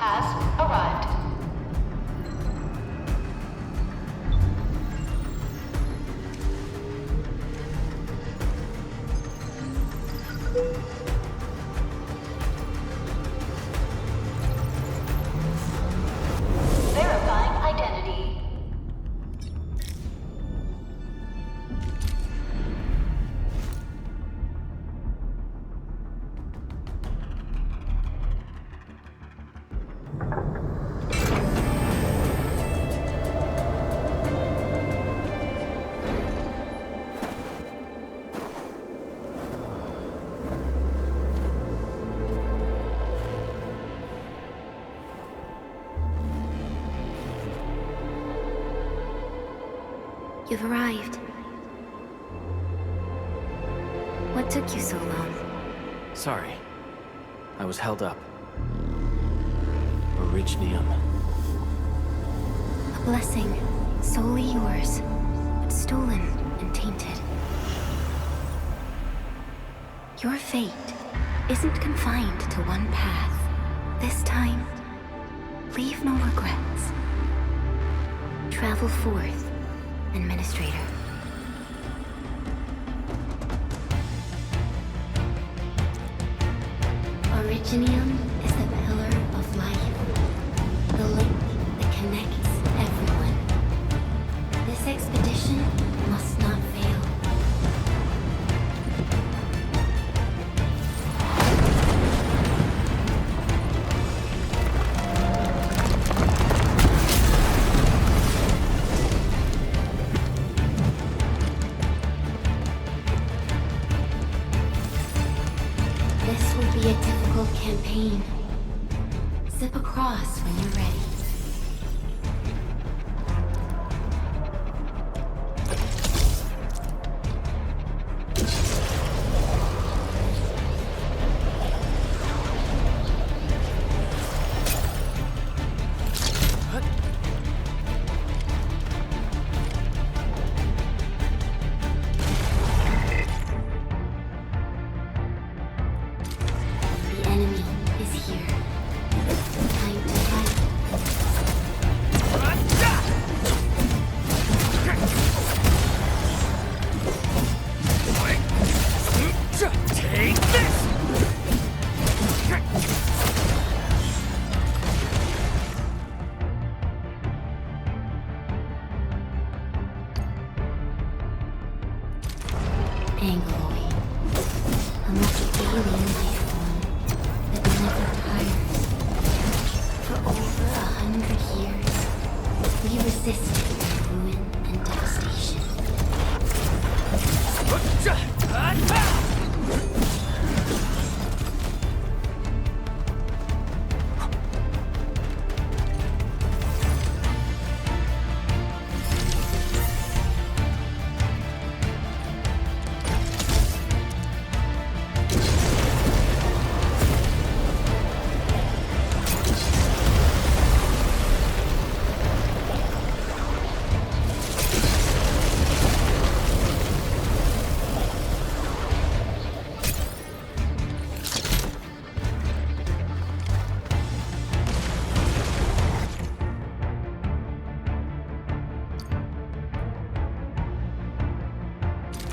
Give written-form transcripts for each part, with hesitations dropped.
has arrived. Verifying identity. You've arrived. What took you so long? Sorry. I was held up. Originium. A blessing, solely yours, but stolen and tainted. Your fate isn't confined to one path. This time, leave no regrets. Travel forth, Administrator. Originium is the pillar of life, the link that connects everyone. This expedition must not fail. This will be a difficult campaign. Zip across when you're ready. The enemy is here. Time to fight. Take this! Angloid, a multi-alien life form that never tires. For over 100 years, we resisted ruin and devastation.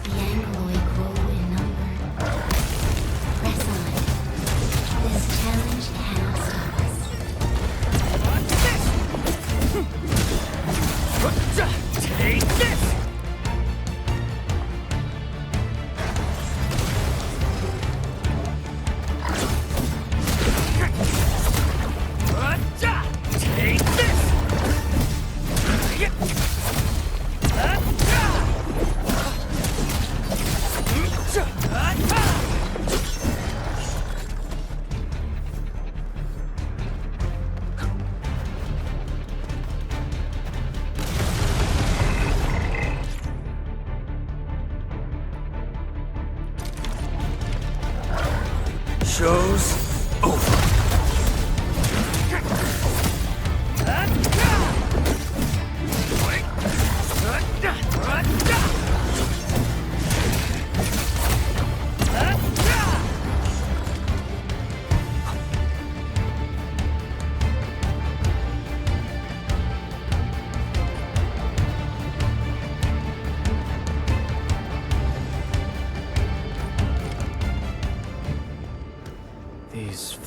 The Angloid grow in number. Press on. This challenge cannot stop us. Take this! Take this! Show's over.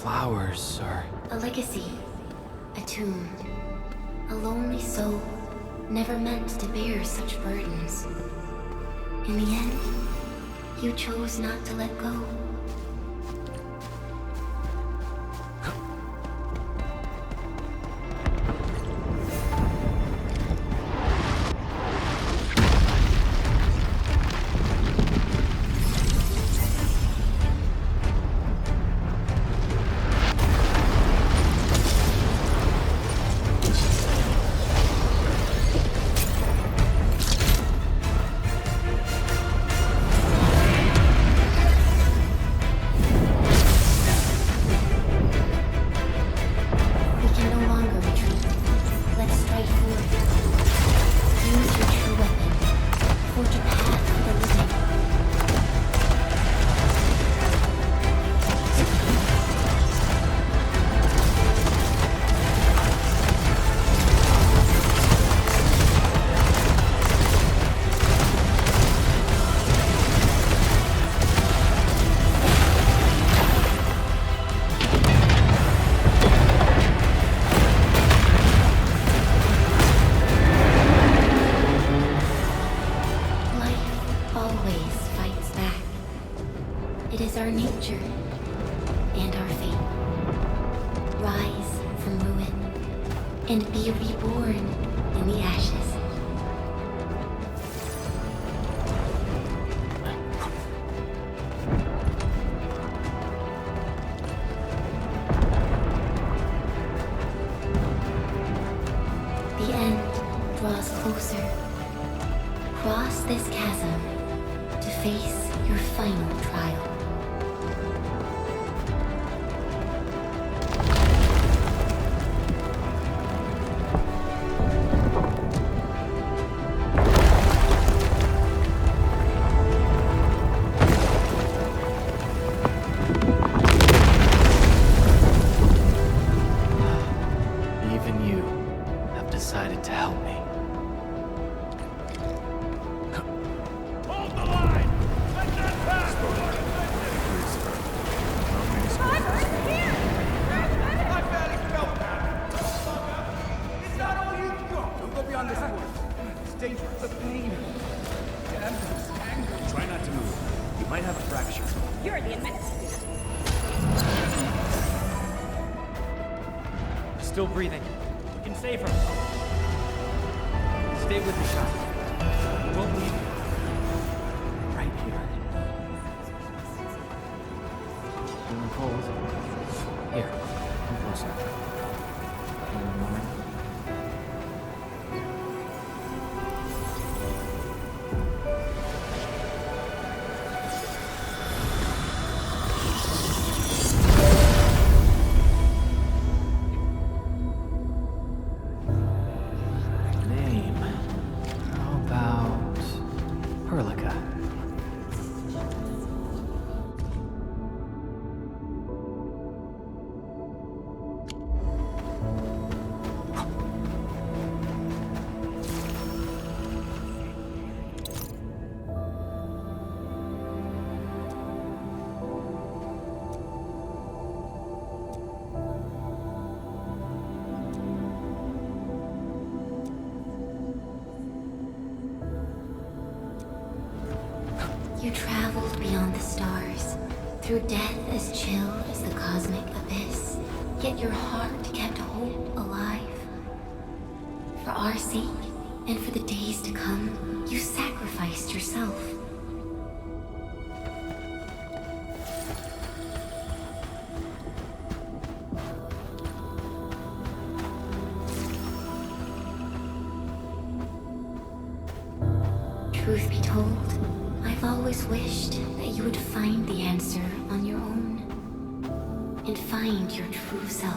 flowers are... A legacy, a tomb, a lonely soul, never meant to bear such burdens. In the end, you chose not to let go. Still breathing. We can save her. Stay with me, child. We won't leave you. Right here. Feeling cold? Here. Come closer. Feeling warm? You traveled beyond the stars, through death as chill as the cosmic abyss, yet your heart kept hope alive. For our sake, and for the days to come, you sacrificed yourself. Truth be told, I've always wished that you would find the answer on your own, and find your true self.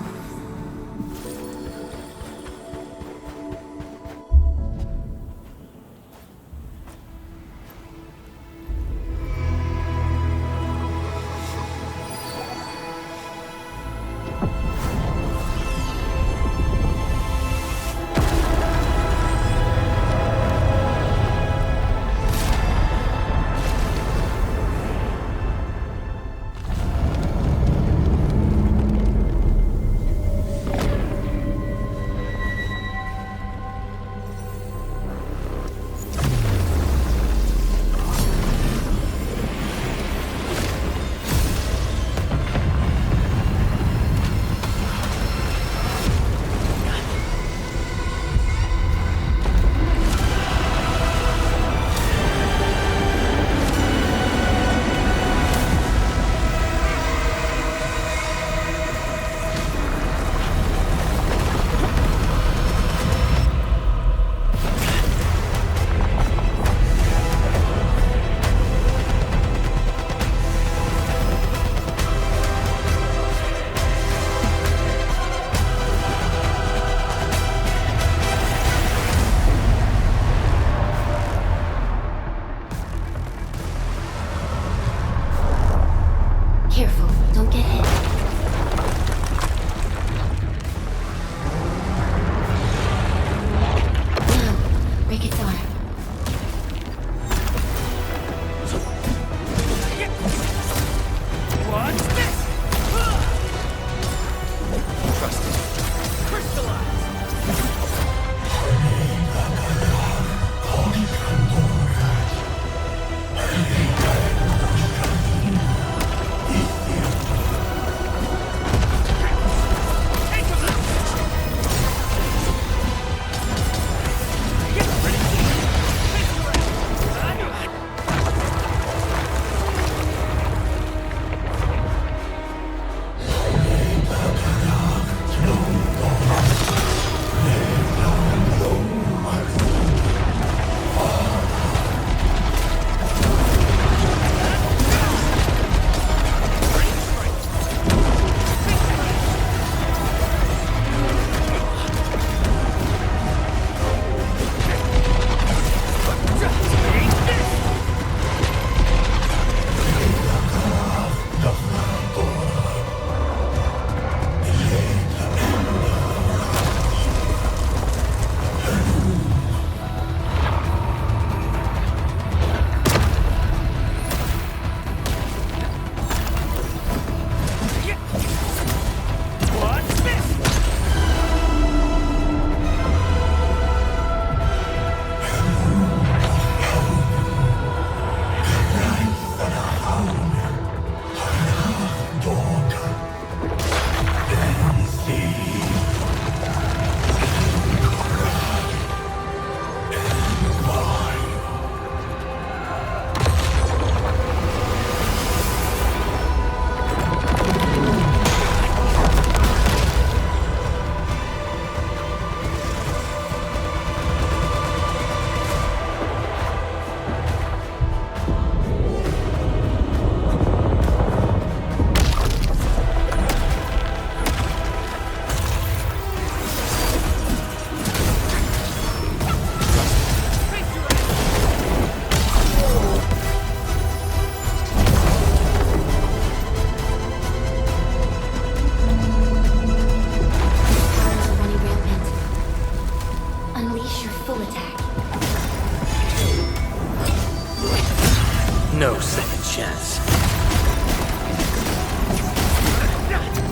No second chance.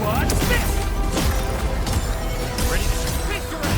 What's this? Ready to victory!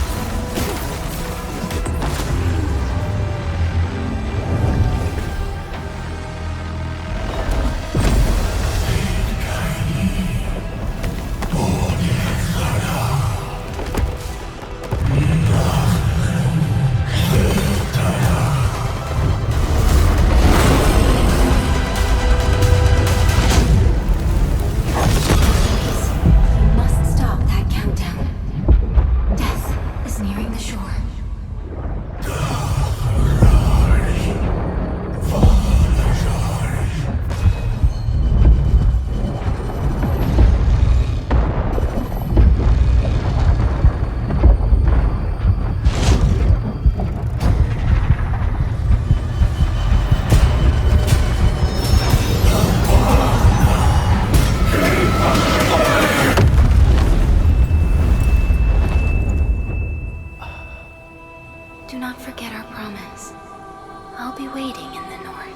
Do not forget our promise. I'll be waiting in the north.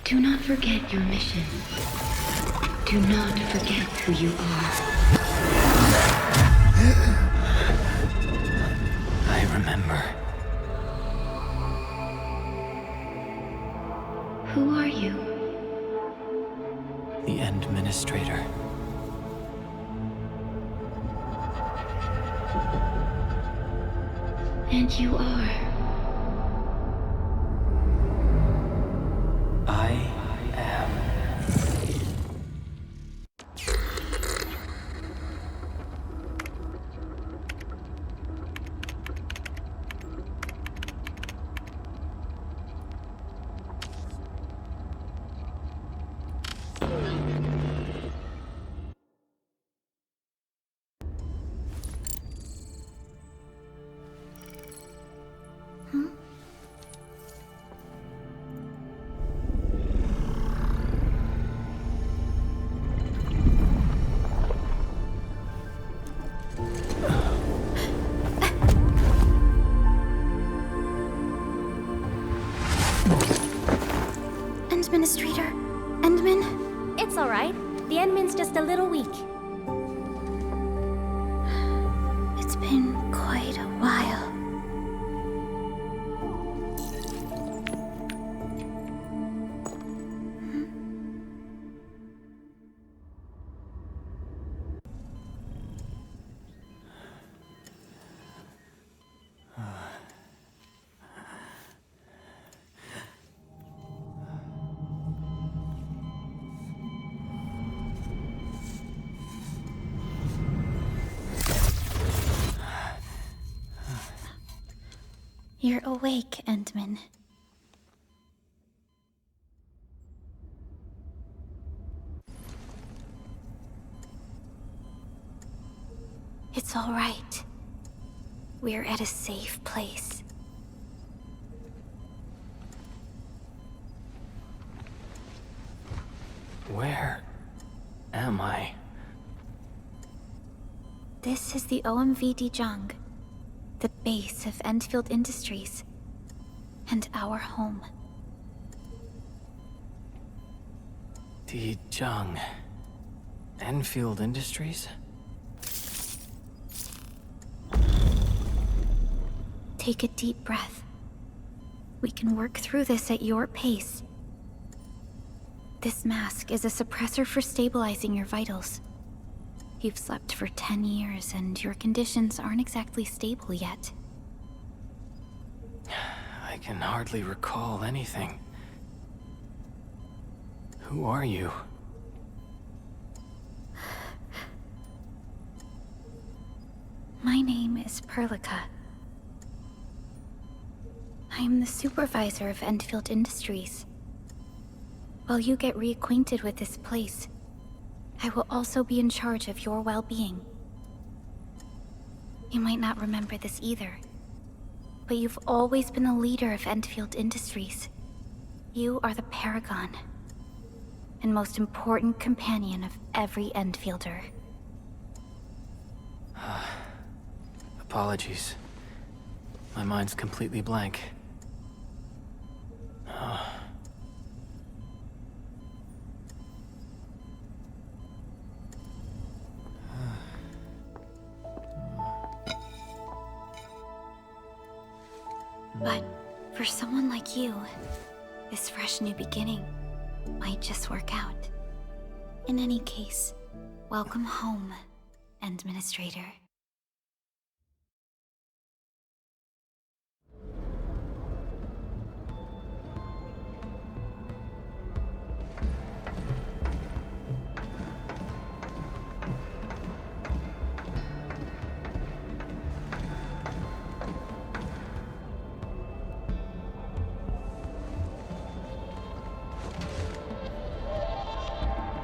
Do not forget your mission. Do not forget who you are. I remember. Who are you? The Endministrator. And you are. I am. Administrator? Endmin? It's alright. The Endmin's just a little weak. It's been quite a while. You're awake, Endmin. It's all right. We're at a safe place. Where am I? This is the OMV Dijong, the base of Endfield Industries, and our home. Dijong. Endfield Industries? Take a deep breath. We can work through this at your pace. This mask is a suppressor for stabilizing your vitals. You've slept for 10 years and your conditions aren't exactly stable yet. I can hardly recall anything. Who are you? My name is Perlica. I am the supervisor of Endfield Industries. While you get reacquainted with this place, I will also be in charge of your well-being. You might not remember this either, but you've always been the leader of Endfield Industries. You are the paragon, and most important companion of every Endfielder. Apologies. My mind's completely blank. But for someone like you, this fresh new beginning might just work out. In any case, welcome home, Endministrator.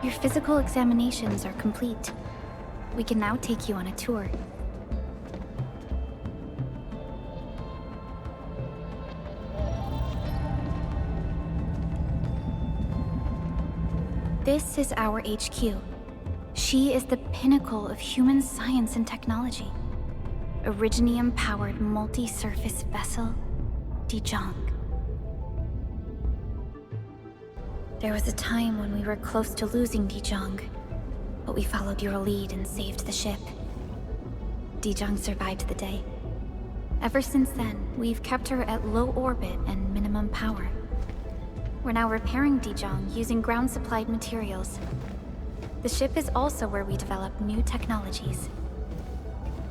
Your physical examinations are complete. We can now take you on a tour. This is our HQ. She is the pinnacle of human science and technology. Originium-powered multi-surface vessel, Dijong. There was a time when we were close to losing Dijong, but we followed your lead and saved the ship. Dijong survived the day. Ever since then, we've kept her at low orbit and minimum power. We're now repairing Dijong using ground-supplied materials. The ship is also where we develop new technologies.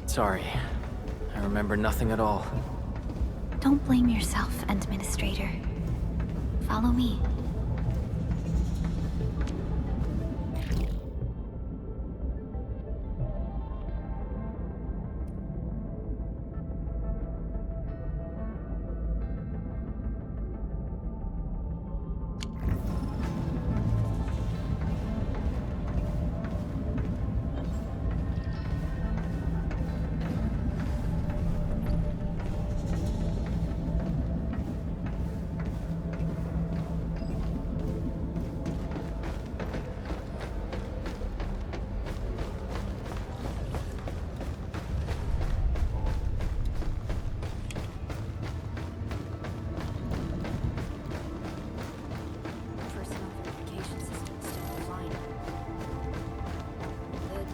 Sorry. I remember nothing at all. Don't blame yourself, Endministrator. Follow me.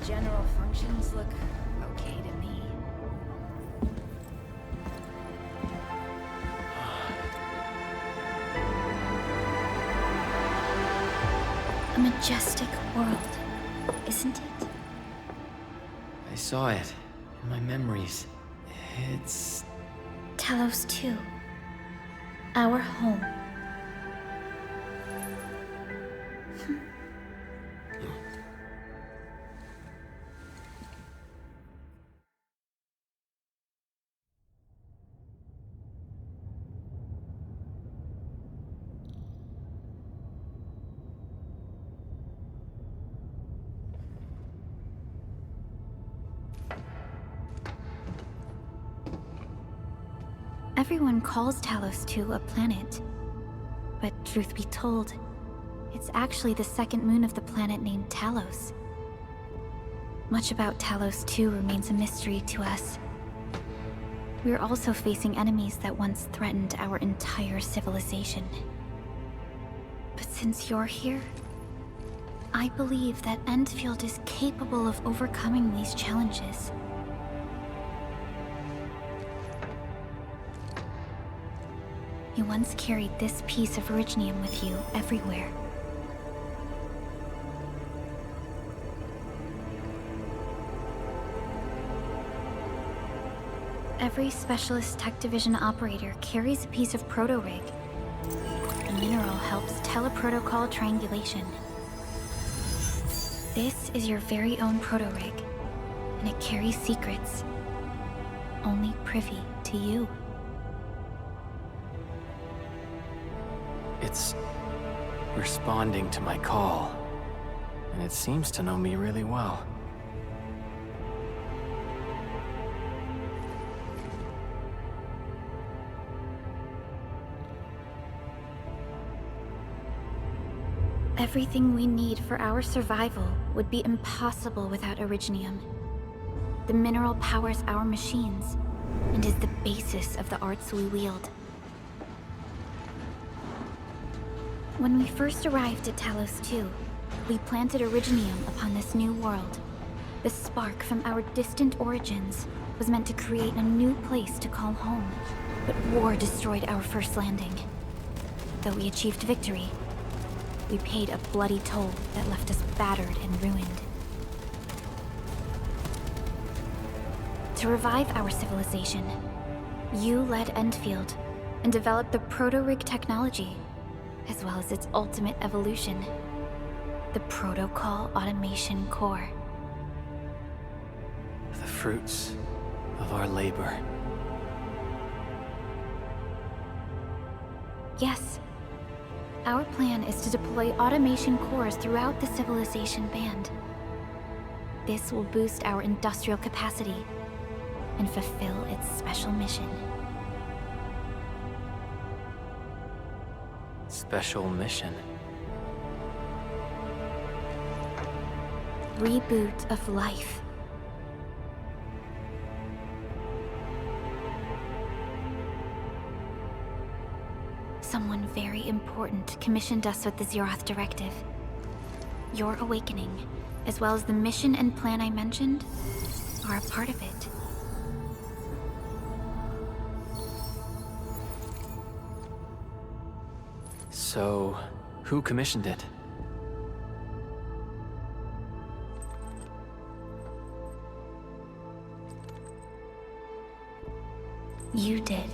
General functions look okay to me. A majestic world, isn't it? I saw it in my memories. It's... Talos II. Our home. Everyone calls Talos II a planet. But truth be told, it's actually the second moon of the planet named Talos. Much about Talos II remains a mystery to us. We're also facing enemies that once threatened our entire civilization. But since you're here, I believe that Endfield is capable of overcoming these challenges. You once carried this piece of Originium with you everywhere. Every Specialist Tech Division operator carries a piece of proto-rig. The mineral helps teleprotocol triangulation. This is your very own proto-rig, and it carries secrets only privy to you. It's responding to my call, and it seems to know me really well. Everything we need for our survival would be impossible without Originium. The mineral powers our machines, and is the basis of the arts we wield. When we first arrived at Talos II, we planted Originium upon this new world. The spark from our distant origins was meant to create a new place to call home. But war destroyed our first landing. Though we achieved victory, we paid a bloody toll that left us battered and ruined. To revive our civilization, you led Endfield and developed the proto-rig technology, as well as its ultimate evolution, the Protocol Automation Core. The fruits of our labor. Yes. Our plan is to deploy automation cores throughout the civilization band. This will boost our industrial capacity and fulfill its special mission. Special mission? Reboot of life. Someone very important commissioned us with the Zeroth Directive. Your awakening, as well as the mission and plan I mentioned, are a part of it. So, who commissioned it? You did.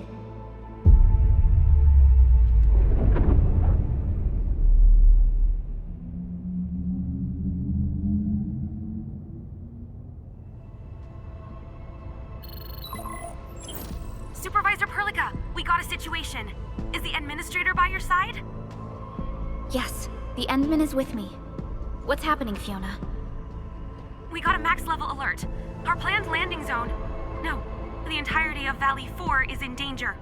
Supervisor Perlica, we got a situation. Is the administrator by your side? Yes, the Endman is with me. What's happening, Fiona? We got a max level alert. Our planned landing zone... No, the entirety of Valley 4 is in danger.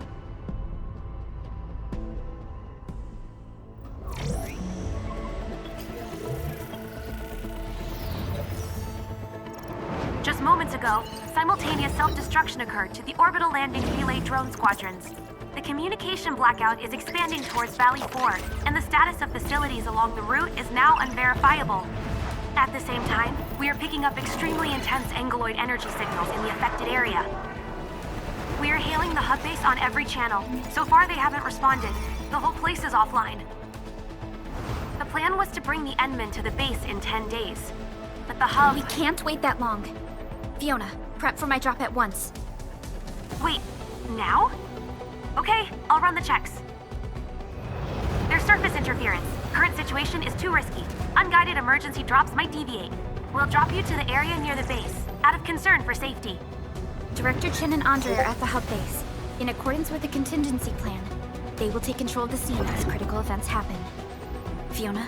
Just moments ago, simultaneous self-destruction occurred to the orbital landing relay drone squadrons. The communication blackout is expanding towards Valley 4, and the status of facilities along the route is now unverifiable. At the same time, we are picking up extremely intense angeloid energy signals in the affected area. We are hailing the hub base on every channel. So far, they haven't responded. The whole place is offline. The plan was to bring the Endman to the base in 10 days. But the hub... We can't wait that long. Fiona, prep for my drop at once. Wait, now? Okay, I'll run the checks. There's surface interference. Current situation is too risky. Unguided emergency drops might deviate. We'll drop you to the area near the base, out of concern for safety. Director Chen and Andre are at the hub base. In accordance with the contingency plan, they will take control of the scene as critical events happen. Fiona,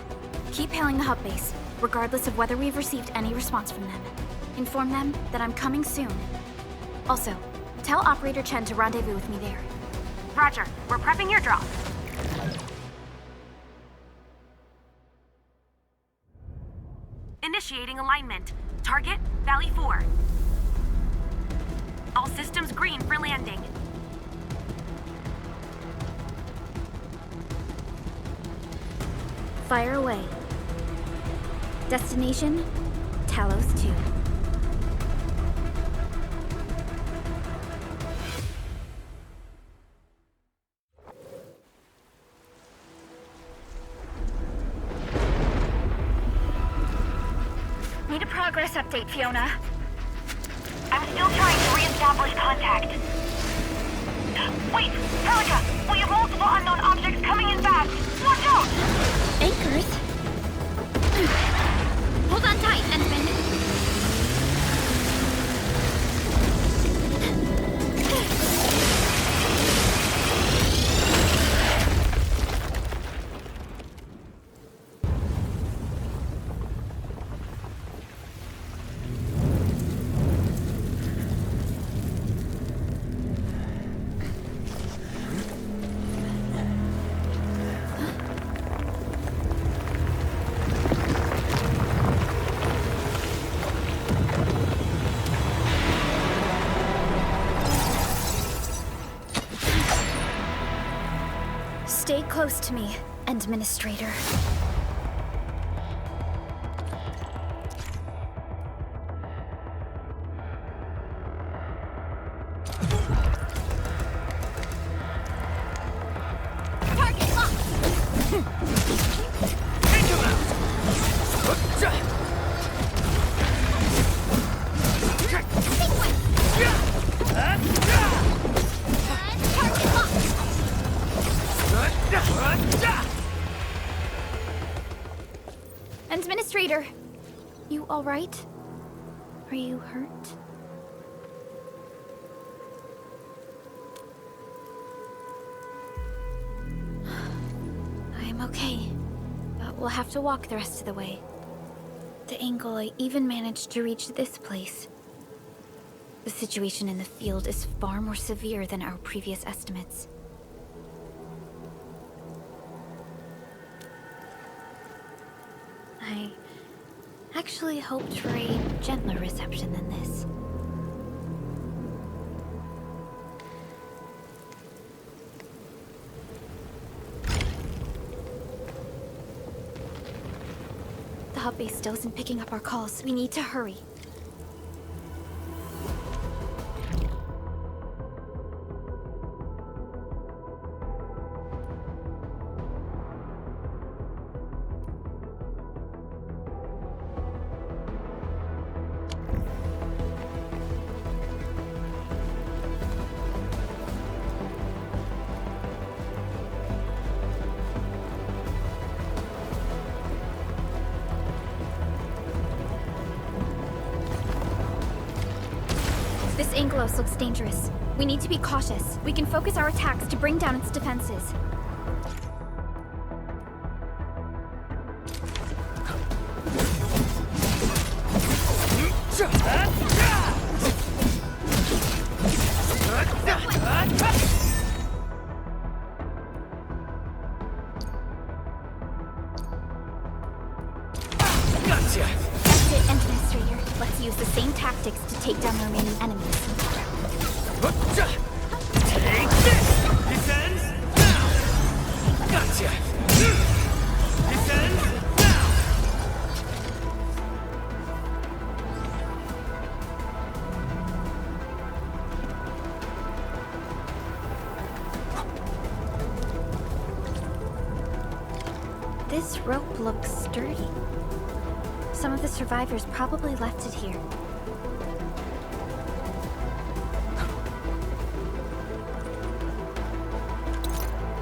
keep hailing the hub base, regardless of whether we've received any response from them. Inform them that I'm coming soon. Also, tell Operator Chen to rendezvous with me there. Roger. We're prepping your drop. Initiating alignment. Target, Valley 4. All systems green for landing. Fire away. Destination, Talos II. Need a progress update, Fiona. I'm still trying to re-establish contact. Wait, Helica! We have multiple unknown objects coming in fast! Watch out! Anchors? Hold on tight, Endman. Stay close to me, Endministrator. Target locked! Take him out! Target locked! Administrator, you all right? Are you hurt? I'm okay, but we'll have to walk the rest of the way. The angle I even managed to reach this place. The situation in the field is far more severe than our previous estimates. I actually hoped for a gentler reception than this. The hub base still isn't picking up our calls. We need to hurry. This Anglos looks dangerous. We need to be cautious. We can focus our attacks to bring down its defenses. Gotcha! That's it, Administrator. Let's use the same tactics to take down the remaining enemies. Take this! This ends now! Gotcha! This ends now! This rope looks sturdy. Some of the survivors probably left it here.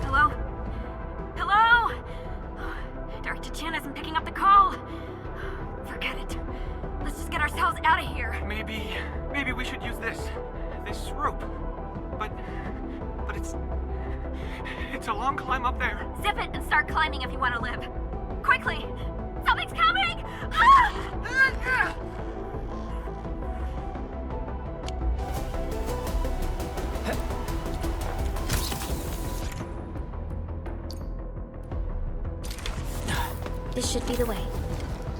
Hello? Hello? Director Chan isn't picking up the call. Forget it. Let's just get ourselves out of here. Maybe we should use this rope. But it's a long climb up there. Zip it and start climbing if you want to live. Quickly! Something's coming! Ah! This should be the way.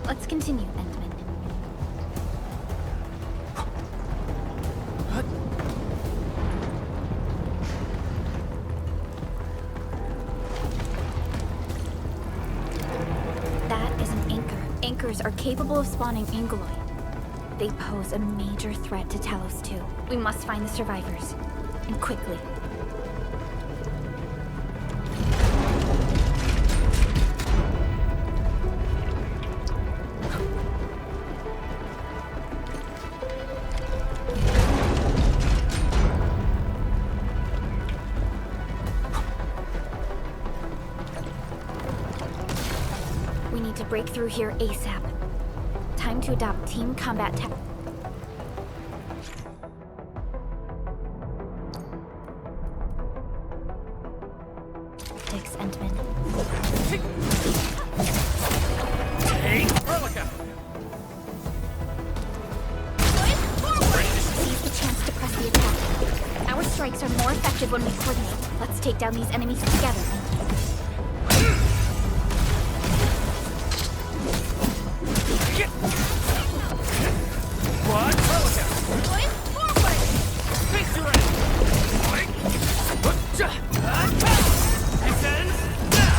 Let's continue, Endmin. That is an anchor. Anchors are capable of spawning Angoloi. They pose a major threat to Talos II. We must find the survivors. And quickly. We need to break through here ASAP. Time to adopt team combat tactics. Endmin. Take Prolog! Seize the chance to press the attack. Our strikes are more effective when we coordinate. Let's take down these enemies together. What? Prolog! Face your end! This ends now!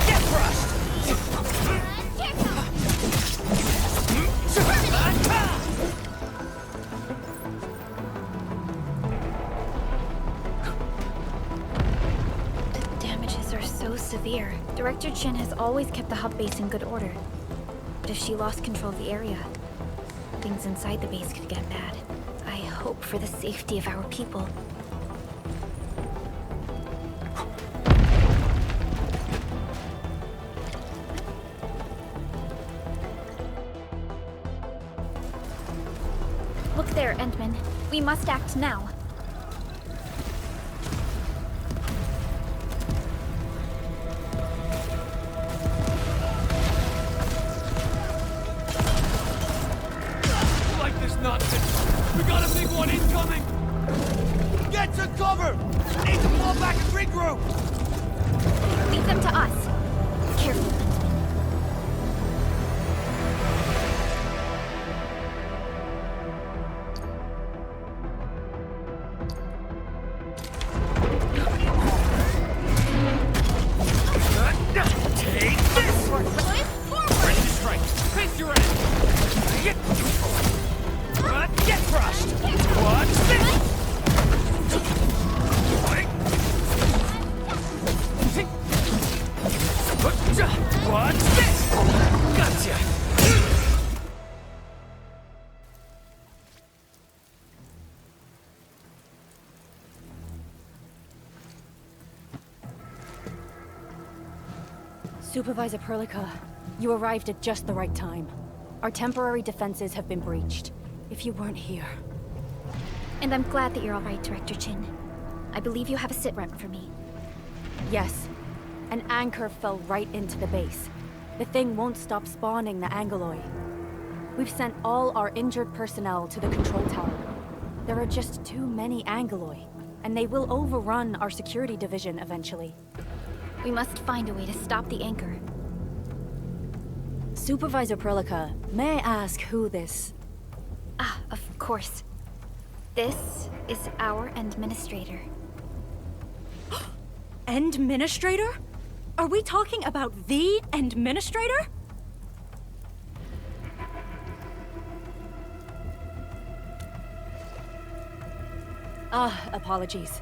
Get crushed! The damages are so severe. Director Chin has always kept the hub base in good order. But if she lost control of the area, things inside the base could get bad. I hope for the safety of our people. Look there, Endmin. We must act now. Like this nonsense! We got a big one incoming! Get to cover! Need to fall back and regroup! Leave them to us. Careful, Endmin. Take this! Ready to strike! Face your end! Get crushed! Watch this! Watch this! Gotcha! Supervisor Prolog, you arrived at just the right time. Our temporary defenses have been breached. If you weren't here... And I'm glad that you're all right, Director Chin. I believe you have a sit-rep for me. Yes. An anchor fell right into the base. The thing won't stop spawning the Angoloi. We've sent all our injured personnel to the control tower. There are just too many Angoloi, and they will overrun our security division eventually. We must find a way to stop the anchor. Supervisor Prolog, may I ask who this... Ah, of course. This is our Endministrator. Endministrator? Are we talking about the Endministrator? Apologies.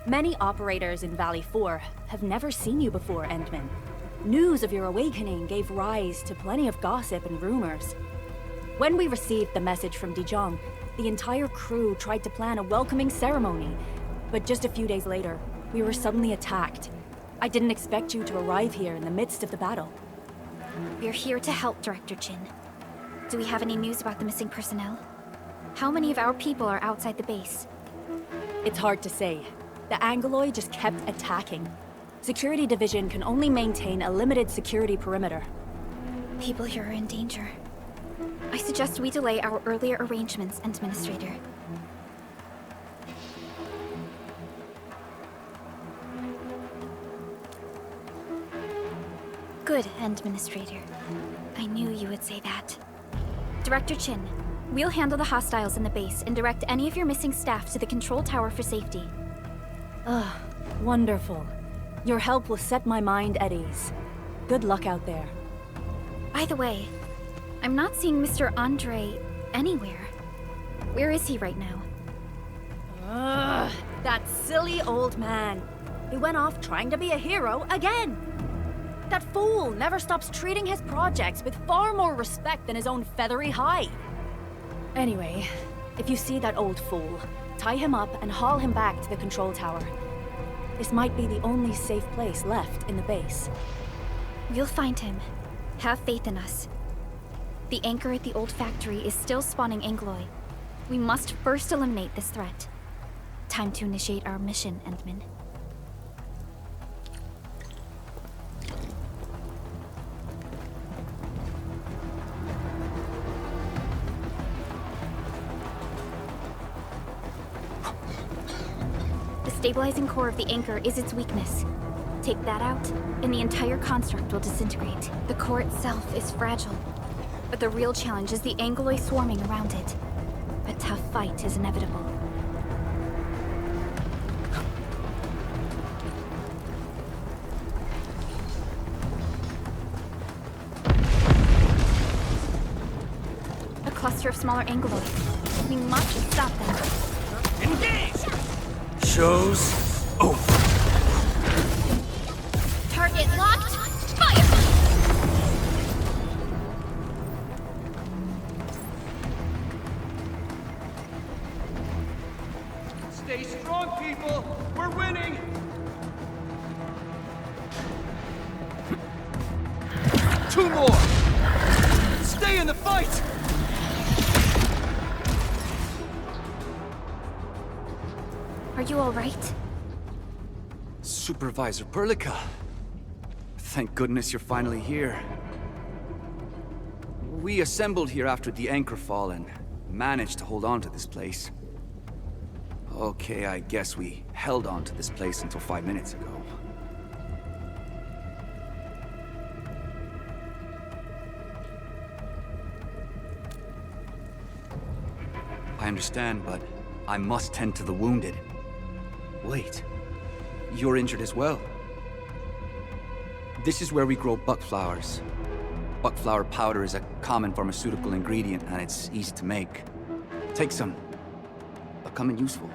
Many operators in Valley 4 have never seen you before, Endmin. News of your awakening gave rise to plenty of gossip and rumors. When we received the message from Dijon, the entire crew tried to plan a welcoming ceremony, but just a few days later, we were suddenly attacked. I didn't expect you to arrive here in the midst of the battle. We're here to help, Director Chin. Do we have any news about the missing personnel? How many of our people are outside the base? It's hard to say. The Angoloi just kept attacking. Security Division can only maintain a limited security perimeter. People here are in danger. I suggest we delay our earlier arrangements, Endministrator. Good, Administrator. I knew you would say that. Director Chin, we'll handle the hostiles in the base and direct any of your missing staff to the control tower for safety. Ah, wonderful. Your help will set my mind at ease. Good luck out there. By the way, I'm not seeing Mr. Andre anywhere. Where is he right now? Ugh, that silly old man. He went off trying to be a hero again. That fool never stops treating his projects with far more respect than his own feathery hide. Anyway, if you see that old fool, tie him up and haul him back to the control tower. This might be the only safe place left in the base. We'll find him. Have faith in us. The anchor at the old factory is still spawning Angloy. We must first eliminate this threat. Time to initiate our mission, Endmin. The stabilizing core of the anchor is its weakness. Take that out, and the entire construct will disintegrate. The core itself is fragile, but the real challenge is the Angloy swarming around it. A tough fight is inevitable. A cluster of smaller Angloy. We must stop them. Engage! Shows over. Target locked. Fire! Stay strong, people! We're winning! Two more! Stay in the fight! Are you all right? Supervisor Perlica. Thank goodness you're finally here. We assembled here after the anchor fall and managed to hold on to this place. Okay, I guess we held on to this place until 5 minutes ago. I understand, but I must tend to the wounded. Wait, you're injured as well. This is where we grow buckflowers. Buckflower powder is a common pharmaceutical ingredient and it's easy to make. Take some. They'll come in useful.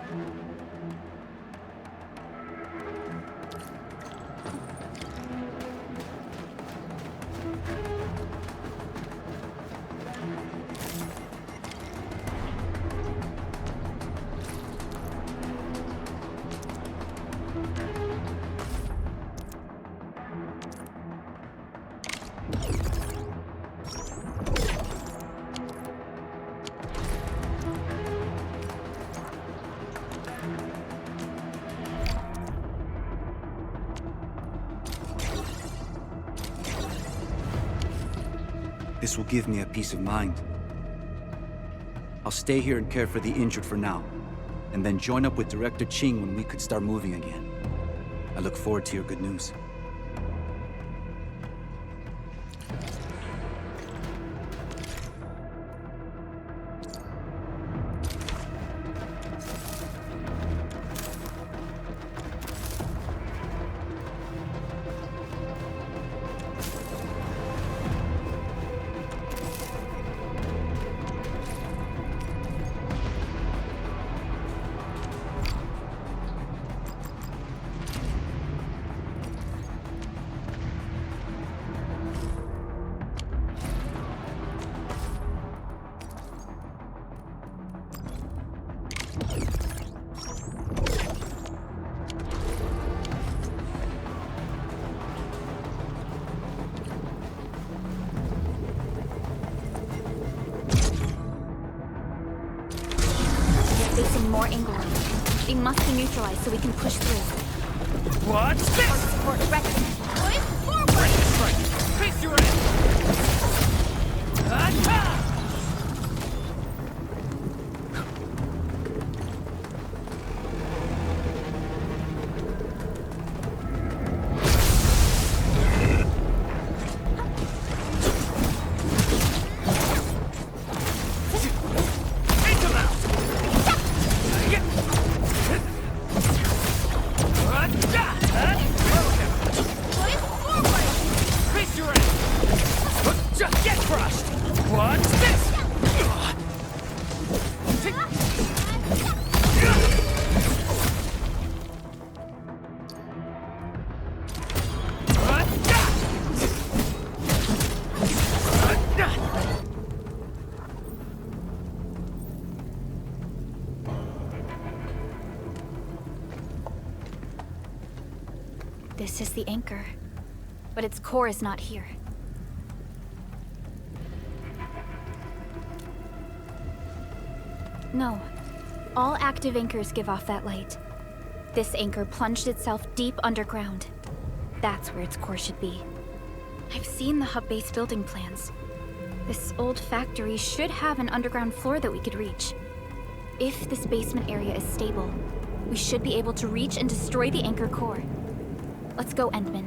This will give me a peace of mind. I'll stay here and care for the injured for now, and then join up with Director Ching when we could start moving again. I look forward to your good news. More Angloy. They must be neutralized so we can push through. What's this? Support record. Going forward! Right. Face your end! Attack! This is the anchor, but its core is not here. No. All active anchors give off that light. This anchor plunged itself deep underground. That's where its core should be. I've seen the hub base building plans. This old factory should have an underground floor that we could reach. If this basement area is stable, we should be able to reach and destroy the anchor core. Let's go, Endman.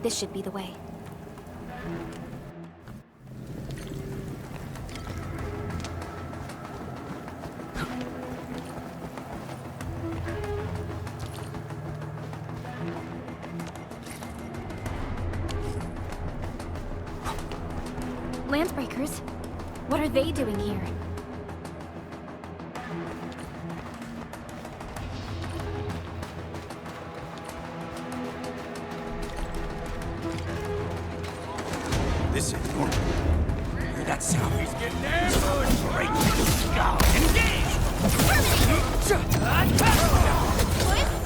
This should be the way. Landbreakers? What are they doing here? Listen, hear that sound? He's getting ambushed! Break the skull! Engage!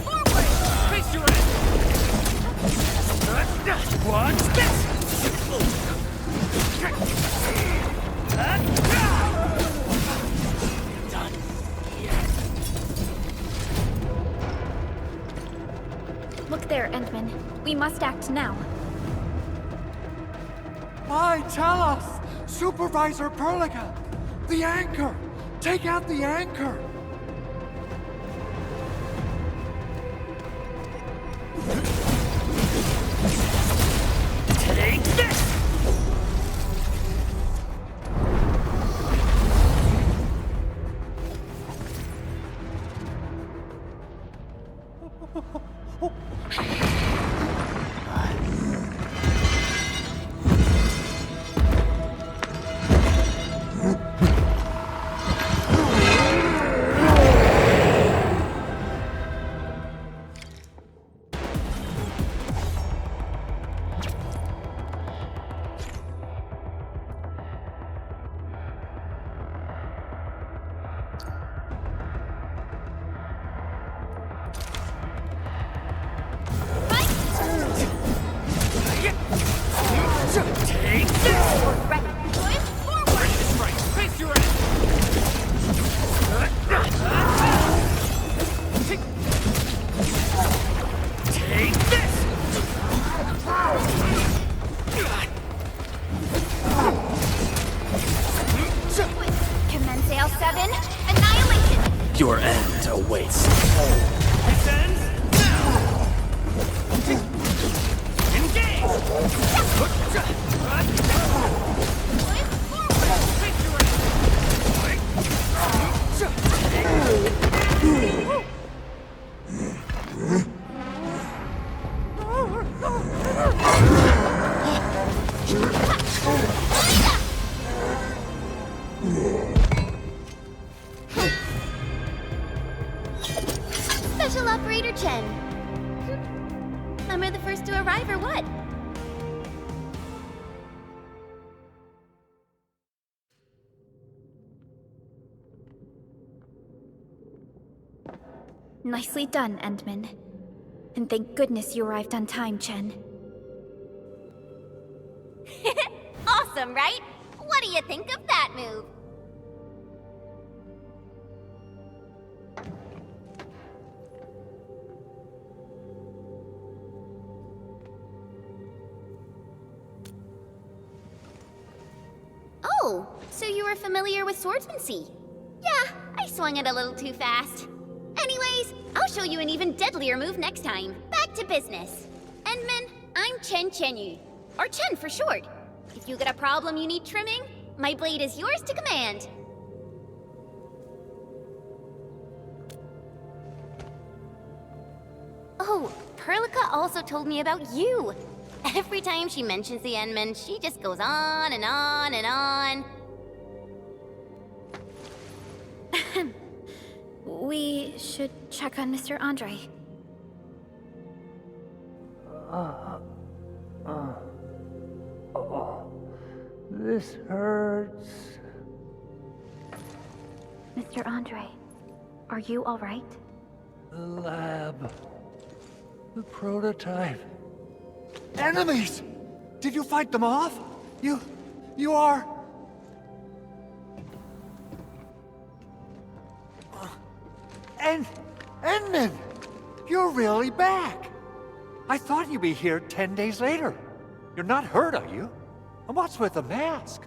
Forward! Face your end! Watch this! Done. Look there, Endman. We must act now. Why, tell us! Supervisor Perlica! The anchor! Take out the anchor! Take this! Your end awaits. Descend now! Engage! Special Operator Chen. Am I the first to arrive or what? Nicely done, Endman. And thank goodness you arrived on time, Chen. Awesome, right? What do you think of that move? Oh, so you were familiar with swordsmancy? Yeah, I swung it a little too fast. Anyways, I'll show you an even deadlier move next time. Back to business. Endman, I'm Chen Chenyu, or Chen for short. If you got a problem you need trimming, my blade is yours to command. Oh, Perlica also told me about you. Every time she mentions the Endman, she just goes on and on and on. We should check on Mr. Andre. This hurts. Mr. Andre, are you all right? The lab. The prototype. Enemies! Did you fight them off? You are... Endmin! You're really back! I thought you'd be here 10 days later. You're not hurt, are you? And what's with the mask?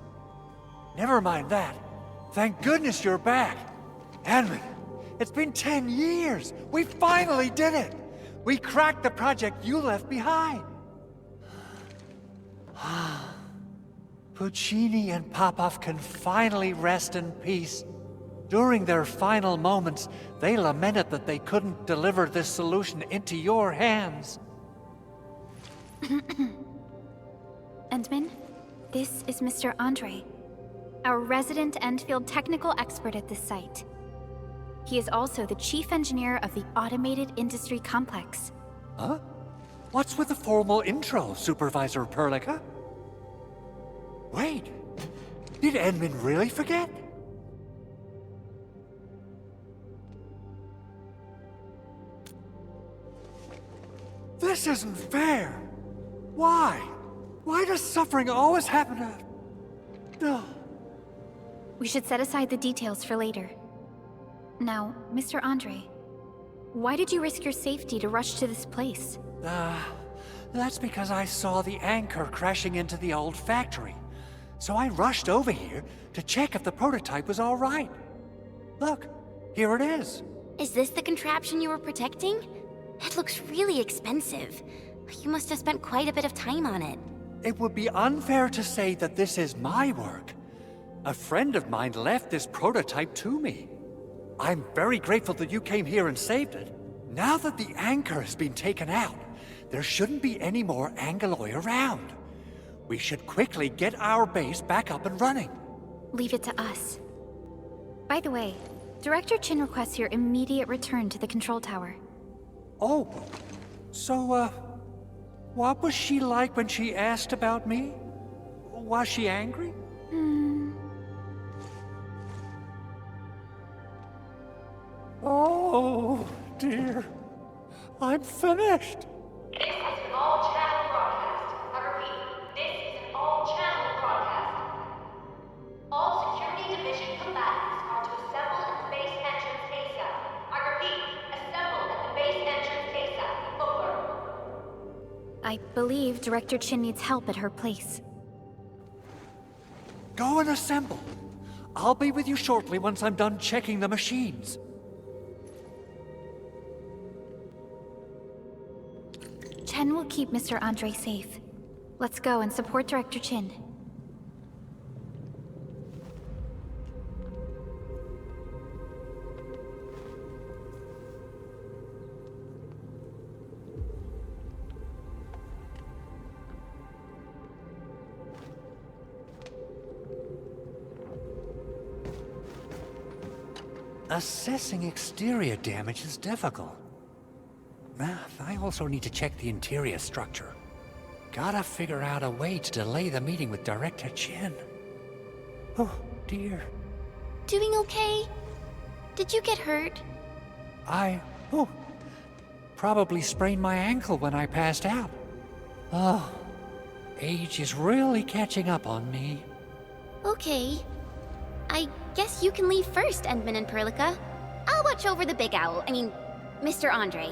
Never mind that. Thank goodness you're back. Endmin, it's been 10 years. We finally did it. We cracked the project you left behind. Puccini and Popov can finally rest in peace. During their final moments, they lamented that they couldn't deliver this solution into your hands. Endmin, this is Mr. Andre, our resident Endfield technical expert at this site. He is also the chief engineer of the Automated Industry Complex. Huh? What's with the formal intro, Supervisor Perlica? Wait, did Endmin really forget? This isn't fair. Why? Why does suffering always happen to... No. We should set aside the details for later. Now, Mr. Andre, why did you risk your safety to rush to this place? That's because I saw the anchor crashing into the old factory. So I rushed over here to check if the prototype was all right. Look, here it is. Is this the contraption you were protecting? It looks really expensive. You must have spent quite a bit of time on it. It would be unfair to say that this is my work. A friend of mine left this prototype to me. I'm very grateful that you came here and saved it. Now that the anchor has been taken out, there shouldn't be any more Angaloi around. We should quickly get our base back up and running. Leave it to us. By the way, Director Chin requests your immediate return to the control tower. Oh, so, what was she like when she asked about me? Was she angry? Oh, dear. I'm finished. This is an all-channel broadcast. I repeat, this is an all-channel broadcast. All security division combatants are to assemble at the base entrance ASAP. I repeat, assemble at the base entrance ASAP. Over. I believe Director Chin needs help at her place. Go and assemble. I'll be with you shortly once I'm done checking the machines. Chen will keep Mr. Andre safe. Let's go and support Director Chin. Assessing exterior damage is difficult. I also need to check the interior structure. Gotta figure out a way to delay the meeting with Director Chin. Oh, dear. Doing okay? Did you get hurt? Probably sprained my ankle when I passed out. Oh, age is really catching up on me. Okay. I guess you can leave first, Endmin and Perlica. I'll watch over the big owl. Mr. Andre.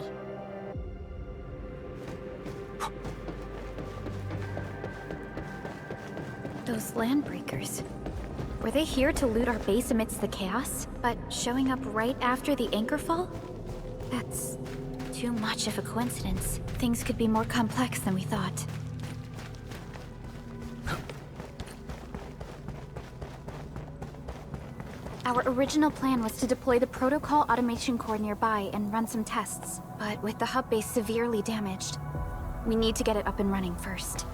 Those landbreakers. Were they here to loot our base amidst the chaos, but showing up right after the anchor fall? That's too much of a coincidence. Things could be more complex than we thought. Our original plan was to deploy the protocol automation core nearby and run some tests, but with the hub base severely damaged, we need to get it up and running first.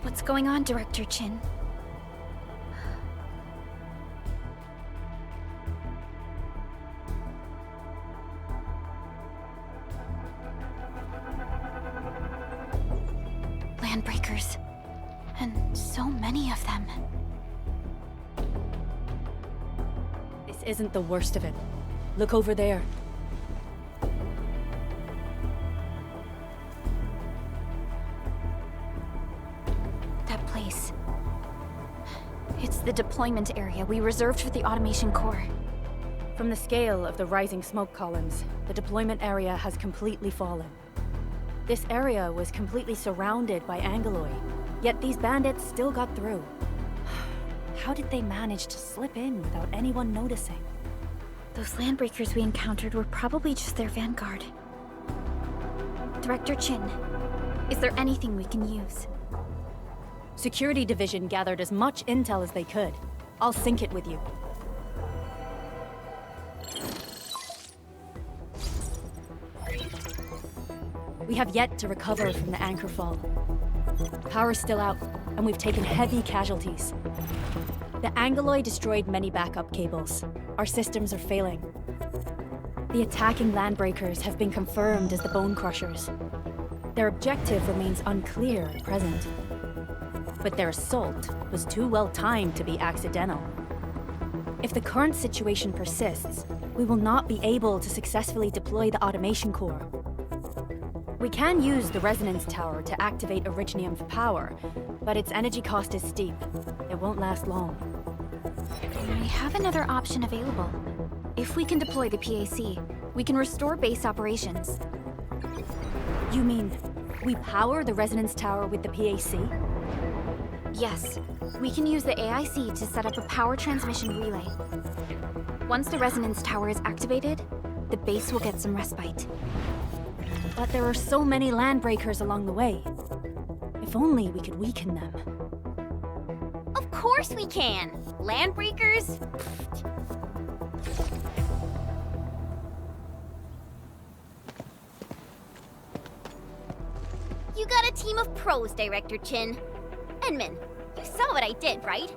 What's going on, Director Chin? breakers. And so many of them. This isn't the worst of it. Look over there. That place. It's the deployment area we reserved for the automation core. From the scale of the rising smoke columns, the deployment area has completely fallen. This area was completely surrounded by Angeloi, yet these bandits still got through. How did they manage to slip in without anyone noticing? Those landbreakers we encountered were probably just their vanguard. Director Chin, is there anything we can use? Security Division gathered as much intel as they could. I'll sync it with you. We have yet to recover from the anchor fall. Power's still out, and we've taken heavy casualties. The Angeloi destroyed many backup cables. Our systems are failing. The attacking landbreakers have been confirmed as the Bone Crushers. Their objective remains unclear at present. But their assault was too well timed to be accidental. If the current situation persists, we will not be able to successfully deploy the automation core. We can use the resonance tower to activate Originium's power, but its energy cost is steep. It won't last long. We have another option available. If we can deploy the PAC, we can restore base operations. You mean we power the resonance tower with the PAC? Yes. We can use the AIC to set up a power transmission relay. Once the resonance tower is activated, the base will get some respite. But there are so many landbreakers along the way. If only we could weaken them. Of course we can! Landbreakers? You got a team of pros, Director Chin. Edmund, you saw what I did, right?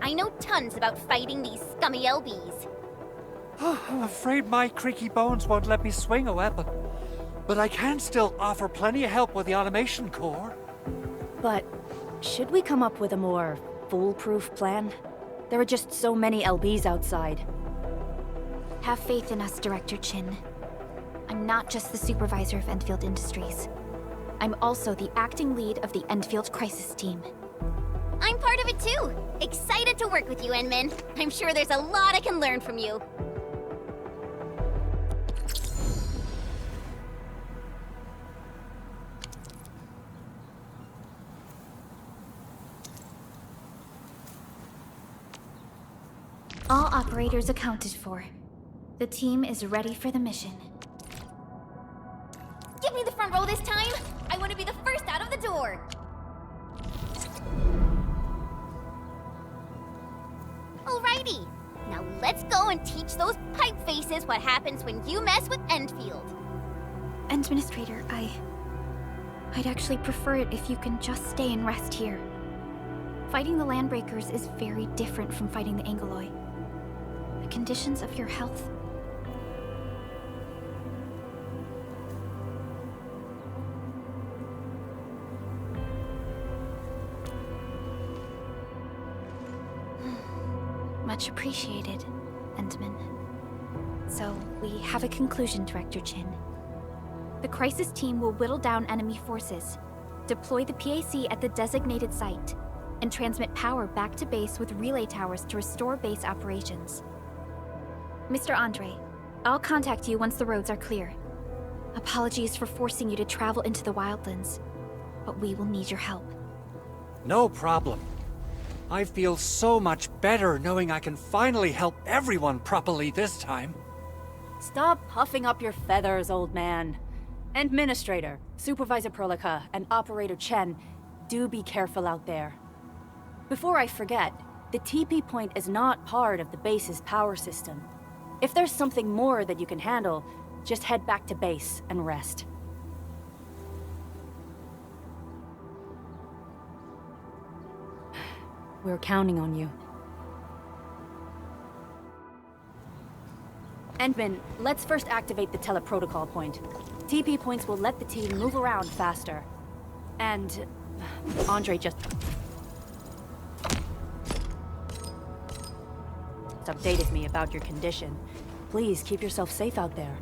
I know tons about fighting these scummy LBs. I'm afraid my creaky bones won't let me swing a weapon. But I can still offer plenty of help with the automation core. But should we come up with a more foolproof plan? There are just so many LBs outside. Have faith in us, Director Chin. I'm not just the supervisor of Endfield Industries. I'm also the acting lead of the Endfield Crisis Team. I'm part of it too! Excited to work with you, Enmin. I'm sure there's a lot I can learn from you. All operators accounted for. The team is ready for the mission. Give me the front row this time! I want to be the first out of the door! Alrighty! Now let's go and teach those pipe faces what happens when you mess with Endfield. Administrator, I'd actually prefer it if you can just stay and rest here. Fighting the Landbreakers is very different from fighting the Angeloi. The conditions of your health... Much appreciated, Endman. So, we have a conclusion, Director Chin. The crisis team will whittle down enemy forces, deploy the PAC at the designated site, and transmit power back to base with relay towers to restore base operations. Mr. Andre, I'll contact you once the roads are clear. Apologies for forcing you to travel into the wildlands, but we will need your help. No problem. I feel so much better knowing I can finally help everyone properly this time. Stop puffing up your feathers, old man. Administrator, Supervisor Prolog, and Operator Chen, do be careful out there. Before I forget, the TP point is not part of the base's power system. If there's something more that you can handle, just head back to base and rest. We're counting on you. Endman, let's first activate the teleprotocol point. TP points will let the team move around faster. And Andre just updated me about your condition. Please keep yourself safe out there.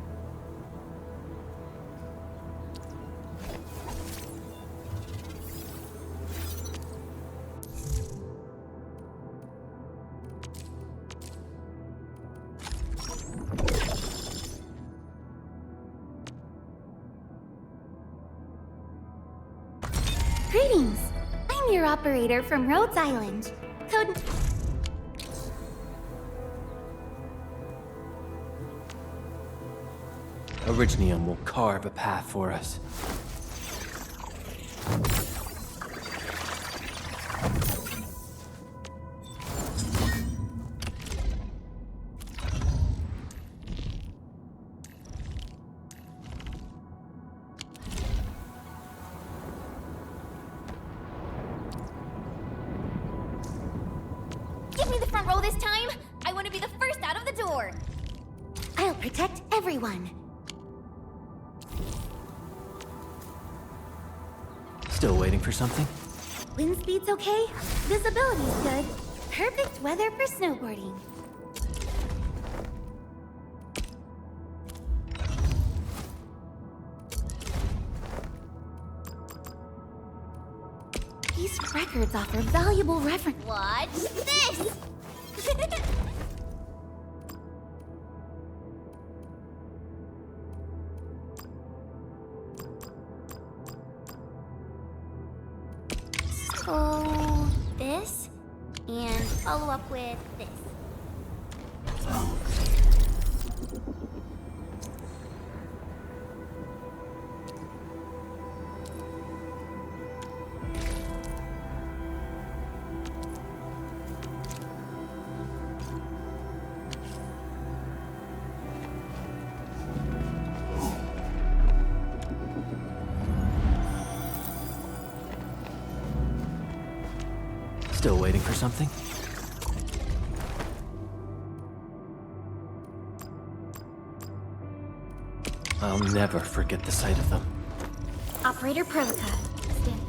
Greetings! I'm your operator from Rhodes Island. Code... Originium will carve a path for us. Give me the front row this time! I want to be the first out of the door! I'll protect everyone. Still waiting for something? Wind speed's okay, visibility's good. Perfect weather for snowboarding. These records offer valuable reference. Watch this! So, this, and follow up with this. Still waiting for something? I'll never forget the sight of them. Operator Prolog. Stand.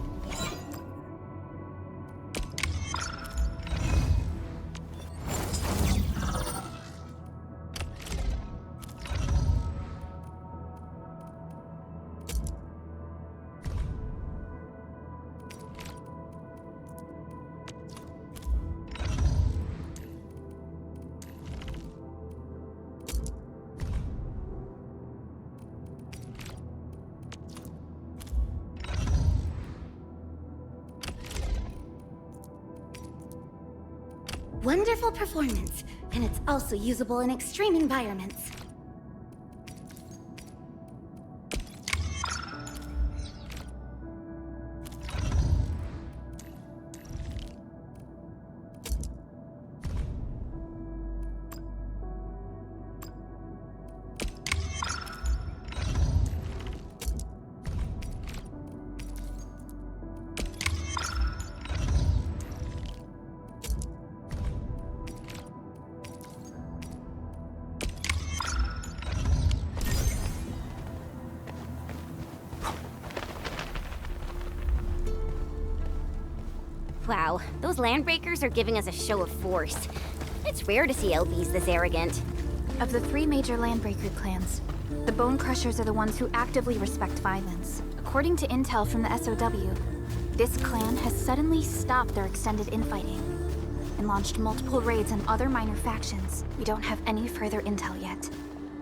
Wonderful performance, and it's also usable in extreme environments. Wow, those landbreakers are giving us a show of force. It's rare to see LBs this arrogant. Of the three major landbreaker clans, the Bone Crushers are the ones who actively respect violence. According to intel from the SOW, this clan has suddenly stopped their extended infighting and launched multiple raids on other minor factions. We don't have any further intel yet.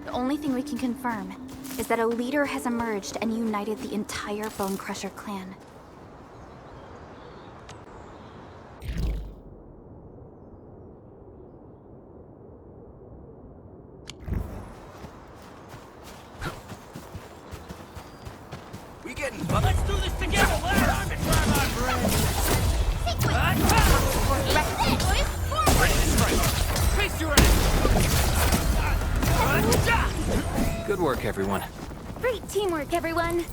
The only thing we can confirm is that a leader has emerged and united the entire Bone Crusher clan. Let's do this together, lad! Time to try my brain! Face your ass! Good work, everyone. Great teamwork, everyone!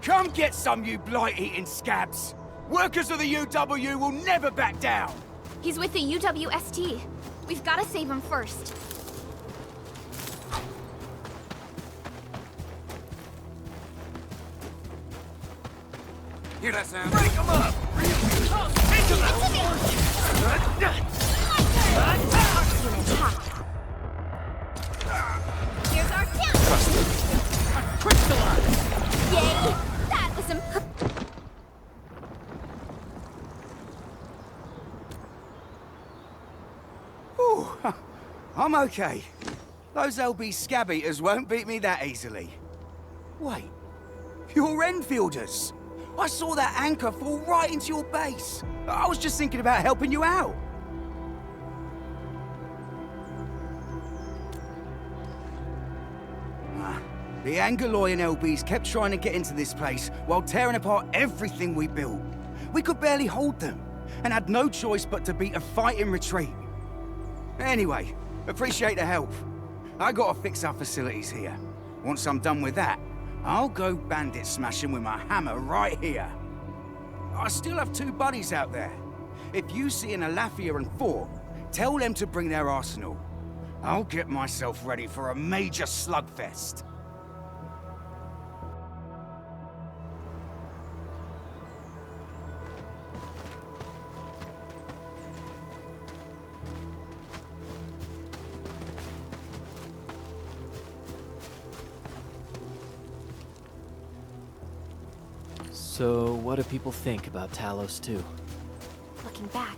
Come Come get some, you blight-eating scabs! Workers of the UW will never back down! He's with the UWST. We've got to save him first. Hear that sound? Break them up! Into Here's our chance! Crystallize! Yay! That was some... Ooh, I'm okay. Those LB scab eaters won't beat me that easily. Wait, you're Enfielders! I saw that anchor fall right into your base. I was just thinking about helping you out. The Angoloy and LBs kept trying to get into this place while tearing apart everything we built. We could barely hold them, and had no choice but to beat a fighting retreat. Anyway, appreciate the help. I gotta fix our facilities here. Once I'm done with that, I'll go bandit smashing with my hammer right here. I still have 2 buddies out there. If you see an Alafia and Fort, tell them to bring their arsenal. I'll get myself ready for a major slugfest. So, what do people think about Talos II? Looking back,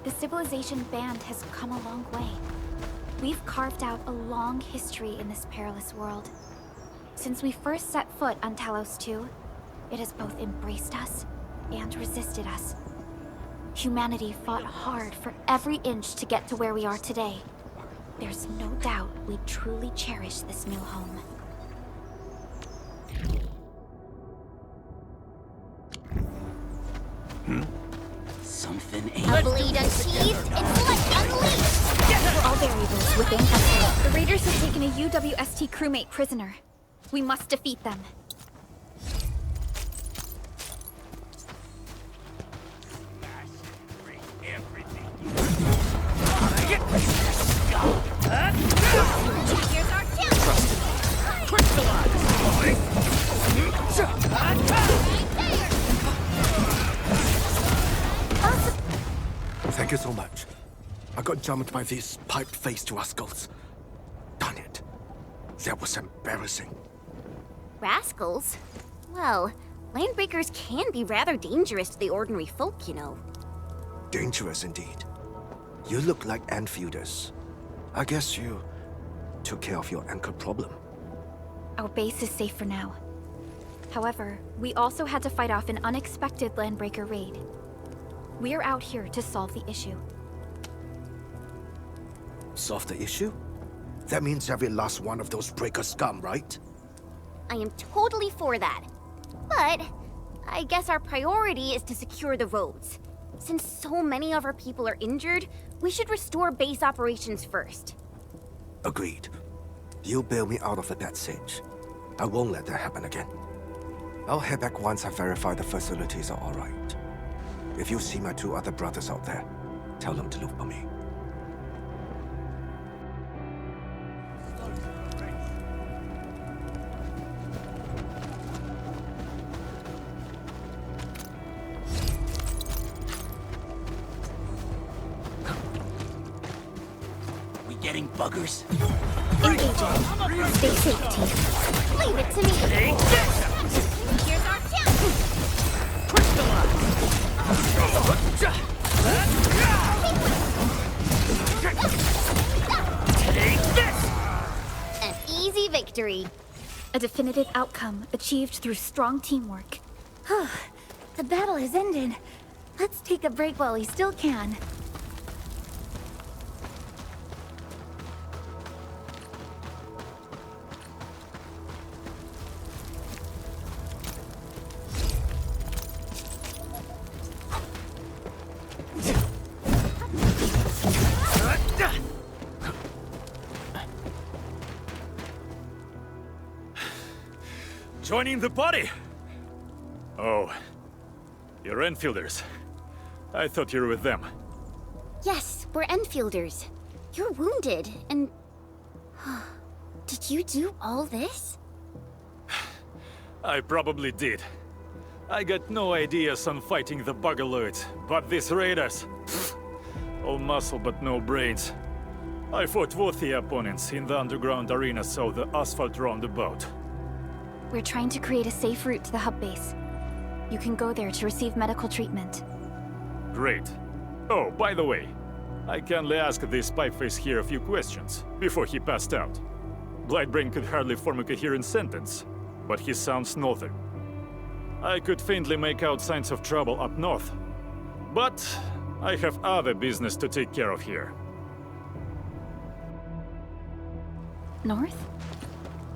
the civilization band has come a long way. We've carved out a long history in this perilous world. Since we first set foot on Talos II, it has both embraced us and resisted us. Humanity fought hard for every inch to get to where we are today. There's no doubt we truly cherish this new home. Something A ain't... blade unsheathed and blood unleashed! We're all variables within us. The Raiders have taken a UWST crewmate prisoner. We must defeat them. Here's our chance! Thank you so much. I got jumped by these pipe-faced rascals. Darn it. That was embarrassing. Rascals? Well, landbreakers can be rather dangerous to the ordinary folk, you know. Dangerous indeed. You look like Enfielders. I guess you took care of your anchor problem. Our base is safe for now. However, we also had to fight off an unexpected landbreaker raid. We're out here to solve the issue. Solve the issue? That means every last one of those breaker scum, right? I am totally for that. But I guess our priority is to secure the roads. Since so many of our people are injured, we should restore base operations first. Agreed. You bail me out of the passage. I won't let that happen again. I'll head back once I verify the facilities are all right. If you see my 2 other brothers out there, tell them to look for me. We getting buggers? Engaging. Stay safe, team. Leave it to me. Here's our chance. An easy victory. A definitive outcome achieved through strong teamwork. The battle has ended. Let's take a break while we still can. Joining the party. Oh. You're Enfielders. I thought you were with them. Yes, we're Enfielders. You're wounded, and... Did you do all this? I probably did. I got no ideas on fighting the Bugaloids, but these raiders... pfft, all muscle but no brains. I fought worthy opponents in the underground arena, so the asphalt roundabout. We're trying to create a safe route to the hub base. You can go there to receive medical treatment. Great. Oh, by the way, I kindly asked this pipeface here a few questions before he passed out. Blightbrain could hardly form a coherent sentence, but he sounds northern. I could faintly make out signs of trouble up north, but I have other business to take care of here. North?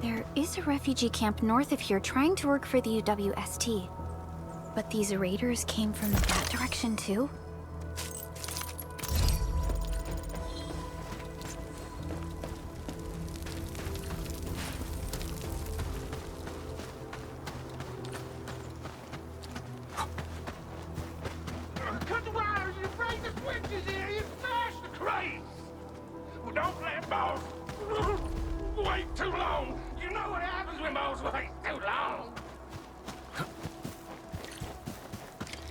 There is a refugee camp north of here trying to work for the UWST. But these raiders came from that direction too? Cut the wires, you break the switches here, you smash the crates! Well, don't let boss wait too long. You know what happens when boss wait too long.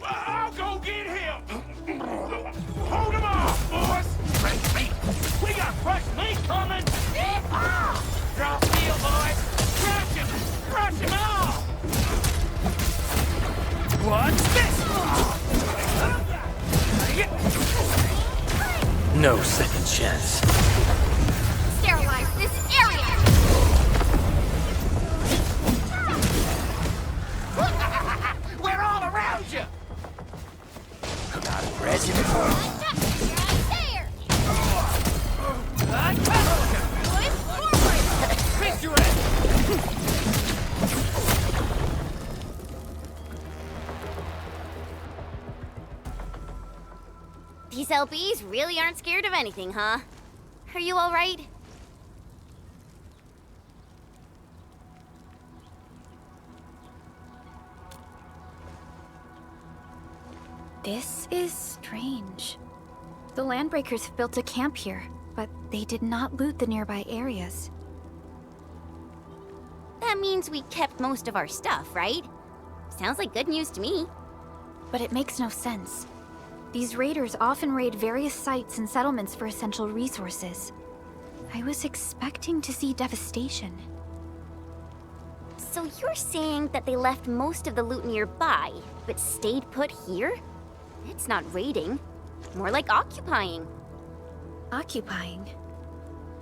I'll go get him! Hold him off, boys! Fresh meat! We got fresh meat coming! Drop steel, boys! Crush him! Crush him off! What's this? No second chance. Sterilize this area! We're all around you! Got a regiment. There! Fix your ass! These LBs really aren't scared of anything, huh? Are you all right? This is strange. The Landbreakers have built a camp here, but they did not loot the nearby areas. That means we kept most of our stuff, right? Sounds like good news to me. But it makes no sense. These raiders often raid various sites and settlements for essential resources. I was expecting to see devastation. So you're saying that they left most of the loot nearby, but stayed put here? It's not raiding. More like occupying. Occupying?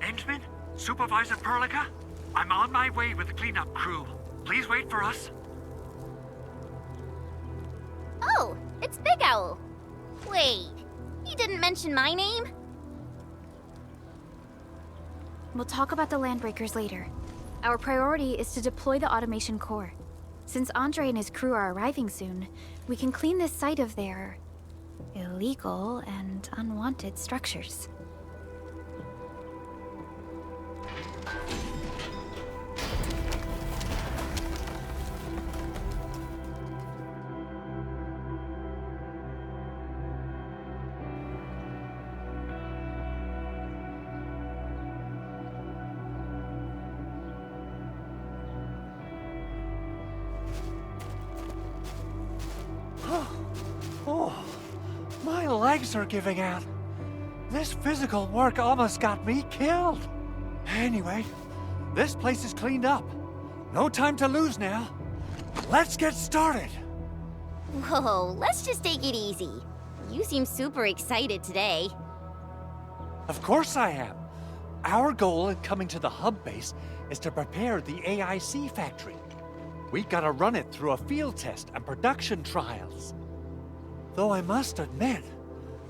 Endmin? Supervisor Perlica? I'm on my way with the cleanup crew. Please wait for us. Oh, it's Big Owl. Wait, he didn't mention my name? We'll talk about the Landbreakers later. Our priority is to deploy the automation core. Since Andre and his crew are arriving soon, we can clean this site of their illegal and unwanted structures. Oh, my legs are giving out. This physical work almost got me killed. Anyway, this place is cleaned up. No time to lose now. Let's get started. Whoa, let's just take it easy. You seem super excited today. Of course I am. Our goal in coming to the hub base is to prepare the AIC factory. We gotta run it through a field test and production trials. Though I must admit,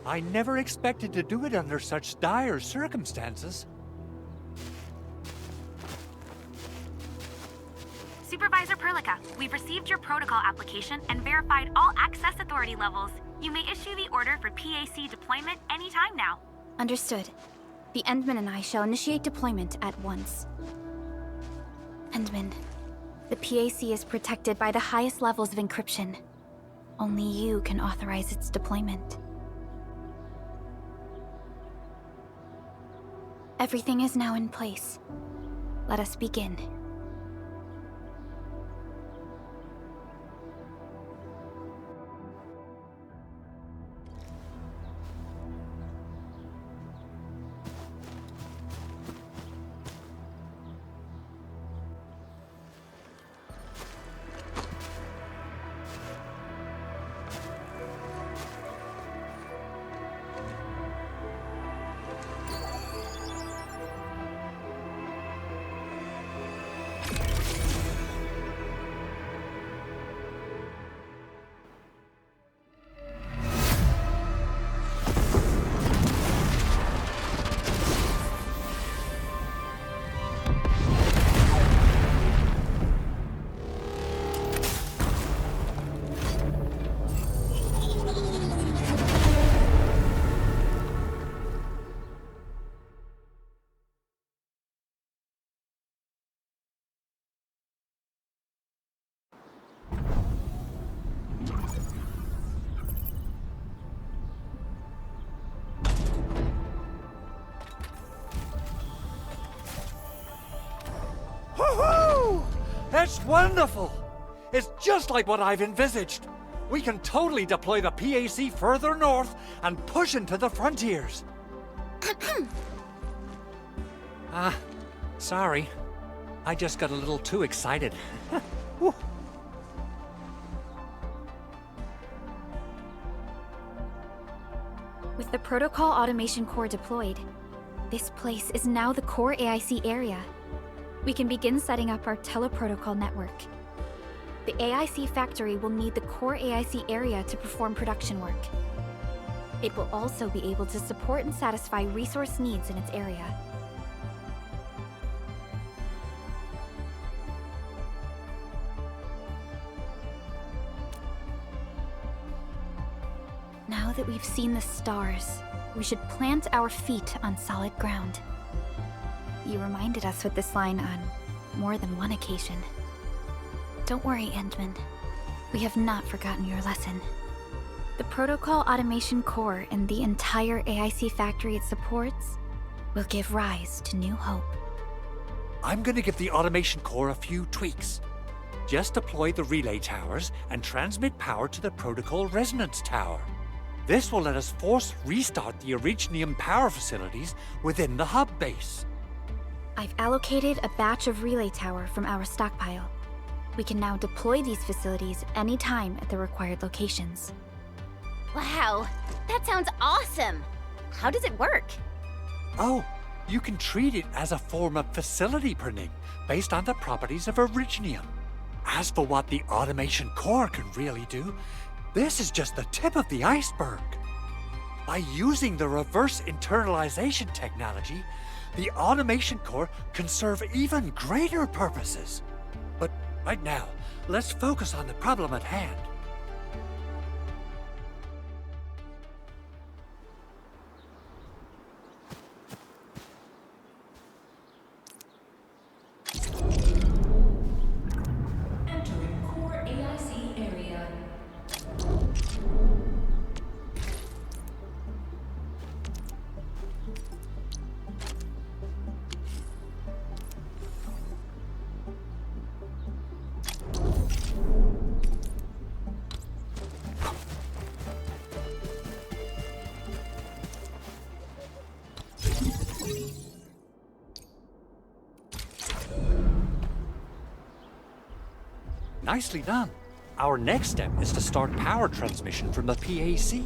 I never expected to do it under such dire circumstances. Supervisor Perlica, we've received your protocol application and verified all access authority levels. You may issue the order for PAC deployment anytime now. Understood. The Endmin and I shall initiate deployment at once. Endmin, The PAC is protected by the highest levels of encryption. Only you can authorize its deployment. Everything is now in place. Let us begin. Woohoo! That's wonderful! It's just like what I've envisaged. We can totally deploy the PAC further north and push into the frontiers. Sorry. I just got a little too excited. With the Protocol Automation Core deployed, this place is now the core AIC area. We can begin setting up our teleprotocol network. The AIC factory will need the core AIC area to perform production work. It will also be able to support and satisfy resource needs in its area. Now that we've seen the stars, we should plant our feet on solid ground. You reminded us with this line on more than one occasion. Don't worry, Endmin. We have not forgotten your lesson. The Protocol Automation Core and the entire AIC factory it supports will give rise to new hope. I'm gonna give the Automation Core a few tweaks. Just deploy the relay towers and transmit power to the Protocol Resonance Tower. This will let us force restart the Originium power facilities within the hub base. I've allocated a batch of relay tower from our stockpile. We can now deploy these facilities anytime at the required locations. Wow, that sounds awesome! How does it work? Oh, you can treat it as a form of facility printing based on the properties of Originium. As for what the Automation Core can really do, this is just the tip of the iceberg. By using the reverse internalization technology, the Automation Core can serve even greater purposes. But right now, let's focus on the problem at hand. Entering core AIC area. Nicely done. Our next step is to start power transmission from the PAC.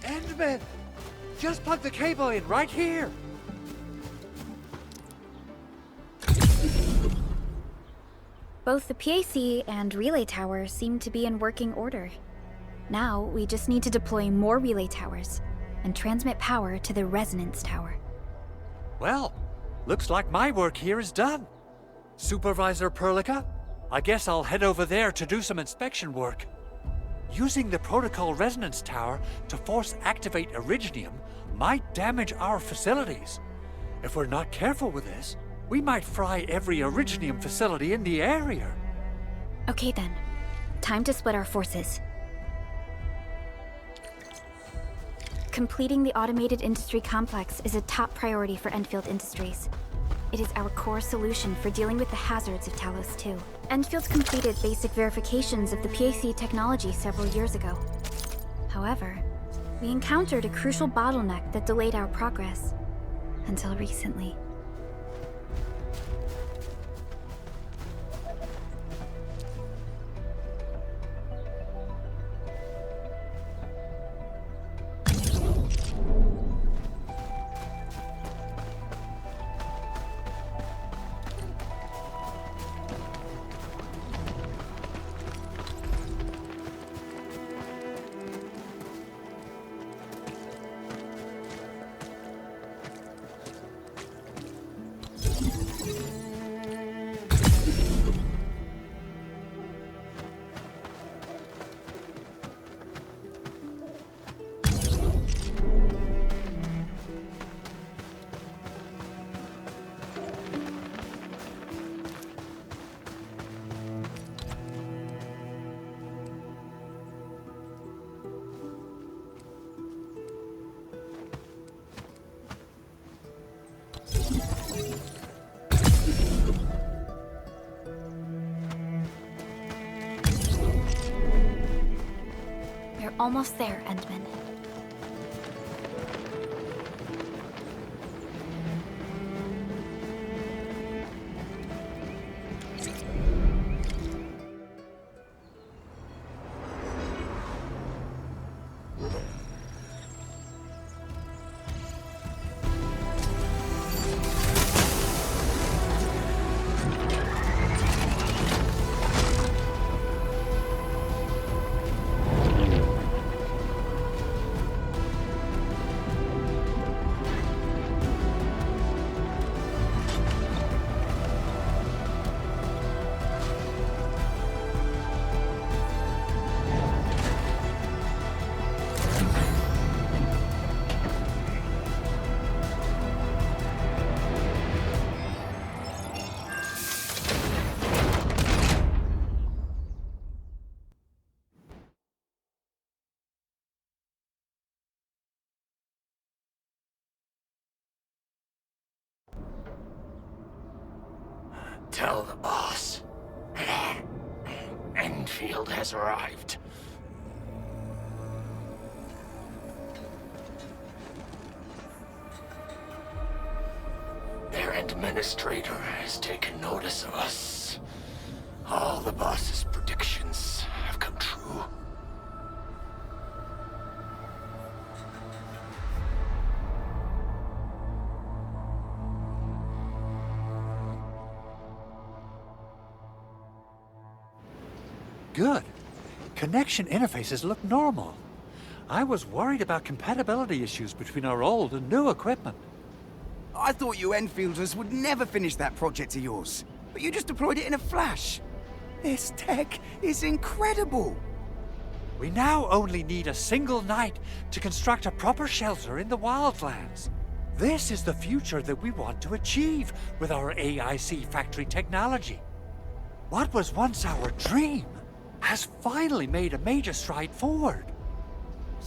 Endmin! Just plug the cable in right here! Both the PAC and relay tower seem to be in working order. Now, we just need to deploy more relay towers and transmit power to the resonance tower. Well, looks like my work here is done. Supervisor Perlica, I guess I'll head over there to do some inspection work. Using the Protocol Resonance Tower to force activate Originium might damage our facilities. If we're not careful with this, We might fry every Originium facility in the area. Okay then. Time to split our forces. Completing the automated industry complex is a top priority for Endfield Industries. It is our core solution for dealing with the hazards of Talos II. Endfield completed basic verifications of the PAC technology several years ago. However, we encountered a crucial bottleneck that delayed our progress. Until recently. We're almost there, Endmin. Tell the boss. Enfield has arrived. Their administrator has taken notice of us. All the boss's predictions have come true. Good. Connection interfaces look normal. I was worried about compatibility issues between our old and new equipment. I thought you Enfielders would never finish that project of yours, but you just deployed it in a flash. This tech is incredible. We now only need a single night to construct a proper shelter in the wildlands. This is the future that we want to achieve with our AIC factory technology. What was once our dream has finally made a major stride forward.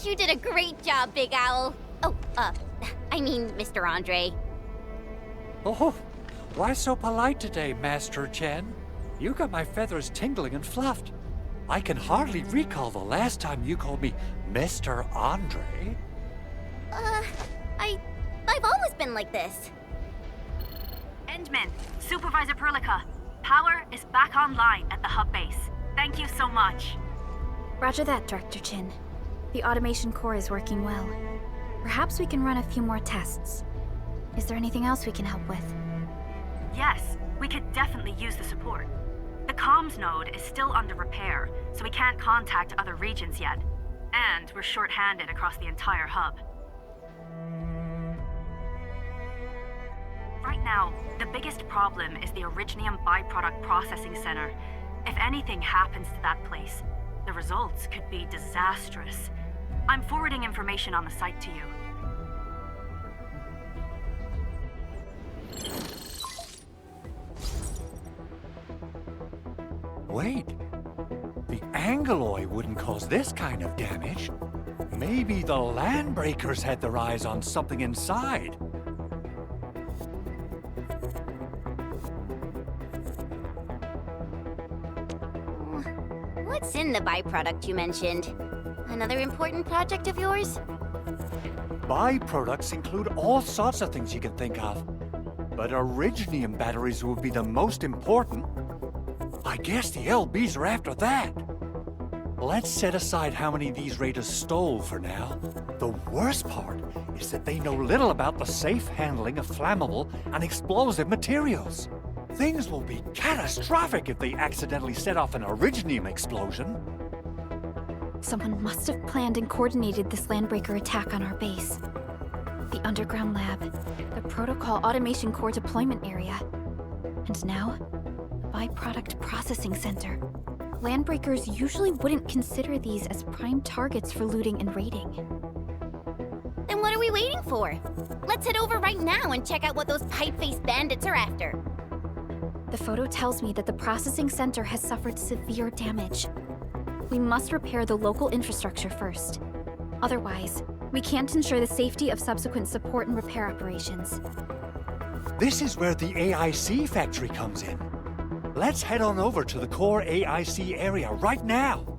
You did a great job, Big Owl. Oh, I mean, Mr. Andre. Oh, why so polite today, Master Chen? You got my feathers tingling and fluffed. I can hardly recall the last time you called me Mr. Andre. I've always been like this. Endmin, Supervisor Perlica, power is back online at the hub base. Thank you so much. Roger that, Director Chin. The automation core is working well. Perhaps we can run a few more tests. Is there anything else we can help with? Yes, we could definitely use the support. The comms node is still under repair, so we can't contact other regions yet. And we're short-handed across the entire hub. Right now, the biggest problem is the Originium byproduct processing center. If anything happens to that place, the results could be disastrous. I'm forwarding information on the site to you. wait. The Angeloi wouldn't cause this kind of damage. Maybe the Landbreakers had their eyes on something inside. What's in the byproduct you mentioned? Another important project of yours? Byproducts include all sorts of things you can think of. But Originium batteries will be the most important. I guess the LBs are after that. Let's set aside how many these raiders stole for now. The worst part is that they know little about the safe handling of flammable and explosive materials. Things will be catastrophic if they accidentally set off an Originium explosion. Someone must have planned and coordinated this Landbreaker attack on our base. The underground lab, the protocol automation core deployment area, and now, the byproduct processing center. Landbreakers usually wouldn't consider these as prime targets for looting and raiding. Then what are we waiting for? Let's head over right now and check out what those pipe-faced bandits are after. The photo tells me that the processing center has suffered severe damage. We must repair the local infrastructure first. Otherwise, we can't ensure the safety of subsequent support and repair operations. This is where the AIC factory comes in. Let's head on over to the core AIC area right now.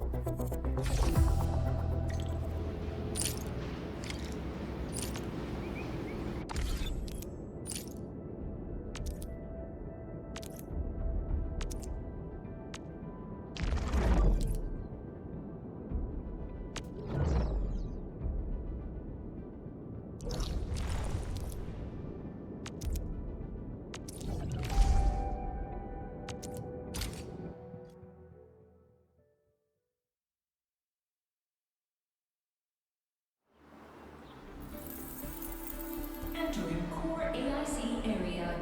Entering core AIC area.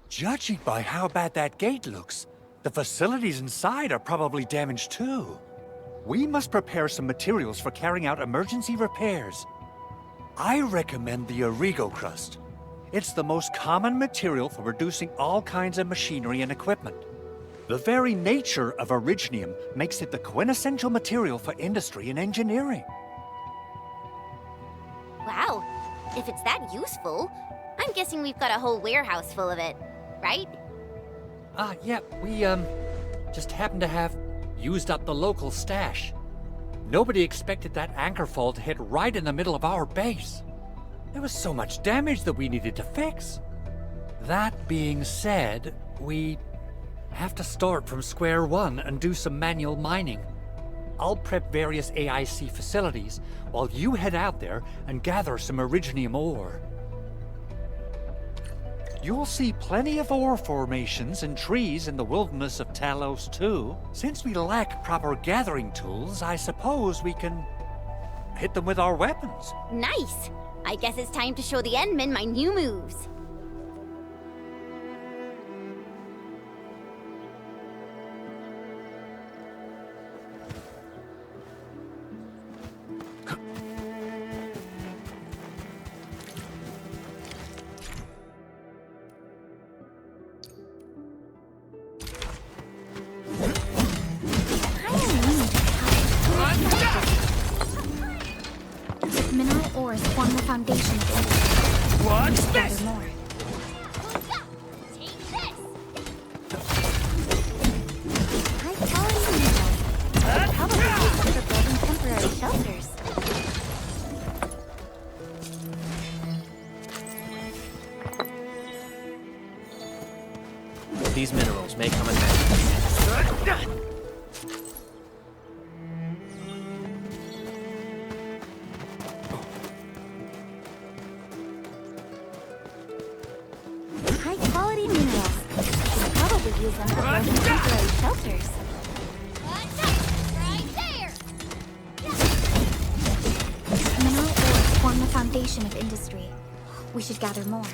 Judging by how bad that gate looks, the facilities inside are probably damaged too. We must prepare some materials for carrying out emergency repairs. I recommend the Origo crust. It's the most common material for producing all kinds of machinery and equipment. The very nature of Originium makes it the quintessential material for industry and engineering. Wow, if it's that useful, I'm guessing we've got a whole warehouse full of it, right? Yeah, we, just happen to have used up the local stash. Nobody expected that anchor fall to hit right in the middle of our base. There was so much damage that we needed to fix. That being said, we have to start from square one and do some manual mining. I'll prep various AIC facilities while you head out there and gather some Originium ore. You'll see plenty of ore formations and trees in the wilderness of Talos II. Since we lack proper gathering tools, I suppose we can hit them with our weapons. Nice! I guess it's time to show the Endmen my new moves. Mineral ores form the foundation of everything. What's Gather this? more. Take this! High-quality minerals. Probably used for building temporary shelters. These minerals may come in handy. High-quality minerals. You can probably use them for building temporary shelters. Right there! foundation of industry. We should gather more.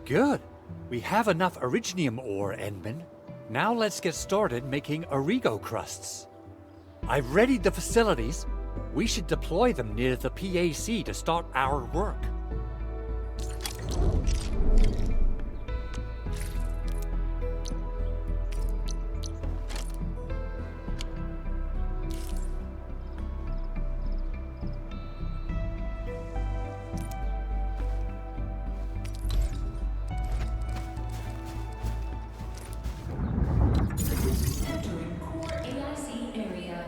Good. We have enough Originium ore, Endmin. Now let's get started making Origo crusts. I've readied the facilities. We should deploy them near the PAC to start our work. Entering core AIC area.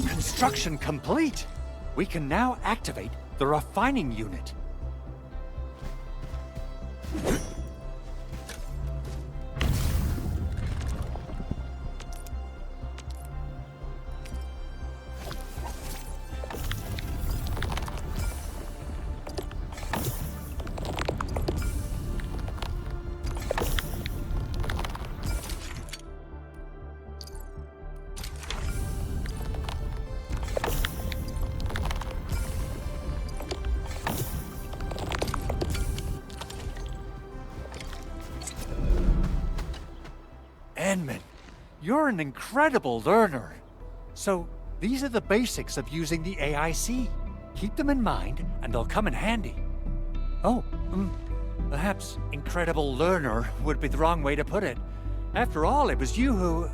Construction complete! We can now activate the refining unit. Endmin, you're an incredible learner. So, these are the basics of using the AIC. Keep them in mind, and they'll come in handy. Oh, perhaps incredible learner would be the wrong way to put it. After all, it was you who...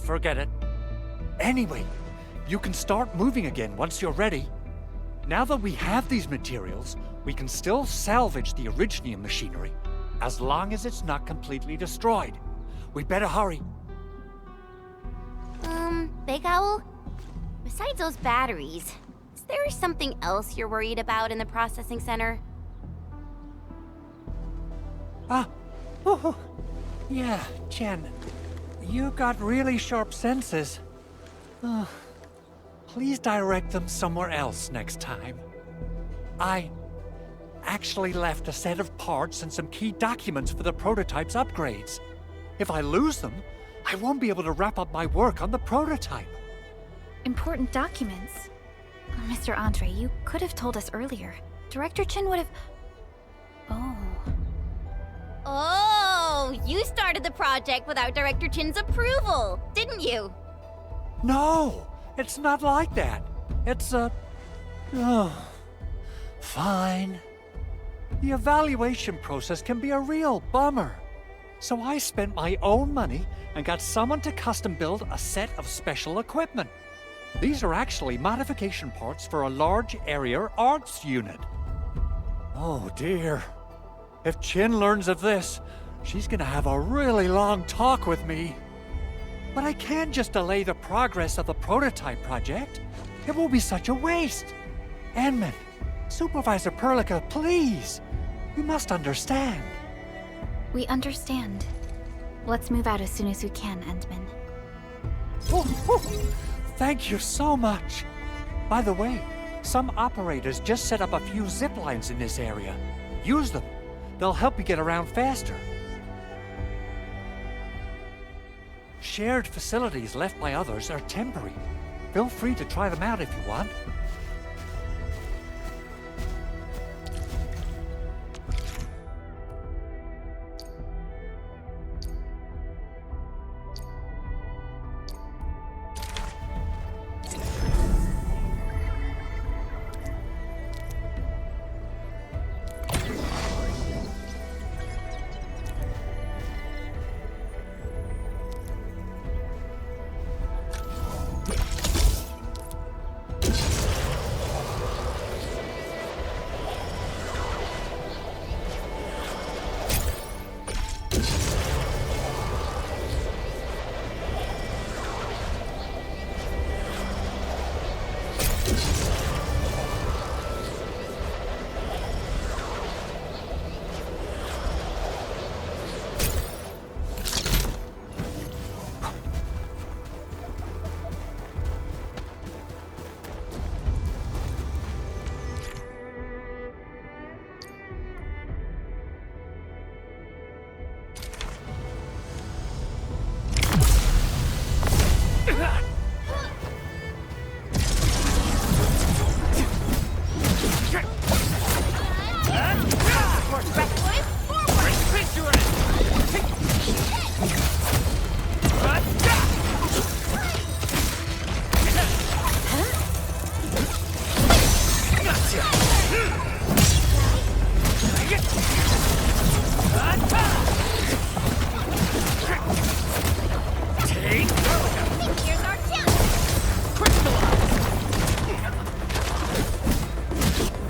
forget it. Anyway, you can start moving again once you're ready. Now that we have these materials, we can still salvage the Originium machinery, as long as it's not completely destroyed. We better hurry. Big Owl? Besides those batteries, is there something else you're worried about in the processing center? Yeah, Chen. You got really sharp senses. Please direct them somewhere else next time. I actually left a set of parts and some key documents for the prototype's upgrades. If I lose them, I won't be able to wrap up my work on the prototype. Important documents. Mr. Andre, you could have told us earlier. Director Chin would have... Oh, you started the project without Director Chin's approval, didn't you? No, it's not like that. It's fine. The evaluation process can be a real bummer. So I spent my own money and got someone to custom build a set of special equipment. These are actually modification parts for a large area arts unit. Oh dear. If Chin learns of this, she's gonna have a really long talk with me. But I can't just delay the progress of the prototype project. It will be such a waste. Endmin, Supervisor Perlica, please. You must understand. We understand. Let's move out as soon as we can, Endmin. Thank you so much. By the way, some operators just set up a few zip lines in this area. Use them. They'll help you get around faster. Shared facilities left by others are temporary. Feel free to try them out if you want.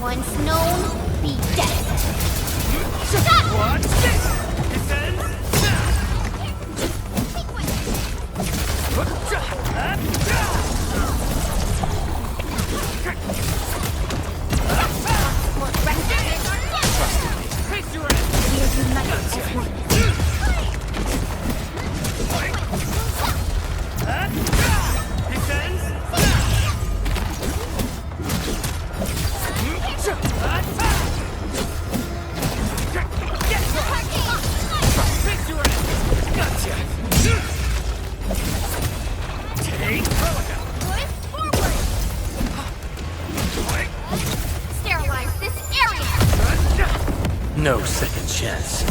Once known, be dead. Watch this! Sterilize this area! No second chance.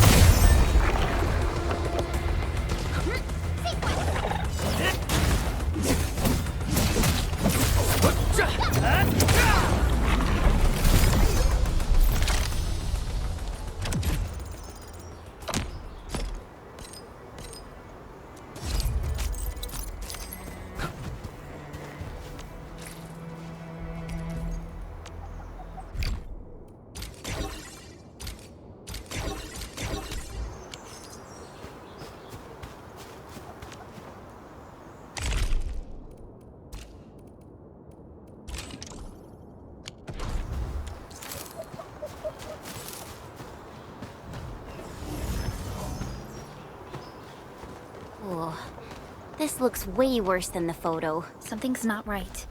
This looks way worse than the photo. Something's not right.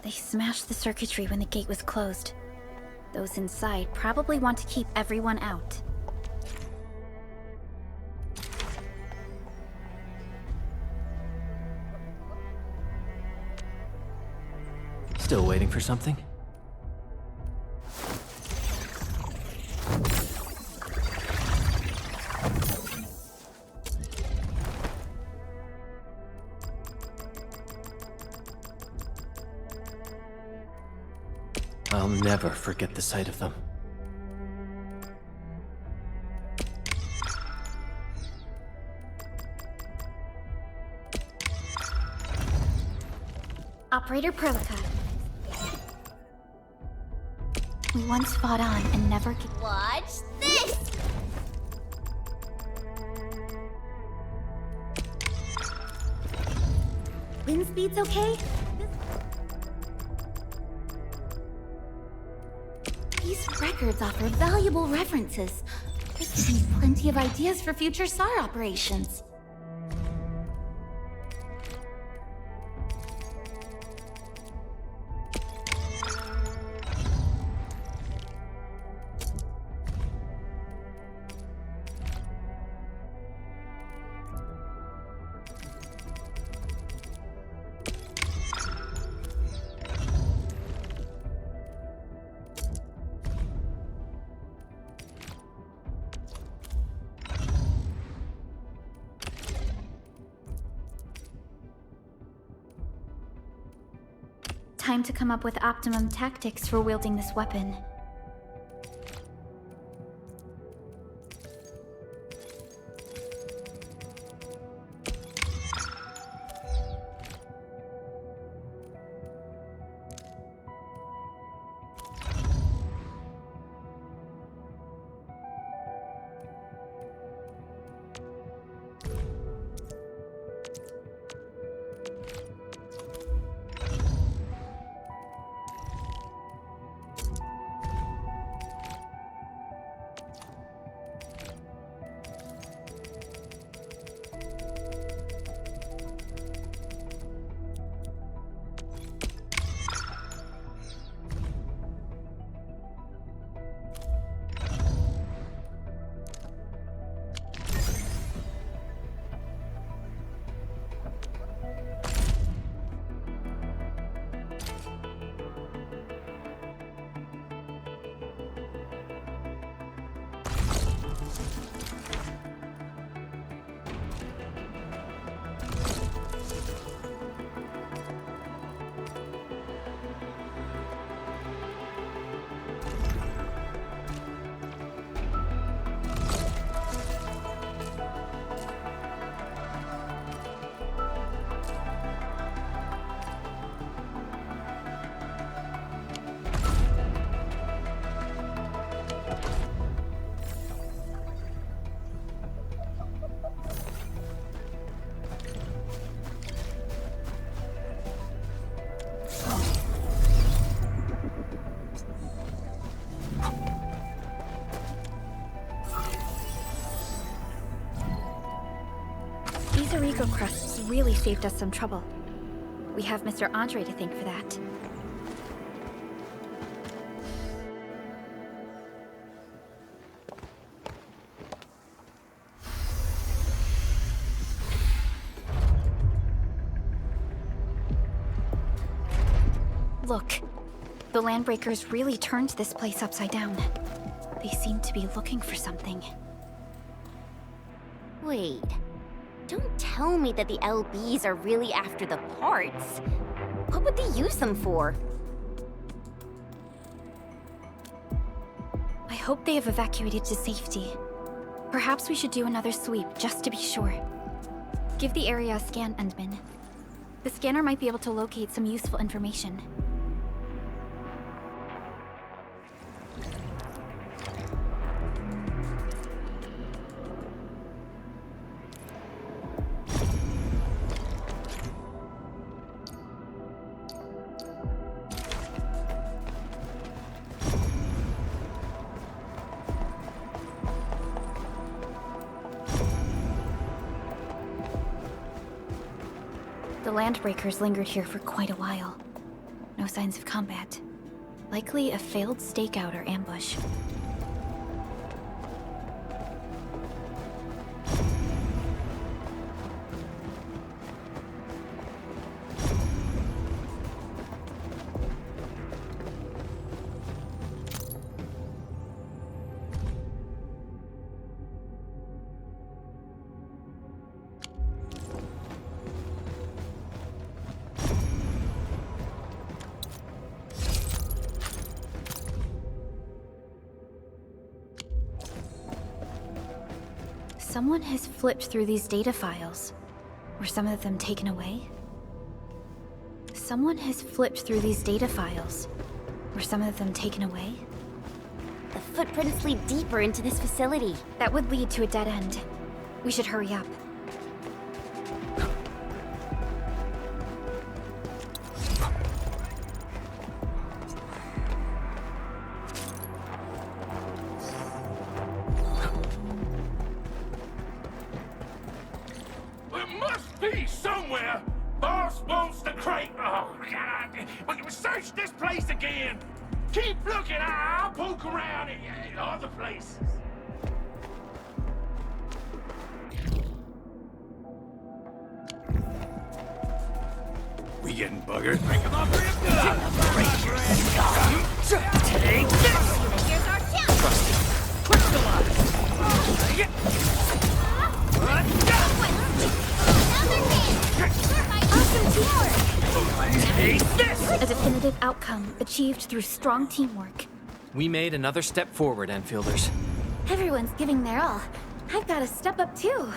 They smashed the circuitry when the gate was closed. Those inside probably want to keep everyone out. Still waiting for something? I'll never forget the sight of them. Operator Prolog. We once fought on and never Watch this! Wind speed's okay? These records offer valuable references. This gives me plenty of ideas for future SAR operations. Time to come up with optimum tactics for wielding this weapon. Puerto Rico crusts really saved us some trouble. We have Mr. Andre to thank for that. Look, the Landbreakers really turned this place upside down. They seem to be looking for something. Wait. Don't tell me that the LBs are really after the parts. What would they use them for? I hope they have evacuated to safety. Perhaps we should do another sweep, just to be sure. Give the area a scan, Endmin. The scanner might be able to locate some useful information. The Landbreakers lingered here for quite a while. No signs of combat. Likely a failed stakeout or ambush. Someone has flipped through these data files. Were some of them taken away? Someone has flipped through these data files. Were some of them taken away? The footprints lead deeper into this facility. That would lead to a dead end. We should hurry up. Search this place again! Keep looking, I'll poke around in other places. We getting buggered? Break them up real good! Take this! Here's our chance! Trust it. Push the line! Awesome teamwork! Take this! A definitive outcome achieved through strong teamwork. We made another step forward, Enfielders. Everyone's giving their all. I've got to step up too.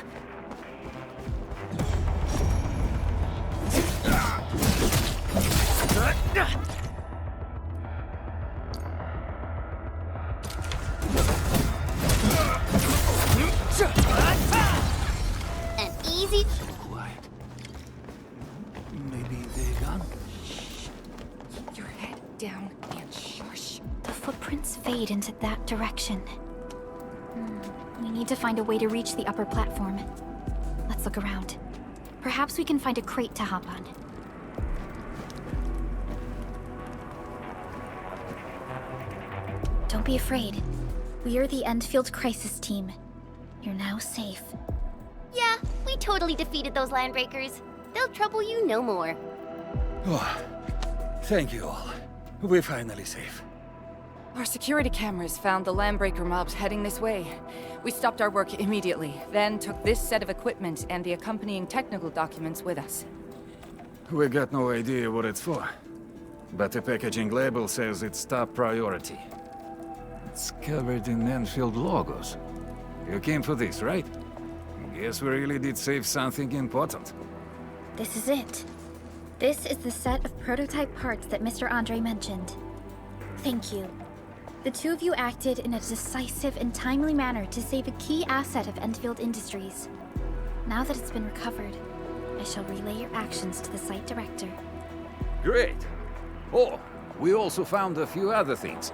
An easy... Quiet. Maybe they're gone. Keep your head down and shush. The footprints fade into that direction. We need to find a way to reach the upper platform. Let's look around. Perhaps we can find a crate to hop on. Don't be afraid. We are the Endfield crisis team. You're now safe. Yeah, we totally defeated those Landbreakers. They'll trouble you no more. Oh, thank you all. We're finally safe. Our security cameras found the Landbreaker mobs heading this way. We stopped our work immediately, then took this set of equipment and the accompanying technical documents with us. We got no idea what it's for, but the packaging label says it's top priority. It's covered in Endfield logos. You came for this, right? Guess we really did save something important. This is it. This is the set of prototype parts that Mr. Andre mentioned. Thank you. The two of you acted in a decisive and timely manner to save a key asset of Endfield Industries. Now that it's been recovered, I shall relay your actions to the site director. Great. Oh, we also found a few other things.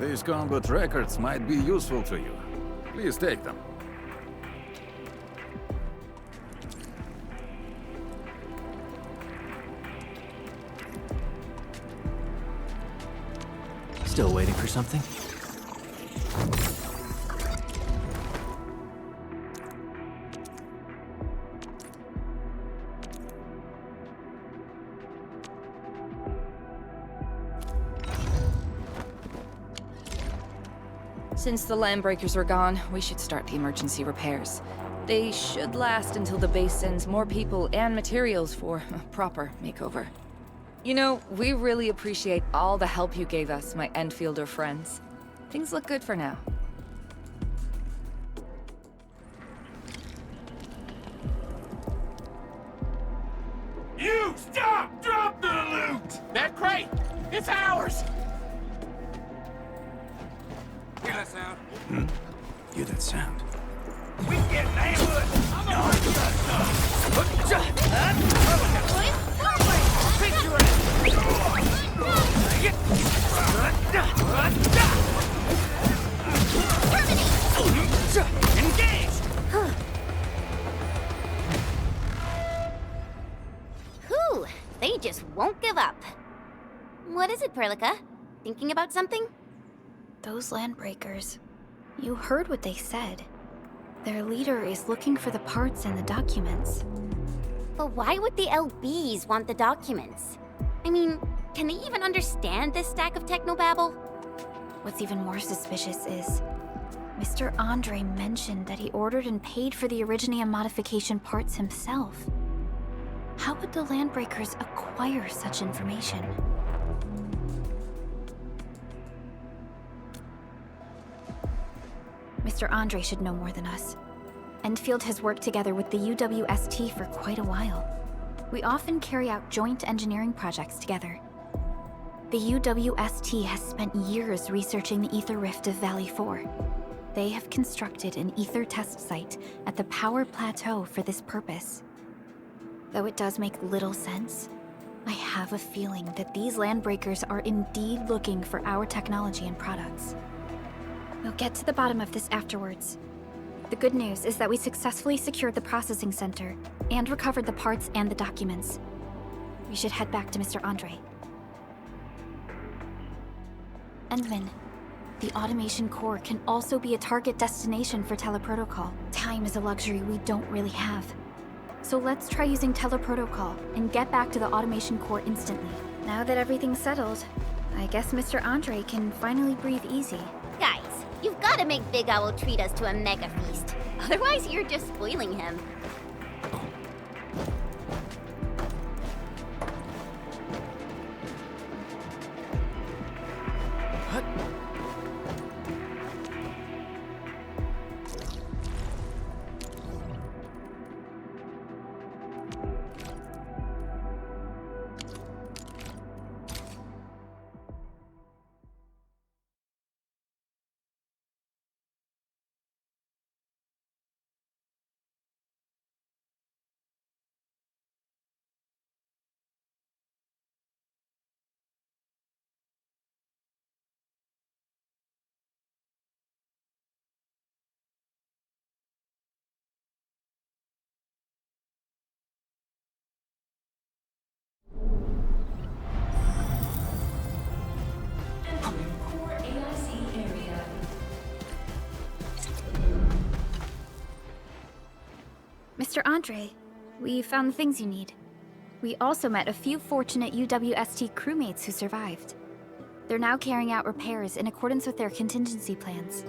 These combat records might be useful to you. Please take them. Still waiting for something? Since the landbreakers are gone, we should start the emergency repairs. They should last until the base sends more people and materials for a proper makeover. You know, we really appreciate all the help you gave us, my Endfielder friends. Things look good for now. You stop! Drop the loot! That crate! It's ours! Hear that sound? Hear that sound? We get ambushed! I'm on Engaged! Whew, they just won't give up. What is it, Perlica? Thinking about something? Those landbreakers. You heard what they said. Their leader is looking for the parts in the documents. But why would the LBs want the documents? I mean, can they even understand this stack of technobabble? What's even more suspicious is Mr. Andre mentioned that he ordered and paid for the Originium modification parts himself. How would the landbreakers acquire such information? Mr. Andre should know more than us. Endfield has worked together with the UWST for quite a while. We often carry out joint engineering projects together. The UWST has spent years researching the ether rift of Valley 4. They have constructed an ether test site at the Power Plateau for this purpose. Though it does make little sense, I have a feeling that these landbreakers are indeed looking for our technology and products. We'll get to the bottom of this afterwards. The good news is that we successfully secured the processing center and recovered the parts and the documents. We should head back to Mr. Andre. Endmin, the automation core can also be a target destination for teleprotocol. Time is a luxury we don't really have. So let's try using teleprotocol and get back to the automation core instantly. Now that everything's settled, I guess Mr. Andre can finally breathe easy. Guys, you've got to make Big Owl treat us to a mega feast. Otherwise, you're just spoiling him. Mr. Andre, we found the things you need. We also met a few fortunate UWST crewmates who survived. They're now carrying out repairs in accordance with their contingency plans.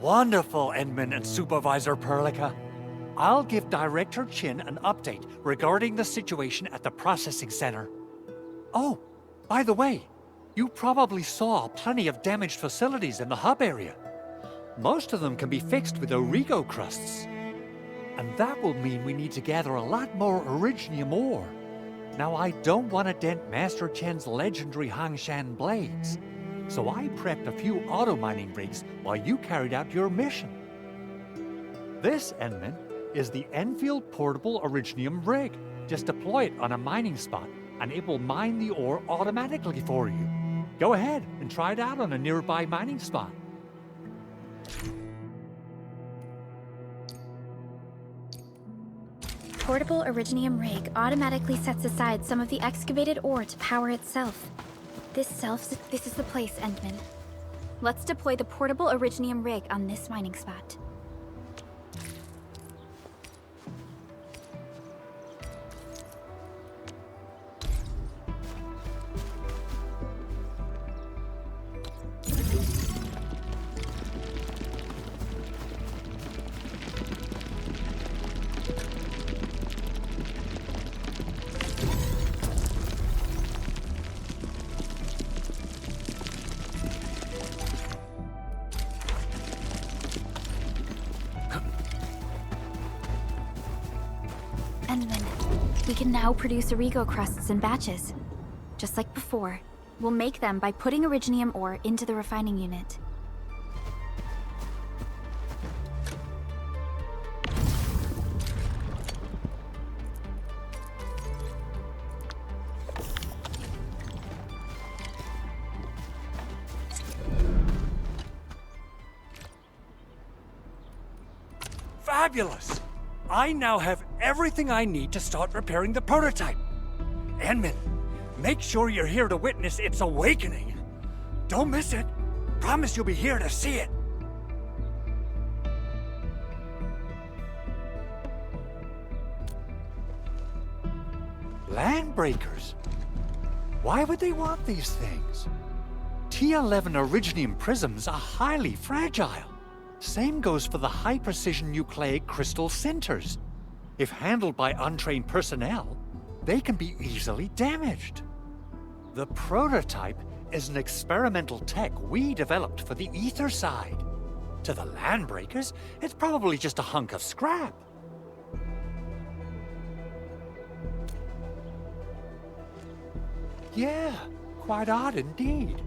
Wonderful, Endmin and Supervisor Perlica. I'll give Director Chin an update regarding the situation at the processing center. Oh, by the way, you probably saw plenty of damaged facilities in the hub area. Most of them can be fixed with Origo crusts. And that will mean we need to gather a lot more Originium ore. Now, I don't want to dent Master Chen's legendary Hangshan blades, so I prepped a few auto-mining rigs while you carried out your mission. This, Endmin, is the Enfield Portable Originium rig. Just deploy it on a mining spot, and it will mine the ore automatically for you. Go ahead and try it out on a nearby mining spot. portable Originium rig automatically sets aside some of the excavated ore to power itself. This is the place, Endmin. Let's deploy the portable Originium rig on this mining spot. We can now produce Origo crusts in batches. Just like before, we'll make them by putting Originium ore into the refining unit. Fabulous! I now have everything I need to start repairing the prototype. Endmin, make sure you're here to witness its awakening. Don't miss it. Promise you'll be here to see it. Landbreakers? Why would they want these things? T11 Originium prisms are highly fragile. Same goes for the high-precision nucleic crystal centers. If handled by untrained personnel, they can be easily damaged. The prototype is an experimental tech we developed for the ether side. To the Landbreakers, it's probably just a hunk of scrap. Yeah, quite odd indeed.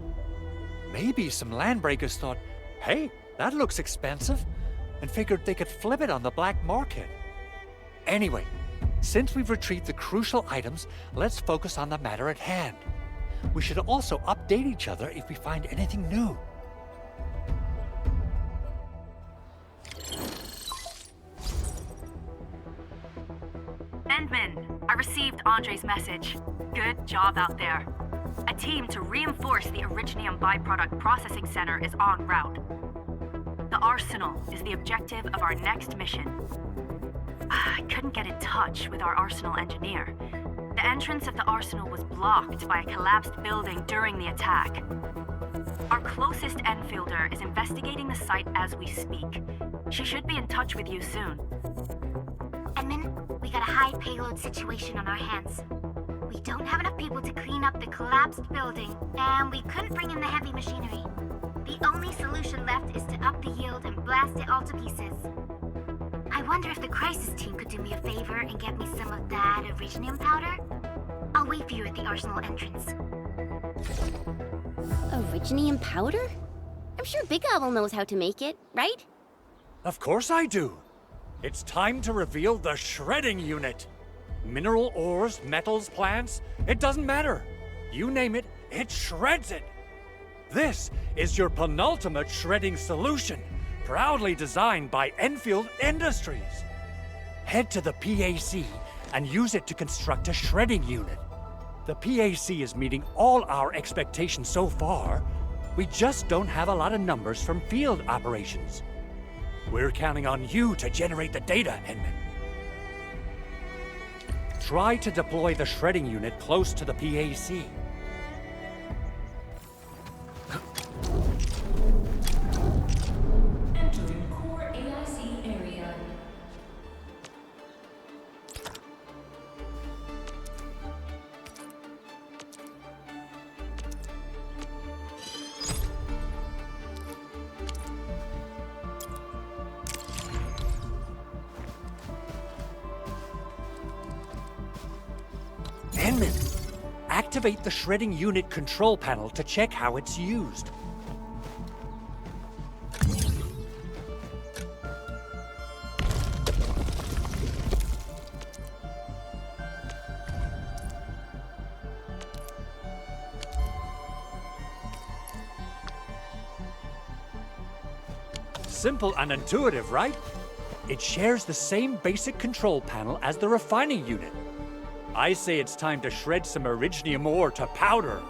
Maybe some Landbreakers thought, hey, that looks expensive, and figured they could flip it on the black market. Anyway, since we've retrieved the crucial items, let's focus on the matter at hand. We should also update each other if we find anything new. Endmin, I received Andre's message. Good job out there. A team to reinforce the Originium byproduct processing center is en route. The arsenal is the objective of our next mission. I couldn't get in touch with our arsenal engineer. The entrance of the arsenal was blocked by a collapsed building during the attack. Our closest Enfielder is investigating the site as we speak. She should be in touch with you soon. Endmin, we got a high payload situation on our hands. We don't have enough people to clean up the collapsed building, and we couldn't bring in the heavy machinery. The only solution left is to up the yield and blast it all to pieces. I wonder if the crisis team could do me a favor and get me some of that Originium powder? I'll wait for you at the arsenal entrance. Originium powder? I'm sure Big Owl knows how to make it, right? Of course I do. It's time to reveal the shredding unit. Mineral ores, metals, plants, it doesn't matter. You name it, it shreds it. This is your penultimate shredding solution, proudly designed by Enfield Industries. Head to the PAC and use it to construct a shredding unit. The PAC is meeting all our expectations so far. We just don't have a lot of numbers from field operations. We're counting on you to generate the data, Endmin. Try to deploy the shredding unit close to the PAC. Entering core AIC area. Endmin, activate the shredding unit control panel to check how it's used. Simple and intuitive, right? It shares the same basic control panel as the refining unit. I say it's time to shred some Originium ore to powder.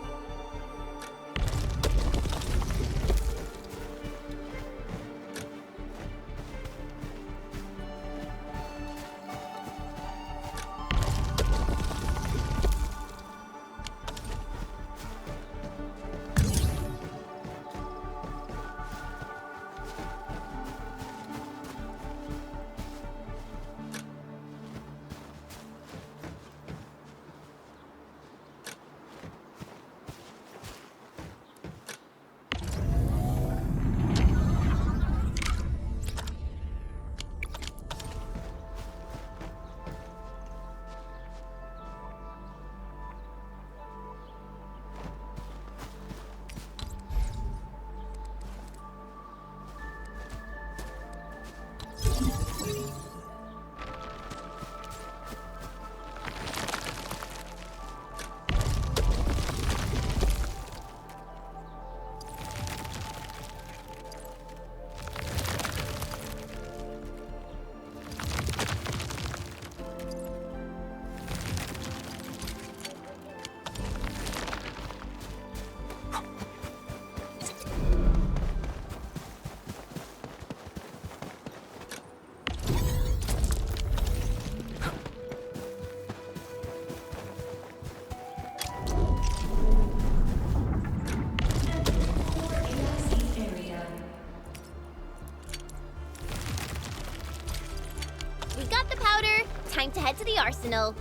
Time to head to the arsenal.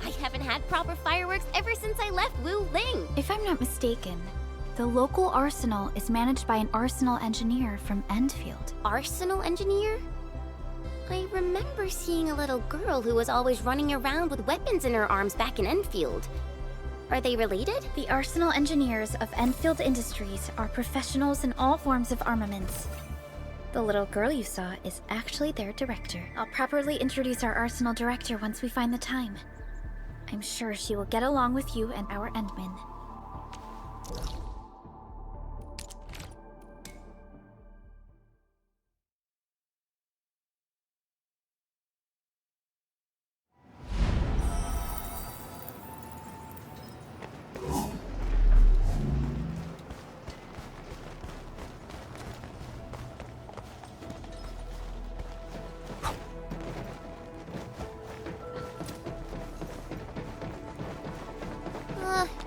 I haven't had proper fireworks ever since I left Wu Ling. If I'm not mistaken, the local arsenal is managed by an arsenal engineer from Endfield. Arsenal engineer? I remember seeing a little girl who was always running around with weapons in her arms back in Endfield. Are they related? The arsenal engineers of Endfield Industries are professionals in all forms of armaments. The little girl you saw is actually their director. I'll properly introduce our arsenal director once we find the time. I'm sure she will get along with you and our Endmen.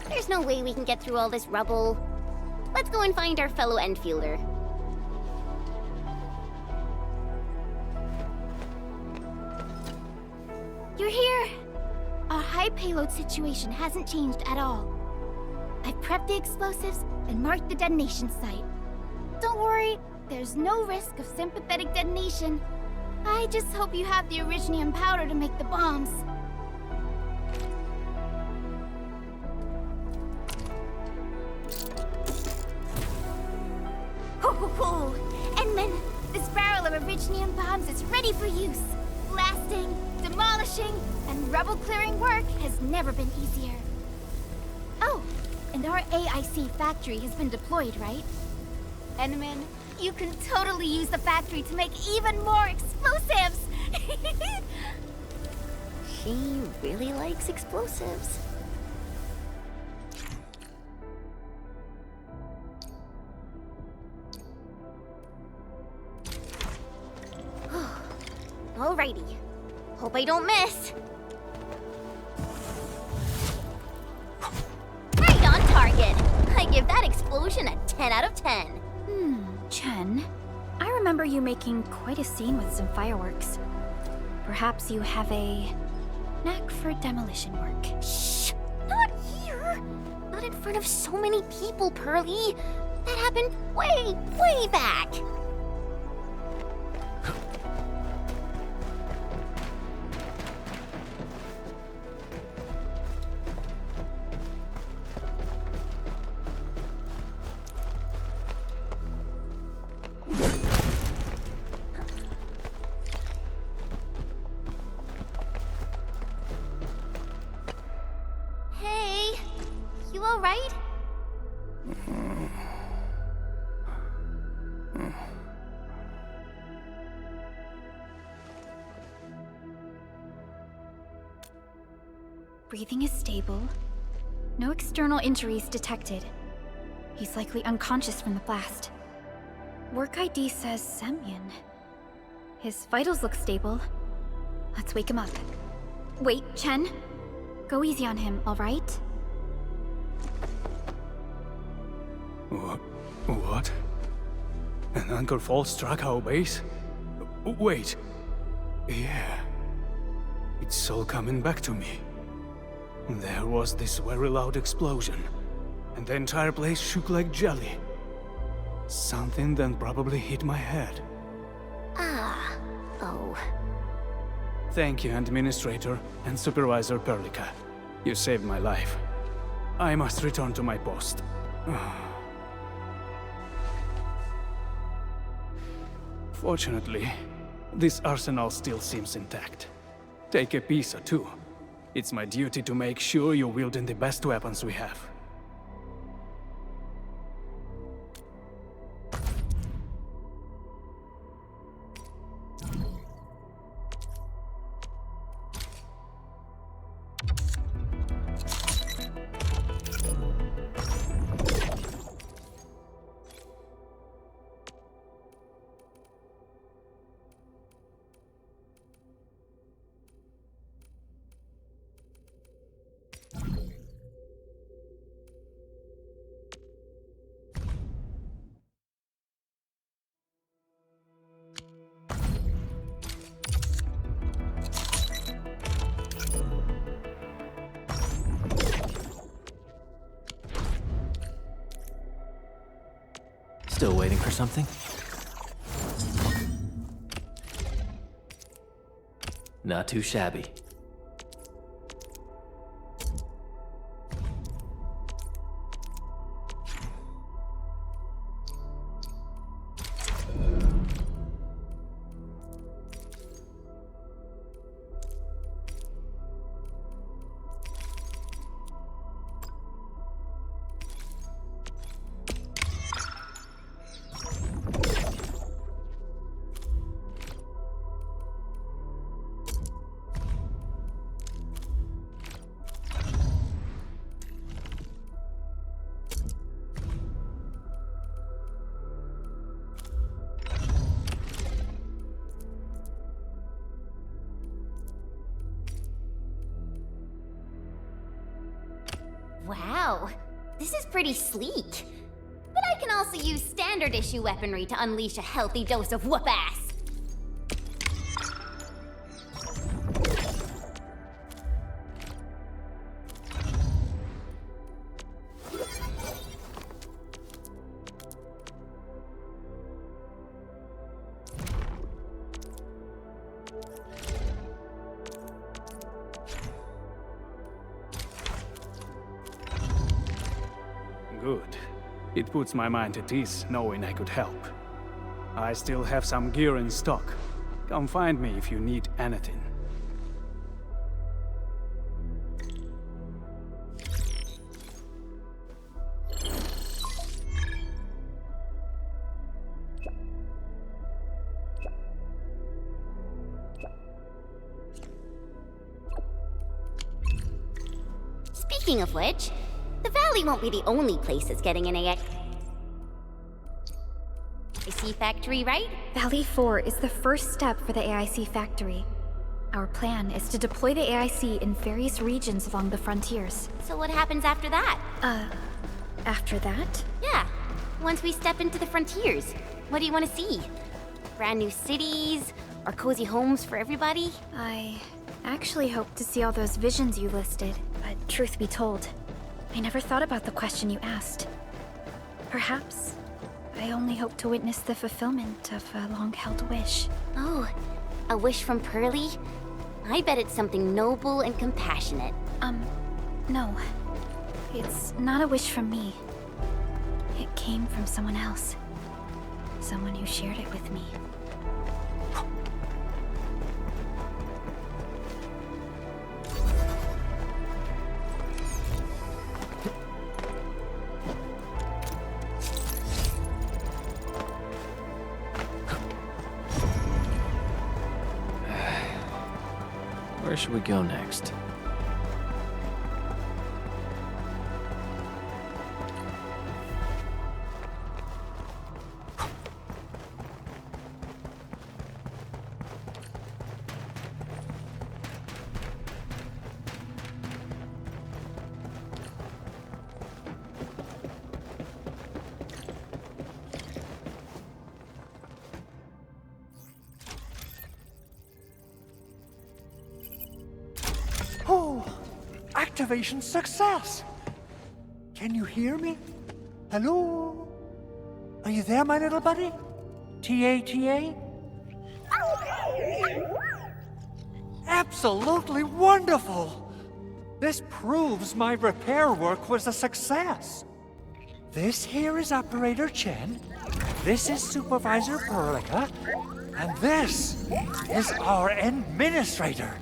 There's no way we can get through all this rubble. Let's go and find our fellow Endfielder. You're here! Our high payload situation hasn't changed at all. I've prepped the explosives and marked the detonation site. Don't worry, there's no risk of sympathetic detonation. I just hope you have the Originium powder to make the bombs. Endman, this barrel of Originium bombs is ready for use. Blasting, demolishing, and rubble-clearing work has never been easier. Oh, and our AIC factory has been deployed, right? Endman, you can totally use the factory to make even more explosives! She really likes explosives. Alrighty. Hope I don't miss. Right on target. I give that explosion a 10 out of 10. Chen, I remember you making quite a scene with some fireworks. Perhaps you have a knack for demolition work. Shh! Not here! Not in front of so many people, Pearly. That happened way, way back. Breathing is stable. No external injuries detected. He's likely unconscious from the blast. Work ID says Semyon. His vitals look stable. Let's wake him up. Wait, Chen. Go easy on him, alright? What? An anchor fault struck our base? Wait. Yeah. It's all coming back to me. There was this very loud explosion, and the entire place shook like jelly. Something then probably hit my head. Ah. Oh. Thank you, Administrator and Supervisor Perlica. You saved my life. I must return to my post. Fortunately, this arsenal still seems intact. Take a piece or two. It's my duty to make sure you're wielding the best weapons we have. Still waiting for something? Not too shabby. Wow, this is pretty sleek. But I can also use standard issue weaponry to unleash a healthy dose of whoop-ass. Good. It puts my mind at ease knowing I could help. I still have some gear in stock. Come find me if you need anything. Speaking of which, the valley won't be the only place that's getting an AIC factory, right? Valley 4 is the first step for the AIC factory. Our plan is to deploy the AIC in various regions along the frontiers. So what happens after that? After that? Yeah, once we step into the frontiers. What do you want to see? Brand new cities? Or cozy homes for everybody? I actually hope to see all those visions you listed, but truth be told, I never thought about the question you asked. Perhaps I only hope to witness the fulfillment of a long-held wish. Oh, a wish from Pearly? I bet it's something noble and compassionate. No. It's not a wish from me. It came from someone else. Someone who shared it with me. Where should we go next? Activation success! Can you hear me? Hello? Are you there, my little buddy? T-A-T-A? Absolutely wonderful! This proves my repair work was a success. This here is Operator Chen, this is Supervisor Perlica, and this is our Administrator.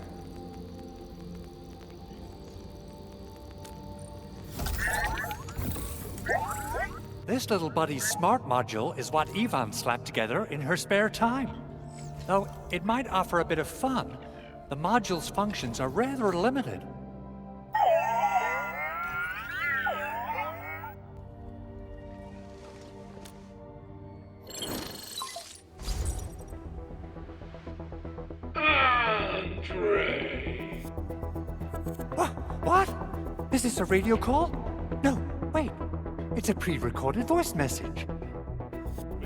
This little buddy's smart module is what Ivan slapped together in her spare time. Though it might offer a bit of fun, the module's functions are rather limited. Andre! What? Is this a radio call? No, wait. It's a pre-recorded voice message.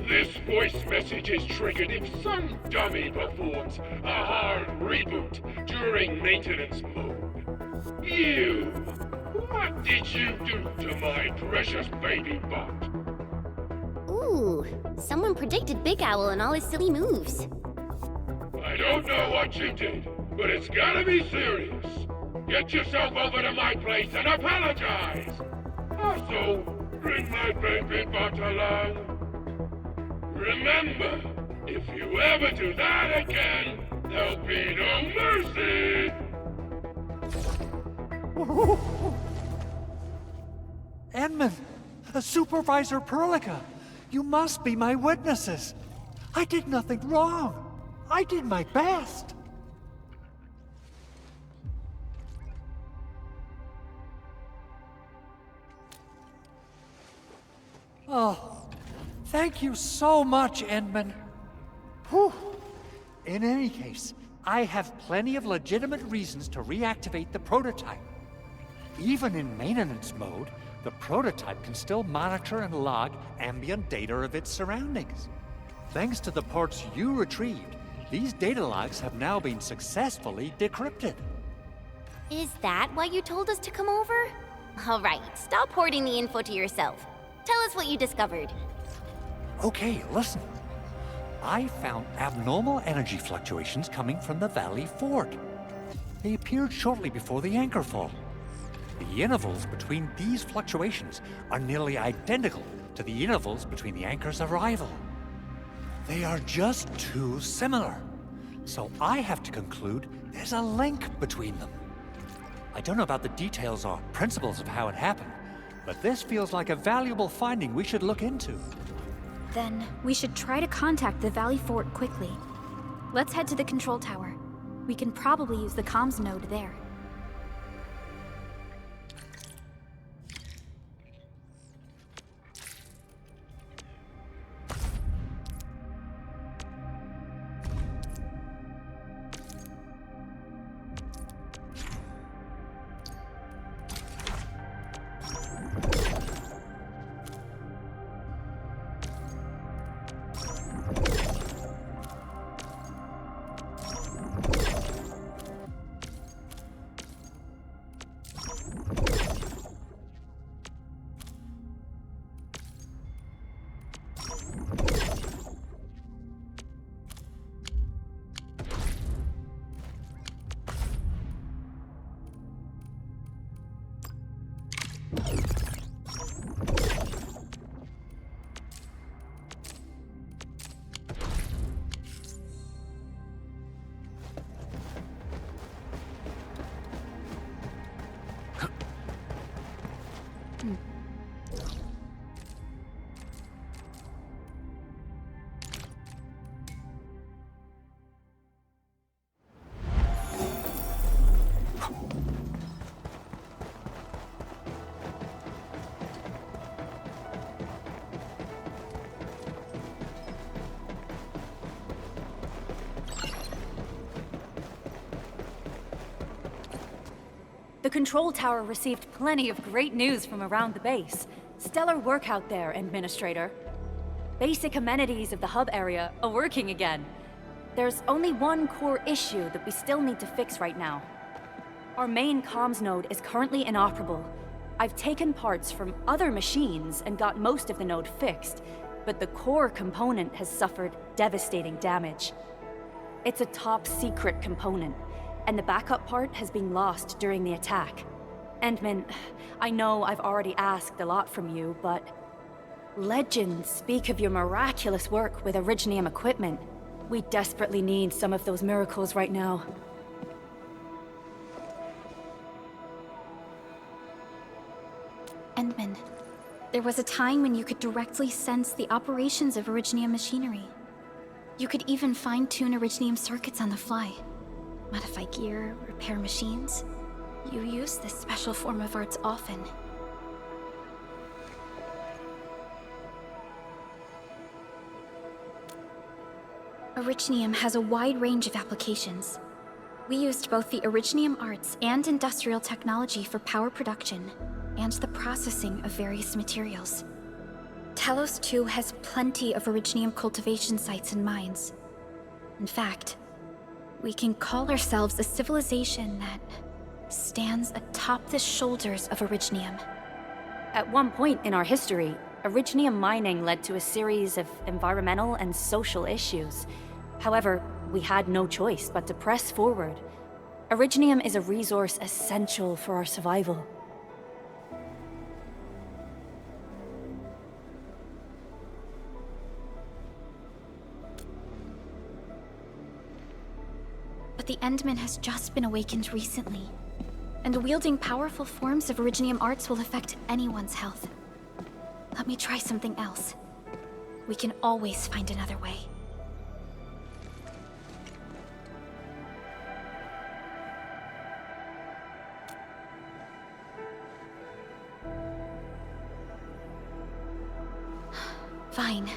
This voice message is triggered if some dummy performs a hard reboot during maintenance mode. You! What did you do to my precious baby bot? Ooh, someone predicted Big Owl and all his silly moves. I don't know what you did, but it's gotta be serious. Get yourself over to my place and apologize! Also, bring my baby bot along. Remember, if you ever do that again, there'll be no mercy! Edmund, Supervisor Perlica, you must be my witnesses. I did nothing wrong. I did my best. Oh, thank you so much, Edmund. Whew. In any case, I have plenty of legitimate reasons to reactivate the prototype. Even in maintenance mode, the prototype can still monitor and log ambient data of its surroundings. Thanks to the parts you retrieved, these data logs have now been successfully decrypted. Is that why you told us to come over? All right, stop hoarding the info to yourself. Tell us what you discovered. Okay, listen. I found abnormal energy fluctuations coming from the Valley Fort. They appeared shortly before the anchor fall. The intervals between these fluctuations are nearly identical to the intervals between the anchor's arrival. They are just too similar. So I have to conclude there's a link between them. I don't know about the details or principles of how it happened, but this feels like a valuable finding we should look into. Then we should try to contact the Valley Fort quickly. Let's head to the control tower. We can probably use the comms node there. The control tower received plenty of great news from around the base. Stellar work out there, Administrator. Basic amenities of the hub area are working again. There's only one core issue that we still need to fix right now. Our main comms node is currently inoperable. I've taken parts from other machines and got most of the node fixed, but the core component has suffered devastating damage. It's a top-secret component, and the backup part has been lost during the attack. Endmin, I know I've already asked a lot from you, but legends speak of your miraculous work with Originium equipment. We desperately need some of those miracles right now. Endmin, there was a time when you could directly sense the operations of Originium machinery. You could even fine-tune Originium circuits on the fly. Modify gear, repair machines. You use this special form of arts often. Originium has a wide range of applications. We used both the Originium arts and industrial technology for power production, and the processing of various materials. Talos II has plenty of Originium cultivation sites and mines. In fact, we can call ourselves a civilization that stands atop the shoulders of Originium. At one point in our history, Originium mining led to a series of environmental and social issues. However, we had no choice but to press forward. Originium is a resource essential for our survival. But the Endmin has just been awakened recently, and wielding powerful forms of Originium arts will affect anyone's health. Let me try something else. We can always find another way. Fine.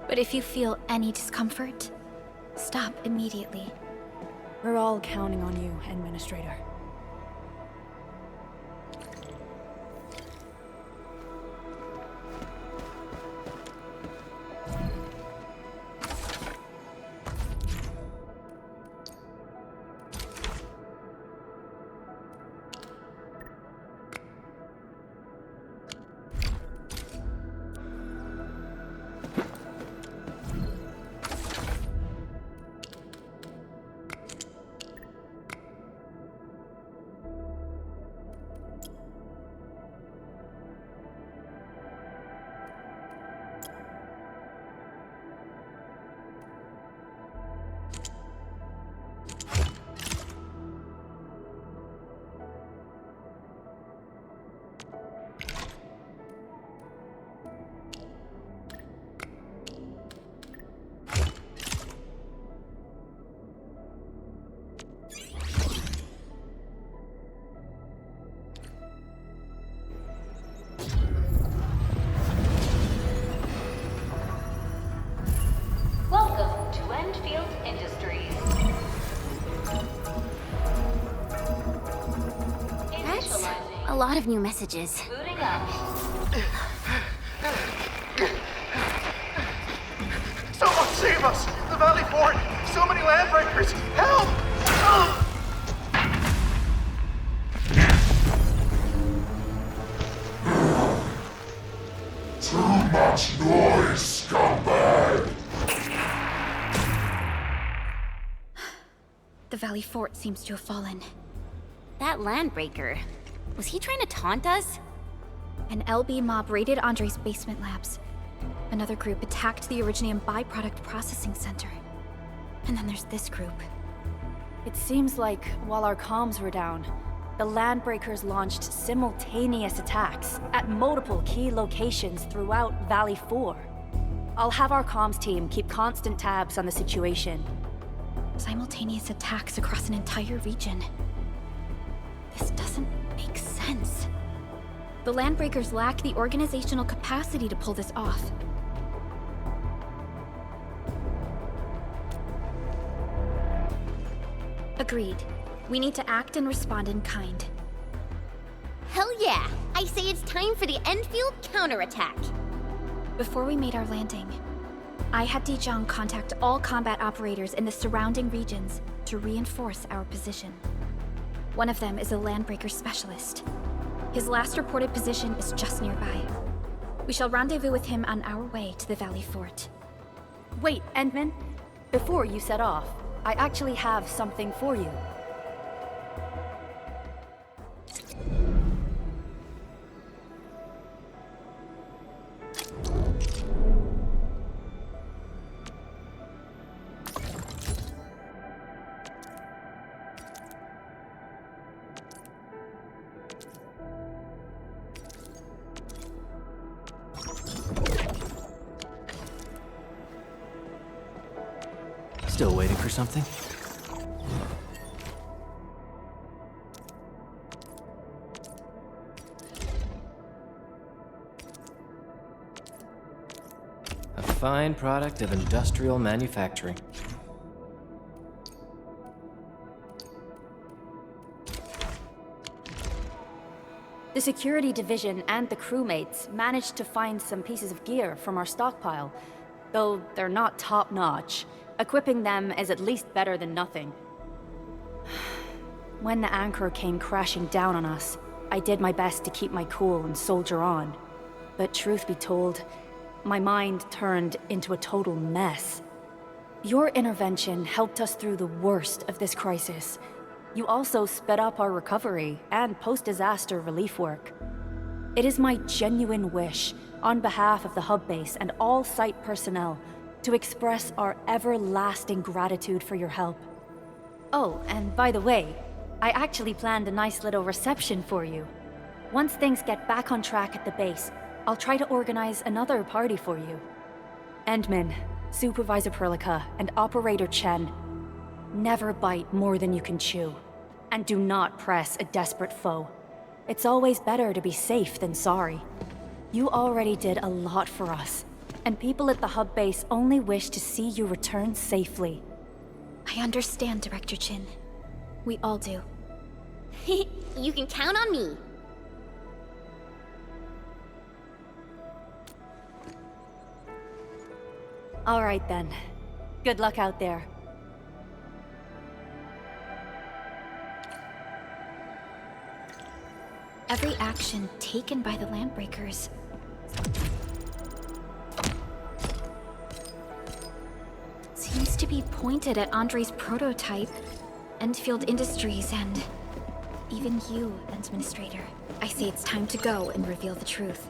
But if you feel any discomfort, stop immediately. We're all counting on you, Administrator. Welcome to Endfield Industries. That's a lot of new messages. Booting up. Someone save us! The Valley Fort! So many landbreakers! Help! Too much noise, scumbag! The Valley Fort seems to have fallen. That landbreaker, was he trying to taunt us? An LB mob raided Andre's basement labs. Another group attacked the Originium byproduct processing center. And then there's this group. It seems like while our comms were down, the landbreakers launched simultaneous attacks at multiple key locations throughout Valley 4. I'll have our comms team keep constant tabs on the situation. Simultaneous attacks across an entire region. This doesn't make sense. The Landbreakers lack the organizational capacity to pull this off. Agreed. We need to act and respond in kind. Hell yeah! I say it's time for the Endfield counterattack. Before we made our landing, I had Dijong contact all combat operators in the surrounding regions to reinforce our position. One of them is a landbreaker specialist. His last reported position is just nearby. We shall rendezvous with him on our way to the Valley Fort. Wait, Endmin. Before you set off, I actually have something for you. Still waiting for something? A fine product of industrial manufacturing. The security division and the crewmates managed to find some pieces of gear from our stockpile, though they're not top-notch. Equipping them is at least better than nothing. When the anchor came crashing down on us, I did my best to keep my cool and soldier on. But truth be told, my mind turned into a total mess. Your intervention helped us through the worst of this crisis. You also sped up our recovery and post-disaster relief work. It is my genuine wish, on behalf of the hub base and all site personnel, to express our everlasting gratitude for your help. Oh, and by the way, I actually planned a nice little reception for you. Once things get back on track at the base, I'll try to organize another party for you. Endmin, Supervisor Perlica, and Operator Chen, never bite more than you can chew. And do not press a desperate foe. It's always better to be safe than sorry. You already did a lot for us, and people at the hub base only wish to see you return safely. I understand, Director Chin. We all do. You can count on me. All right then. Good luck out there. Every action taken by the Landbreakers seems to be pointed at Andre's prototype, Endfield Industries, and even you, Administrator. I say it's time to go and reveal the truth.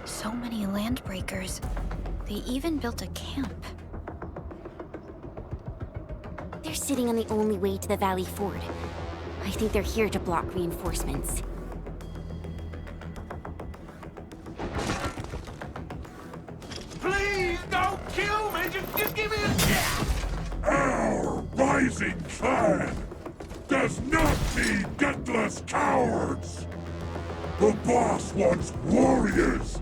So many landbreakers. They even built a camp. They're sitting on the only way to the Valley Ford. I think they're here to block reinforcements. Please don't kill me! Just give me a chance! Our rising clan does not need gutless cowards! The boss wants warriors!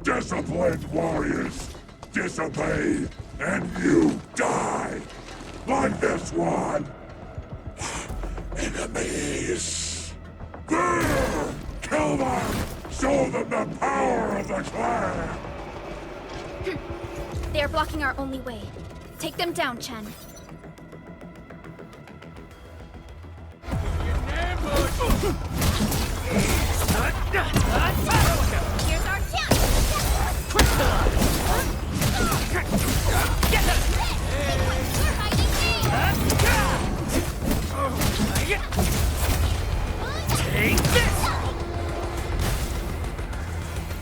Disciplined warriors! Disobey, and you die! Like this one! Enemies! There! Kill them! Show them the power of the clan! They are blocking our only way. Take them down, Chen. Here's our chance! Take this!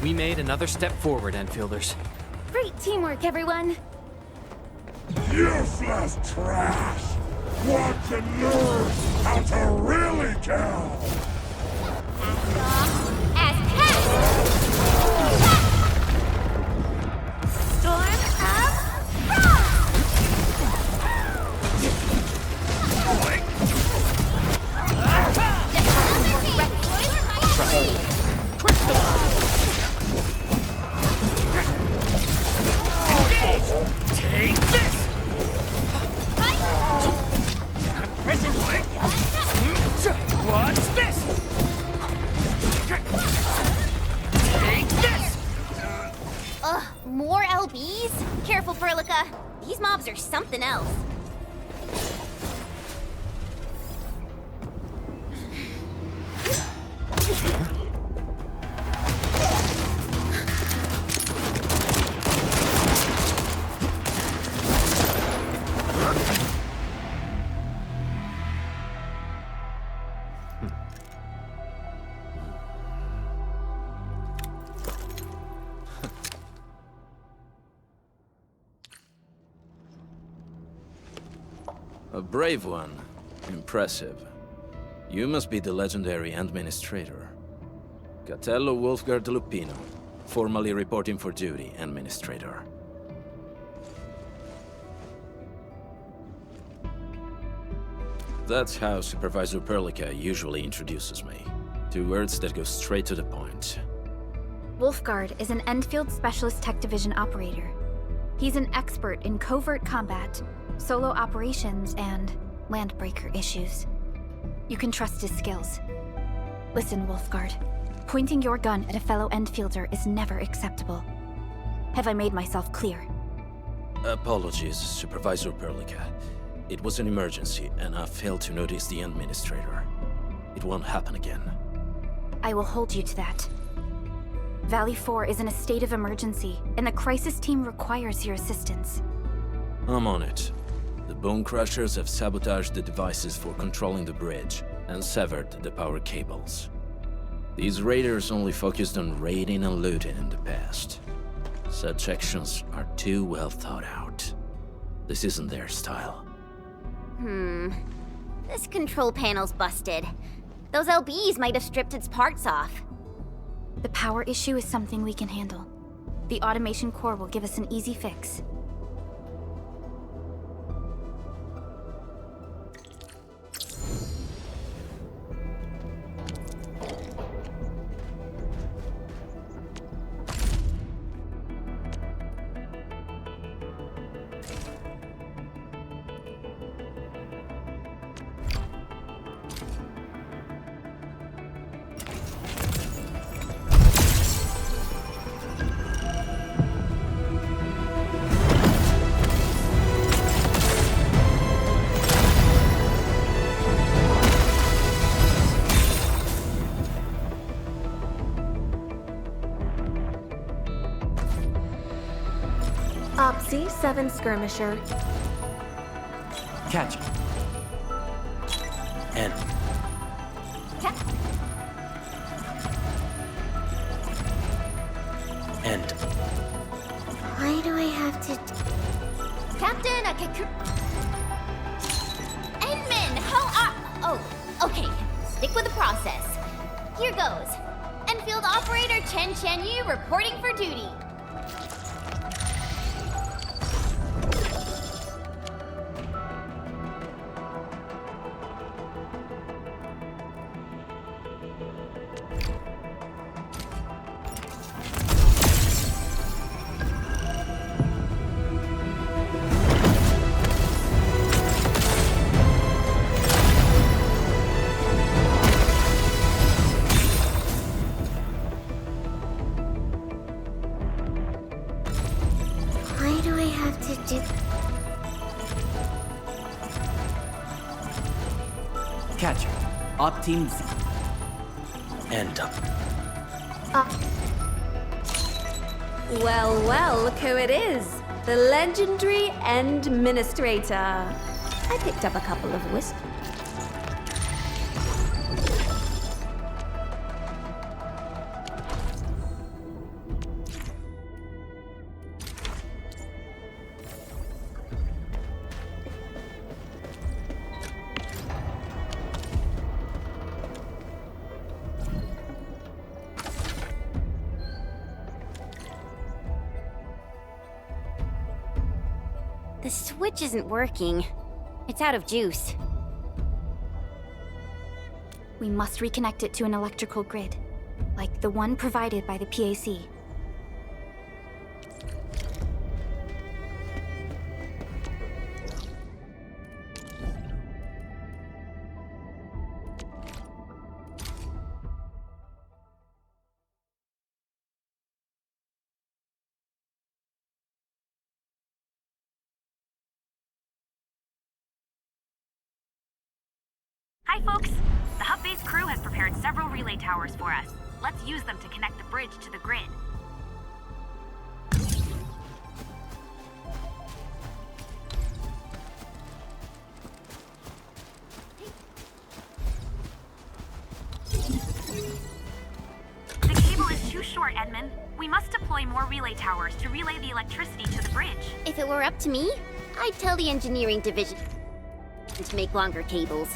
We made another step forward, Enfielders. Great teamwork, everyone. Useless trash! Want to learn how to really kill! As cast! Storm of Take this! What's this? Take this! Ugh, more LBs? Careful, Perlica. These mobs are something else. A brave one. Impressive. You must be the legendary Administrator. Catello Wolfgard Lupino, formally reporting for duty, Administrator. That's how Supervisor Perlica usually introduces me. 2 words that go straight to the point. Wolfgard is an Endfield Specialist Tech Division operator. He's an expert in covert combat, solo operations, and landbreaker issues. You can trust his skills. Listen, Wolfgard. Pointing your gun at a fellow Endfielder is never acceptable. Have I made myself clear? Apologies, Supervisor Perlica. It was an emergency, and I failed to notice the Administrator. It won't happen again. I will hold you to that. Valley 4 is in a state of emergency, and the crisis team requires your assistance. I'm on it. The Bone Crushers have sabotaged the devices for controlling the bridge, and severed the power cables. These raiders only focused on raiding and looting in the past. Such actions are too well thought out. This isn't their style. This control panel's busted. Those LBs might have stripped its parts off. The power issue is something we can handle. The automation core will give us an easy fix. C7 skirmisher. Catch. End. End. Why do I have to... Captain, I can... Edmund, how are... Oh, okay. Stick with the process. Here goes. Enfield operator Chen Yu reporting for duty. Why do I have to do... Catcher. Op Team Z. End. Well, well, look who it is. The legendary Endministrator. I picked up a couple of whistles. The switch isn't working. It's out of juice. We must reconnect it to an electrical grid, like the one provided by the PAC. Hi, folks! The hub base crew has prepared several relay towers for us. Let's use them to connect the bridge to the grid. The cable is too short, Edmund. We must deploy more relay towers to relay the electricity to the bridge. If it were up to me, I'd tell the engineering division to make longer cables.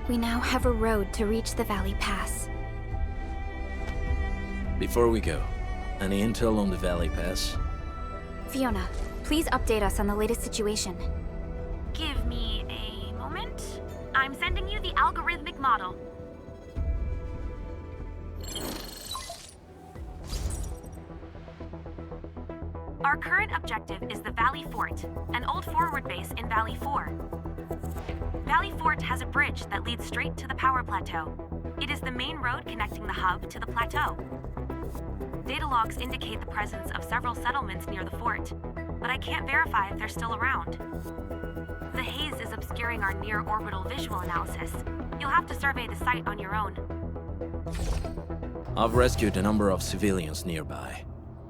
We now have a road to reach the Valley Pass. Before we go, any intel on the Valley Pass? Fiona, please update us on the latest situation. Give me a moment. I'm sending you the algorithmic model. Our current objective is the Valley Fort, an old forward base in Valley 4. Valley Fort has a bridge that leads straight to the power plateau. It is the main road connecting the hub to the plateau. Data logs indicate the presence of several settlements near the fort, but I can't verify if they're still around. The haze is obscuring our near-orbital visual analysis. You'll have to survey the site on your own. I've rescued a number of civilians nearby.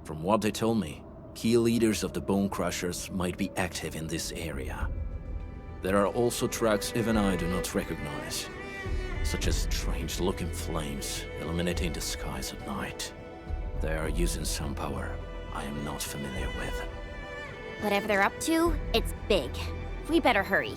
From what they told me, Key leaders of the Bone Crushers might be active in this area. There are also tracks even I do not recognize, such as strange-looking flames illuminating the skies at night. They are using some power I am not familiar with. Whatever they're up to, it's big. We better hurry.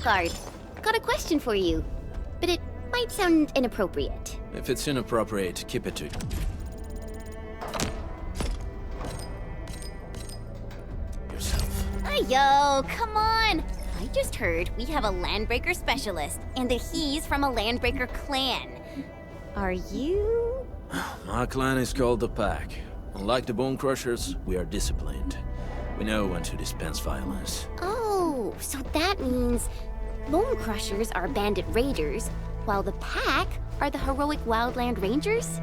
Guard, got a question for you, but it might sound inappropriate. If it's inappropriate, keep it to yourself. Yo, come on! I just heard we have a Landbreaker specialist, and that he's from a Landbreaker clan. Are you? My clan is called the Pack. Unlike the Bone Crushers, we are disciplined. We know when to dispense violence. Oh, so that means Bone Crushers are bandit raiders, while the Pack are the heroic Wildland Rangers?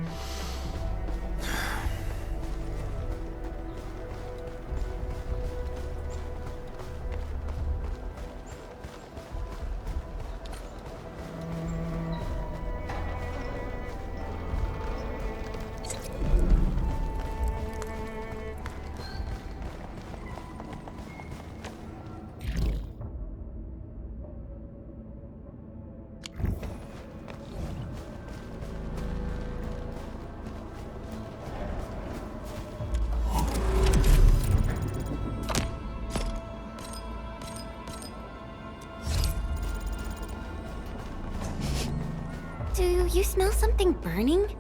Do you smell something burning?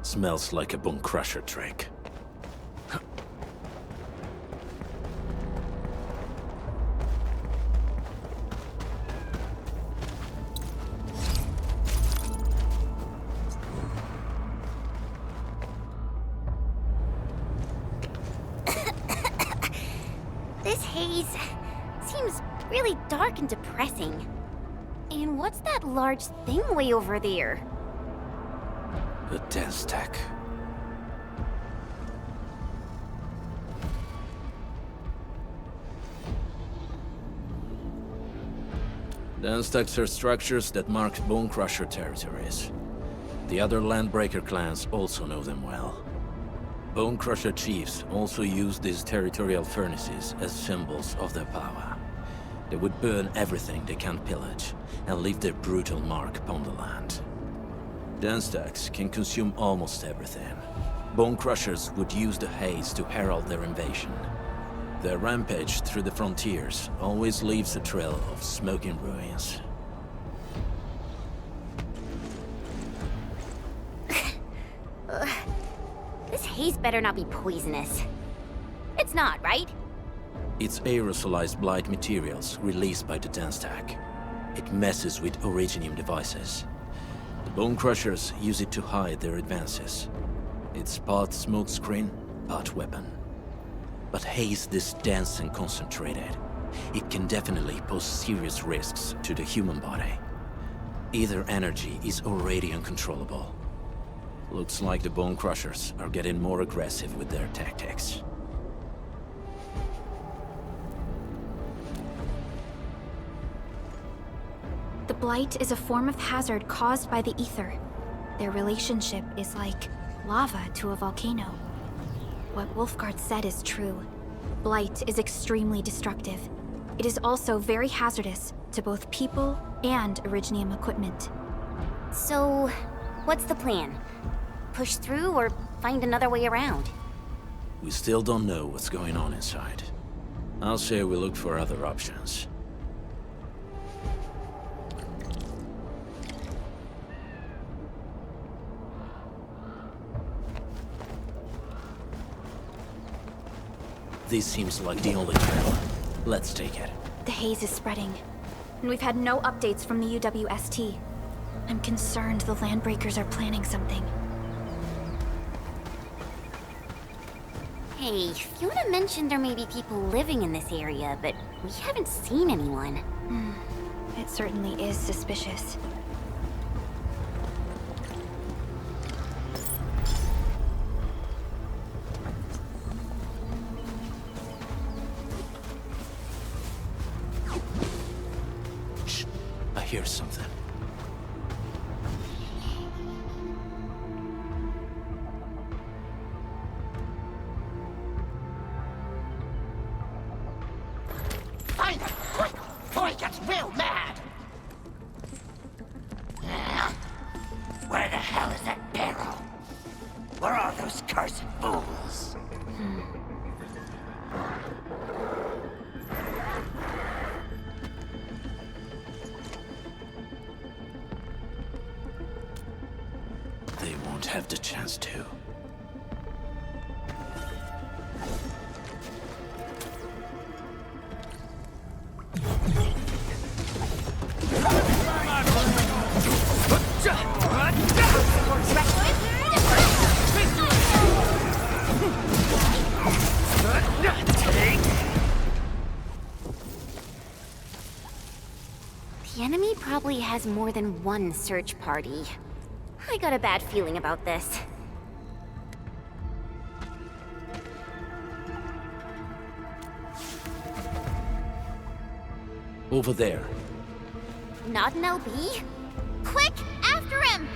Smells like a Bone Crusher trick. This haze seems really dark and depressing. And what's that large thing way over there? A dense tech. Dense techs are structures that mark Bone Crusher territories. The other Landbreaker clans also know them well. Bone Crusher chiefs also use these territorial furnaces as symbols of their power. They would burn everything they can't pillage, and leave their brutal mark upon the land. Dense techs can consume almost everything. Bone Crushers would use the haze to herald their invasion. Their rampage through the frontiers always leaves a trail of smoking ruins. This haze better not be poisonous. It's not, right? It's aerosolized blight materials released by the dense tech. It messes with Originium devices. The Bone Crushers use it to hide their advances. It's part smokescreen, part weapon. But haze this dense and concentrated. It can definitely pose serious risks to the human body. Either energy is already uncontrollable. Looks like the Bone Crushers are getting more aggressive with their tactics. The blight is a form of hazard caused by the ether. Their relationship is like lava to a volcano. What Wolfguard said is true. Blight is extremely destructive. It is also very hazardous to both people and Originium equipment. So, what's the plan? Push through or find another way around. We still don't know what's going on inside. I'll say we look for other options. This seems like the only trail. Let's take it. The haze is spreading, and we've had no updates from the UWST. I'm concerned the Landbreakers are planning something. Hey, Fiona mentioned there may be people living in this area, but we haven't seen anyone. It certainly is suspicious. Shh, I hear something. Find it, quick, before he gets real mad! Where the hell is that barrel? Where are those cursed fools? They won't have the chance to. The enemy probably has more than one search party. I got a bad feeling about this. Over there. Not an LB? Quick, after him!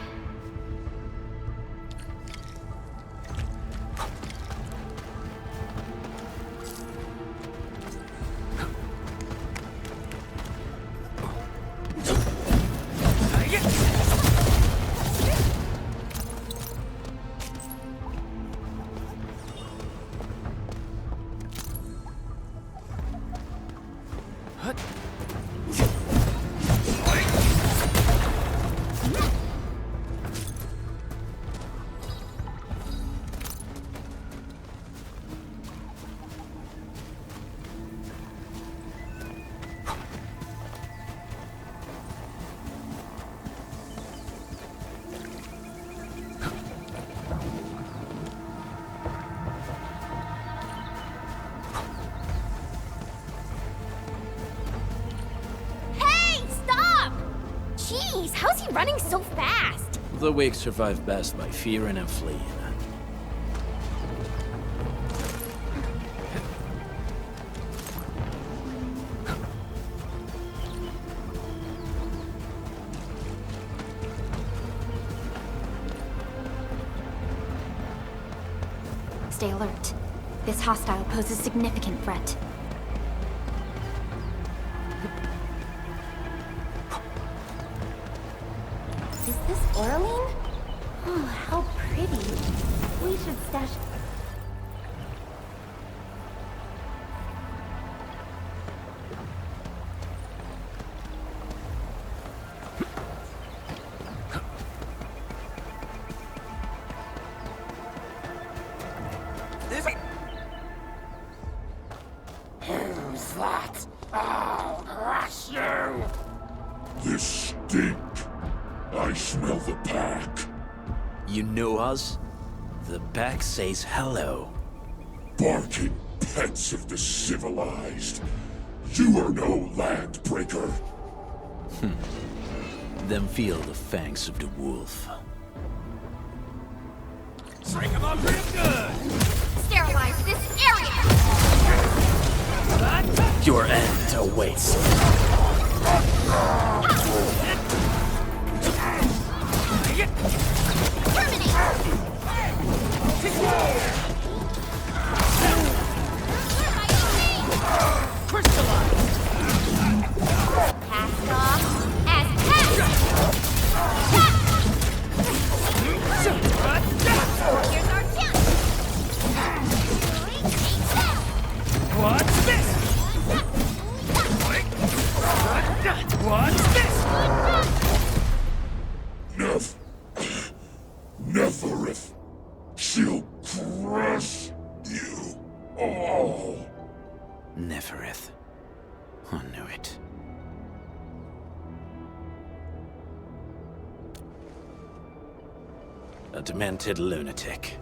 Jeez, how's he running so fast? The weak survive best by fearing and fleeing. Stay alert. This hostile poses significant threat. Is this Orlean? Oh, how pretty. We should stash... Who's that? I'll crush you! This stink. I smell the pack. You know us? The pack says hello. Barking pets of the civilized. You are no landbreaker. Then feel the fangs of the wolf. Break him up real good! Sterilize this area! Your end awaits. Passed off as passed! Here's our A demented lunatic.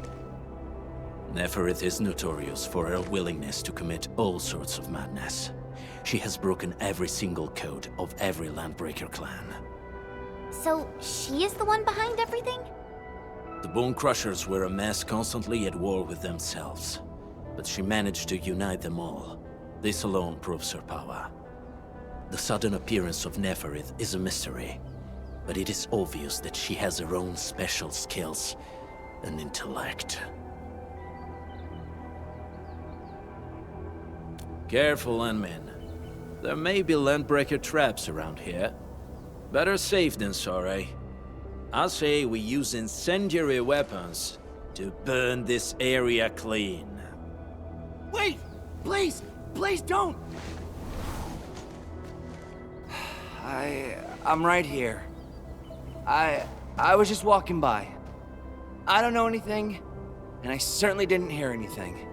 Neferith is notorious for her willingness to commit all sorts of madness. She has broken every single code of every Landbreaker clan. So, she is the one behind everything? The Bone Crushers were a mess constantly at war with themselves. But she managed to unite them all. This alone proves her power. The sudden appearance of Neferith is a mystery, but it is obvious that she has her own special skills and intellect. Careful, Endmin. There may be Landbreaker traps around here. Better safe than sorry. I say we use incendiary weapons to burn this area clean. Wait! Please! Please don't! I'm right here. I was just walking by. I don't know anything, and I certainly didn't hear anything.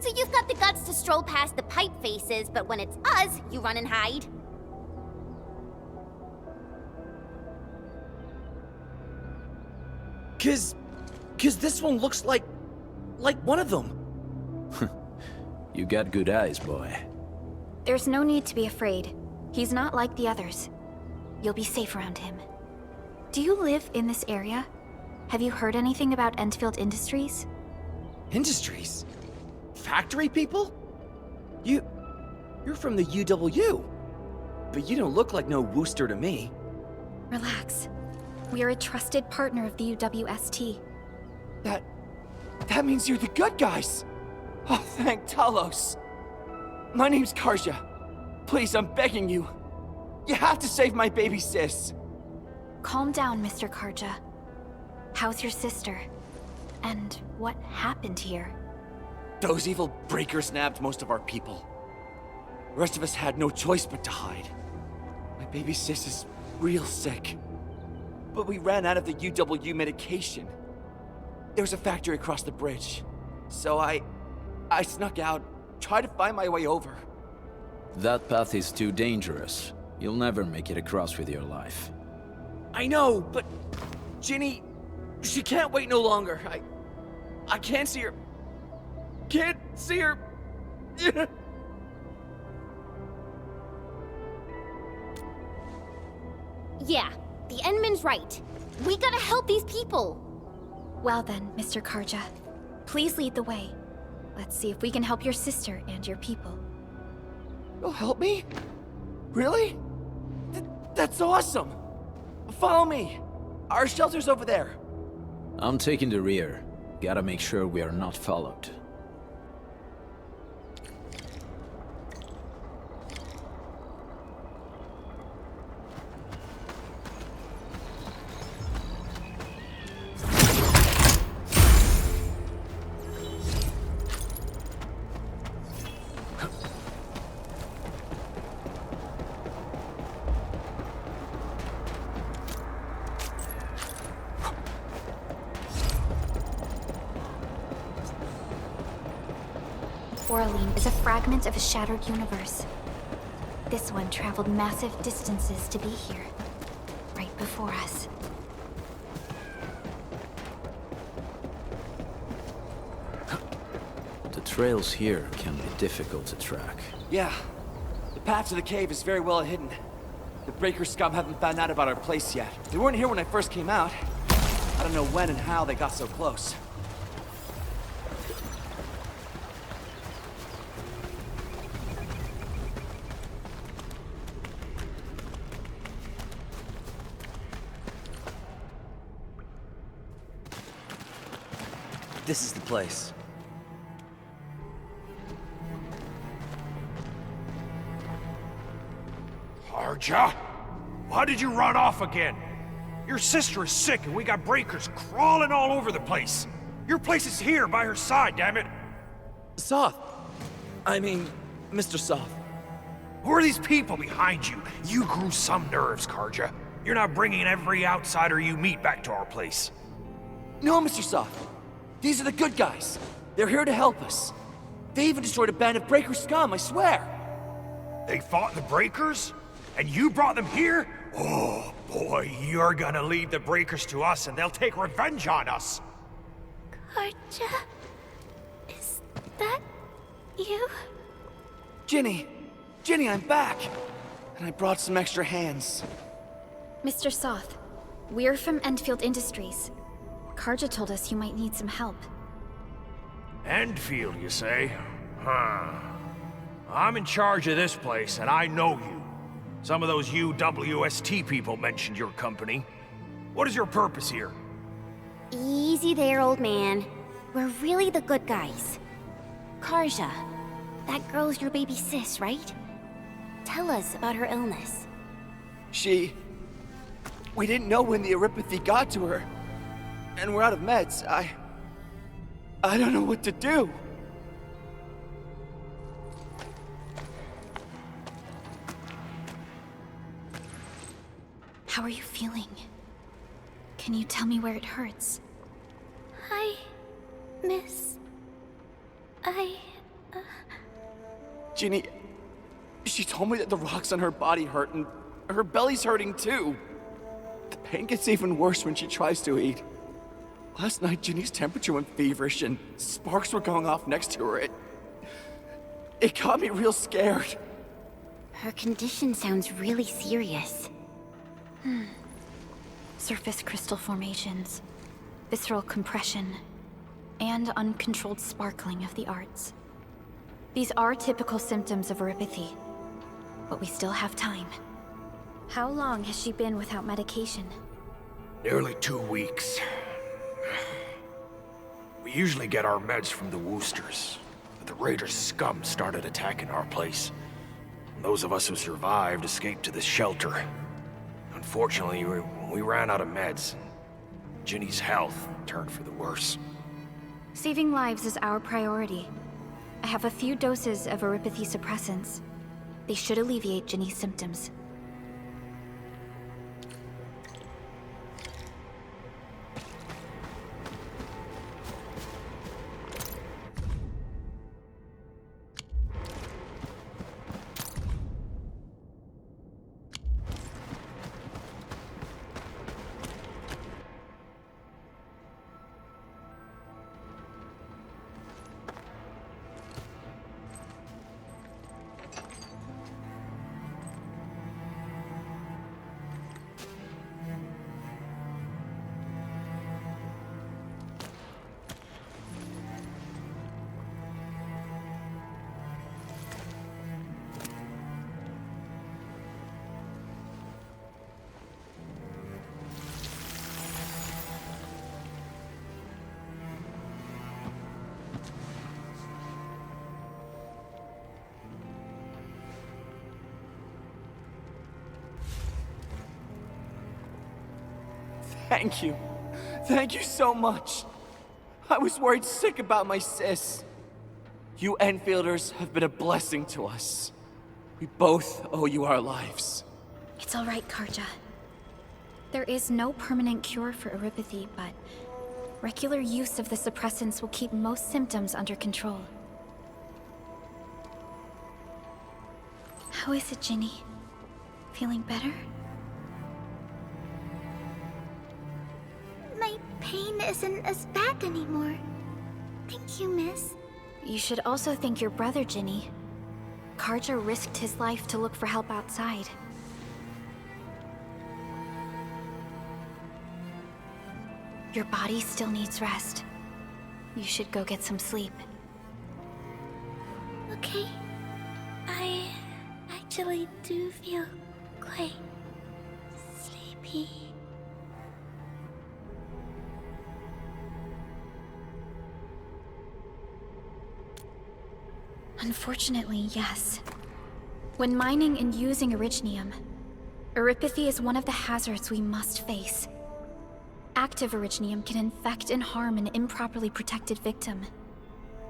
So you've got the guts to stroll past the pipe faces, but when it's us, you run and hide? Cause this one looks like one of them. You got good eyes, boy. There's no need to be afraid. He's not like the others. You'll be safe around him. Do you live in this area? Have you heard anything about Endfield Industries? Industries? Factory people? You're from the UW. But you don't look like no Wooster to me. Relax. We are a trusted partner of the UWST. That means you're the good guys! Oh, thank Talos! My name's Karja. Please, I'm begging you. You have to save my baby sis. Calm down, Mr. Karja. How's your sister? And what happened here? Those evil breakers nabbed most of our people. The rest of us had no choice but to hide. My baby sis is real sick. But we ran out of the UW medication. There was a factory across the bridge. So I snuck out, tried to find my way over. That path is too dangerous. You'll never make it across with your life. I know, but Ginny, she can't wait no longer. I can't see her. Can't see her. Yeah, the Endman's right. We gotta help these people. Well then, Mr. Karja, please lead the way. Let's see if we can help your sister and your people. You'll help me? Really? That's awesome! Follow me! Our shelter's over there. I'm taking the rear. Gotta make sure we are not followed. Oraline is a fragment of a shattered universe. This one traveled massive distances to be here, right before us. The trails here can be difficult to track. Yeah. The path to the cave is very well hidden. The Breaker scum haven't found out about our place yet. They weren't here when I first came out. I don't know when and how they got so close. This is the place. Karja? Why did you run off again? Your sister is sick and we got breakers crawling all over the place. Your place is here by her side, damn it. Soth. I mean, Mr. Soth. Who are these people behind you? You grew some nerves, Karja. You're not bringing every outsider you meet back to our place. No, Mr. Soth. These are the good guys. They're here to help us. They even destroyed a band of Breaker scum, I swear. They fought the breakers? And you brought them here? Oh, boy, you're gonna lead the breakers to us and they'll take revenge on us. Karja? Is that you? Ginny! Ginny, I'm back! And I brought some extra hands. Mr. Soth, we're from Endfield Industries. Karja told us you might need some help. Endfield, you say? Huh. I'm in charge of this place, and I know you. Some of those UWST people mentioned your company. What is your purpose here? Easy there, old man. We're really the good guys. Karja, that girl's your baby sis, right? Tell us about her illness. We didn't know when the Eurypathy got to her. And we're out of meds. I don't know what to do. How are you feeling? Can you tell me where it hurts? Hi, miss. Ginny, she told me that the rocks on her body hurt and her belly's hurting too. The pain gets even worse when she tries to eat. Last night, Ginny's temperature went feverish and sparks were going off next to her. It got me real scared. Her condition sounds really serious. Surface crystal formations, visceral compression, and uncontrolled sparkling of the arts. These are typical symptoms of Eurypathy, but we still have time. How long has she been without medication? Nearly 2 weeks. We usually get our meds from the Woosters, but the Raiders' scum started attacking our place. And those of us who survived escaped to this shelter. Unfortunately, we ran out of meds. Ginny's health turned for the worse. Saving lives is our priority. I have a few doses of Eurypathy suppressants. They should alleviate Ginny's symptoms. Thank you. Thank you so much. I was worried sick about my sis. You Enfielders have been a blessing to us. We both owe you our lives. It's all right, Karja. There is no permanent cure for Eurypathy, but regular use of the suppressants will keep most symptoms under control. How is it, Ginny? Feeling better? My pain isn't as bad anymore. Thank you, miss. You should also thank your brother, Ginny. Karja risked his life to look for help outside. Your body still needs rest. You should go get some sleep. Okay. I actually do feel quite sleepy. Unfortunately, yes. When mining and using Originium, Eurypathy is one of the hazards we must face. Active Originium can infect and harm an improperly protected victim,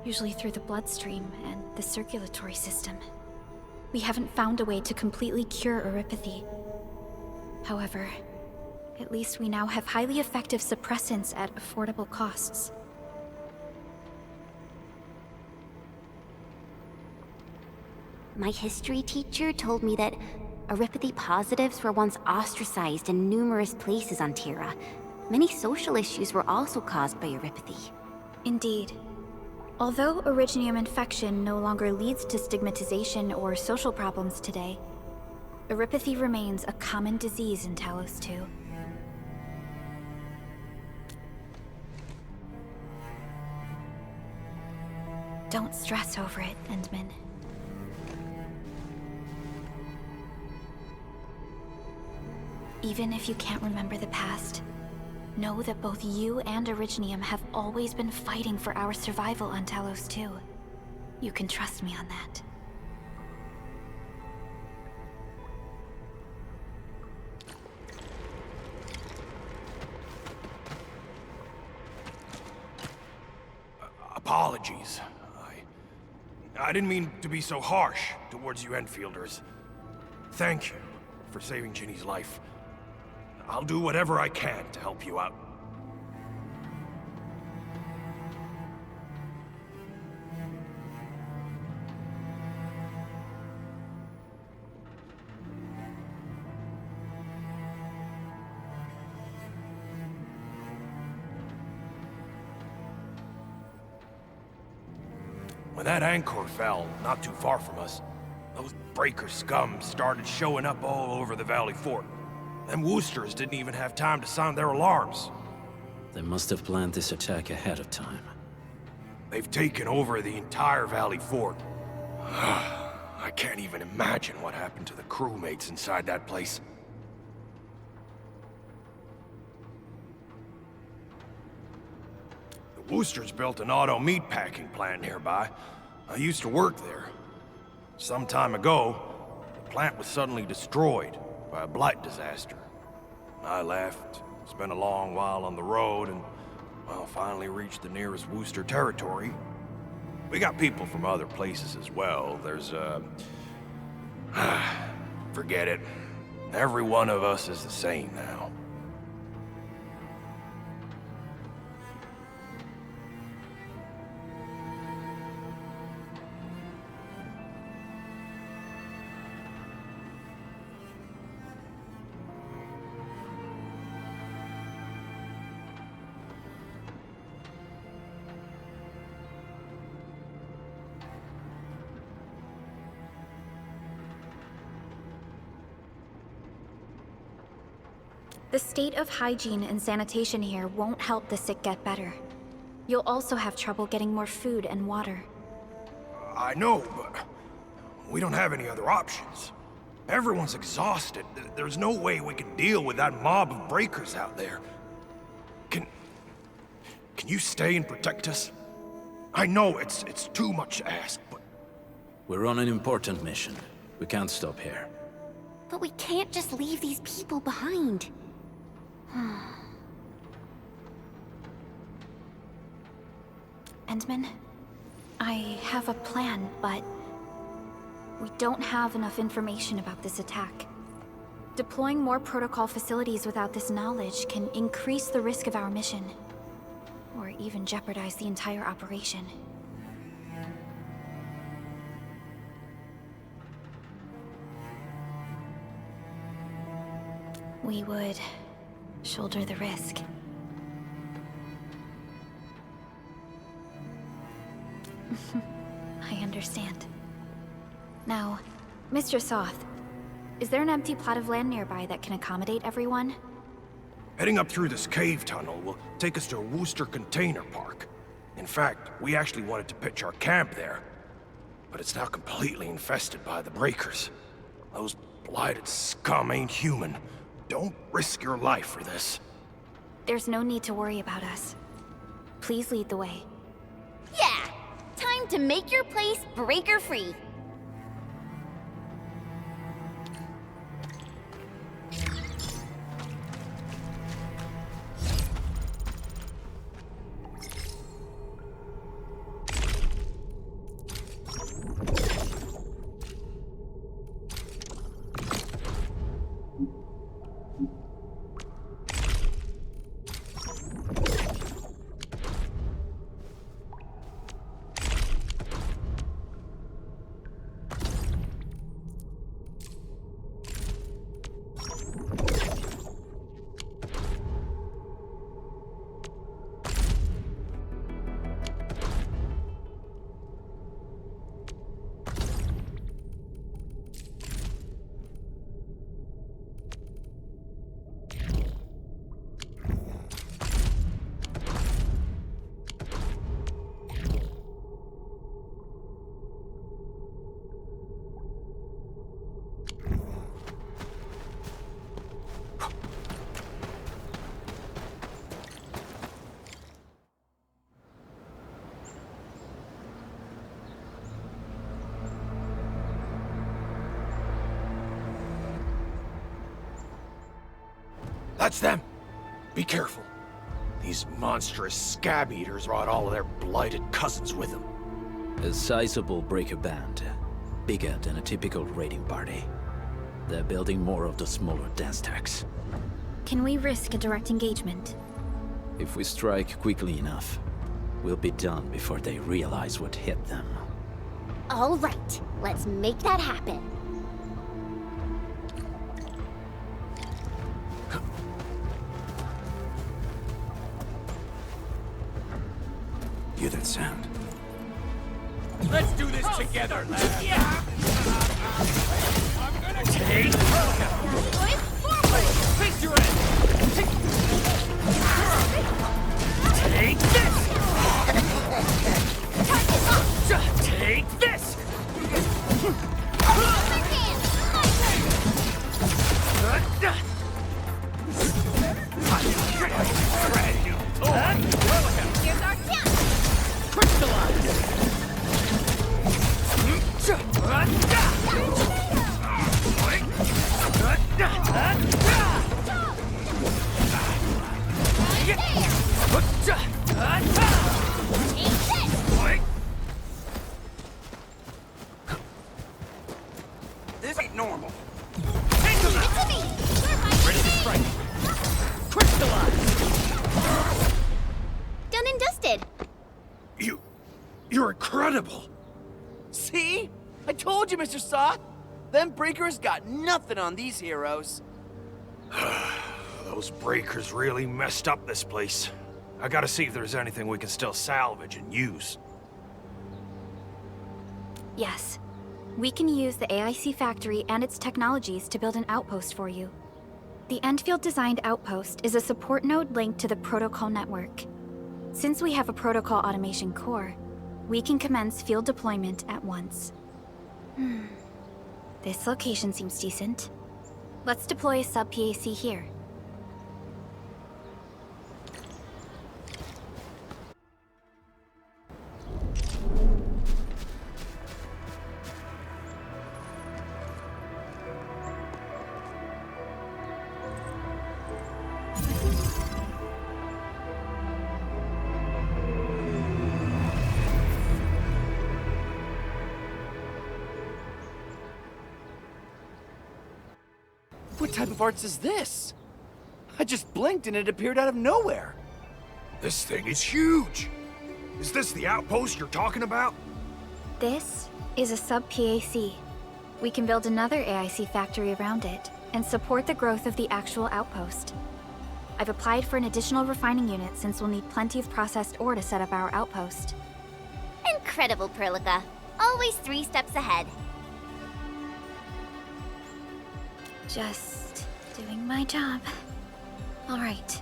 usually through the bloodstream and the circulatory system. We haven't found a way to completely cure Eurypathy. However, at least we now have highly effective suppressants at affordable costs. My history teacher told me that Aripathy positives were once ostracized in numerous places on Terra. Many social issues were also caused by Aripathy. Indeed. Although Originium infection no longer leads to stigmatization or social problems today, Aripathy remains a common disease in Talos II. Don't stress over it, Endmin. Even if you can't remember the past, know that both you and Originium have always been fighting for our survival on Talos II. You can trust me on that. Apologies. I didn't mean to be so harsh towards you Enfielders. Thank you for saving Ginny's life. I'll do whatever I can to help you out. When that anchor fell, not too far from us, those breaker scum started showing up all over the Valley Fort. Them Woosters didn't even have time to sound their alarms. They must have planned this attack ahead of time. They've taken over the entire Valley Fort. I can't even imagine what happened to the crewmates inside that place. The Woosters built an auto meatpacking plant nearby. I used to work there. Some time ago, the plant was suddenly destroyed by a blight disaster. I left, spent a long while on the road, and, well, finally reached the nearest Wooster territory. We got people from other places as well. There's, forget it. Every one of us is the same now. The state of hygiene and sanitation here won't help the sick get better. You'll also have trouble getting more food and water. I know, but we don't have any other options. Everyone's exhausted. There's no way we can deal with that mob of breakers out there. Can you stay and protect us? I know it's too much to ask, but... We're on an important mission. We can't stop here. But we can't just leave these people behind. Endmin, I have a plan, but we don't have enough information about this attack. Deploying more protocol facilities without this knowledge can increase the risk of our mission, or even jeopardize the entire operation. We would shoulder the risk. I understand. Now, Mr. Soth, is there an empty plot of land nearby that can accommodate everyone? Heading up through this cave tunnel will take us to a Wooster container park. In fact, we actually wanted to pitch our camp there, but it's now completely infested by the breakers. Those blighted scum ain't human. Don't risk your life for this. There's no need to worry about us. Please lead the way. Yeah! Time to make your place breaker-free. That's them! Be careful. These monstrous scab eaters brought all of their blighted cousins with them. A sizable breaker band. Bigger than a typical raiding party. They're building more of the smaller dance tags. Can we risk a direct engagement? If we strike quickly enough, we'll be done before they realize what hit them. All right, let's make that happen. Hear that sound? Let's do this together, lad. Yeah. I'm gonna take. Forward. Face your end. Take this. Take this. Here's our chance. Crystallize. This ain't normal. Ready to strike. Crystallize. Done and dusted. You're incredible! See? I told you, Mr. Saw! Them breakers got nothing on these heroes. Those breakers really messed up this place. I gotta see if there's anything we can still salvage and use. Yes. We can use the AIC factory and its technologies to build an outpost for you. The Endfield designed outpost is a support node linked to the protocol network. Since we have a protocol automation core, we can commence field deployment at once. This location seems decent. Let's deploy a sub-PAC here. What type of arts is this? I just blinked and it appeared out of nowhere. This thing is huge! Is this the outpost you're talking about? This is a sub-PAC. We can build another AIC factory around it and support the growth of the actual outpost. I've applied for an additional refining unit since we'll need plenty of processed ore to set up our outpost. Incredible, Prolog. Always 3 steps ahead. Just doing my job. All right.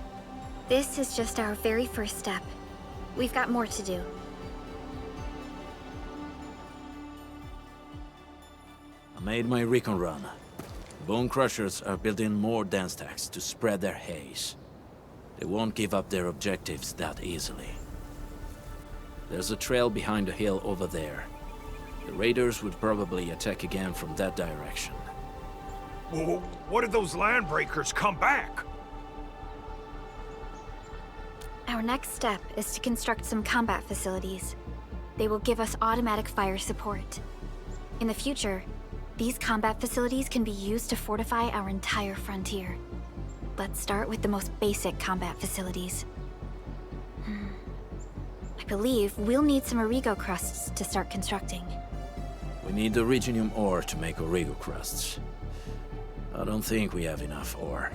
This is just our very first step. We've got more to do. I made my recon run. Bone Crushers are building more dance tags to spread their haze. They won't give up their objectives that easily. There's a trail behind the hill over there. The raiders would probably attack again from that direction. Well, what if those landbreakers come back? Our next step is to construct some combat facilities. They will give us automatic fire support. In the future, these combat facilities can be used to fortify our entire frontier. Let's start with the most basic combat facilities. I believe we'll need some Origo crusts to start constructing. We need the Originium ore to make Origo crusts. I don't think we have enough ore.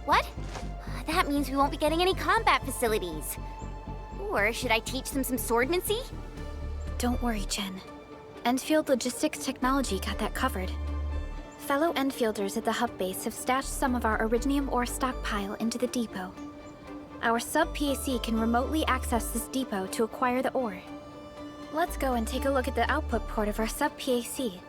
What? That means we won't be getting any combat facilities. Or should I teach them some swordmancy? Don't worry, Chen. Endfield Logistics Technology got that covered. Fellow Endfielders at the hub base have stashed some of our Originium ore stockpile into the depot. Our sub-PAC can remotely access this depot to acquire the ore. Let's go and take a look at the output port of our sub-PAC.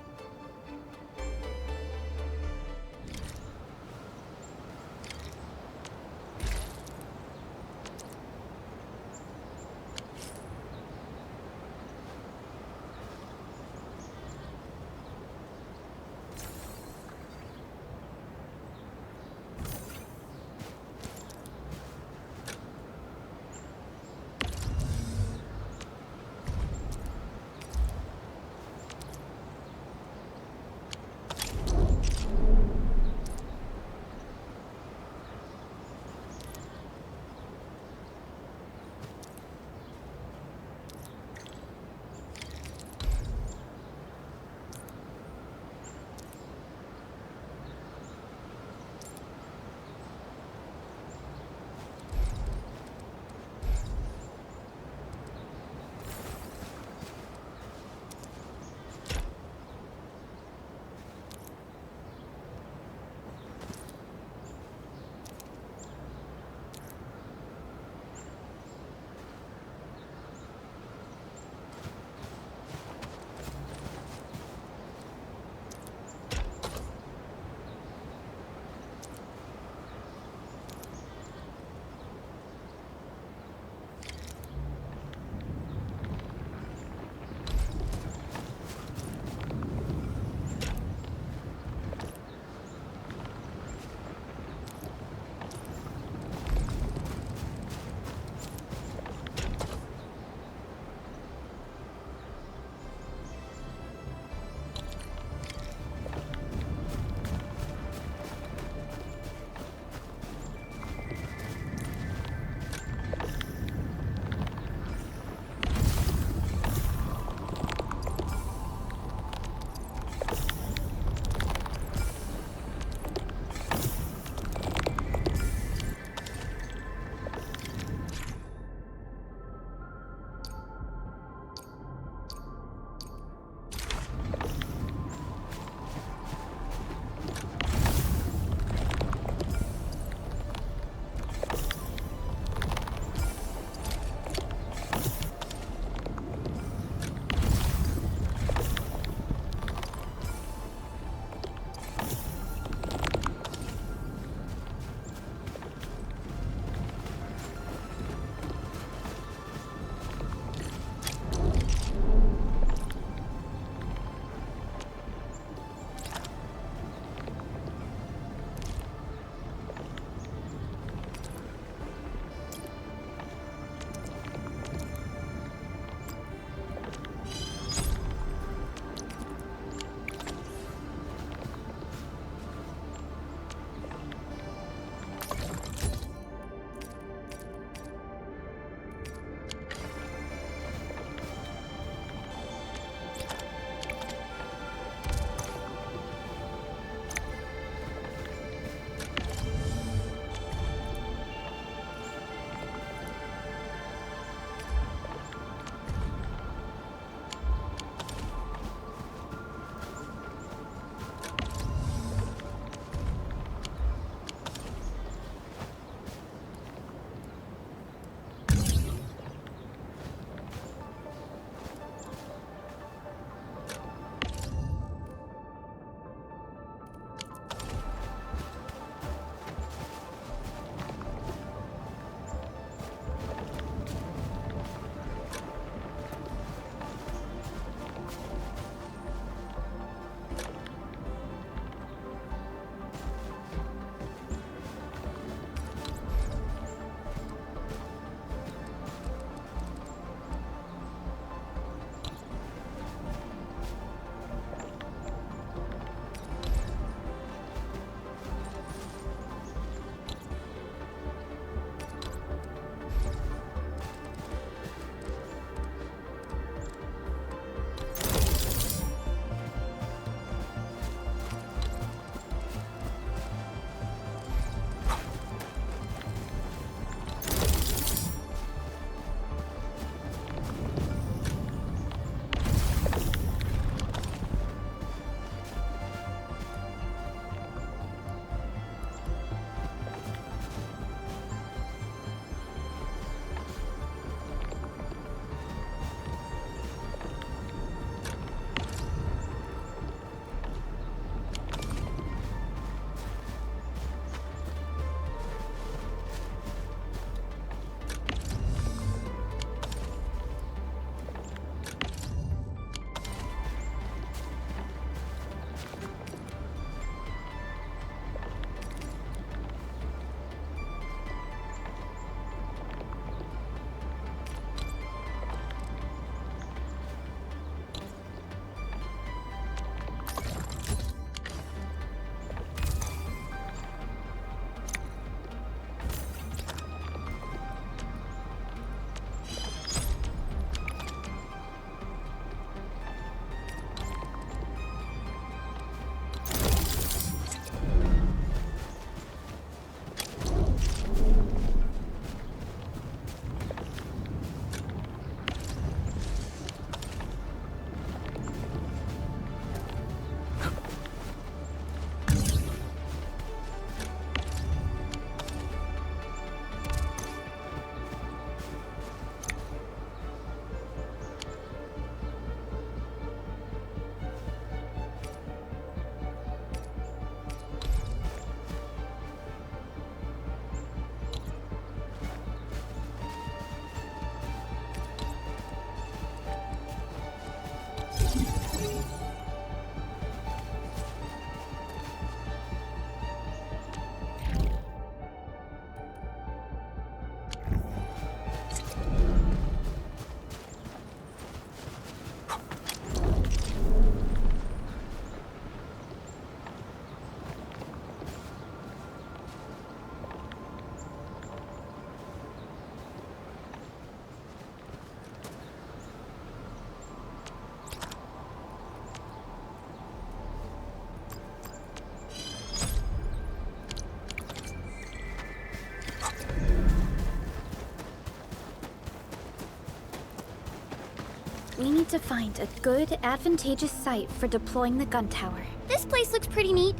We need to find a good, advantageous site for deploying the gun tower. This place looks pretty neat.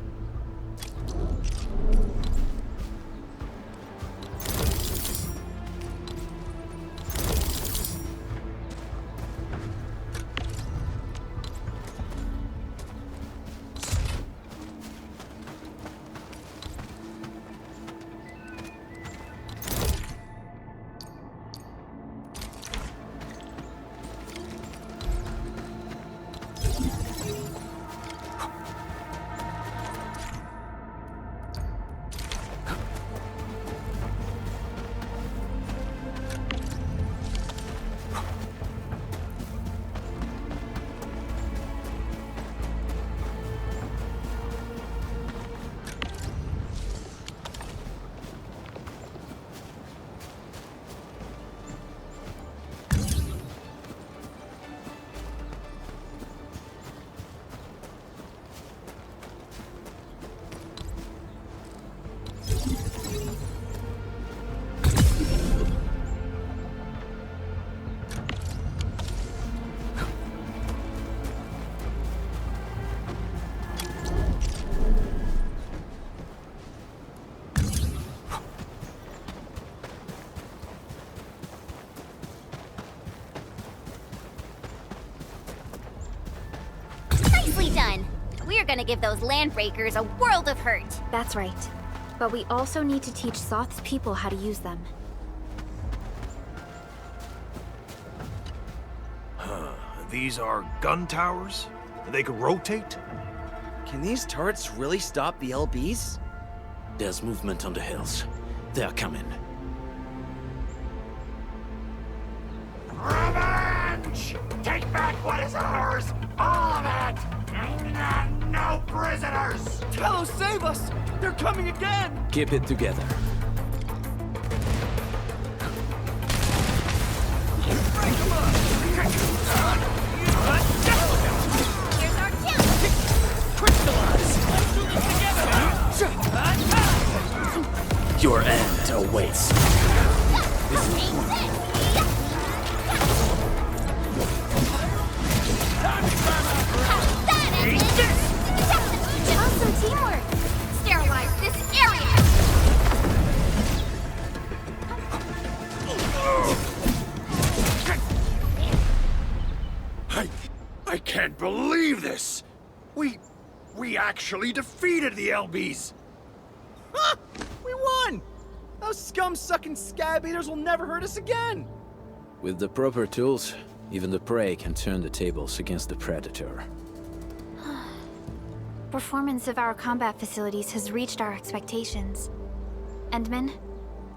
Done. We're gonna give those landbreakers a world of hurt. That's right. But we also need to teach Soth's people how to use them. These are gun towers? They could rotate? Can these turrets really stop the LBs? There's movement on the hills. They are coming. Revenge! Take back what is ours! All of it! No prisoners! Talos, save us! They're coming again! Keep it together. Break them up! Here's our chance! Crystallize! Let's do this together! Your end awaits. Awesome teamwork! Sterilize this area! I can't believe this! We actually defeated the LBs! Huh! We won! Those scum-sucking scab eaters will never hurt us again! With the proper tools, even the prey can turn the tables against the predator. Performance of our combat facilities has reached our expectations. Endman,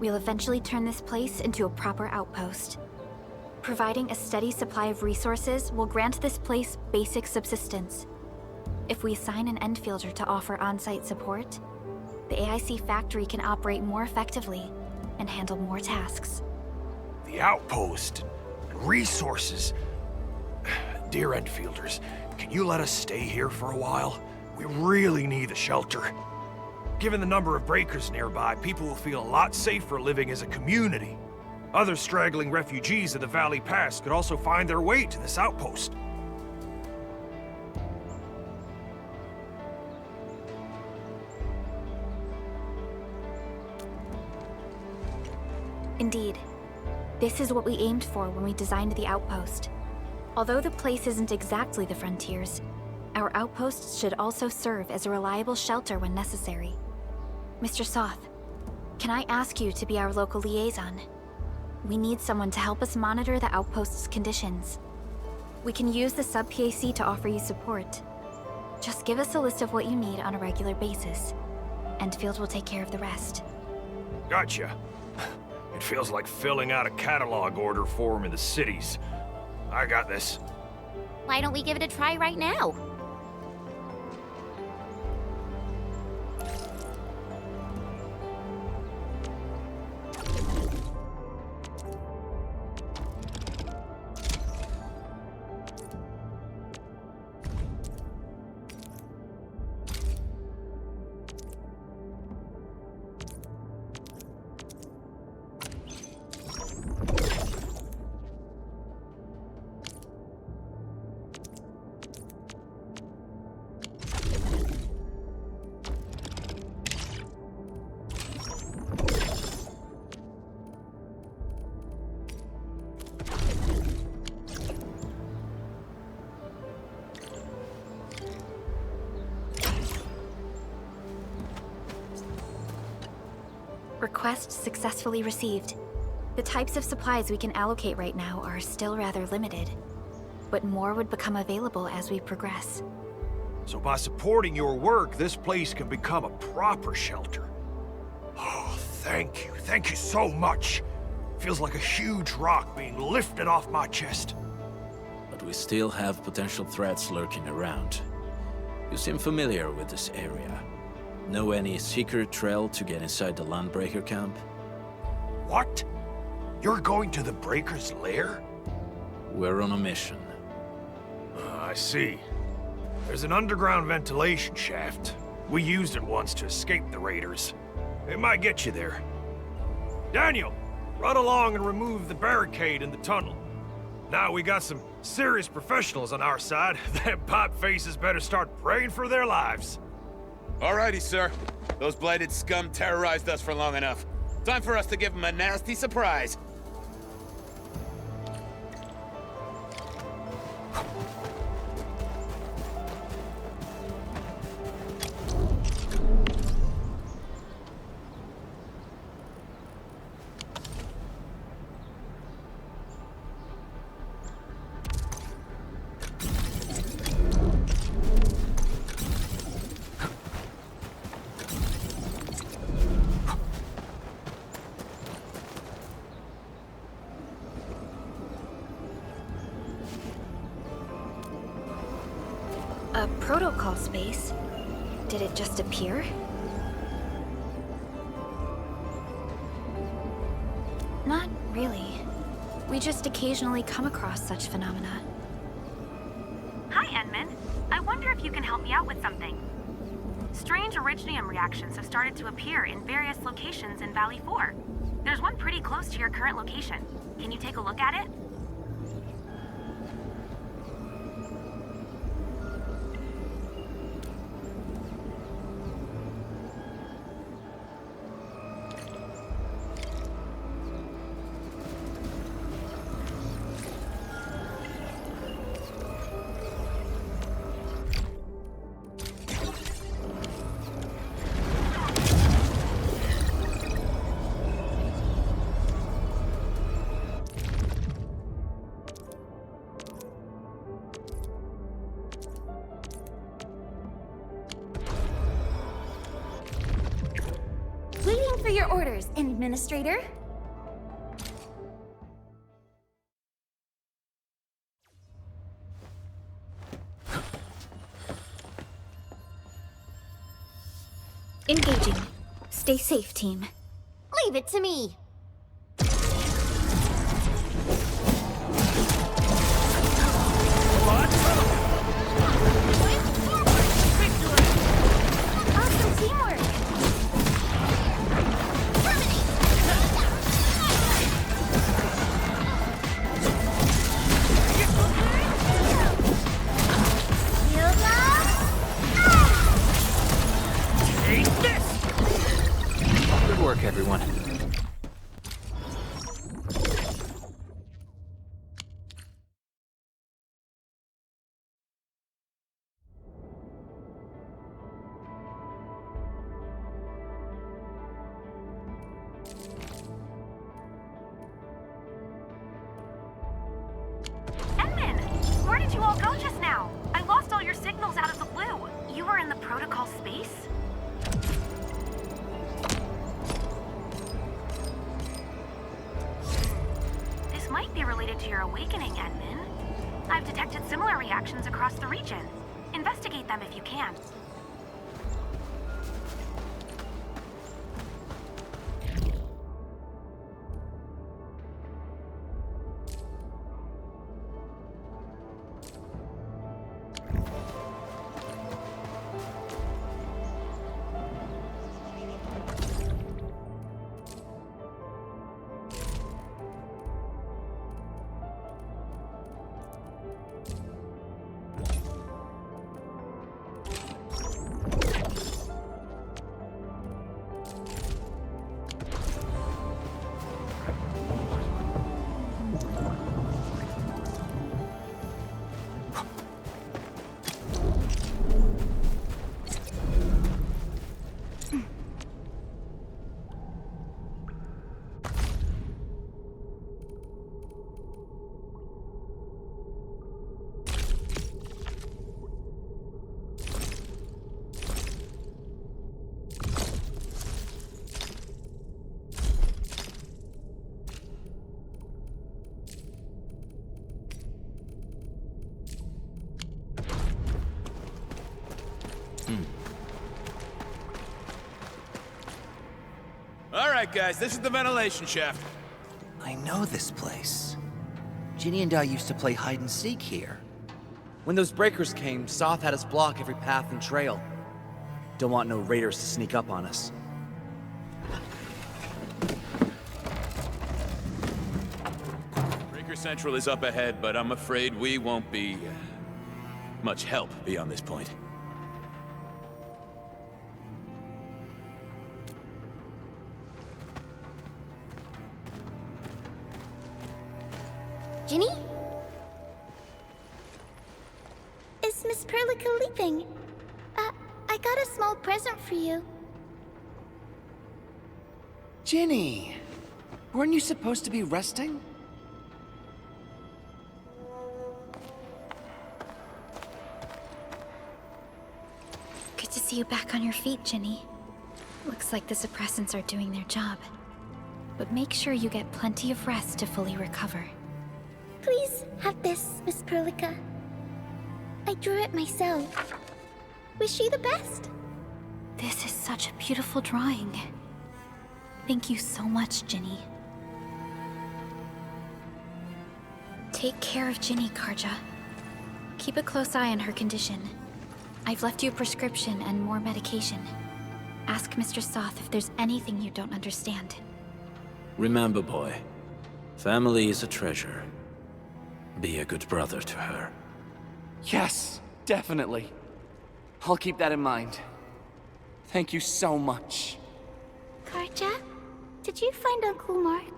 we'll eventually turn this place into a proper outpost. Providing a steady supply of resources will grant this place basic subsistence. If we assign an Endfielder to offer on-site support, the AIC factory can operate more effectively and handle more tasks. The outpost and resources. Dear Endfielders, can you let us stay here for a while? We really need the shelter. Given the number of breakers nearby, people will feel a lot safer living as a community. Other straggling refugees of the Valley Pass could also find their way to this outpost. Indeed. This is what we aimed for when we designed the outpost. Although the place isn't exactly the frontiers, our outposts should also serve as a reliable shelter when necessary. Mr. Soth, can I ask you to be our local liaison? We need someone to help us monitor the outpost's conditions. We can use the sub-PAC to offer you support. Just give us a list of what you need on a regular basis. Endfield will take care of the rest. Gotcha. It feels like filling out a catalog order form in the cities. I got this. Why don't we give it a try right now? Request successfully received. The types of supplies we can allocate right now are still rather limited, but more would become available as we progress. So by supporting your work, this place can become a proper shelter. Oh, thank you. Thank you so much. Feels like a huge rock being lifted off my chest. But we still have potential threats lurking around. You seem familiar with this area. Know any secret trail to get inside the Landbreaker camp? What? You're going to the Breaker's lair? We're on a mission. I see. There's an underground ventilation shaft. We used it once to escape the raiders. It might get you there. Daniel, run along and remove the barricade in the tunnel. Now we got some serious professionals on our side. Them pipe faces better start praying for their lives. Alrighty, sir. Those blighted scum terrorized us for long enough. Time for us to give them a nasty surprise. A protocol space? Did it just appear? Not really. We just occasionally come across such phenomena. Hi, Edmund. I wonder if you can help me out with something. Strange originium reactions have started to appear in various locations in Valley 4. There's one pretty close to your current location. Can you take a look at it? Waiting for your orders, Administrator. Engaging. Stay safe, team. Leave it to me. Awesome teamwork! Good work, everyone. Edmund! Where did you all go just now? I lost all your signals out of the blue. You were in the protocol space? This might be related to your awakening, Edmund. I've detected similar reactions across the region. Investigate them if you can. right, guys, this is the ventilation shaft. I know this place. Ginny and I used to play hide and seek here. When those breakers came, Soth had us block every path and trail. Don't want no raiders to sneak up on us. Breaker Central is up ahead, but I'm afraid we won't be much help beyond this point. Ginny? Is Miss Perlica leaving? I got a small present for you. Ginny! Weren't you supposed to be resting? Good to see you back on your feet, Ginny. Looks like the suppressants are doing their job. But make sure you get plenty of rest to fully recover. Please have this, Miss Perlica. I drew it myself. Wish you the best. This is such a beautiful drawing. Thank you so much, Ginny. Take care of Ginny, Karja. Keep a close eye on her condition. I've left you a prescription and more medication. Ask Mr. Soth if there's anything you don't understand. Remember, boy, family is a treasure. Be a good brother to her. Yes, definitely. I'll keep that in mind. Thank you so much. Karja, did you find Uncle Mark?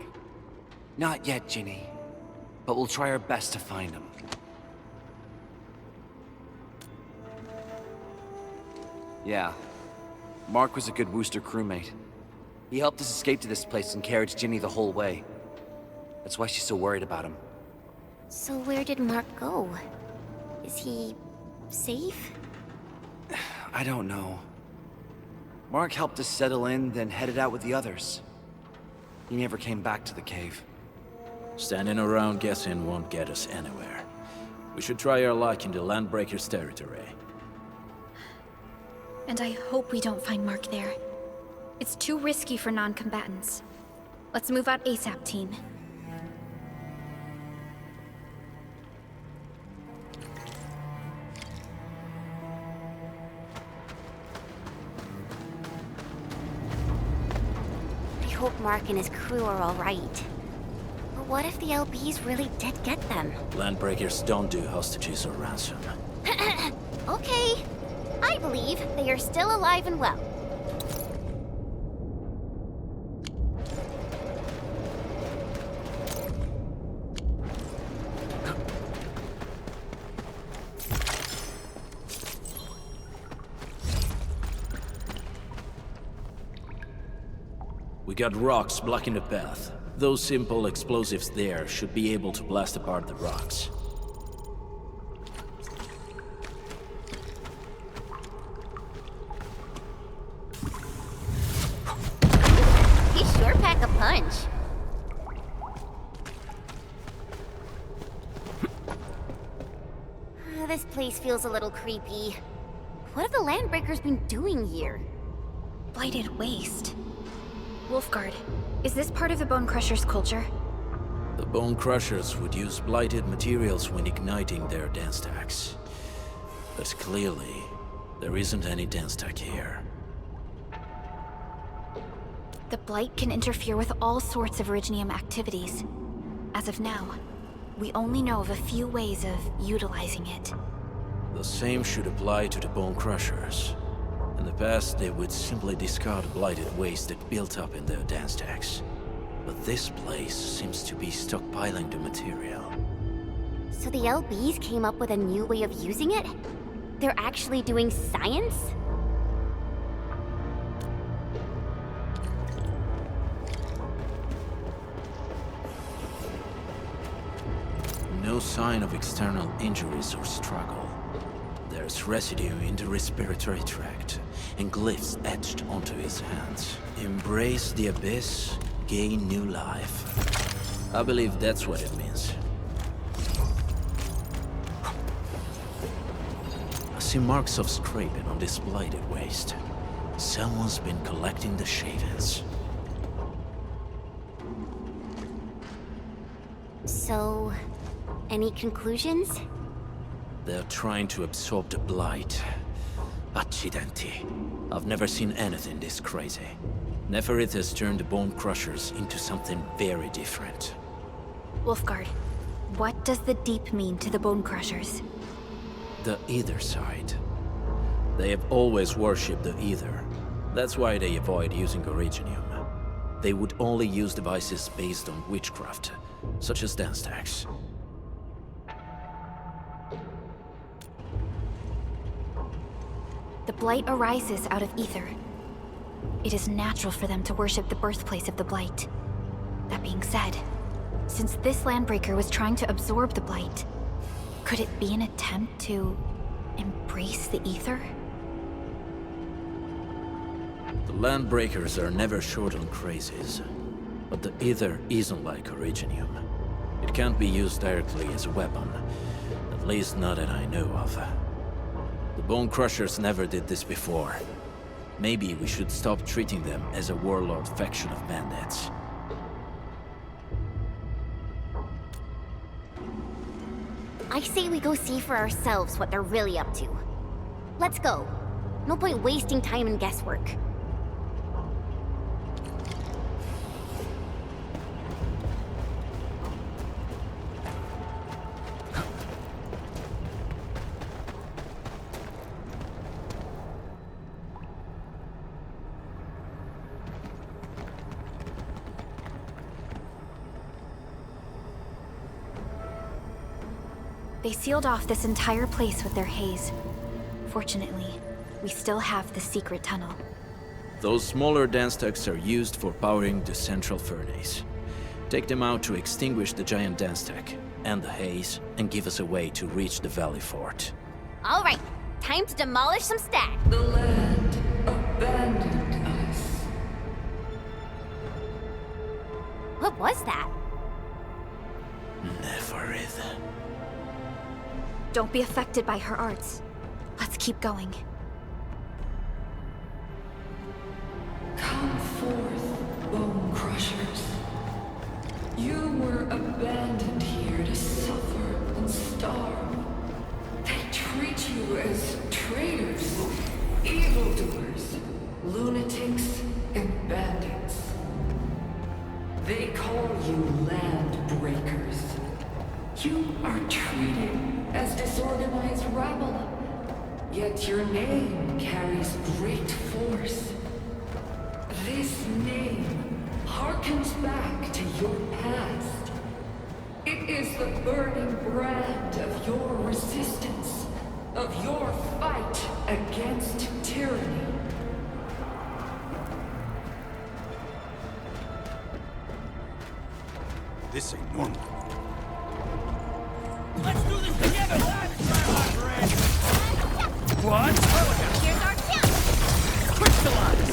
Not yet, Ginny. But we'll try our best to find him. Yeah. Mark was a good Wooster crewmate. He helped us escape to this place and carried Ginny the whole way. That's why she's so worried about him. So where did Mark go? Is he safe? I don't know. Mark helped us settle in, then headed out with the others. He never came back to the cave. Standing around guessing won't get us anywhere. We should try our luck in the Landbreakers' territory. And I hope we don't find Mark there. It's too risky for non-combatants. Let's move out ASAP, team. I hope Mark and his crew are all right. But what if the LBs really did get them? Landbreakers don't do hostages or ransom. Okay. I believe they are still alive and well. We got rocks blocking the path. Those simple explosives there should be able to blast apart the rocks. He sure pack a punch. This place feels a little creepy. What have the Landbreakers been doing here? Blighted waste. Wolfguard, is this part of the Bone Crusher's culture? The Bone Crushers would use blighted materials when igniting their dance stacks. But clearly, there isn't any dance stack here. The Blight can interfere with all sorts of Originium activities. As of now, we only know of a few ways of utilizing it. The same should apply to the Bone Crushers. In the past, they would simply discard blighted waste that built up in their dance stacks. But this place seems to be stockpiling the material. So the LBs came up with a new way of using it? They're actually doing science? No sign of external injuries or struggle. There's residue in the respiratory tract, and glyphs etched onto his hands. Embrace the abyss, gain new life. I believe that's what it means. I see marks of scraping on this blighted waste. Someone's been collecting the shavings. So, any conclusions? They're trying to absorb the blight. Accidenti. I've never seen anything this crazy. Neferith has turned the Bone Crushers into something very different. Wolfguard, what does the Deep mean to the Bone Crushers? The Ether side. They have always worshipped the Ether. That's why they avoid using Originium. They would only use devices based on witchcraft, such as dance stacks. The Blight arises out of Ether. It is natural for them to worship the birthplace of the Blight. That being said, since this Landbreaker was trying to absorb the Blight, could it be an attempt to embrace the Ether? The Landbreakers are never short on crazes, but the Ether isn't like Originium. It can't be used directly as a weapon, at least not that I know of. The Bone Crushers never did this before. Maybe we should stop treating them as a warlord faction of bandits. I say we go see for ourselves what they're really up to. Let's go. No point wasting time in guesswork. They sealed off this entire place with their haze. Fortunately, we still have the secret tunnel. Those smaller dance stacks are used for powering the central furnace. Take them out to extinguish the giant dance stack and the haze, and give us a way to reach the Valley Fort. All right, time to demolish some stacks. The land abandoned us. What was that? Neferith. Don't be affected by her arts. Let's keep going. Come forth, Bone Crushers. You were abandoned here to suffer and starve. They treat you as traitors, evildoers, lunatics, and bandits. They call you Landbreakers. You are treated as disorganized rabble, yet your name carries great force. This name harkens back to your past. It is the burning brand of your resistance, of your fight against tyranny. This ain't normal. Let's do this together, lads! What? Here's our chance! Crystallize!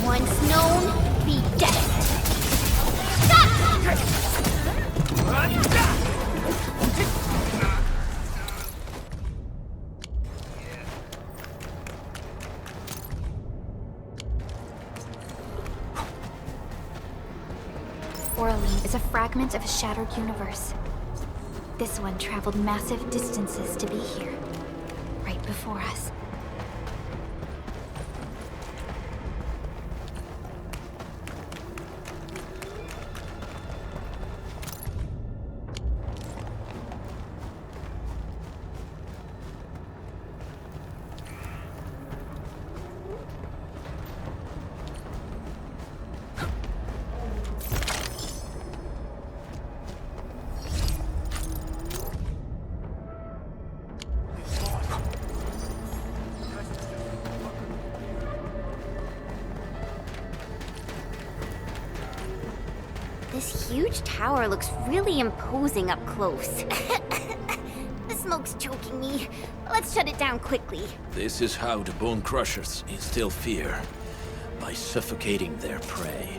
Once known, be dead. Oraline is a fragment of a shattered universe. This one traveled massive distances to be here, right before us. This huge tower looks really imposing up close. The smoke's choking me. Let's shut it down quickly. This is how the Bone Crushers instill fear, by suffocating their prey.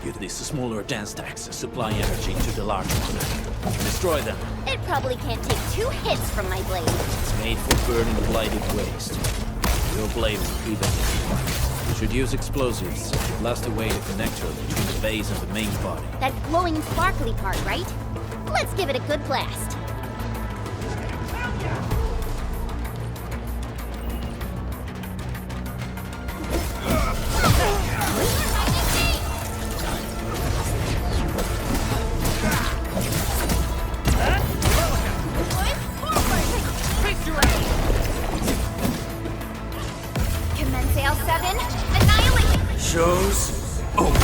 Give these smaller dance stacks supply energy to the large one. Destroy them. It probably can't take 2 hits from my blade. It's made for burning blighted waste. Your blade will even if required. You should use explosives to blast away the connector between the base and the main body. That glowing sparkly part, right? Let's give it a good blast. Show's over.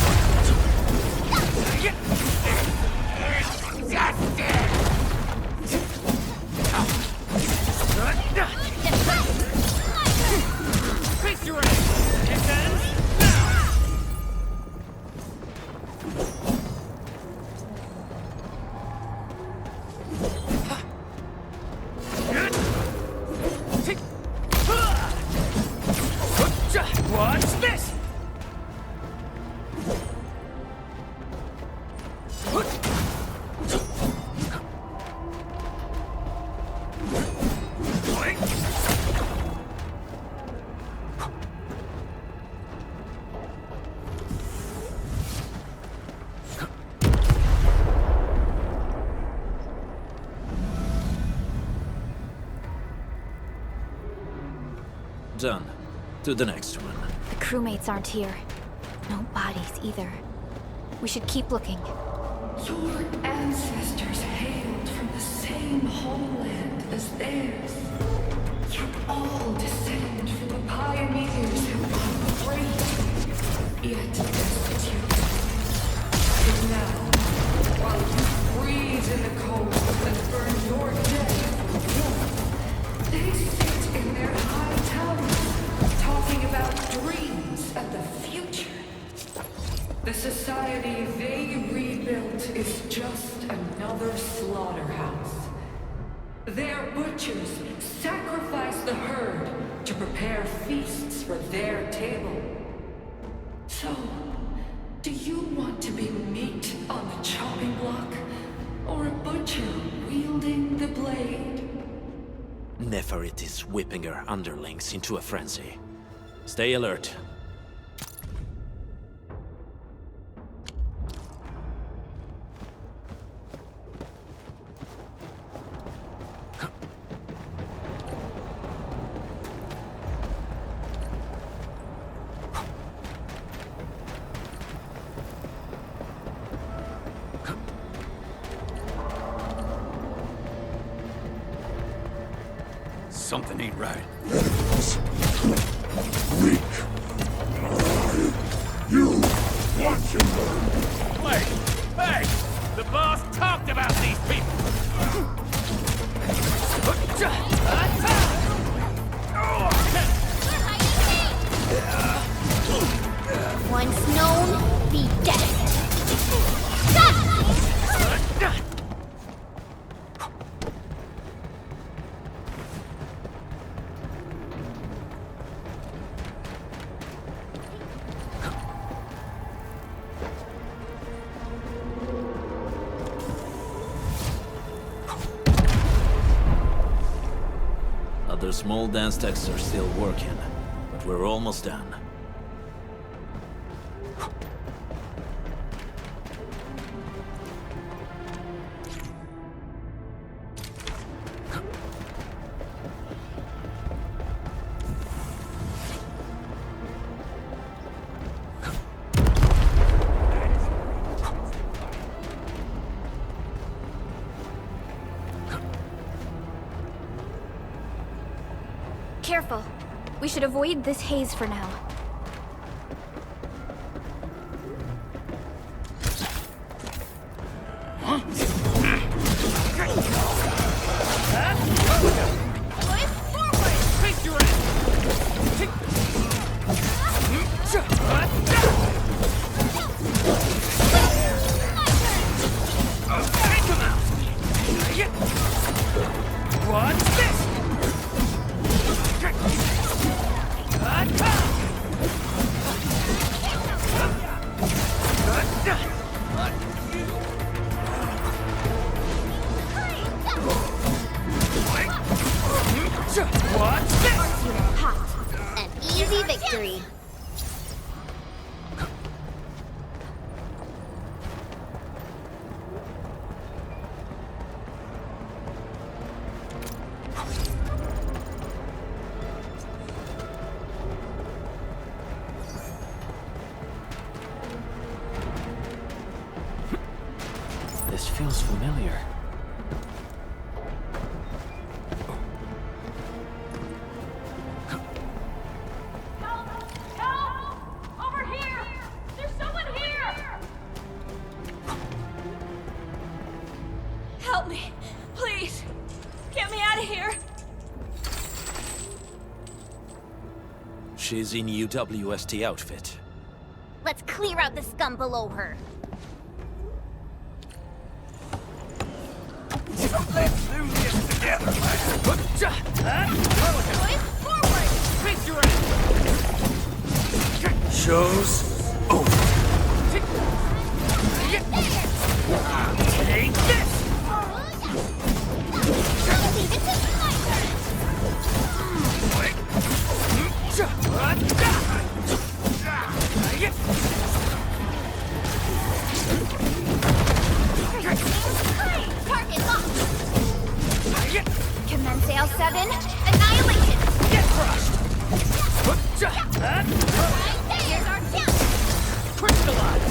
What's this? Done. To the next one. The crewmates aren't here. No bodies either. We should keep looking. Your ancestors hailed from the same homeland as theirs. You all descend from the pioneers who are great, yet destitute. And now, while you freeze in the cold and burn your dead for warmth, they sit in their high towers, talking about dreams and the future. The society they rebuilt is just another slaughterhouse. Their butchers sacrifice the herd to prepare feasts for their table. So, do you want to be meat on the chopping block, or a butcher wielding the blade? Neferit is whipping her underlings into a frenzy. Stay alert. Something ain't right. Weak. You watch and learn. Wait! Hey! The boss talked about these people! Once known, be dead. Other small dance techs are still working, but we're almost done. Careful. We should avoid this haze for now. What's this? Hot and easy victory. This feels familiar. Over here! There's someone here! Help me, please. Get me out of here. She's in UWST outfit. Let's clear out the scum below her. Let's do this together, lad. Forward! Face your ass! Show's over. Take this! Target locked! Commence L7, annihilation! Get crushed! Here's our chance! Crystallize!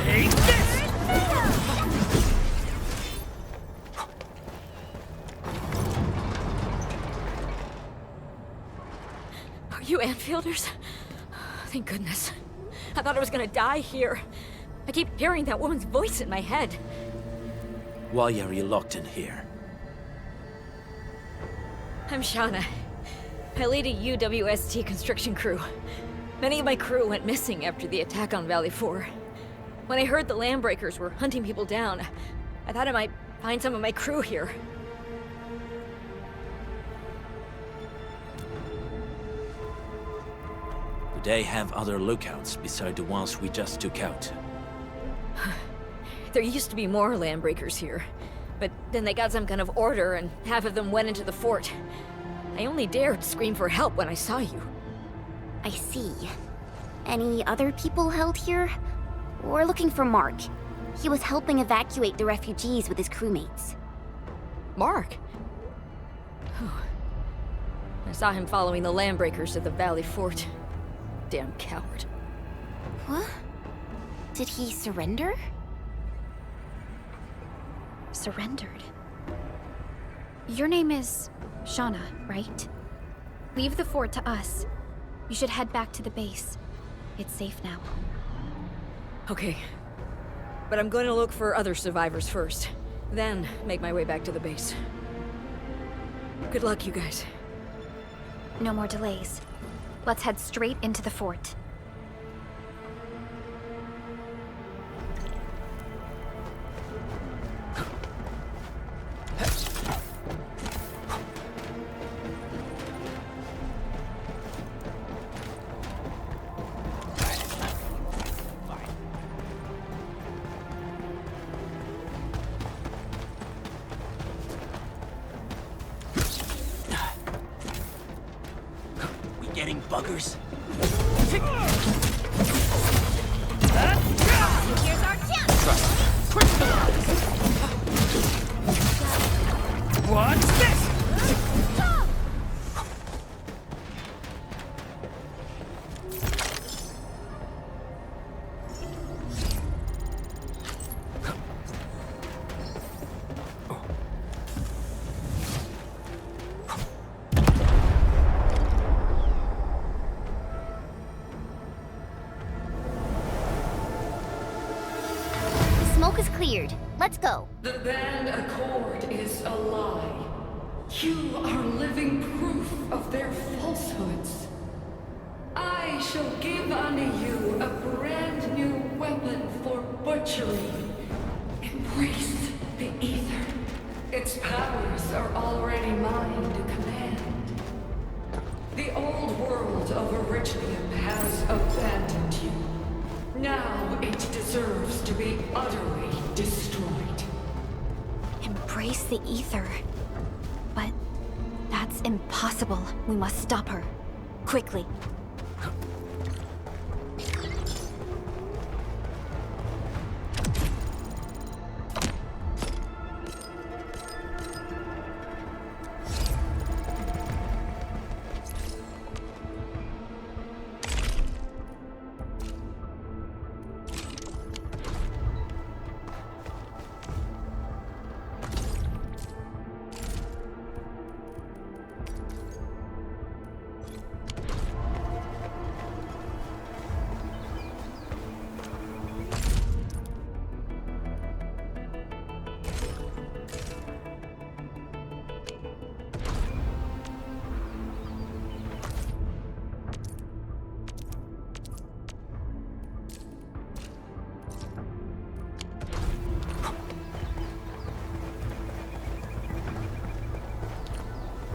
Take this! Are you Enfielders? Thank goodness. I thought I was gonna die here. I keep hearing that woman's voice in my head. Why are you locked in here? I'm Shauna. I lead a UWST construction crew. Many of my crew went missing after the attack on Valley 4. When I heard the Landbreakers were hunting people down, I thought I might find some of my crew here. Do they have other lookouts beside the ones we just took out? There used to be more Landbreakers here, but then they got some kind of order and half of them went into the fort. I only dared scream for help when I saw you. I see. Any other people held here? We're looking for Mark. He was helping evacuate the refugees with his crewmates. Mark? I saw him following the Landbreakers to the Valley Fort. Damn coward. What? Did he surrender? Surrendered. Your name is Shauna, right? Leave the fort to us. You should head back to the base. It's safe now. Okay. But I'm going to look for other survivors first. Then make my way back to the base. Good luck, you guys. No more delays. Let's head straight into the fort. Getting buggers. Here's our chance! Crystallize! What's this? Smoke is cleared. Let's go. The band accord is a lie. You are living proof of their falsehoods. I shall give unto you a brand new weapon for butchery. Embrace the ether. Its powers are already mine to command. The old world of Origium has abandoned you. Now it deserves to be utterly destroyed. Embrace erase the ether. But that's impossible. We must stop her. Quickly.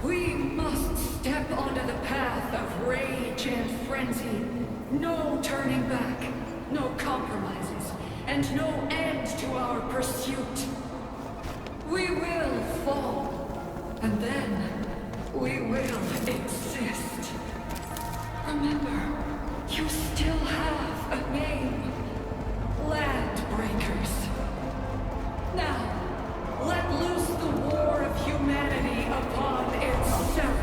We must step onto the path of rage and frenzy. No turning back, no compromises, and no end to our pursuit. We will fall, and then we will exist. Remember, you still have a name. Landbreakers. Now, let loose the war of humanity upon itself.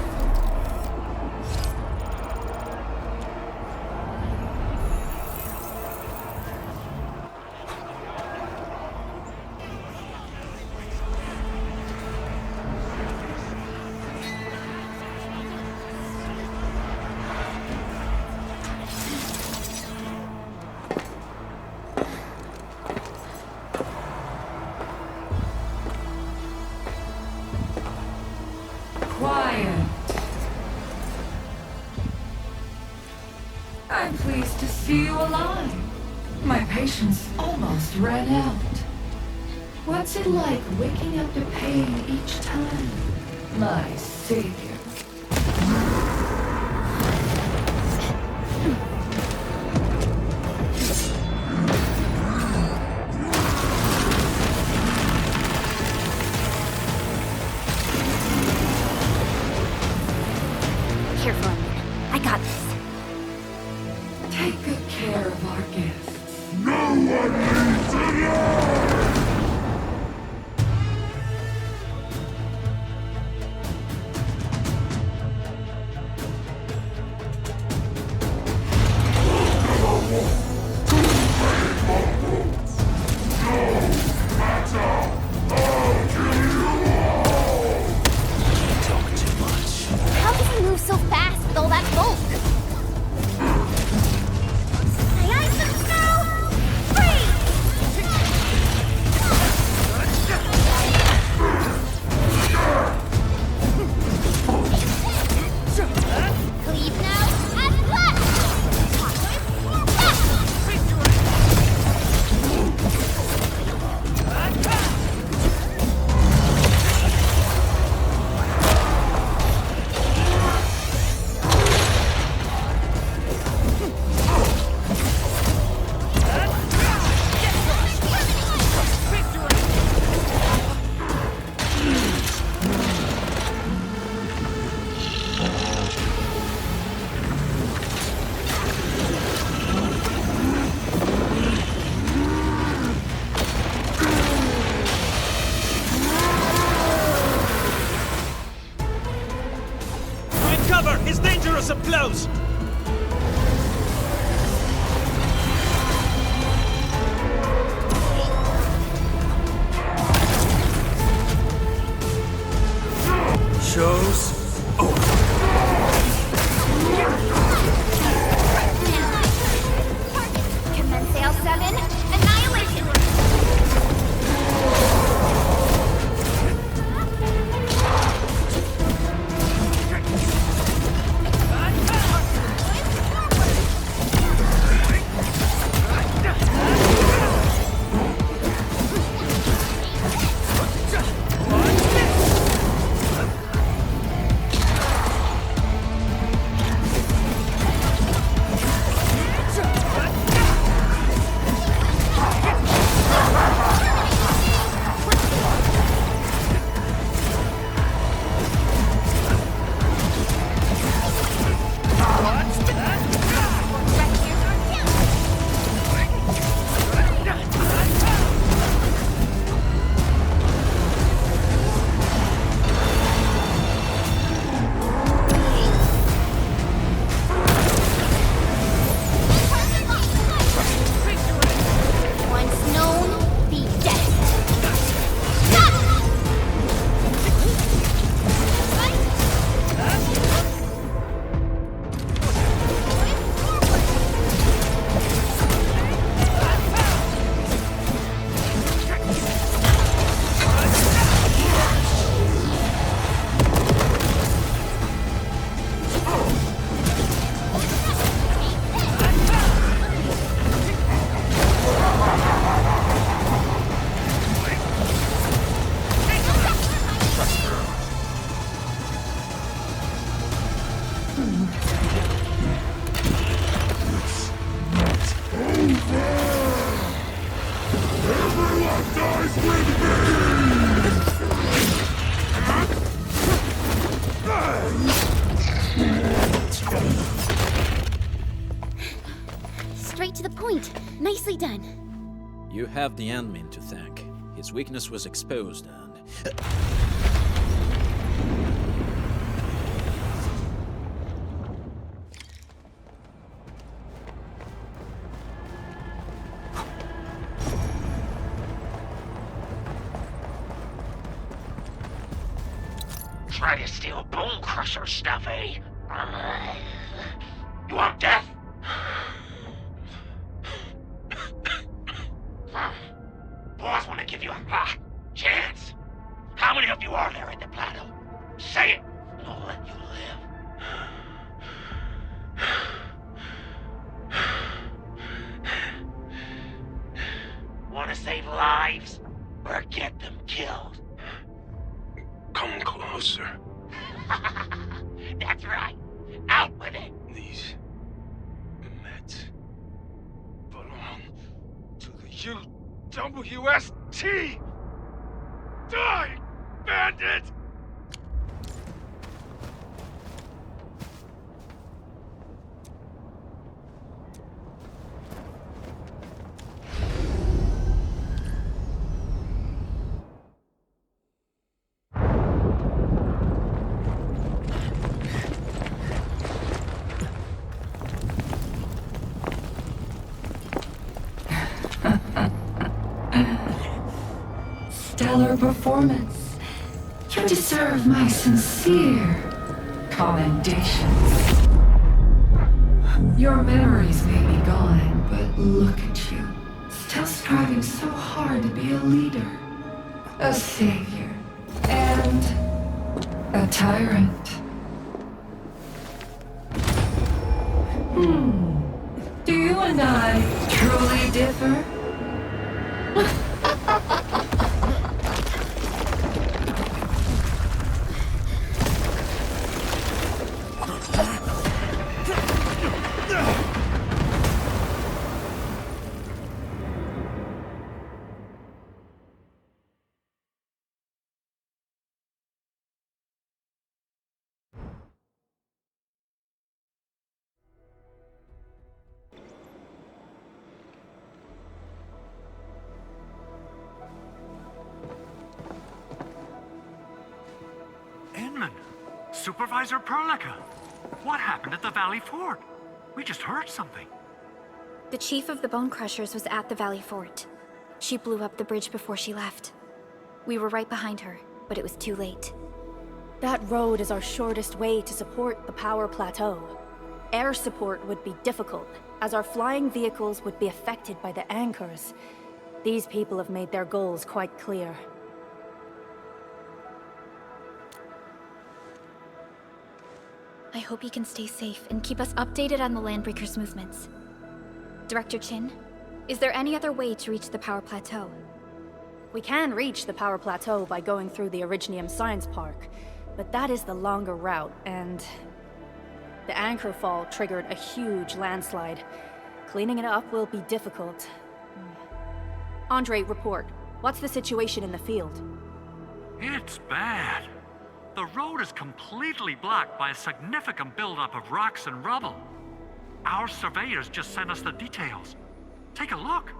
I'm pleased to see you alive. My patience almost ran out. What's it like waking up to pain each time, my savior? Careful, I got this. Take good care of our guests. No one needs to know! How does he move so fast with all that bulk? My eyes and snow! Freeze! Cleave now and Find cover! It's dangerous up close! Shows Commence Sail 7, Annihilation! Everyone dies with me! Straight to the point. Nicely done. You have the Endmin to thank. His weakness was exposed and... Try to steal Bone Crusher stuff, eh? You want death? Boys want to give you a chance. How many of you are there at the plateau? Say it, and I'll let you live. Want to save lives, or get them killed? Come closer. That's right. Out with it. These meds belong to the UWST. Die, bandit! Stellar performance. You deserve my sincere commendations. Your memories may be gone, but look at you. Still striving so hard to be a leader, a savior, and a tyrant. Do you and I truly differ? Supervisor Perlica, what happened at the Valley Fort? We just heard something. The chief of the Bone Crushers was at the Valley Fort. She blew up the bridge before she left. We were right behind her, but it was too late. That road is our shortest way to support the power plateau. Air support would be difficult, as our flying vehicles would be affected by the anchors. These people have made their goals quite clear. I hope you can stay safe and keep us updated on the Landbreakers' movements. Director Chin, is there any other way to reach the power plateau? We can reach the power plateau by going through the Originium Science Park, but that is the longer route, and the anchor fall triggered a huge landslide. Cleaning it up will be difficult. Andre, report. What's the situation in the field? It's bad. The road is completely blocked by a significant buildup of rocks and rubble. Our surveyors just sent us the details. Take a look.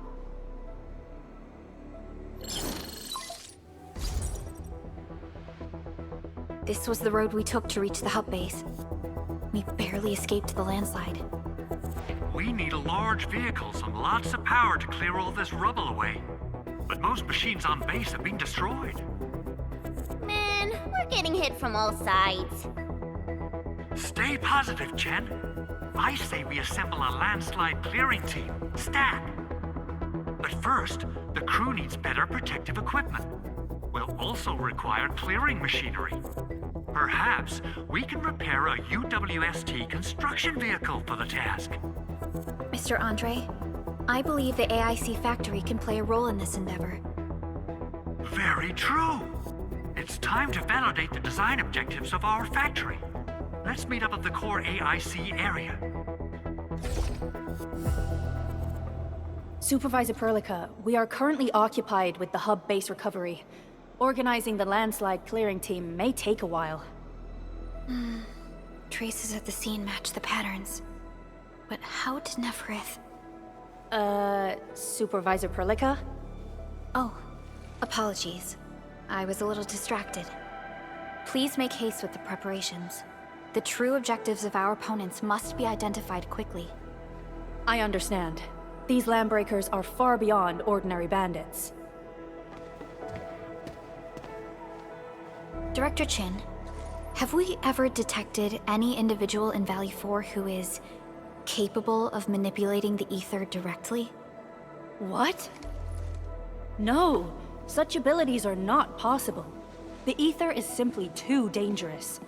This was the road we took to reach the hub base. We barely escaped the landslide. We need large vehicles and lots of power to clear all this rubble away. But most machines on base have been destroyed. Man, we're getting hit from all sides. Stay positive, Chen. I say we assemble a landslide clearing team, stat. But first, the crew needs better protective equipment. We'll also require clearing machinery. Perhaps we can repair a UWST construction vehicle for the task. Mr. Andre, I believe the AIC factory can play a role in this endeavor. Very true. It's time to validate the design objectives of our factory. Let's meet up at the core AIC area. Supervisor Perlica, we are currently occupied with the hub base recovery. Organizing the landslide clearing team may take a while. Traces at the scene match the patterns. But how did Neferith... Supervisor Perlica? Oh, apologies. I was a little distracted. Please make haste with the preparations. The true objectives of our opponents must be identified quickly. I understand. These landbreakers are far beyond ordinary bandits. Director Chin, have we ever detected any individual in Valley 4 who is capable of manipulating the ether directly? What? No, such abilities are not possible. The ether is simply too dangerous.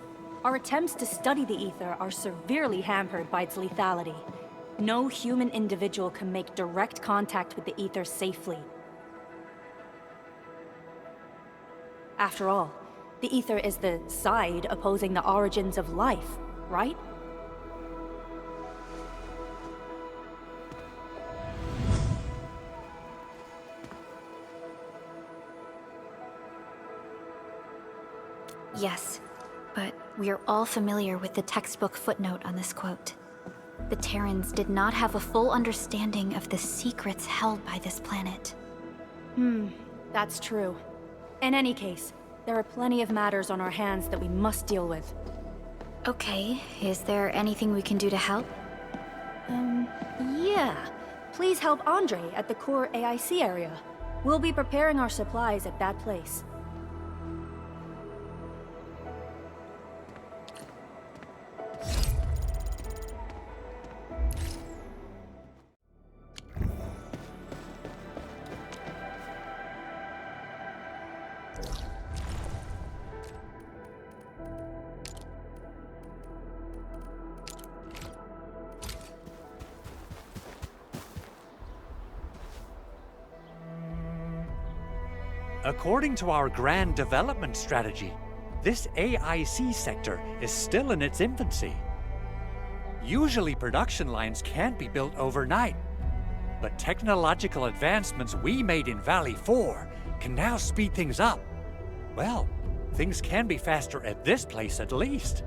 Our attempts to study the ether are severely hampered by its lethality. No human individual can make direct contact with the ether safely. After all, the ether is the side opposing the origins of life, right? Yes, but we are all familiar with the textbook footnote on this quote. The Terrans did not have a full understanding of the secrets held by this planet. That's true. In any case, there are plenty of matters on our hands that we must deal with. Okay, is there anything we can do to help? Yeah. Please help Andre at the core AIC area. We'll be preparing our supplies at that place. According to our grand development strategy, this AIC sector is still in its infancy. Usually production lines can't be built overnight, but technological advancements we made in Valley 4 can now speed things up. Well, things can be faster at this place at least.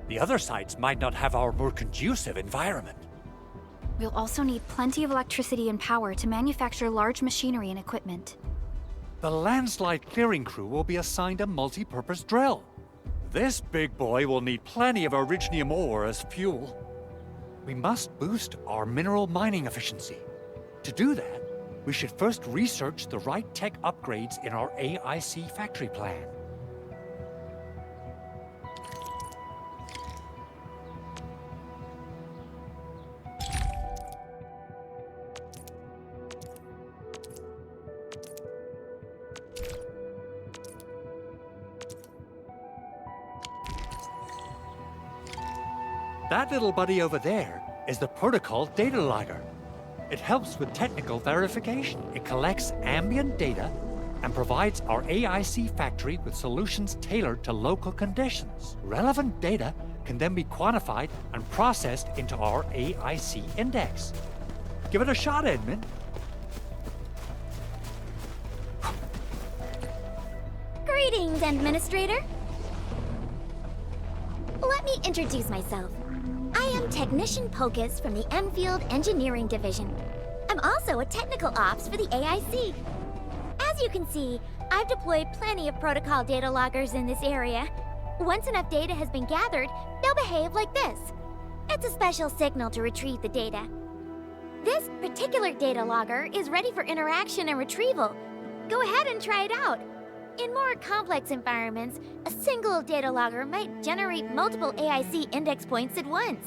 The other sites might not have our more conducive environment. We'll also need plenty of electricity and power to manufacture large machinery and equipment. The landslide clearing crew will be assigned a multi-purpose drill. This big boy will need plenty of originium ore as fuel. We must boost our mineral mining efficiency. To do that, we should first research the right tech upgrades in our AIC factory plan. That little buddy over there is the protocol data logger. It helps with technical verification. It collects ambient data and provides our AIC factory with solutions tailored to local conditions. Relevant data can then be quantified and processed into our AIC index. Give it a shot, Edmund. Greetings, Administrator. Let me introduce myself. I am Technician Pocus from the Endfield Engineering Division. I'm also a technical ops for the AIC. As you can see, I've deployed plenty of protocol data loggers in this area. Once enough data has been gathered, they'll behave like this. It's a special signal to retrieve the data. This particular data logger is ready for interaction and retrieval. Go ahead and try it out. In more complex environments, a single data logger might generate multiple AIC index points at once.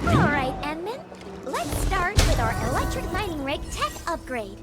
Alright, Enman. Let's start with our electric mining rig tech upgrade.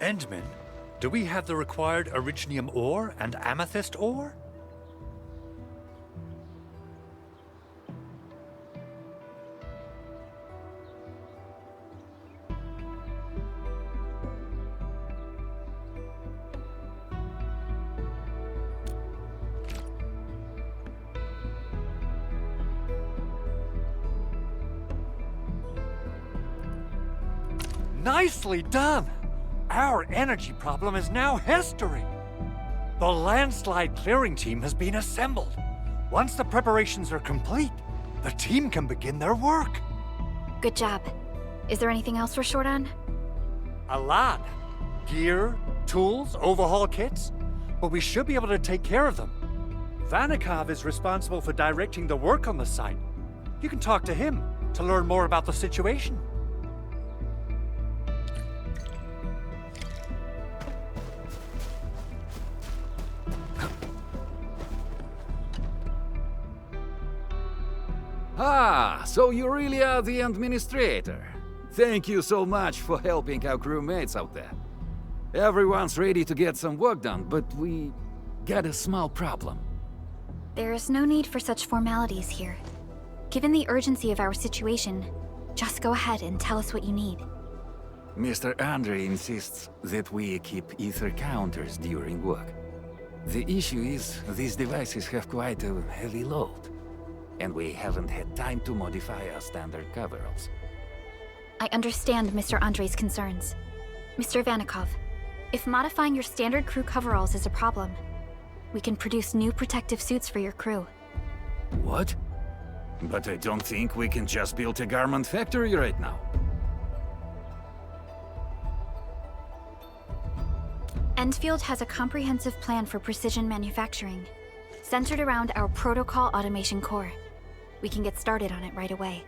Endmin, do we have the required Originium ore and Amethyst ore? Nicely done! Our energy problem is now history. The landslide clearing team has been assembled. Once the preparations are complete, the team can begin their work. Good job. Is there anything else we're short on? A lot. Gear, tools, overhaul kits. But we should be able to take care of them. Vanikov is responsible for directing the work on the site. You can talk to him to learn more about the situation. Ah, so you really are the administrator. Thank you so much for helping our crewmates out there. Everyone's ready to get some work done, but we got a small problem. There is no need for such formalities here. Given the urgency of our situation, just go ahead and tell us what you need. Mr. Andre insists that we equip ether counters during work. The issue is, these devices have quite a heavy load, and we haven't had time to modify our standard coveralls. I understand Mr. Andre's concerns. Mr. Vanikov, if modifying your standard crew coveralls is a problem, we can produce new protective suits for your crew. What? But I don't think we can just build a garment factory right now. Endfield has a comprehensive plan for precision manufacturing, centered around our protocol automation core. We can get started on it right away.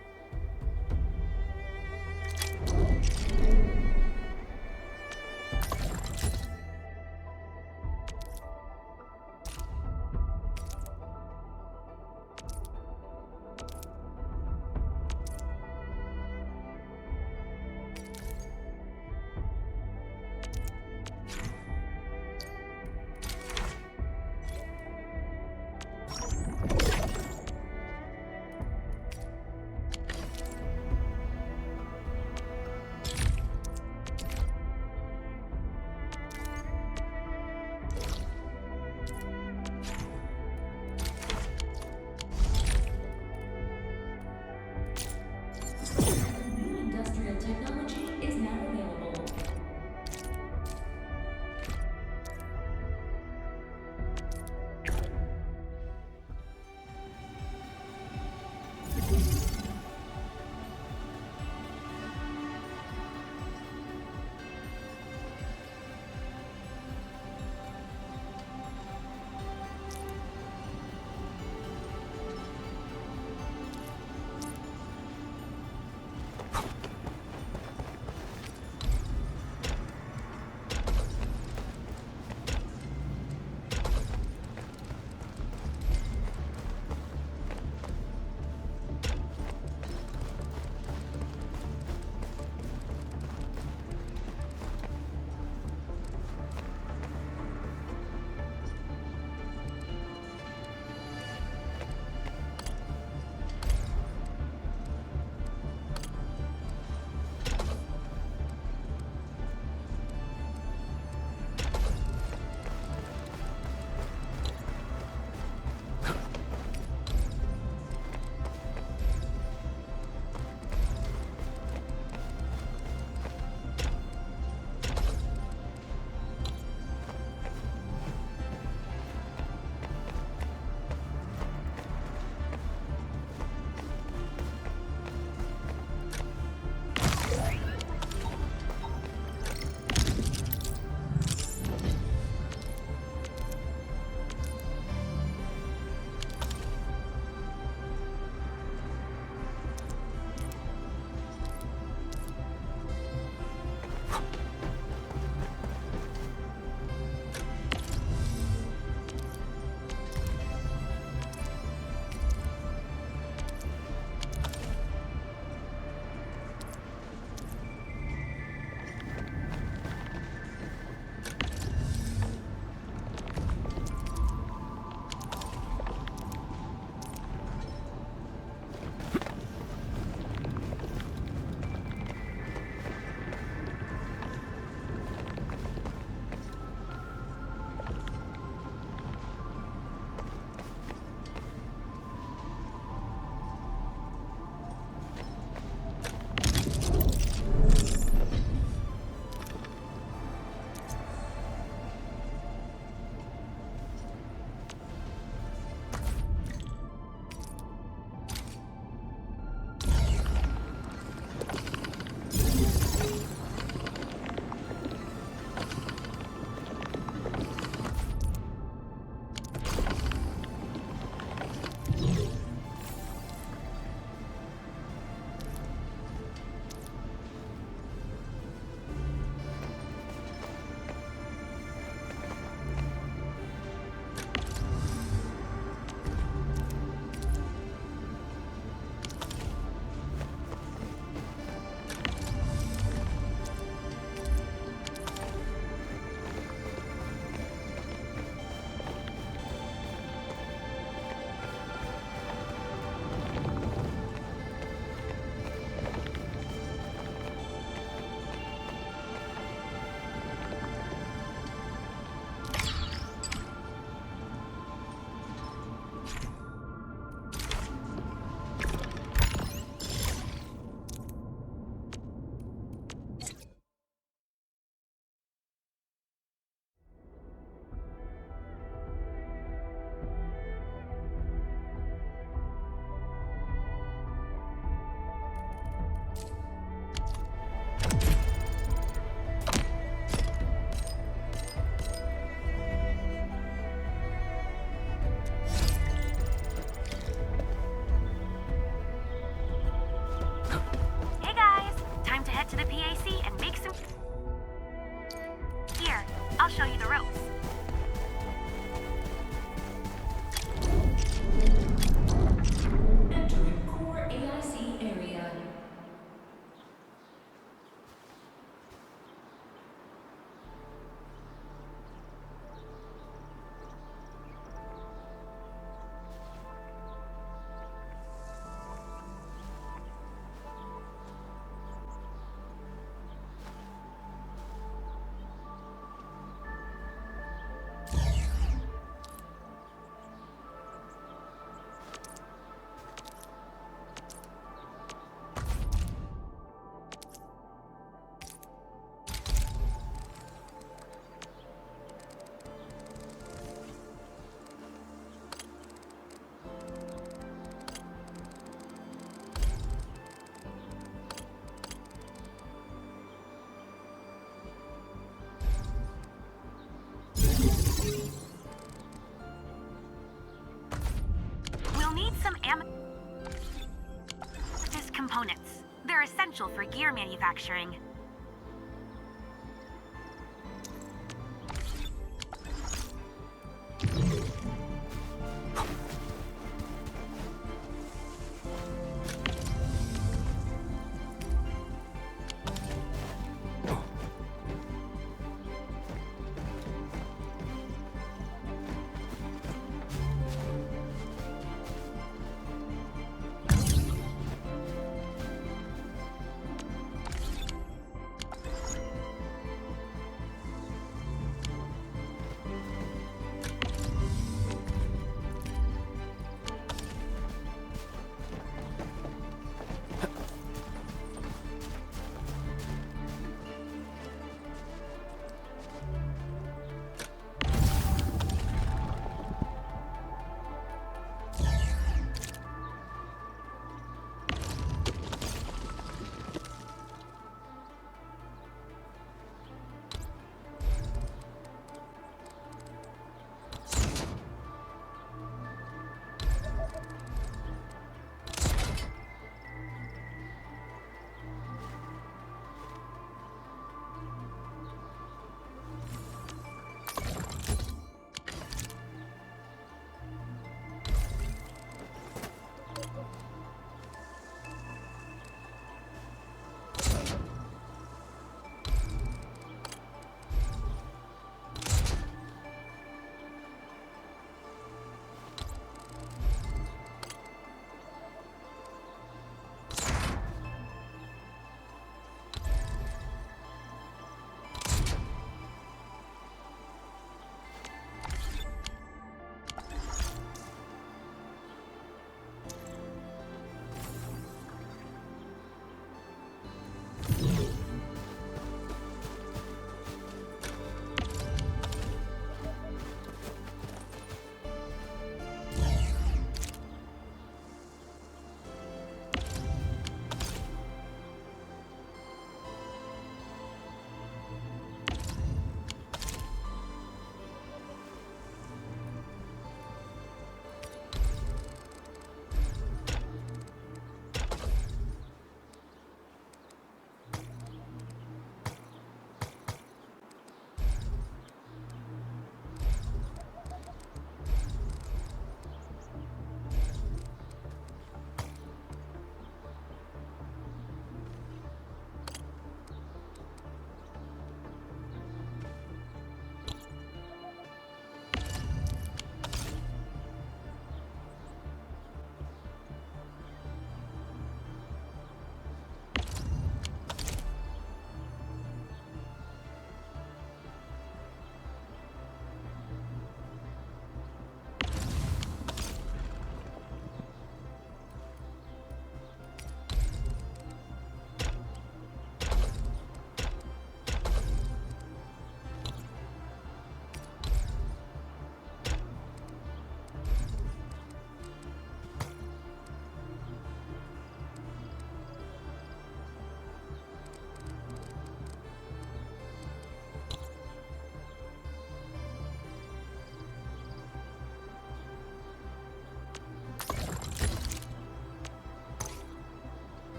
They're essential for gear manufacturing.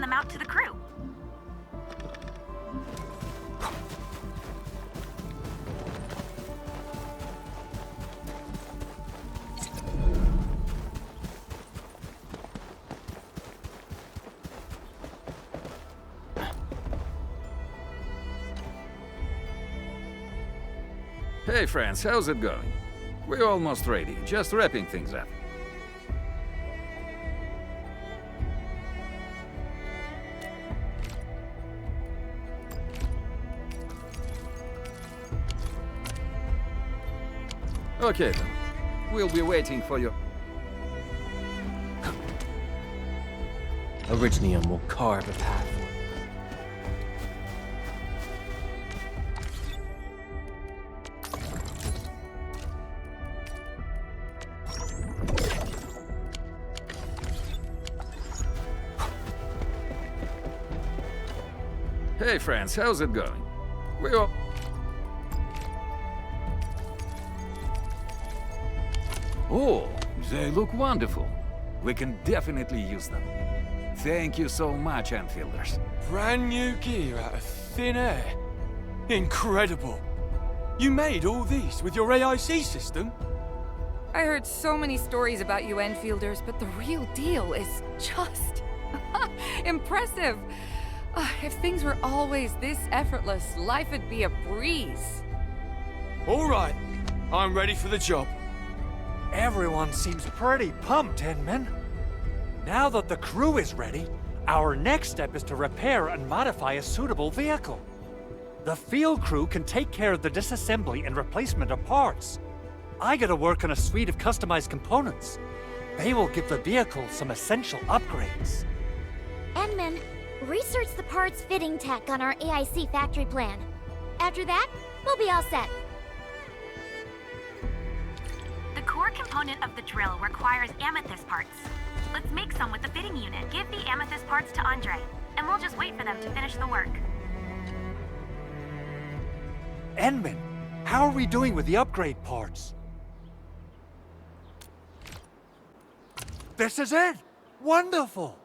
them out to the crew. Hey friends, how's it going? We're almost ready, just wrapping things up. Okay then, we'll be waiting for you. Originium will carve a path. Hey friends, how's it going? We all... Oh, they look wonderful. We can definitely use them. Thank you so much, Enfielders. Brand new gear out of thin air. Incredible. You made all these with your AIC system? I heard so many stories about you Enfielders, but the real deal is just impressive. If things were always this effortless, life would be a breeze. All right, I'm ready for the job. Everyone seems pretty pumped, Endmin. Now that the crew is ready, our next step is to repair and modify a suitable vehicle. The field crew can take care of the disassembly and replacement of parts. I gotta work on a suite of customized components. They will give the vehicle some essential upgrades. Endmin, research the parts fitting tech on our AIC factory plan. After that, we'll be all set. The core component of the drill requires amethyst parts. Let's make some with the fitting unit. Give the amethyst parts to Andre, and we'll just wait for them to finish the work. Endmin, how are we doing with the upgrade parts? This is it! Wonderful!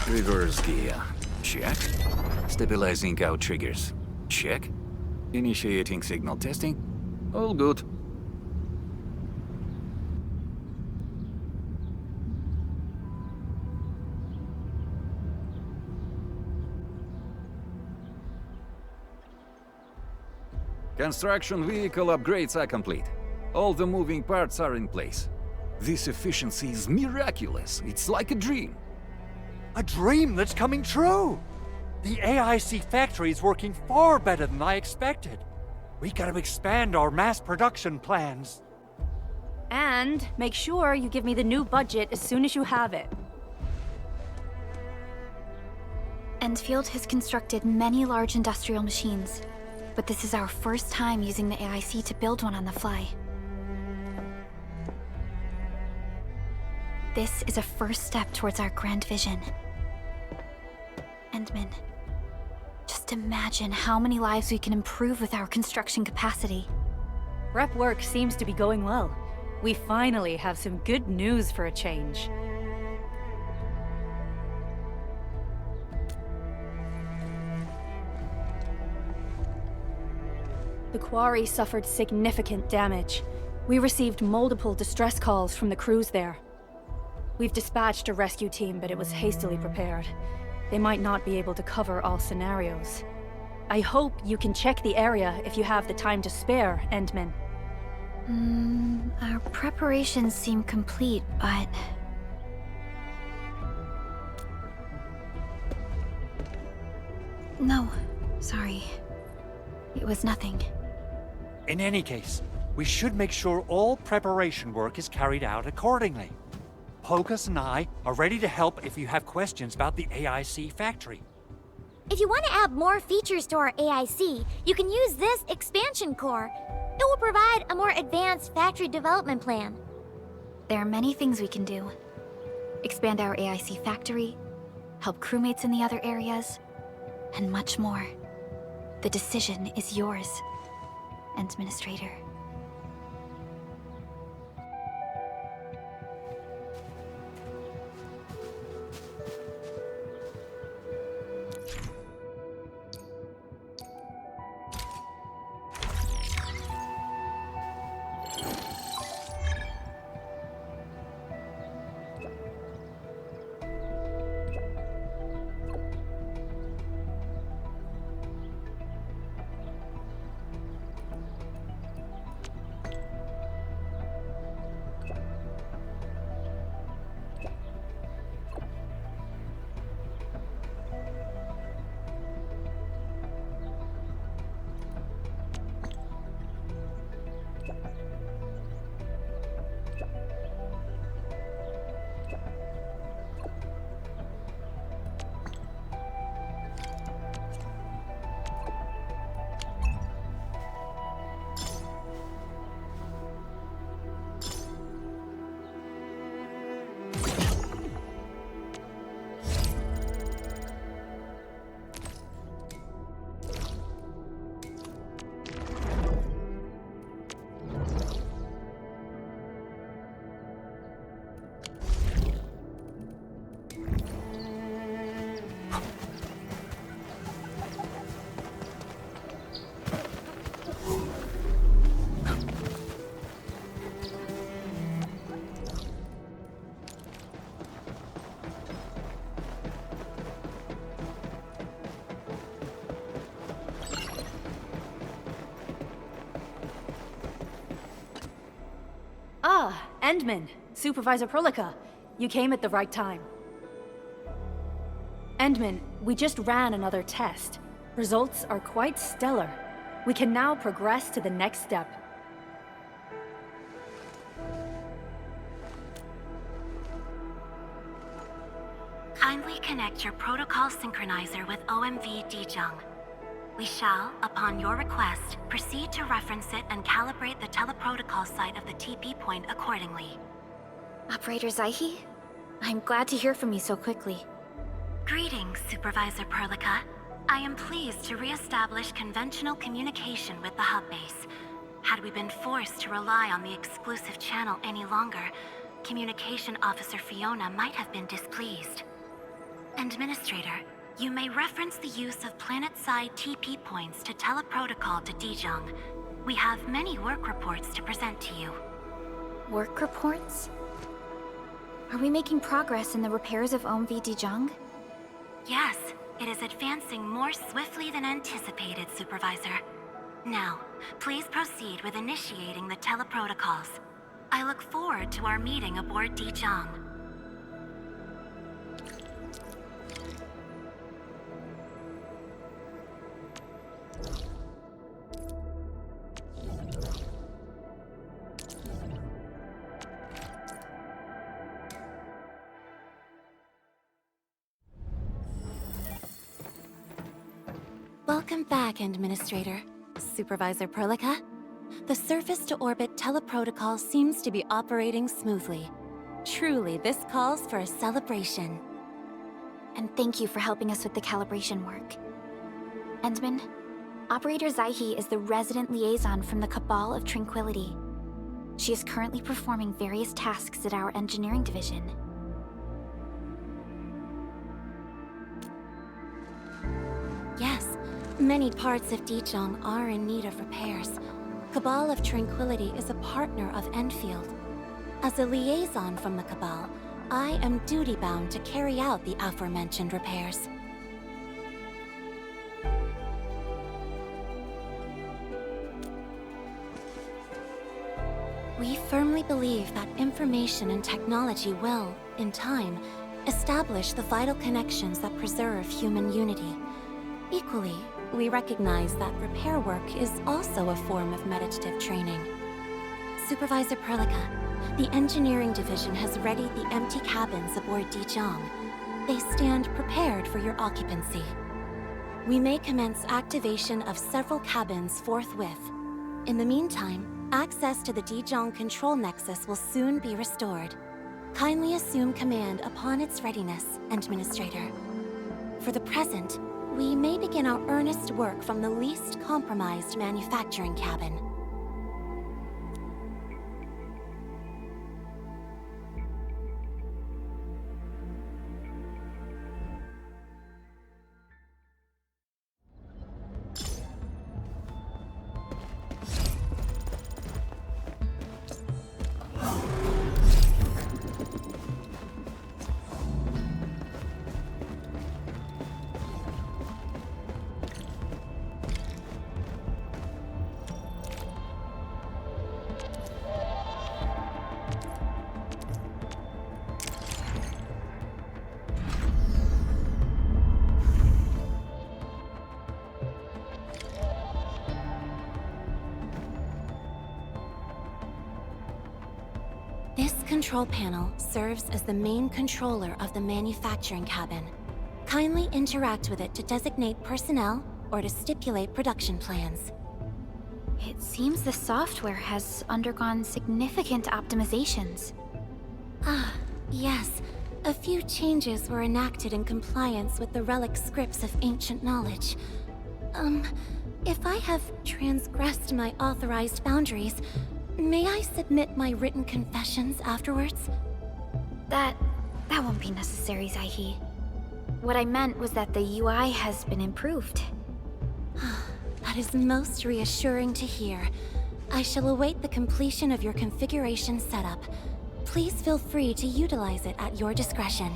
Reverse gear. Check. Stabilizing out triggers. Check. Initiating signal testing. All good. Construction vehicle upgrades are complete. All the moving parts are in place. This efficiency is miraculous. It's like a dream. A dream that's coming true! The AIC factory is working far better than I expected. We gotta expand our mass production plans. And make sure you give me the new budget as soon as you have it. Endfield has constructed many large industrial machines, but this is our first time using the AIC to build one on the fly. This is a first step towards our grand vision. Endmin, just imagine how many lives we can improve with our construction capacity. Rep work seems to be going well. We finally have some good news for a change. The quarry suffered significant damage. We received multiple distress calls from the crews there. We've dispatched a rescue team, but it was hastily prepared. They might not be able to cover all scenarios. I hope you can check the area if you have the time to spare, Endmin. Our preparations seem complete, but... No, sorry. It was nothing. In any case, we should make sure all preparation work is carried out accordingly. Pocus and I are ready to help if you have questions about the AIC factory. If you want to add more features to our AIC, you can use this expansion core. It will provide a more advanced factory development plan. There are many things we can do. Expand our AIC factory, help crewmates in the other areas, and much more. The decision is yours, Endministrator. Endmin, Supervisor Prolog, you came at the right time. Endmin, we just ran another test. Results are quite stellar. We can now progress to the next step. Kindly connect your protocol synchronizer with OMV Dijong. We shall, upon your request, proceed to reference it and calibrate the teleprotocol site of the TP point accordingly. Operator Zaihi? I'm glad to hear from you so quickly. Greetings, Supervisor Prolog. I am pleased to re-establish conventional communication with the hub base. Had we been forced to rely on the exclusive channel any longer, Communication Officer Fiona might have been displeased. Administrator, you may reference the use of planet-side TP points to teleprotocol to Dijong. We have many work reports to present to you. Work reports? Are we making progress in the repairs of OMV Dijong? Yes, it is advancing more swiftly than anticipated, Supervisor. Now, please proceed with initiating the teleprotocols. I look forward to our meeting aboard Dijong. Welcome back, Administrator. Supervisor Prolog. The surface-to-orbit teleprotocol seems to be operating smoothly. Truly, this calls for a celebration. And thank you for helping us with the calibration work. Endmin, Operator Zaihi is the resident liaison from the Cabal of Tranquility. She is currently performing various tasks at our engineering division. Yes, many parts of Dijong are in need of repairs. Cabal of Tranquility is a partner of Endfield. As a liaison from the Cabal, I am duty-bound to carry out the aforementioned repairs. We firmly believe that information and technology will, in time, establish the vital connections that preserve human unity. Equally, we recognize that repair work is also a form of meditative training. Supervisor Prolog, the engineering division has readied the empty cabins aboard Dijong. They stand prepared for your occupancy. We may commence activation of several cabins forthwith. In the meantime, access to the Dijong control nexus will soon be restored. Kindly assume command upon its readiness, Administrator. For the present, we may begin our earnest work from the least compromised manufacturing cabin. This control panel serves as the main controller of the manufacturing cabin. Kindly interact with it to designate personnel or to stipulate production plans. It seems the software has undergone significant optimizations. Ah, yes. A few changes were enacted in compliance with the relic scripts of ancient knowledge. If I have transgressed my authorized boundaries, may I submit my written confessions afterwards? That won't be necessary, Zaihi. What I meant was that the UI has been improved. That is most reassuring to hear. I shall await the completion of your configuration setup. Please feel free to utilize it at your discretion.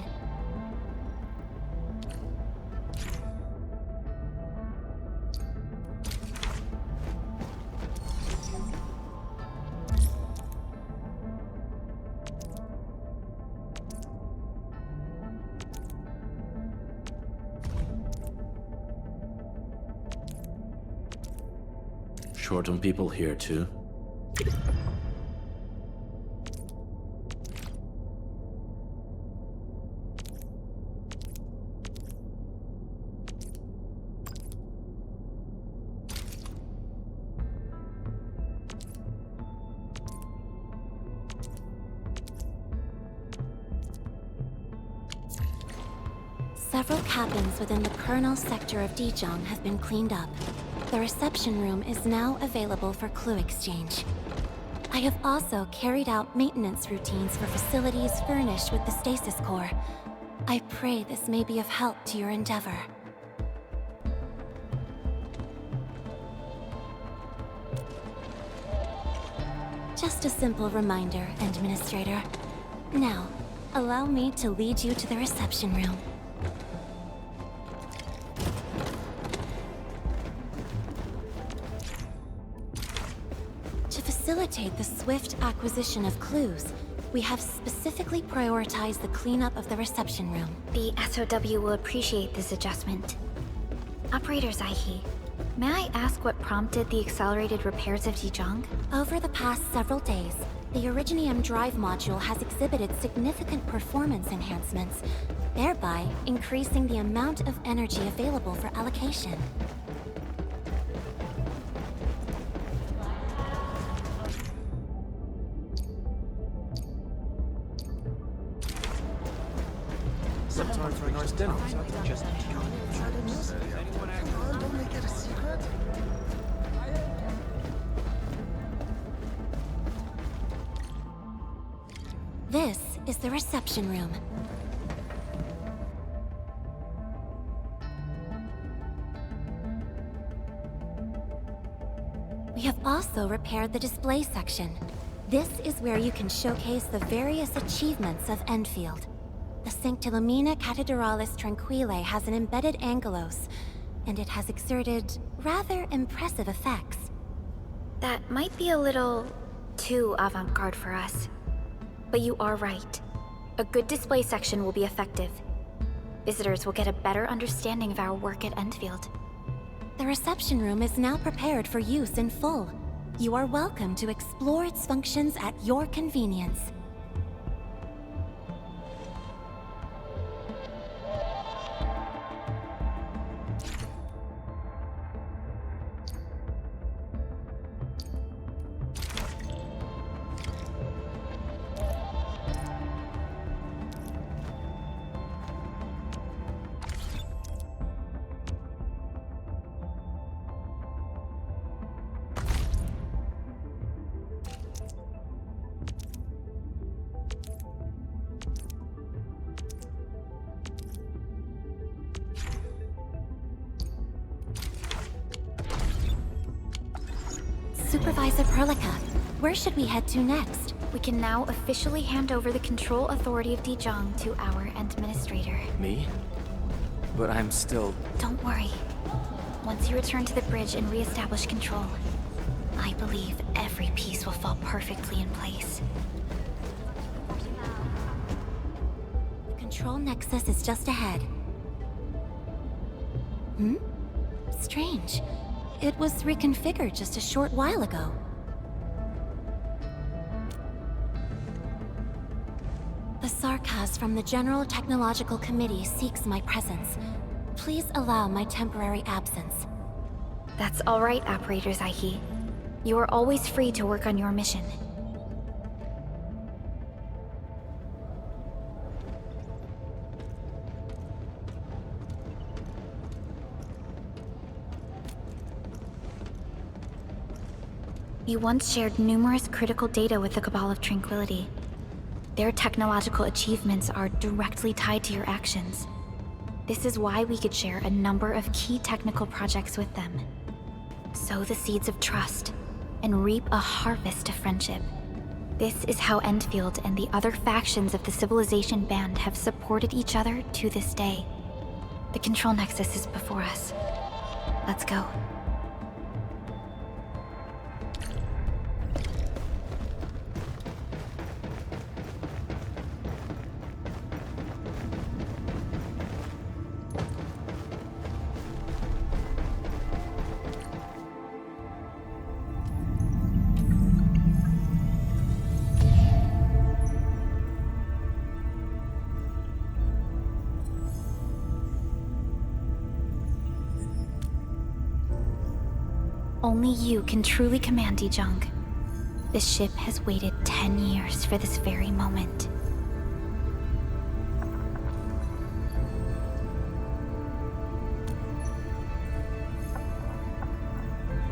short on people here too? Several cabins within the kernel sector of Dijon have been cleaned up. The reception room is now available for clue exchange. I have also carried out maintenance routines for facilities furnished with the stasis core. I pray this may be of help to your endeavor. Just a simple reminder, Administrator. Now, allow me to lead you to the reception room. To facilitate the swift acquisition of clues, we have specifically prioritized the cleanup of the reception room. The SOW will appreciate this adjustment. Operator Zaihi, may I ask what prompted the accelerated repairs of Dijon? Over the past several days, the Originium drive module has exhibited significant performance enhancements, thereby increasing the amount of energy available for allocation. Some time for a nice dinner. Just Don't make it a secret. This is the reception room. We have also repaired the display section. This is where you can showcase the various achievements of Endfield. The Sanctilumina Cathedralis Tranquille has an embedded angelos, and it has exerted rather impressive effects. That might be a little too avant-garde for us. But you are right. A good display section will be effective. Visitors will get a better understanding of our work at Endfield. The reception room is now prepared for use in full. You are welcome to explore its functions at your convenience. Supervisor Perlica, where should we head to next? We can now officially hand over the control authority of Dijon to our Administrator. Me? But I'm still... Don't worry. Once you return to the bridge and re-establish control, I believe every piece will fall perfectly in place. The control nexus is just ahead. Strange. It was reconfigured just a short while ago. The Sarkaz from the General Technological Committee seeks my presence. Please allow my temporary absence. That's all right, Operator Zaihi. You are always free to work on your mission. You once shared numerous critical data with the Cabal of Tranquility. Their technological achievements are directly tied to your actions. This is why we could share a number of key technical projects with them. Sow the seeds of trust, and reap a harvest of friendship. This is how Endfield and the other factions of the Civilization Band have supported each other to this day. The control nexus is before us. Let's go. only you can truly command Dijong. This ship has waited 10 years for this very moment.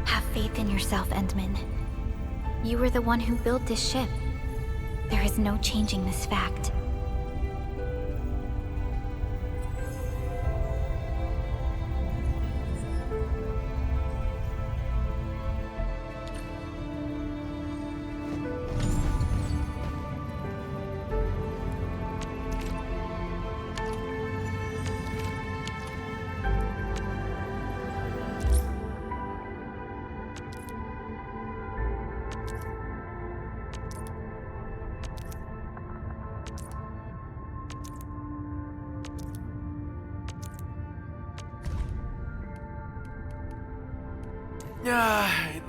Have faith in yourself, Endmin. You were the one who built this ship. There is no changing this fact.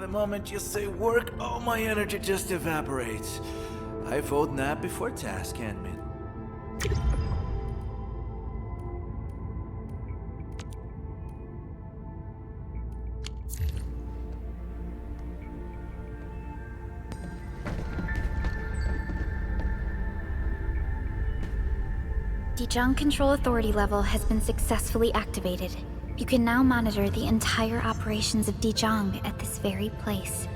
The moment you say work, all my energy just evaporates. I vote nap before task, Endmin. Dijong Control Authority level has been successfully activated. You can now monitor the entire operations of Dijong at this very place.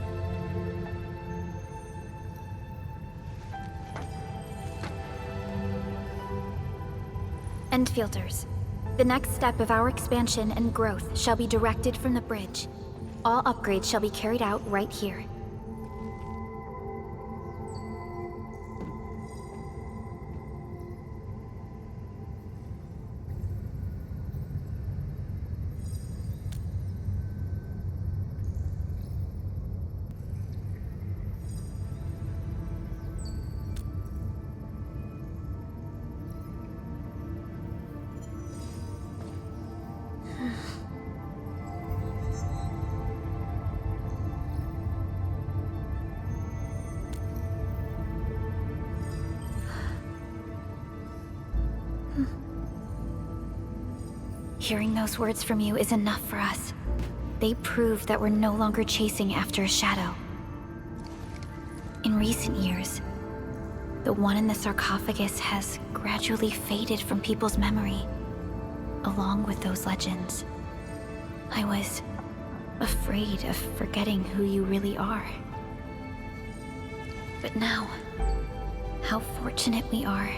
Endfielders, the next step of our expansion and growth shall be directed from the bridge. All upgrades shall be carried out right here. Hearing those words from you is enough for us. They prove that we're no longer chasing after a shadow. In recent years, the one in the sarcophagus has gradually faded from people's memory, along with those legends. I was afraid of forgetting who you really are. But now, how fortunate we are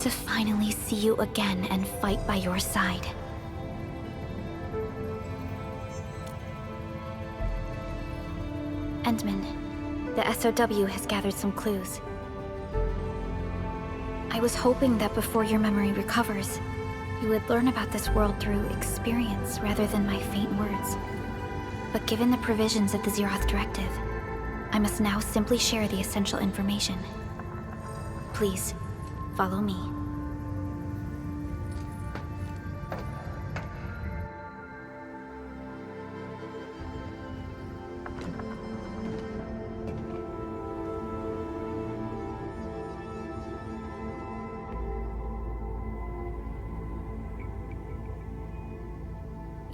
to finally see you again and fight by your side. Endmin, the SOW has gathered some clues. I was hoping that before your memory recovers, you would learn about this world through experience rather than my faint words. But given the provisions of the Zeroth Directive, I must now simply share the essential information. Please, follow me.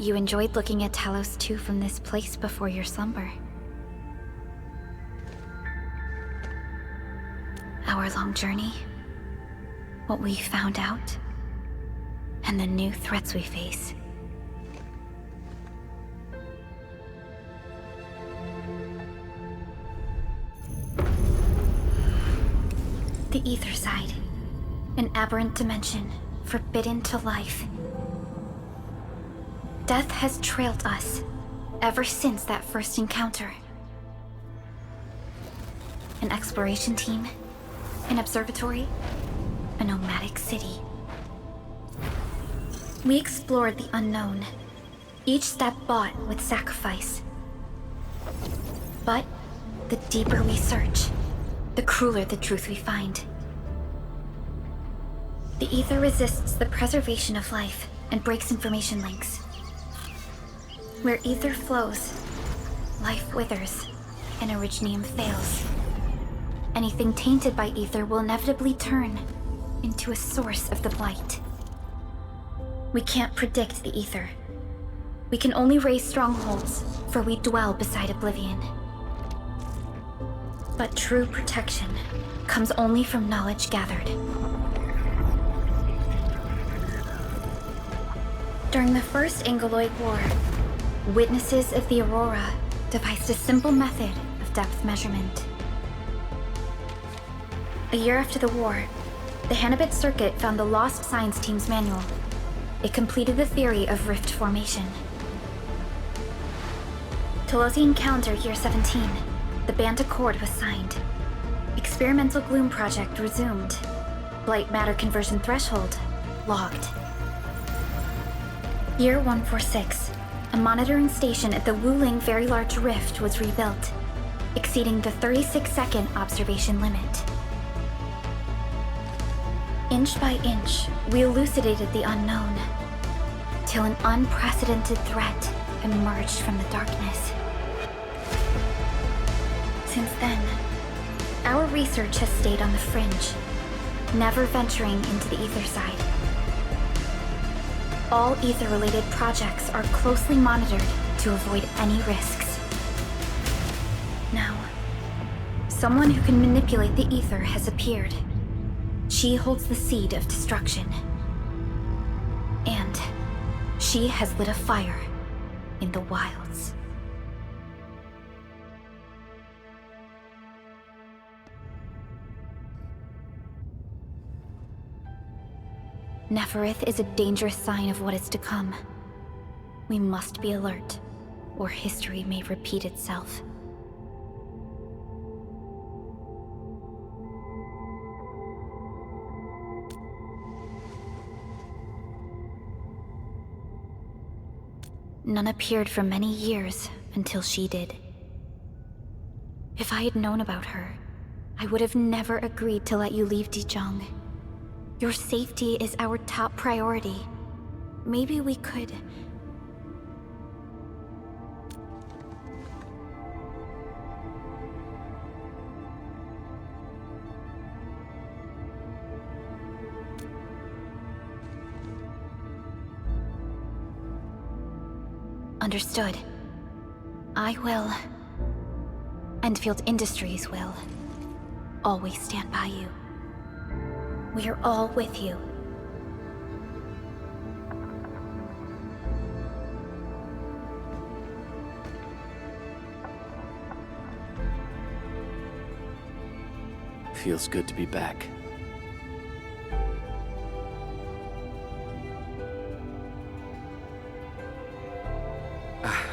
You enjoyed looking at Talos II from this place before your slumber. Our long journey, what we found out, and the new threats we face. The Ether Side, an aberrant dimension, forbidden to life. Death has trailed us ever since that first encounter. An exploration team, an observatory, a nomadic city. We explored the unknown, each step bought with sacrifice. But the deeper we search, the crueler the truth we find. The Ether resists the preservation of life and breaks information links. Where Ether flows, life withers, and Originium fails. Anything tainted by Ether will inevitably turn into a source of the blight. We can't predict the Ether, We can only raise strongholds, for we dwell beside oblivion. But true protection comes only from knowledge gathered. During the First Angoloid War, witnesses of the Aurora devised a simple method of depth measurement. A year after the war, the Hannibit Circuit found the Lost Science Team's manual. It completed the theory of rift formation. Talosian calendar year 17, the Band Accord was signed. Experimental Gloom project resumed. Blight matter conversion threshold logged. Year 146, a monitoring station at the Wuling Very Large Rift was rebuilt, exceeding the 36-second observation limit. Inch by inch, we elucidated the unknown, till an unprecedented threat emerged from the darkness. Since then, our research has stayed on the fringe, never venturing into the ether side. All ether-related projects are closely monitored to avoid any risks. Now, someone who can manipulate the ether has appeared. She holds the seed of destruction. And she has lit a fire in the wilds. Neferith is a dangerous sign of what is to come. We must be alert, or history may repeat itself. None appeared for many years until she did. If I had known about her, I would have never agreed to let you leave Dijon. Your safety is our top priority. Maybe we could... Understood. I will. Endfield Industries will. Always stand by you. We are all with you. Feels good to be back.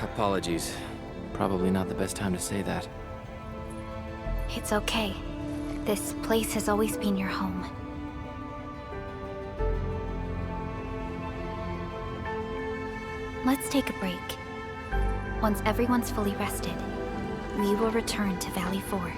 Apologies. Probably not the best time to say that. It's okay. This place has always been your home. Let's take a break. Once everyone's fully rested, we will return to Valley 4.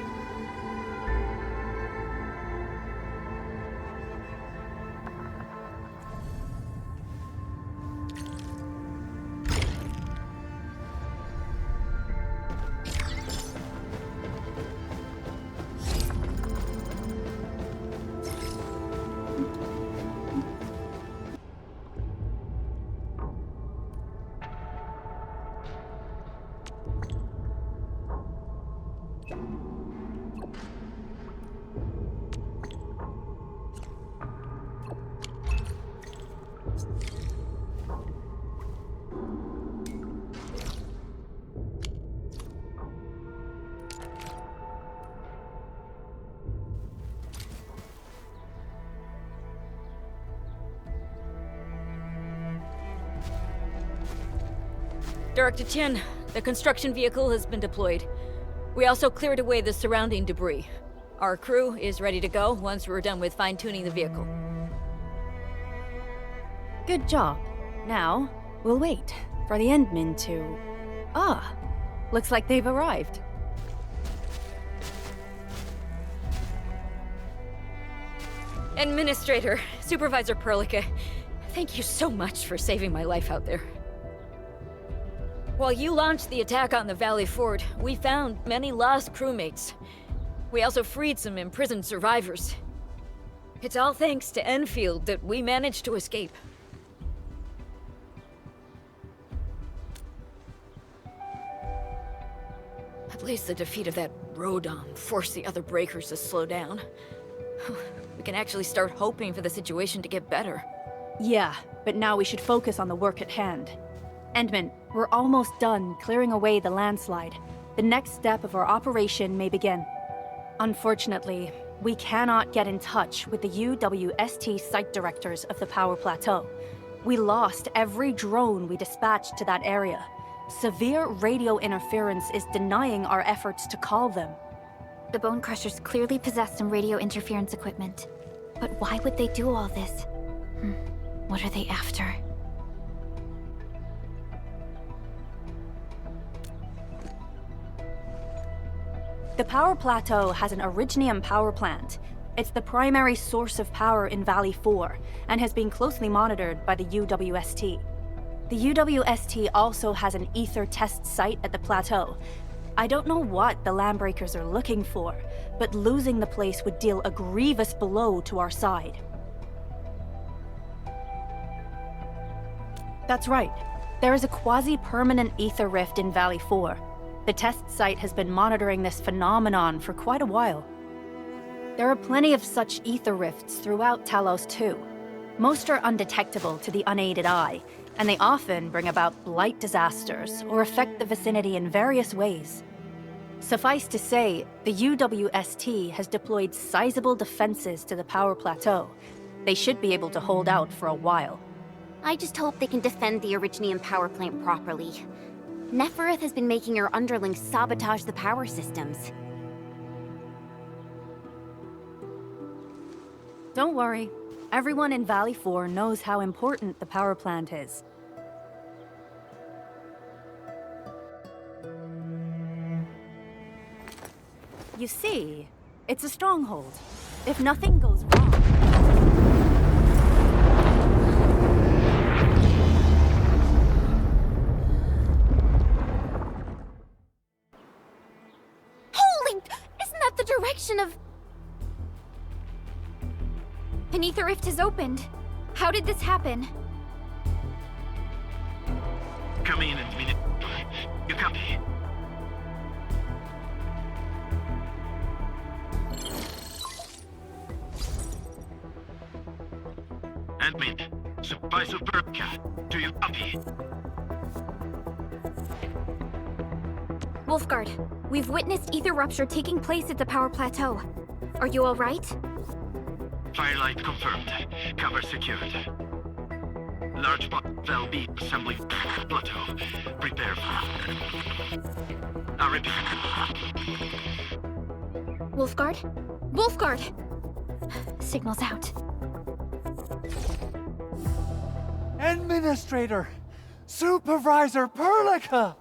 Director Chen, the construction vehicle has been deployed. We also cleared away the surrounding debris. Our crew is ready to go once we're done with fine-tuning the vehicle. Good job. Now, we'll wait for the Endmen to... Ah, looks like they've arrived. Administrator, Supervisor Prolog, thank you so much for saving my life out there. While you launched the attack on the Valley Fort, we found many lost crewmates. We also freed some imprisoned survivors. It's all thanks to Endfield that we managed to escape. At least the defeat of that Rodon forced the other breakers to slow down. We can actually start hoping for the situation to get better. Yeah, but now we should focus on the work at hand. Endman, we're almost done clearing away the landslide. The next step of our operation may begin. Unfortunately, we cannot get in touch with the UWST site directors of the Power Plateau. We lost every drone we dispatched to that area. Severe radio interference is denying our efforts to call them. The Bone Crushers clearly possess some radio interference equipment. But why would they do all this? What are they after? The Power Plateau has an Originium power plant. It's the primary source of power in Valley 4, and has been closely monitored by the UWST. The UWST also has an ether test site at the plateau. I don't know what the Landbreakers are looking for, but losing the place would deal a grievous blow to our side. That's right. There is a quasi-permanent ether rift in Valley 4. The test site has been monitoring this phenomenon for quite a while. There are plenty of such ether rifts throughout Talos II. Most are undetectable to the unaided eye, and they often bring about blight disasters or affect the vicinity in various ways. Suffice to say, the UWST has deployed sizable defenses to the Power Plateau. They should be able to hold out for a while. I just hope they can defend the Originium power plant properly. Nefereth has been making her underlings sabotage the power systems. Don't worry. Everyone in Valley 4 knows how important the power plant is. You see, it's a stronghold. If nothing goes wrong... Holy! Isn't that the direction of... An ether rift has opened. How did this happen? Come in and minute. You copy? Admin, Supervisor Burka, do you copy? Wolfguard, we've witnessed ether rupture taking place at the Power Plateau. Are you all right? Firelight confirmed. Cover secured. Large valve B assembling plateau. Prepare for... I repeat. Wolfguard? Wolfguard! Signal's out. Administrator! Supervisor Perlica!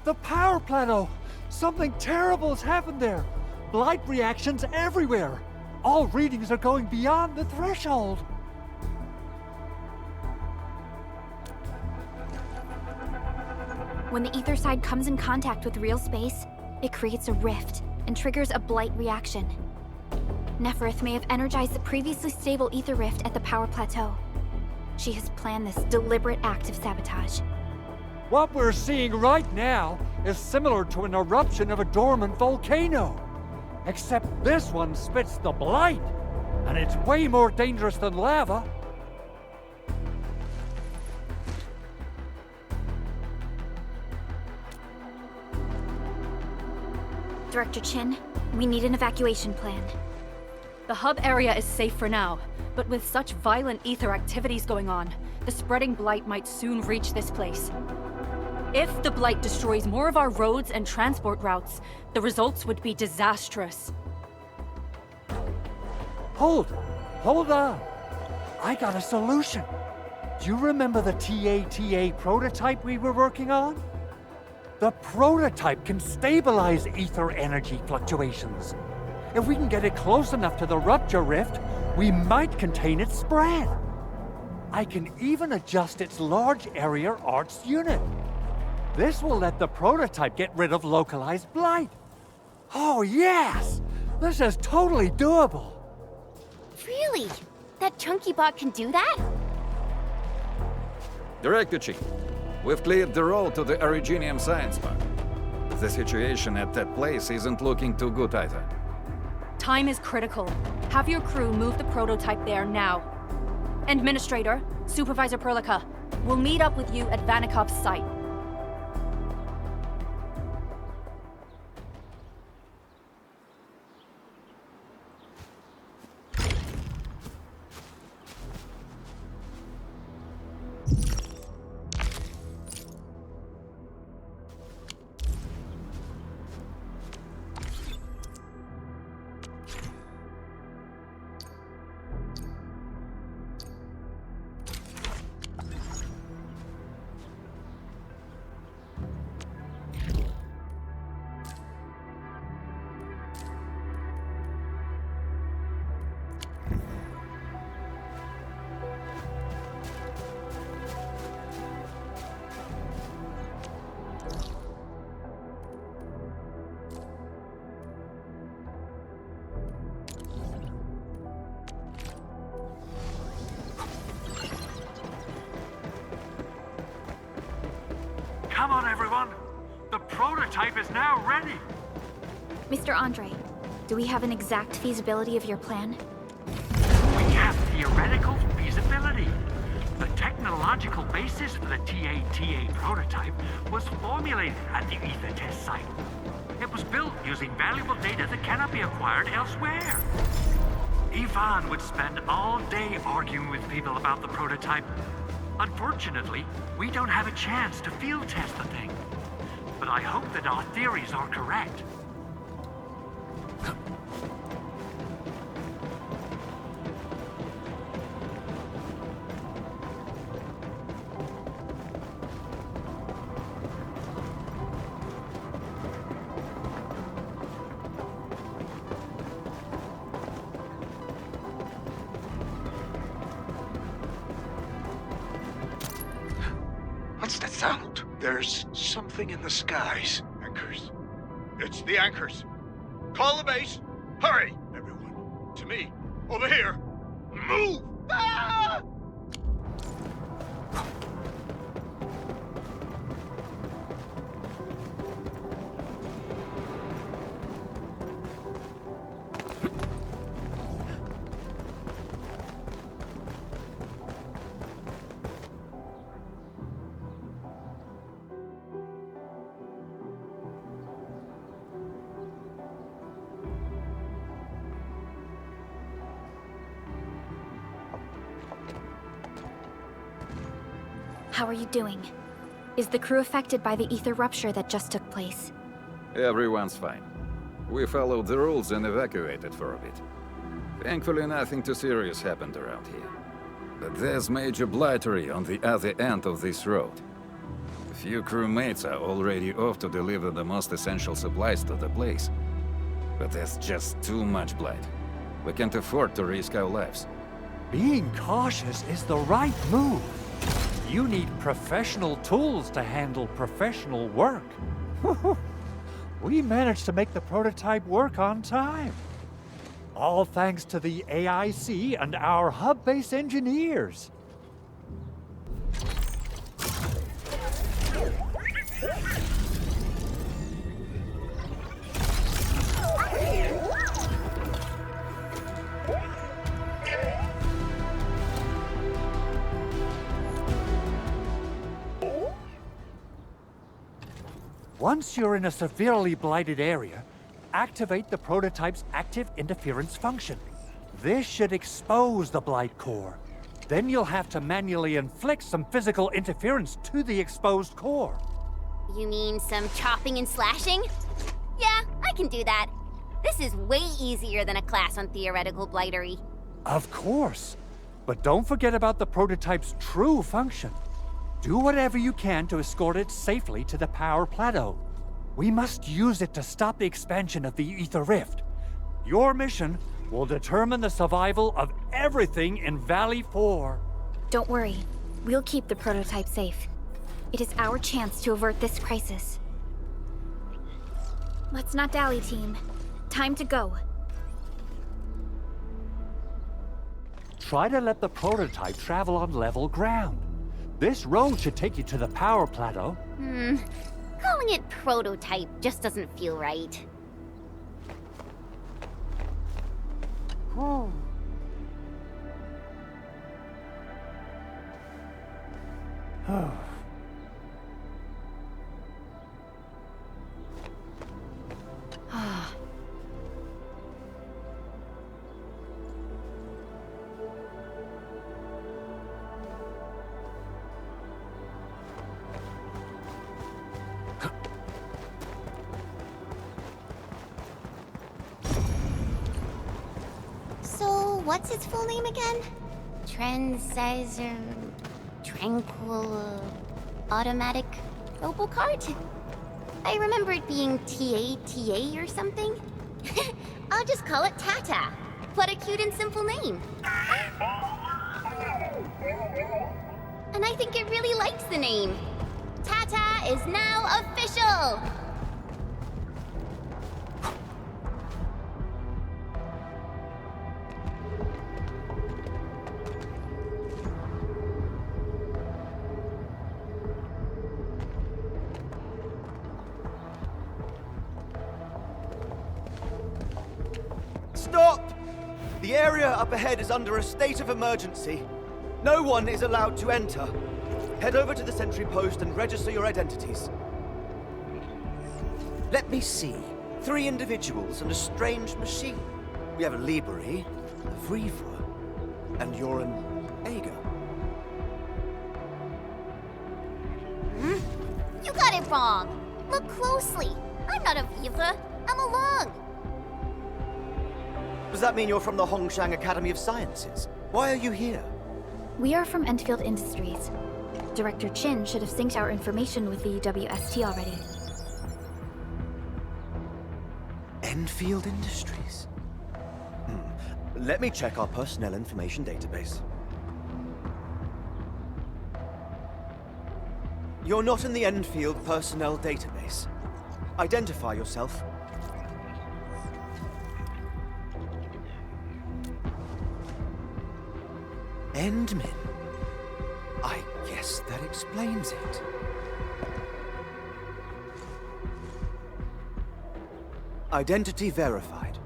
The power plateau! Something terrible's happened there! Blight reactions everywhere! All readings are going beyond the threshold! When the ether side comes in contact with real space, it creates a rift and triggers a blight reaction. Nefereth may have energized the previously stable ether rift at the Power Plateau. She has planned this deliberate act of sabotage. What we're seeing right now is similar to an eruption of a dormant volcano. Except this one spits the blight, and it's way more dangerous than lava. Director Chin, we need an evacuation plan. The hub area is safe for now, but with such violent ether activities going on, the spreading blight might soon reach this place. If the blight destroys more of our roads and transport routes, the results would be disastrous. Hold on. I got a solution. Do you remember the TATA prototype we were working on? The prototype can stabilize ether energy fluctuations. If we can get it close enough to the rupture rift, we might contain its spread. I can even adjust its large area arts unit. This will let the prototype get rid of localized blight. Oh yes! This is totally doable. Really? That chunky bot can do that? Director Chief, we've cleared the road to the Originium Science Park. The situation at that place isn't looking too good either. Time is critical. Have your crew move the prototype there now. Administrator, Supervisor Perlica, we'll meet up with you at Vanikov's site. Come on, everyone! The prototype is now ready! Mr. Andre, do we have an exact feasibility of your plan? We have theoretical feasibility. The technological basis for the TA prototype was formulated at the Ether test site. It was built using valuable data that cannot be acquired elsewhere. Ivan would spend all day arguing with people about the prototype. Unfortunately, we don't have a chance to field test the thing. But I hope that our theories are correct. What's that sound? There's something in the skies. Anchors. It's the anchors. Call the base. Hurry, everyone. To me. Over here. Move! Ah! How are you doing? Is the crew affected by the ether rupture that just took place? Everyone's fine. We followed the rules and evacuated for a bit. Thankfully, nothing too serious happened around here. But there's major blightery on the other end of this road. A few crewmates are already off to deliver the most essential supplies to the place. But there's just too much blight. We can't afford to risk our lives. Being cautious is the right move. You need professional tools to handle professional work. We managed to make the prototype work on time. All thanks to the AIC and our hub-base engineers. Once you're in a severely blighted area, activate the prototype's active interference function. This should expose the blight core. Then you'll have to manually inflict some physical interference to the exposed core. You mean some chopping and slashing? Yeah, I can do that. This is way easier than a class on theoretical blightery. Of course. But don't forget about the prototype's true function. Do whatever you can to escort it safely to the power plateau. We must use it to stop the expansion of the Ether Rift. Your mission will determine the survival of everything in Valley 4. Don't worry. We'll keep the prototype safe. It is our chance to avert this crisis. Let's not dally, team. Time to go. Try to let the prototype travel on level ground. This road should take you to the power plateau. Calling it prototype just doesn't feel right. Oh. So, what's its full name again? Tranquil Automatic Robocart? I remember it being TATA or something. I'll just call it Tata. What a cute and simple name. And I think it really likes the name. Tata is now official! Stop! The area up ahead is under a state of emergency. No one is allowed to enter. Head over to the sentry post and register your identities. Let me see. 3 individuals and a strange machine. We have a Liberi, a Vrivra, and you're an Ager. You got it wrong. Look closely. I'm not a Vivra. I'm a Lung. Does that mean you're from the Hongshang Academy of Sciences? Why are you here? We are from Endfield Industries. Director Chin should have synced our information with the WST already. Endfield Industries? Let me check our personnel information database. You're not in the Endfield personnel database. Identify yourself. Endmin. I guess that explains it. Identity verified.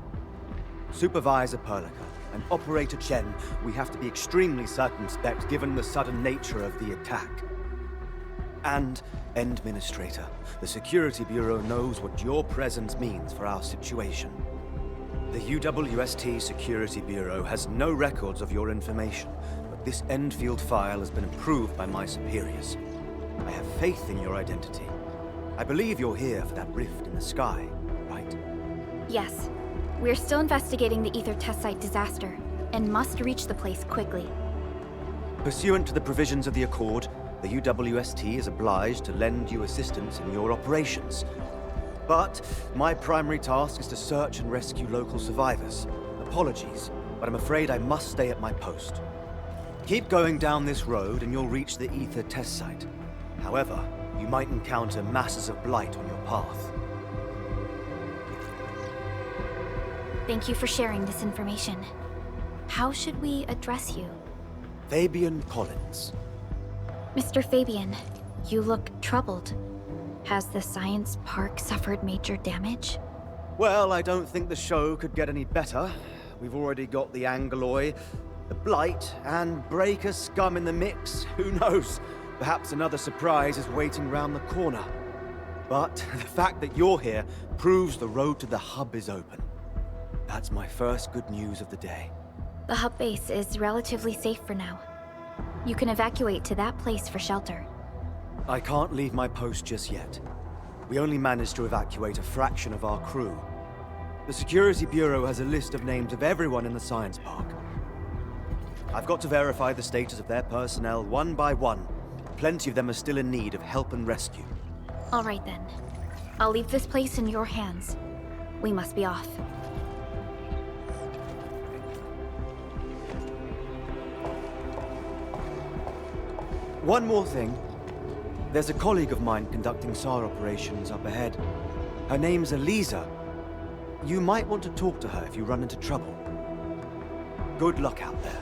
Supervisor Perlica and Operator Chen, we have to be extremely circumspect given the sudden nature of the attack. And Endministrator, the Security Bureau knows what your presence means for our situation. The UWST Security Bureau has no records of your information, but this Endfield file has been approved by my superiors. I have faith in your identity. I believe you're here for that rift in the sky, right? Yes. We're still investigating the Ether test site disaster, and must reach the place quickly. Pursuant to the provisions of the Accord, the UWST is obliged to lend you assistance in your operations. But my primary task is to search and rescue local survivors. Apologies, but I'm afraid I must stay at my post. Keep going down this road and you'll reach the Ether test site. However, you might encounter masses of blight on your path. Thank you for sharing this information. How should we address you? Fabian Collins. Mr. Fabian, you look troubled. Has the science park suffered major damage? Well, I don't think the show could get any better. We've already got the Angoloi, the Blight, and Breaker scum in the mix. Who knows? Perhaps another surprise is waiting round the corner. But the fact that you're here proves the road to the hub is open. That's my first good news of the day. The hub base is relatively safe for now. You can evacuate to that place for shelter. I can't leave my post just yet. We only managed to evacuate a fraction of our crew. The Security Bureau has a list of names of everyone in the science park. I've got to verify the status of their personnel one by one. Plenty of them are still in need of help and rescue. All right then. I'll leave this place in your hands. We must be off. One more thing. There's a colleague of mine conducting SAR operations up ahead. Her name's Eliza. You might want to talk to her if you run into trouble. Good luck out there.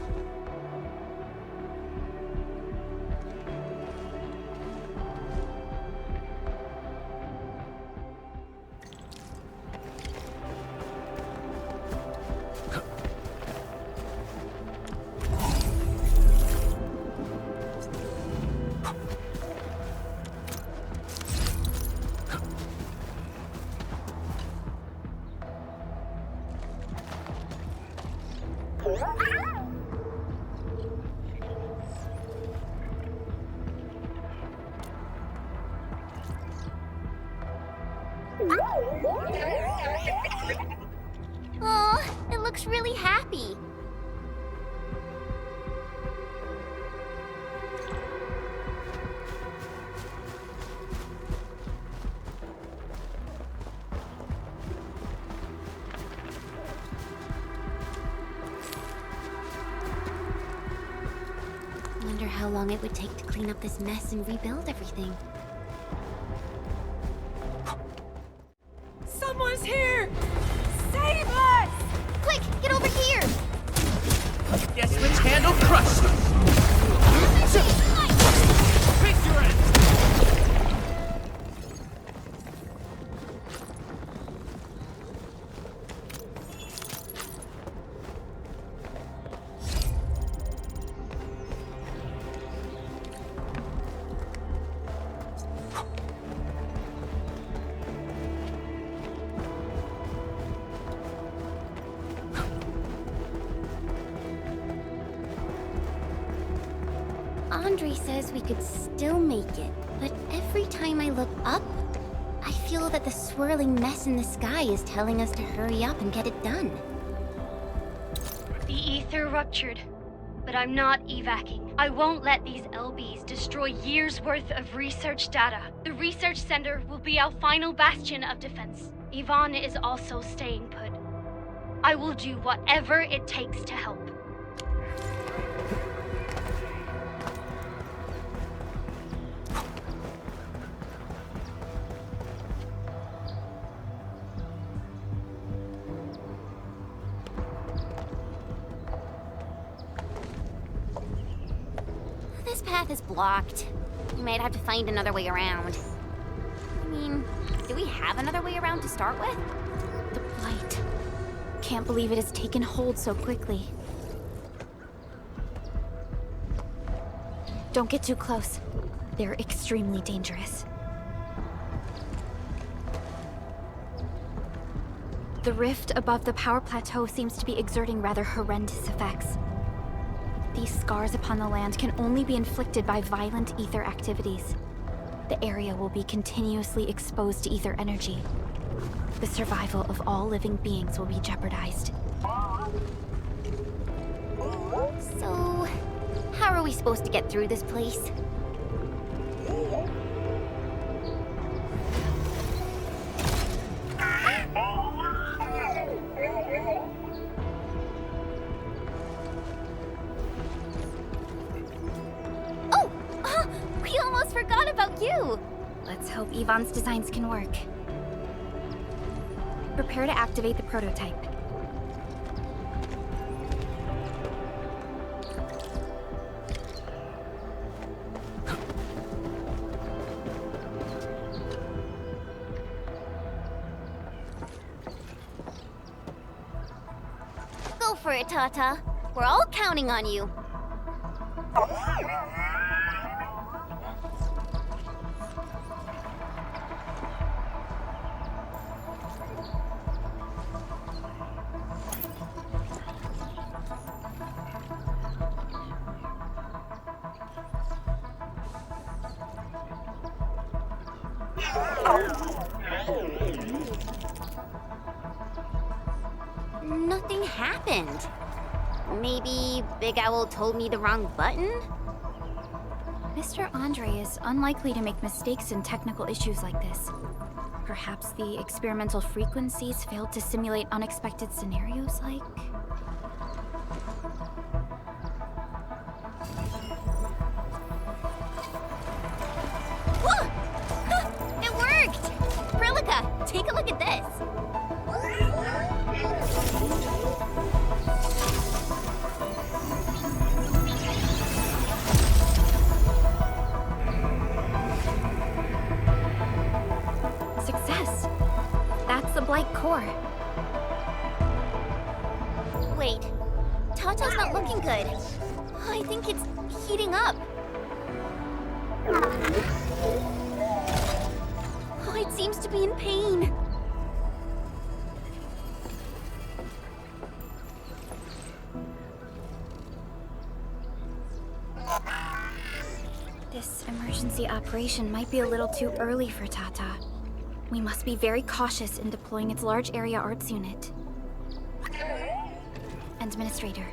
Aw, it looks really happy. Wonder how long it would take to clean up this mess and rebuild everything. Someone's here! Save us! Quick, get over here! Guess which handle crushed you! Face your end! Andre says we could still make it, but every time I look up, I feel that the swirling mess in the sky is telling us to hurry up and get it done. The ether ruptured, but I'm not evacing. I won't let these LBs destroy years' worth of research data. The research center will be our final bastion of defense. Yvonne is also staying put. I will do whatever it takes to help. This path is blocked. We might have to find another way around. I mean, do we have another way around to start with? The blight. Can't believe it has taken hold so quickly. Don't get too close. They're extremely dangerous. The rift above the power plateau seems to be exerting rather horrendous effects. These scars upon the land can only be inflicted by violent ether activities. The area will be continuously exposed to ether energy. The survival of all living beings will be jeopardized. So, how are we supposed to get through this place? We almost forgot about you! Let's hope Yvonne's designs can work. Prepare to activate the prototype. Go for it, Tata. We're all counting on you. Nothing happened. Maybe Big Owl told me the wrong button? Mr. Andre is unlikely to make mistakes in technical issues like this. Perhaps the experimental frequencies failed to simulate unexpected scenarios like... Whoa! It worked! Prolog, take a look at this. Success! That's the Blight core. Wait, Tata's not looking good. I think it's heating up. Oh, it seems to be in pain. This emergency operation might be a little too early for Tata. We must be very cautious in deploying its large area arts unit. Administrator,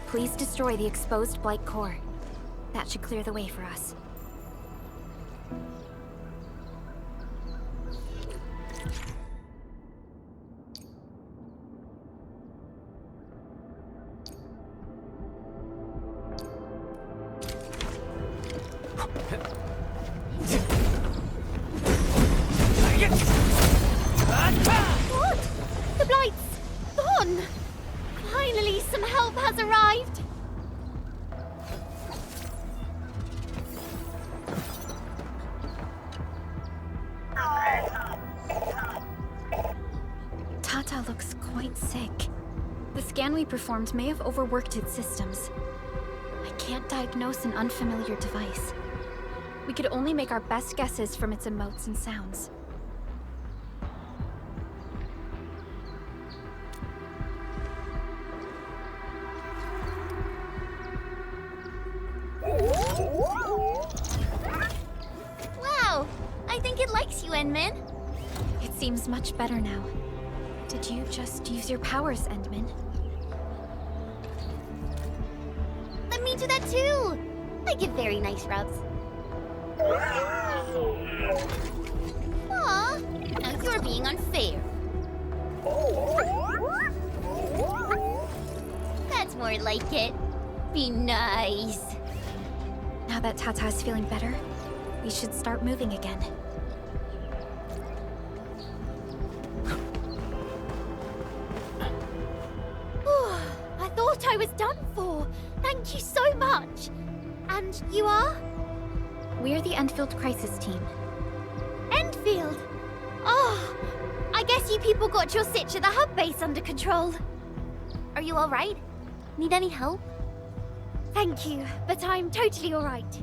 please destroy the exposed Blight core. That should clear the way for us. What? The Blight's gone! Finally, some help has arrived! Tata looks quite sick. The scan we performed may have overworked its systems. I can't diagnose an unfamiliar device. We could only make our best guesses from its emotes and sounds. Wow! I think it likes you, Endmin. It seems much better now. Did you just use your powers, Endmin? Let me do that too! I give very nice rubs. Aw, now you're being unfair. That's more like it. Be nice. Now that Tata is feeling better, we should start moving again. I thought I was done for. Thank you so much. And you are? We're the Endfield Crisis Team. Endfield? Oh, I guess you people got your sitch at the hub base under control. Are you alright? Need any help? Thank you, but I'm totally alright.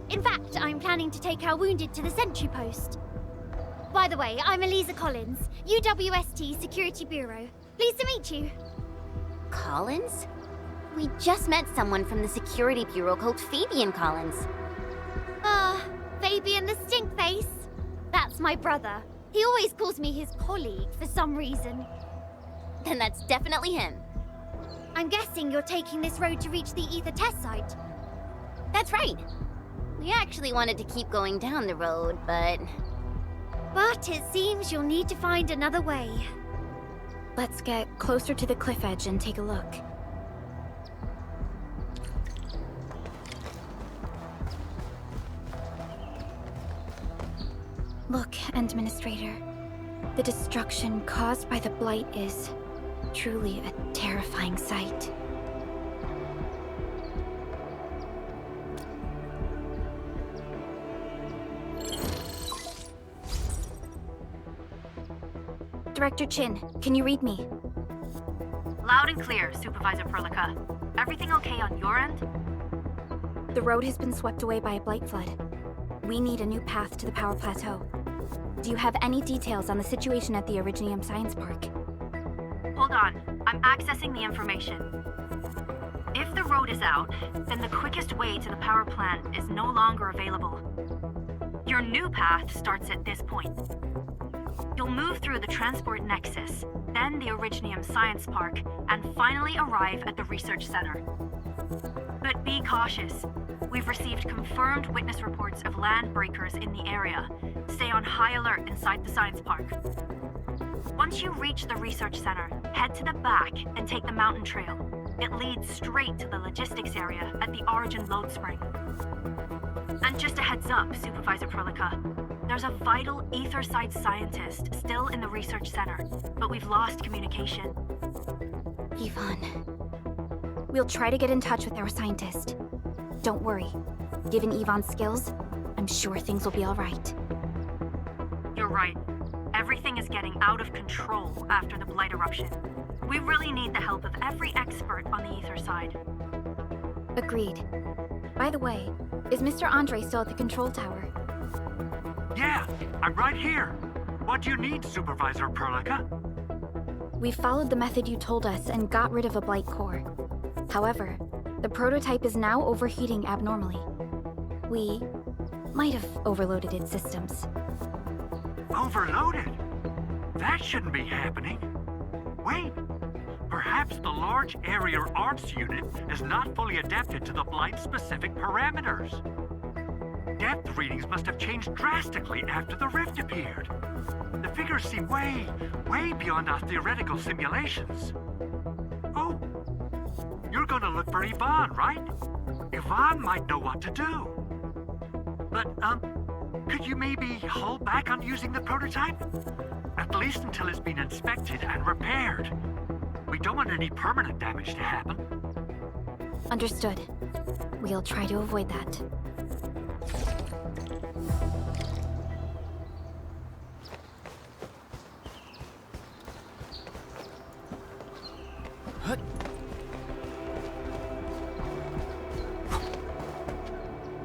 In fact, I'm planning to take our wounded to the sentry post. By the way, I'm Eliza Collins, UWST Security Bureau. Pleased to meet you. Collins? We just met someone from the Security Bureau called Fabian Collins. Fabian the Stinkface. That's my brother. He always calls me his colleague for some reason. Then that's definitely him. I'm guessing you're taking this road to reach the Ether test site. That's right. We actually wanted to keep going down the road, but it seems you'll need to find another way. Let's get closer to the cliff edge and take a look. Look, Administrator. The destruction caused by the Blight is truly a terrifying sight. Director Chin, can you read me? Loud and clear, Supervisor Prolika. Everything okay on your end? The road has been swept away by a Blight flood. We need a new path to the power plateau. Do you have any details on the situation at the Originium Science Park? Hold on, I'm accessing the information. If the road is out, then the quickest way to the power plant is no longer available. Your new path starts at this point. You'll move through the transport nexus, then the Originium Science Park, and finally arrive at the research center. But be cautious. We've received confirmed witness reports of land breakers in the area. Stay on high alert inside the science park. Once you reach the research center, head to the back and take the mountain trail. It leads straight to the logistics area at the Origin load spring. And just a heads up, Supervisor Prolika. There's a vital ether side scientist still in the research center, but we've lost communication. Yvonne. We'll try to get in touch with our scientist. Don't worry. Given Yvonne's skills, I'm sure things will be all right. You're right. Everything is getting out of control after the Blight eruption. We really need the help of every expert on the ether side. Agreed. By the way, is Mr. Andre still at the control tower? Yeah, I'm right here. What do you need, Supervisor Prolika? We followed the method you told us and got rid of a Blight core. However, the prototype is now overheating abnormally. We might have overloaded its systems. Overloaded? That shouldn't be happening. Wait. Perhaps the large area arts unit is not fully adapted to the Blight-specific parameters. Depth readings must have changed drastically after the rift appeared. The figures seem way beyond our theoretical simulations. Oh, you're gonna look for Yvonne, right? Yvonne might know what to do. But, could you maybe hold back on using the prototype? At least until it's been inspected and repaired. We don't want any permanent damage to happen. Understood. We'll try to avoid that.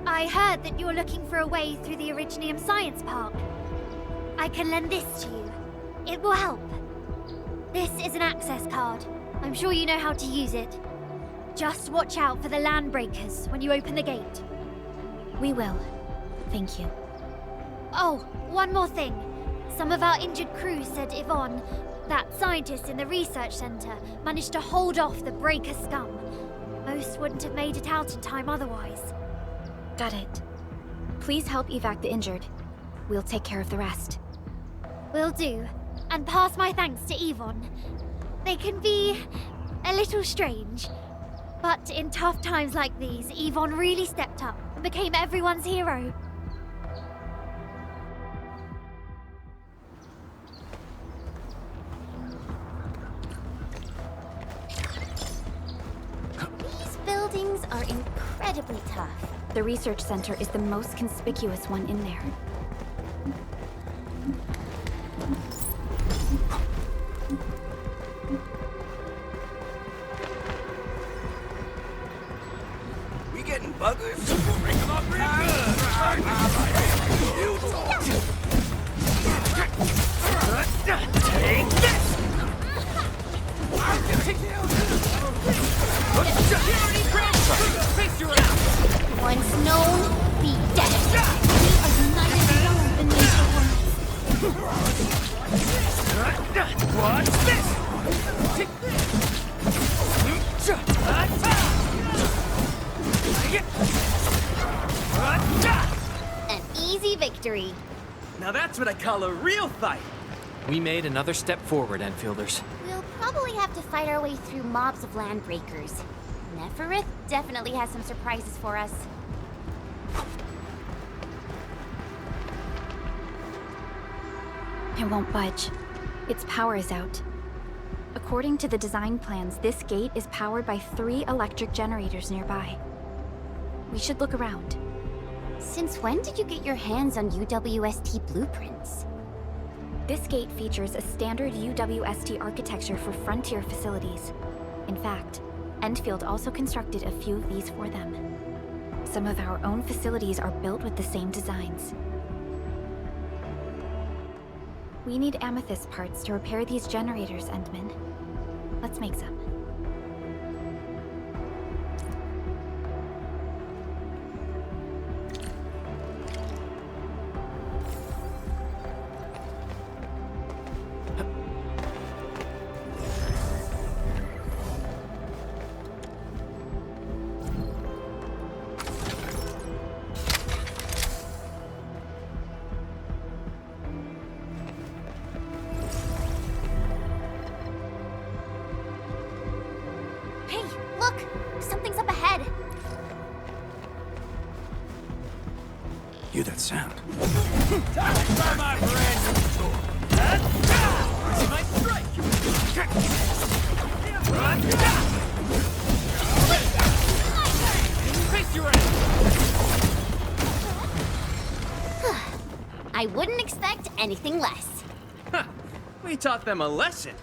I heard that you're looking for a way through the Originium Science Park. I can lend this to you. It will help. This is an access card. I'm sure you know how to use it. Just watch out for the land breakers when you open the gate. We will. Thank you. Oh, one more thing. Some of our injured crew said Yvonne, that scientist in the research center, managed to hold off the breaker scum. Most wouldn't have made it out in time otherwise. Got it. Please help evac the injured. We'll take care of the rest. Will do. And pass my thanks to Yvonne. They can be a little strange. But in tough times like these, Yvonne really stepped up and became everyone's hero. These buildings are incredibly tough. The research center is the most conspicuous one in there. We getting buggers? Take this! Once known, be dead. We are united alone beneath the world. What's this? An easy victory. Now that's what I call a real fight. We made another step forward, Enfielders. We'll probably have to fight our way through mobs of land breakers. Neferith definitely has some surprises for us. It won't budge. Its power is out. According to the design plans, this gate is powered by 3 electric generators nearby. We should look around. Since when did you get your hands on UWST blueprints? This gate features a standard UWST architecture for frontier facilities. In fact, Endfield also constructed a few of these for them. Some of our own facilities are built with the same designs. We need amethyst parts to repair these generators, Endman. Let's make some. Hear that sound? I wouldn't expect anything less. We taught them a lesson.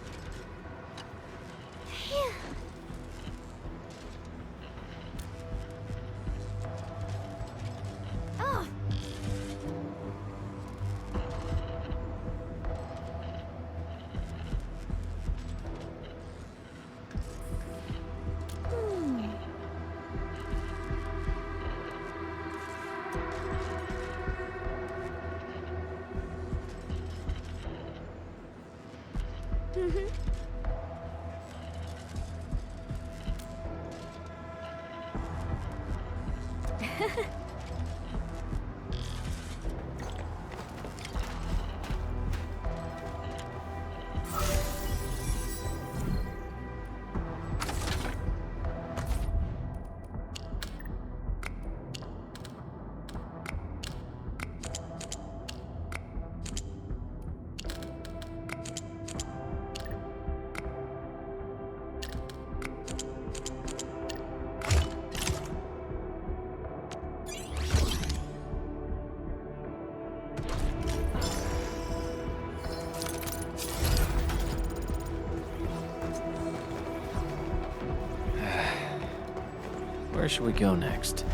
Where should we go next?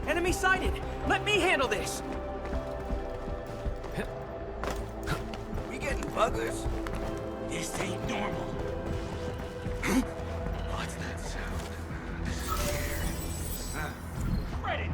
Enemy sighted! Let me handle this! We getting buggers? This ain't normal. What's that sound? Scary.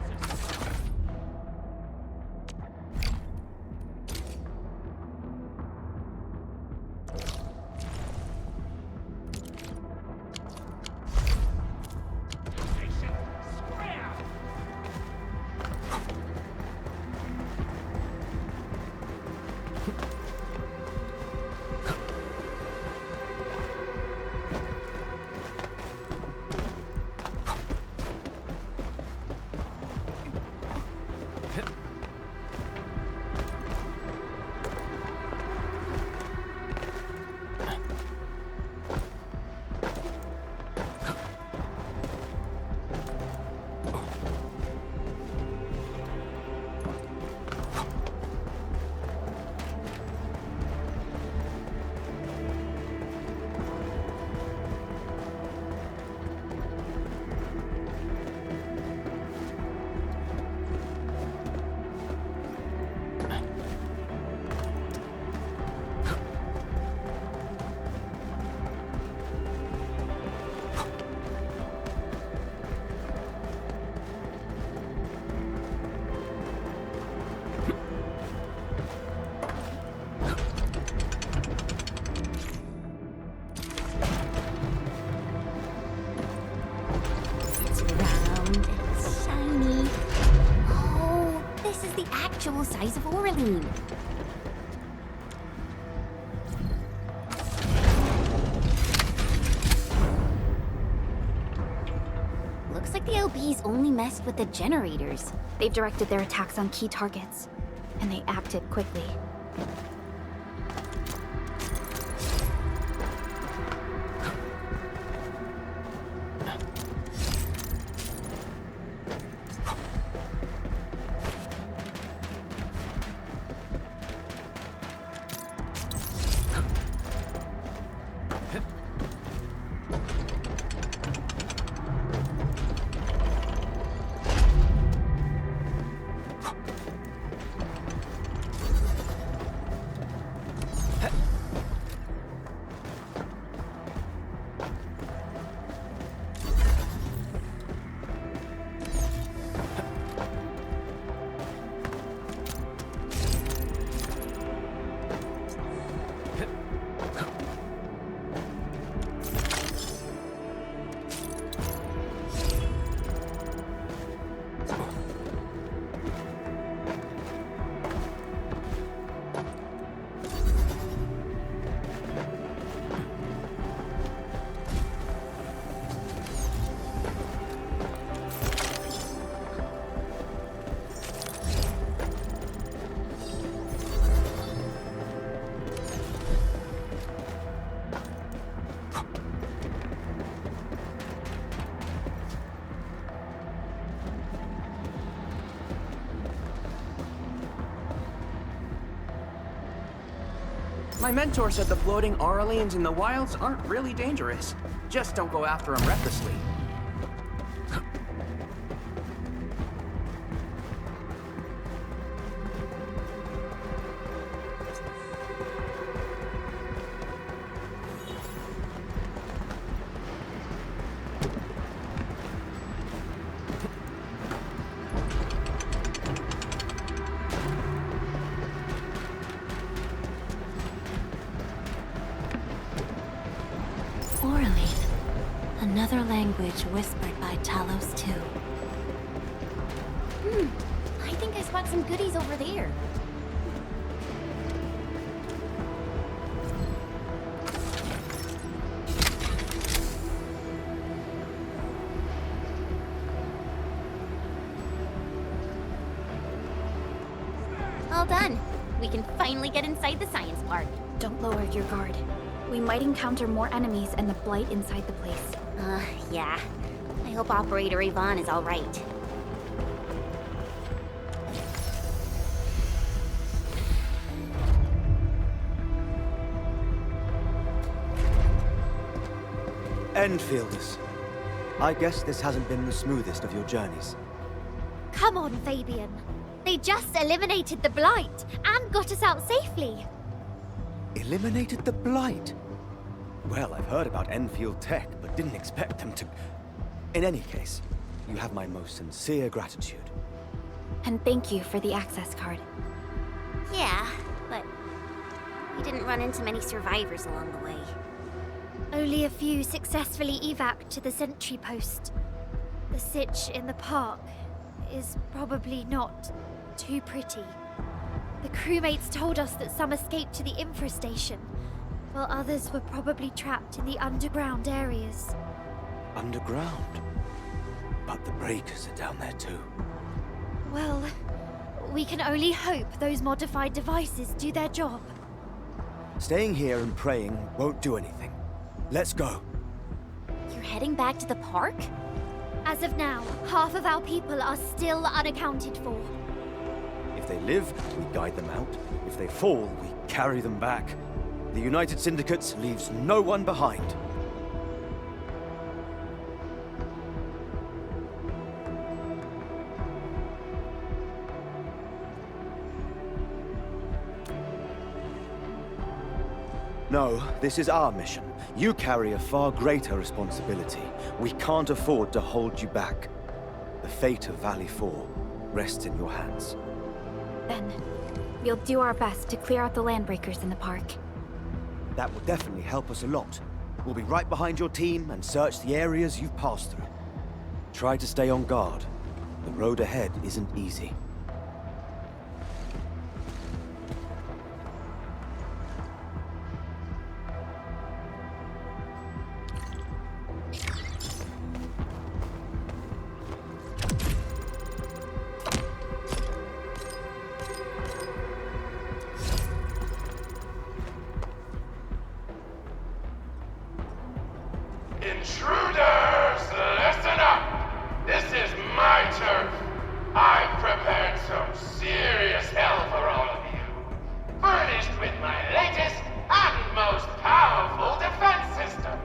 Size of Oraline. Looks like the LBs only messed with the generators. They've directed their attacks on key targets, and they acted quickly. My mentor said the floating Aurelians in the wilds aren't really dangerous. Just don't go after them recklessly. Another language whispered by Talos II. I think I spot some goodies over there. All done. We can finally get inside the science park. Don't lower your guard. We might encounter more enemies and the Blight inside the place. Yeah. I hope Operator Yvonne is all right. Endfielders. I guess this hasn't been the smoothest of your journeys. Come on, Fabian. They just eliminated the Blight and got us out safely. Eliminated the Blight? Well, I've heard about Enfield tech, but didn't expect them to... In any case, you have my most sincere gratitude. And thank you for the access card. Yeah, but we didn't run into many survivors along the way. Only a few successfully evac'd to the sentry post. The sitch in the park is probably not too pretty. The crewmates told us that some escaped to the infrastation, while others were probably trapped in the underground areas. Underground? But the breakers are down there too. Well, we can only hope those modified devices do their job. Staying here and praying won't do anything. Let's go. You're heading back to the park? As of now, half of our people are still unaccounted for. If they live, we guide them out. If they fall, we carry them back. The United Syndicate leaves no one behind. No, this is our mission. You carry a far greater responsibility. We can't afford to hold you back. The fate of Valley 4 rests in your hands. Then, we'll do our best to clear out the landbreakers in the park. That will definitely help us a lot. We'll be right behind your team and search the areas you've passed through. Try to stay on guard. The road ahead isn't easy. Intruders, listen up! This is my turf. I've prepared some serious hell for all of you. Furnished with my latest and most powerful defense system.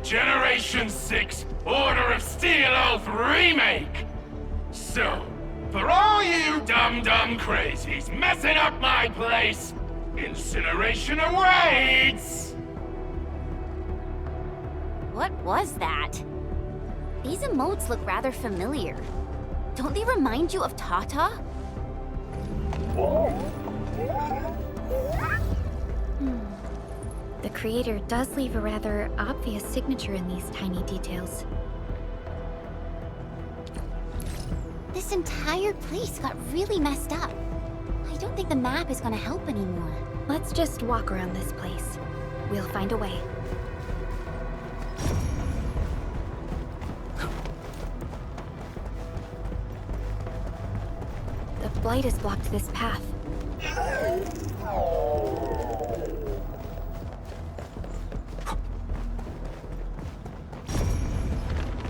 Generation 6 Order of Steel Oath Remake! So, for all you dumb crazies messing up my place, incineration awaits! What was that? These emotes look rather familiar. Don't they remind you of Tata? The creator does leave a rather obvious signature in these tiny details. This entire place got really messed up. I don't think the map is gonna help anymore. Let's just walk around this place. We'll find a way. The Blight has blocked this path.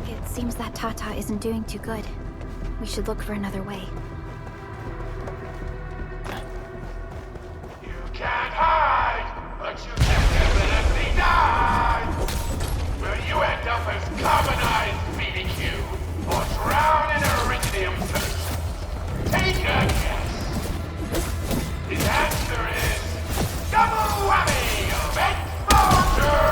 It seems that Tata isn't doing too good. We should look for another way. You can't hide, but you can definitely die! Will you end up as carbonized BDQ, or drown in iridium solution? Take a guess! The answer is... double whammy of exposure!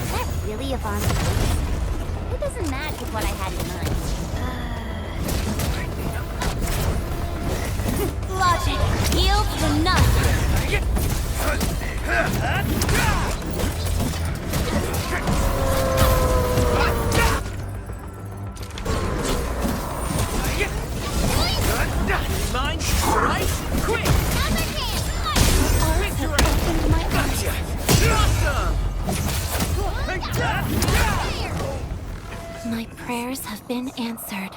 Is that really Yvonne's voice? It doesn't match with what I had in mind. Logic yields to none. Mind right? Quick! My prayers have been answered.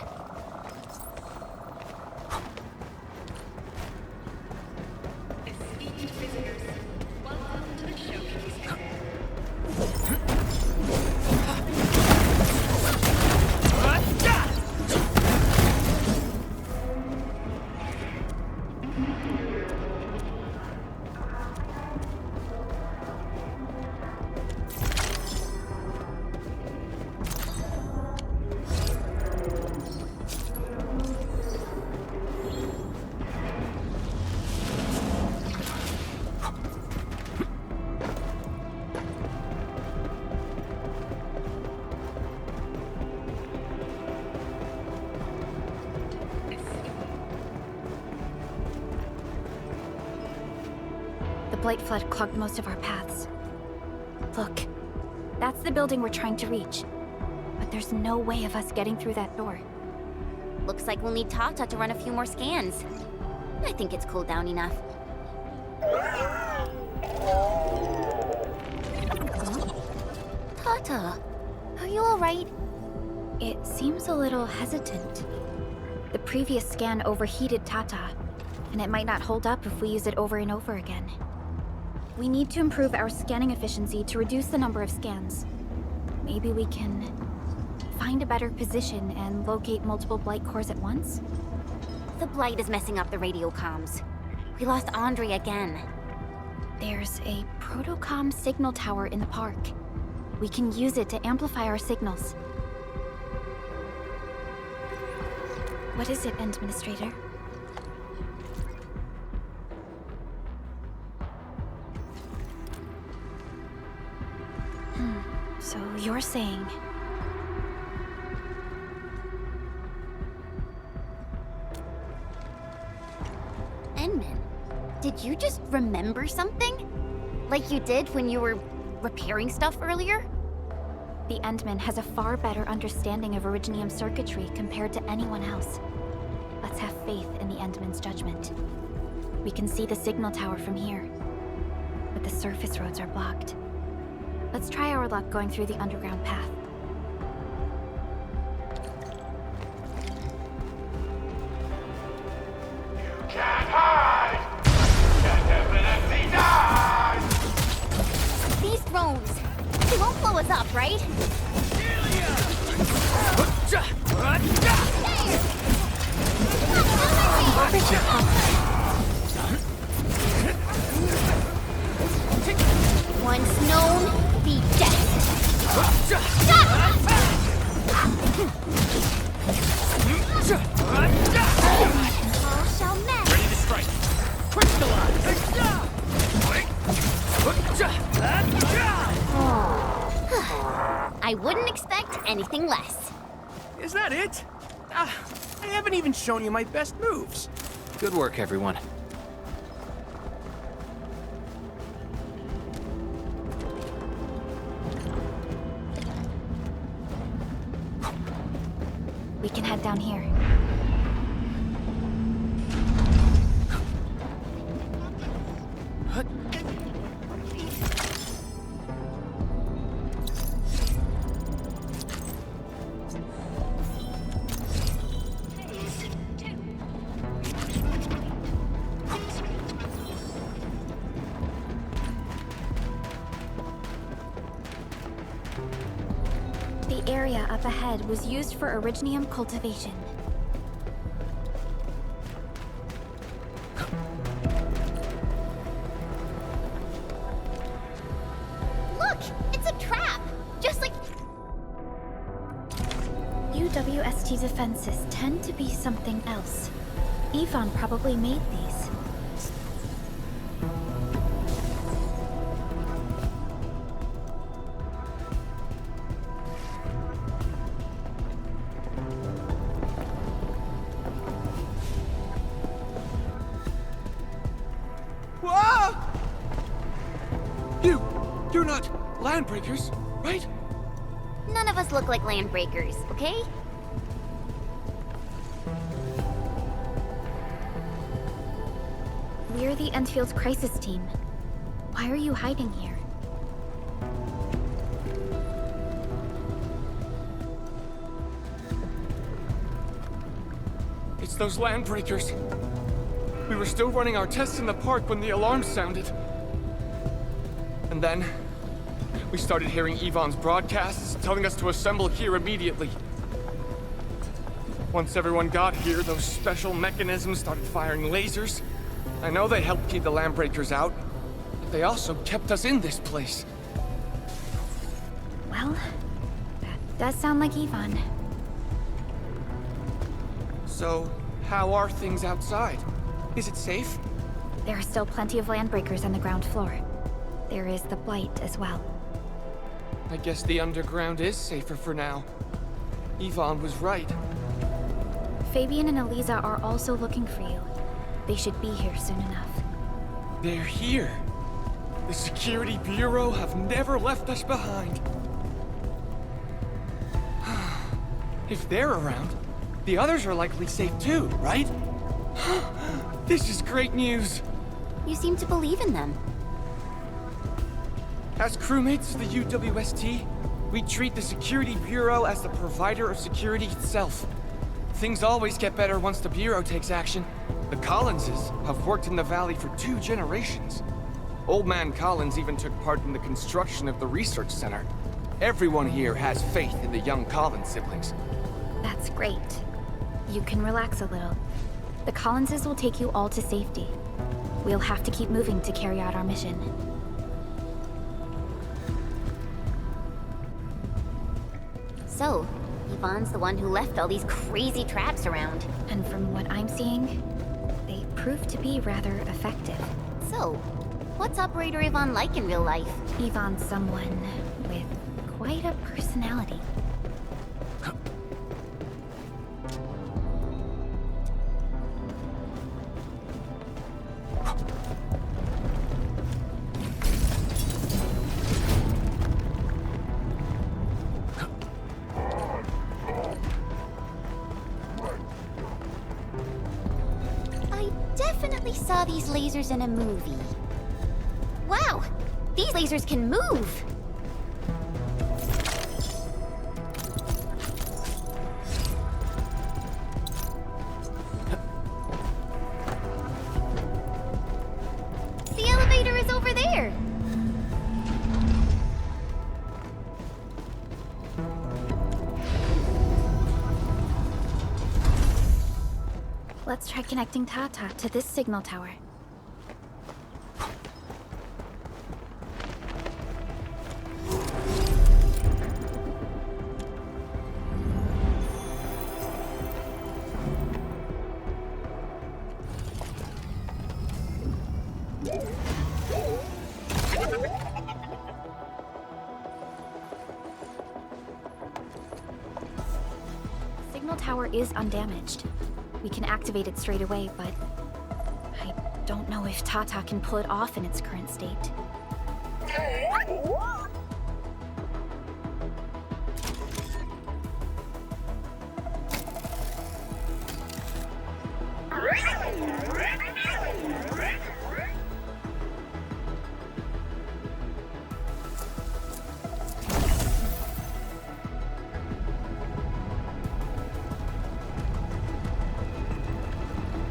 The Blight Flood clogged most of our paths. Look, that's the building we're trying to reach. But there's no way of us getting through that door. Looks like we'll need Tata to run a few more scans. I think it's cooled down enough. Tata, are you alright? It seems a little hesitant. The previous scan overheated Tata, and it might not hold up if we use it over and over again. We need to improve our scanning efficiency to reduce the number of scans. Maybe we can find a better position and locate multiple Blight cores at once? The Blight is messing up the radio comms. We lost Andre again. There's a protocom signal tower in the park. We can use it to amplify our signals. What is it, Endministrator? So you're saying... Endmin, did you just remember something? Like you did when you were repairing stuff earlier? The Endmin has a far better understanding of Originium circuitry compared to anyone else. Let's have faith in the Endmin's judgment. We can see the signal tower from here, but the surface roads are blocked. Let's try our luck going through the underground path. You can't hide! You can definitely die! These drones, they won't blow us up, right? Once known, be dead. All shall mend. Ready to strike. I wouldn't expect anything less. Is that it? I haven't even shown you my best moves. Good work, everyone. We can head down here. The area up ahead was used for Originium cultivation. Look, it's a trap! Just like... UWST defenses tend to be something else. Yvonne probably made these. landbreakers, right? None of us look like landbreakers, okay? We're the Endfield's crisis team. Why are you hiding here? It's those landbreakers. We were still running our tests in the park when the alarm sounded. And then, we started hearing Yvonne's broadcasts telling us to assemble here immediately. Once everyone got here, those special mechanisms started firing lasers. I know they helped keep the landbreakers out, but they also kept us in this place. Well, that does sound like Yvonne. So, how are things outside? Is it safe? There are still plenty of landbreakers on the ground floor. There is the Blight as well. I guess the underground is safer for now. Yvonne was right. Fabian and Eliza are also looking for you. They should be here soon enough. They're here. The Security Bureau have never left us behind. If they're around, the others are likely safe too, right? This is great news. You seem to believe in them. As crewmates of the UWST, we treat the Security Bureau as the provider of security itself. Things always get better once the Bureau takes action. The Collinses have worked in the Valley for 2 generations. Old Man Collins even took part in the construction of the research center. Everyone here has faith in the young Collins siblings. That's great. You can relax a little. The Collinses will take you all to safety. We'll have to keep moving to carry out our mission. So, Yvonne's the one who left all these crazy traps around. And from what I'm seeing, they prove to be rather effective. So, what's Operator Yvonne like in real life? Yvonne's someone with quite a personality. Saw these lasers in a movie. Wow! These lasers can move! The elevator is over there! Let's try connecting Tata to this signal tower. Signal tower is undamaged. We can activate it straight away, but I don't know if Tata can pull it off in its current state.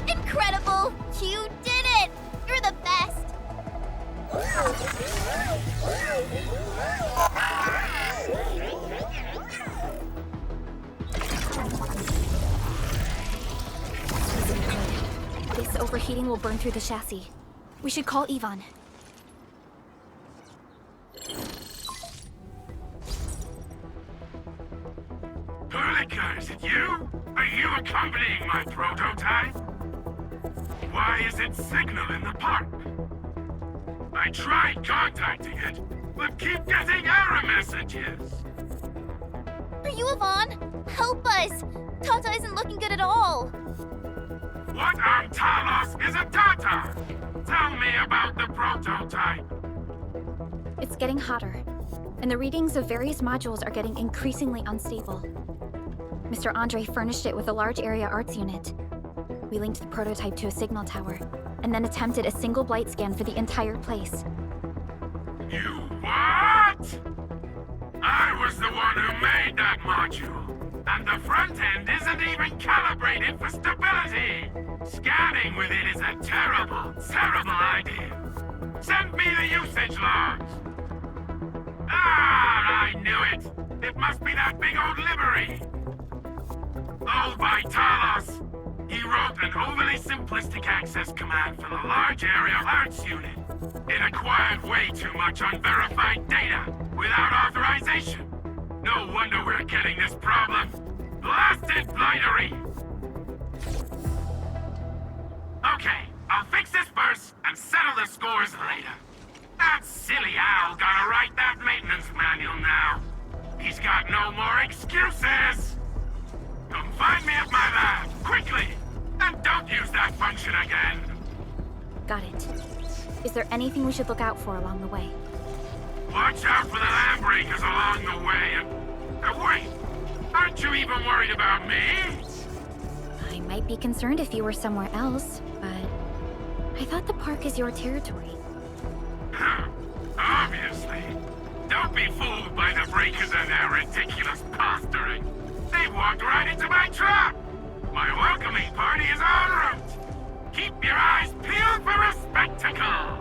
Incredible! You did it! You're the best! This overheating will burn through the chassis. We should call Yvonne. Perlica, is it you? Are you accompanying my prototype? Why is it signal in the park? I tried contacting it, but keep getting error messages. Are you Yvonne? Help us! Tata isn't looking good at all. What on Talos is a Tata? Tell me about the prototype. It's getting hotter. and the readings of various modules are getting increasingly unstable. Mr. Andre furnished it with a large area arts unit. We linked the prototype to a signal tower, and then attempted a single blight scan for the entire place. You what? I was the one who made that module, and the front end isn't even calibrated for stability. Scanning with it is a terrible, terrible idea. Send me the usage logs. Ah, I knew it. It must be that big old livery. Oh, by Talos. He wrote an overly simplistic access command for the large area arts unit. It acquired way too much unverified data without authorization. No wonder we're getting this problem. Blasted blightery! Okay, I'll fix this first and settle the scores later. That silly owl gotta write that maintenance manual now. He's got no more excuses! Come find me at my lab, quickly! And don't use that function again! Got it. Is there anything we should look out for along the way? Watch out for the land breakers along the way, and wait! Aren't you even worried about me? I might be concerned if you were somewhere else, but I thought the park is your territory. Obviously. Don't be fooled by the breakers and their ridiculous posturing. They walked right into my trap! My welcoming party is en route! Keep your eyes peeled for a spectacle!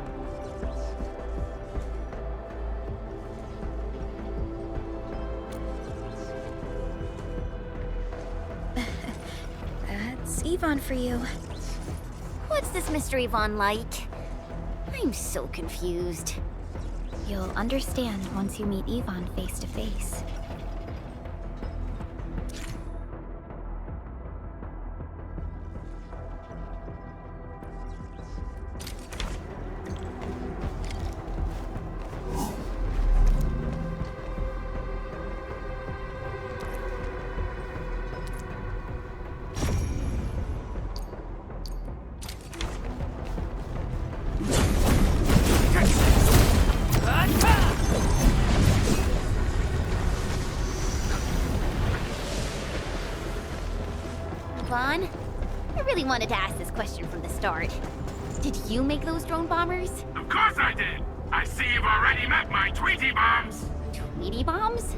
That's Yvonne for you. What's this Mr. Yvonne like? I'm so confused. You'll understand once you meet Yvonne face to face. Yvonne, I really wanted to ask this question from the start. Did you make those drone bombers? Of course I did! I see you've already met my Tweety bombs! Tweety bombs?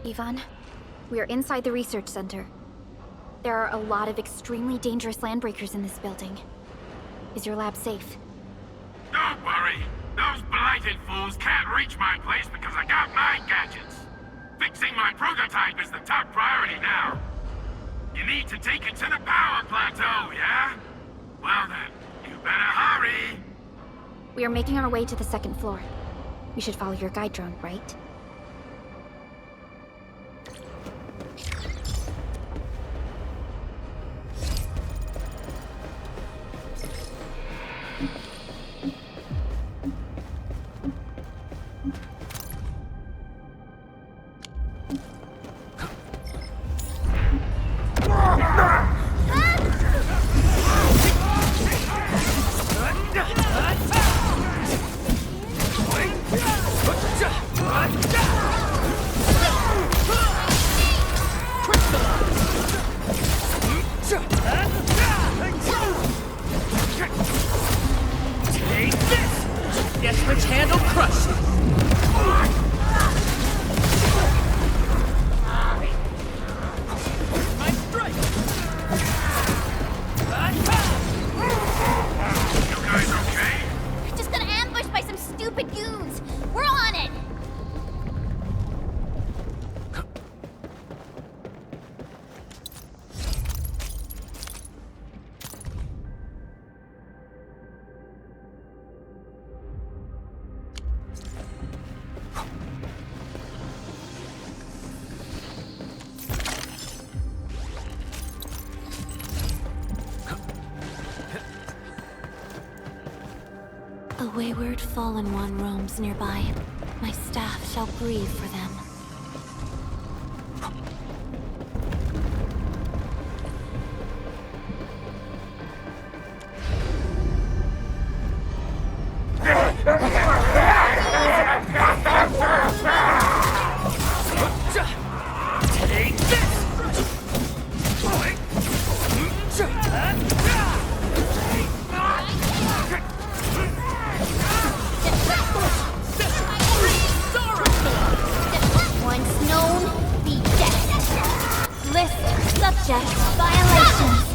Yvonne, we are inside the research center. There are a lot of extremely dangerous landbreakers in this building. Is your lab safe? Don't worry. Those blighted fools can't reach my place because I got my gadgets. Fixing my prototype is the top priority now. You need to take it to the power plateau, yeah? Well then, you better hurry. We are making our way to the second floor. We should follow your guide drone, right? wayward fallen one roams nearby. My staff shall grieve for them. Take this! Once known, be dead. List subject violations.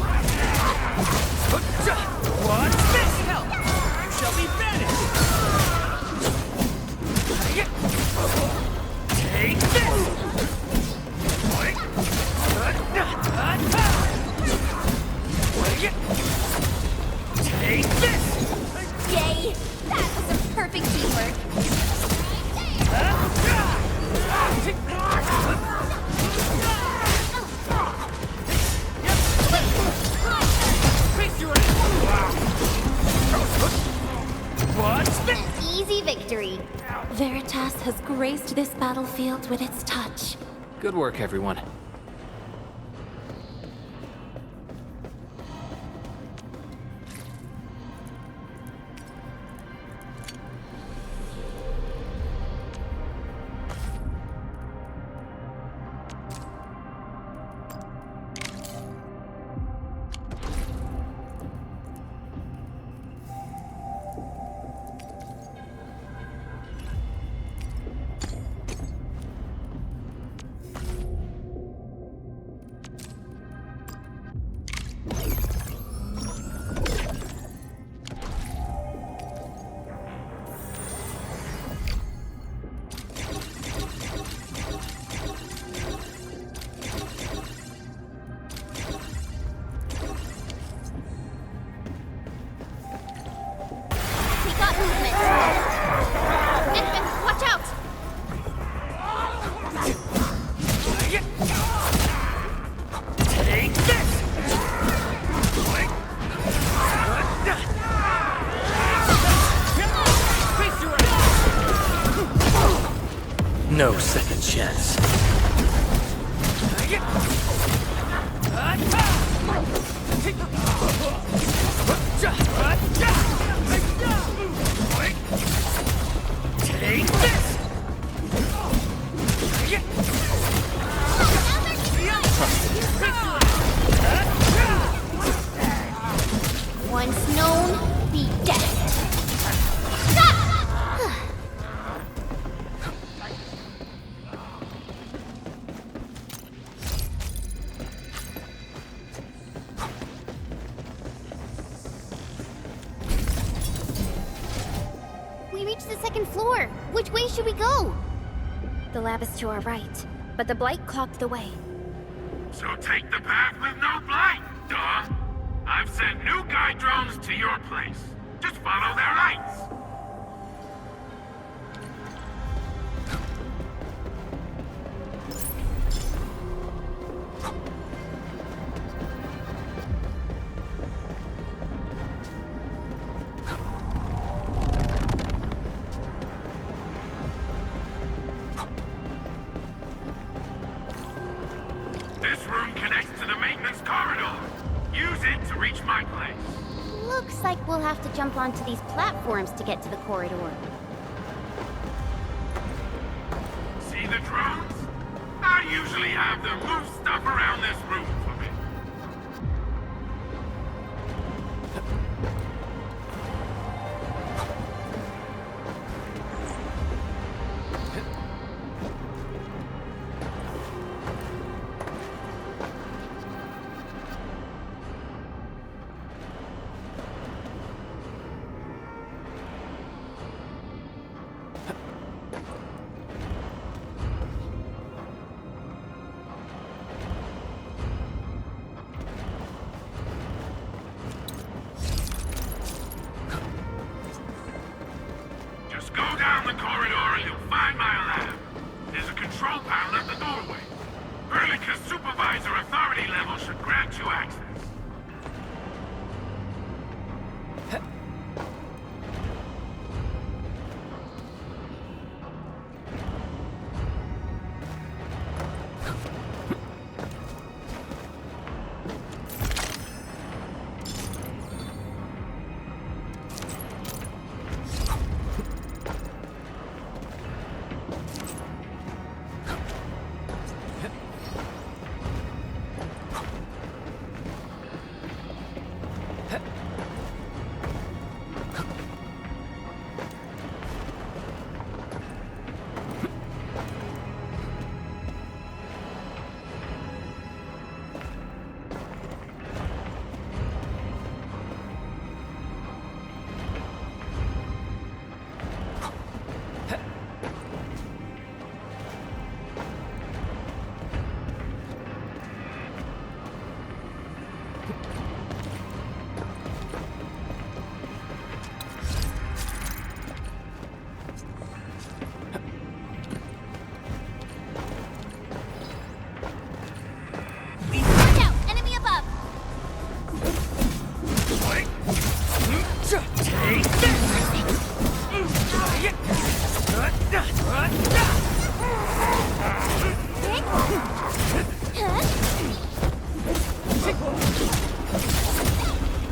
What's this? Hell, you shall be banished! Take this! Take this! Yay! That was a perfect teamwork. What's this? An easy victory. Veritas has graced this battlefield with its touch. Good work, everyone. No second chance. Take this! Once known, be dead. We reached the second floor. Which way should we go? The lab is to our right, but the blight clogged the way. So take the path with no blight, duh! I've sent new guide drones to your place. Just follow their lights. This room connects to the maintenance corridor. Use it to reach my place. Looks like we'll have to jump onto these platforms to get to the corridor. See the drones? I usually have them move stuff around this room for me. Just go down the corridor and you'll find my lab. There's a control panel at the doorway. Verlica's supervisor authority level should grant you access.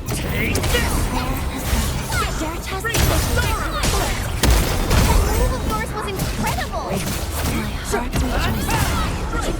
Take this! That move of yours was incredible! My heart rejoices.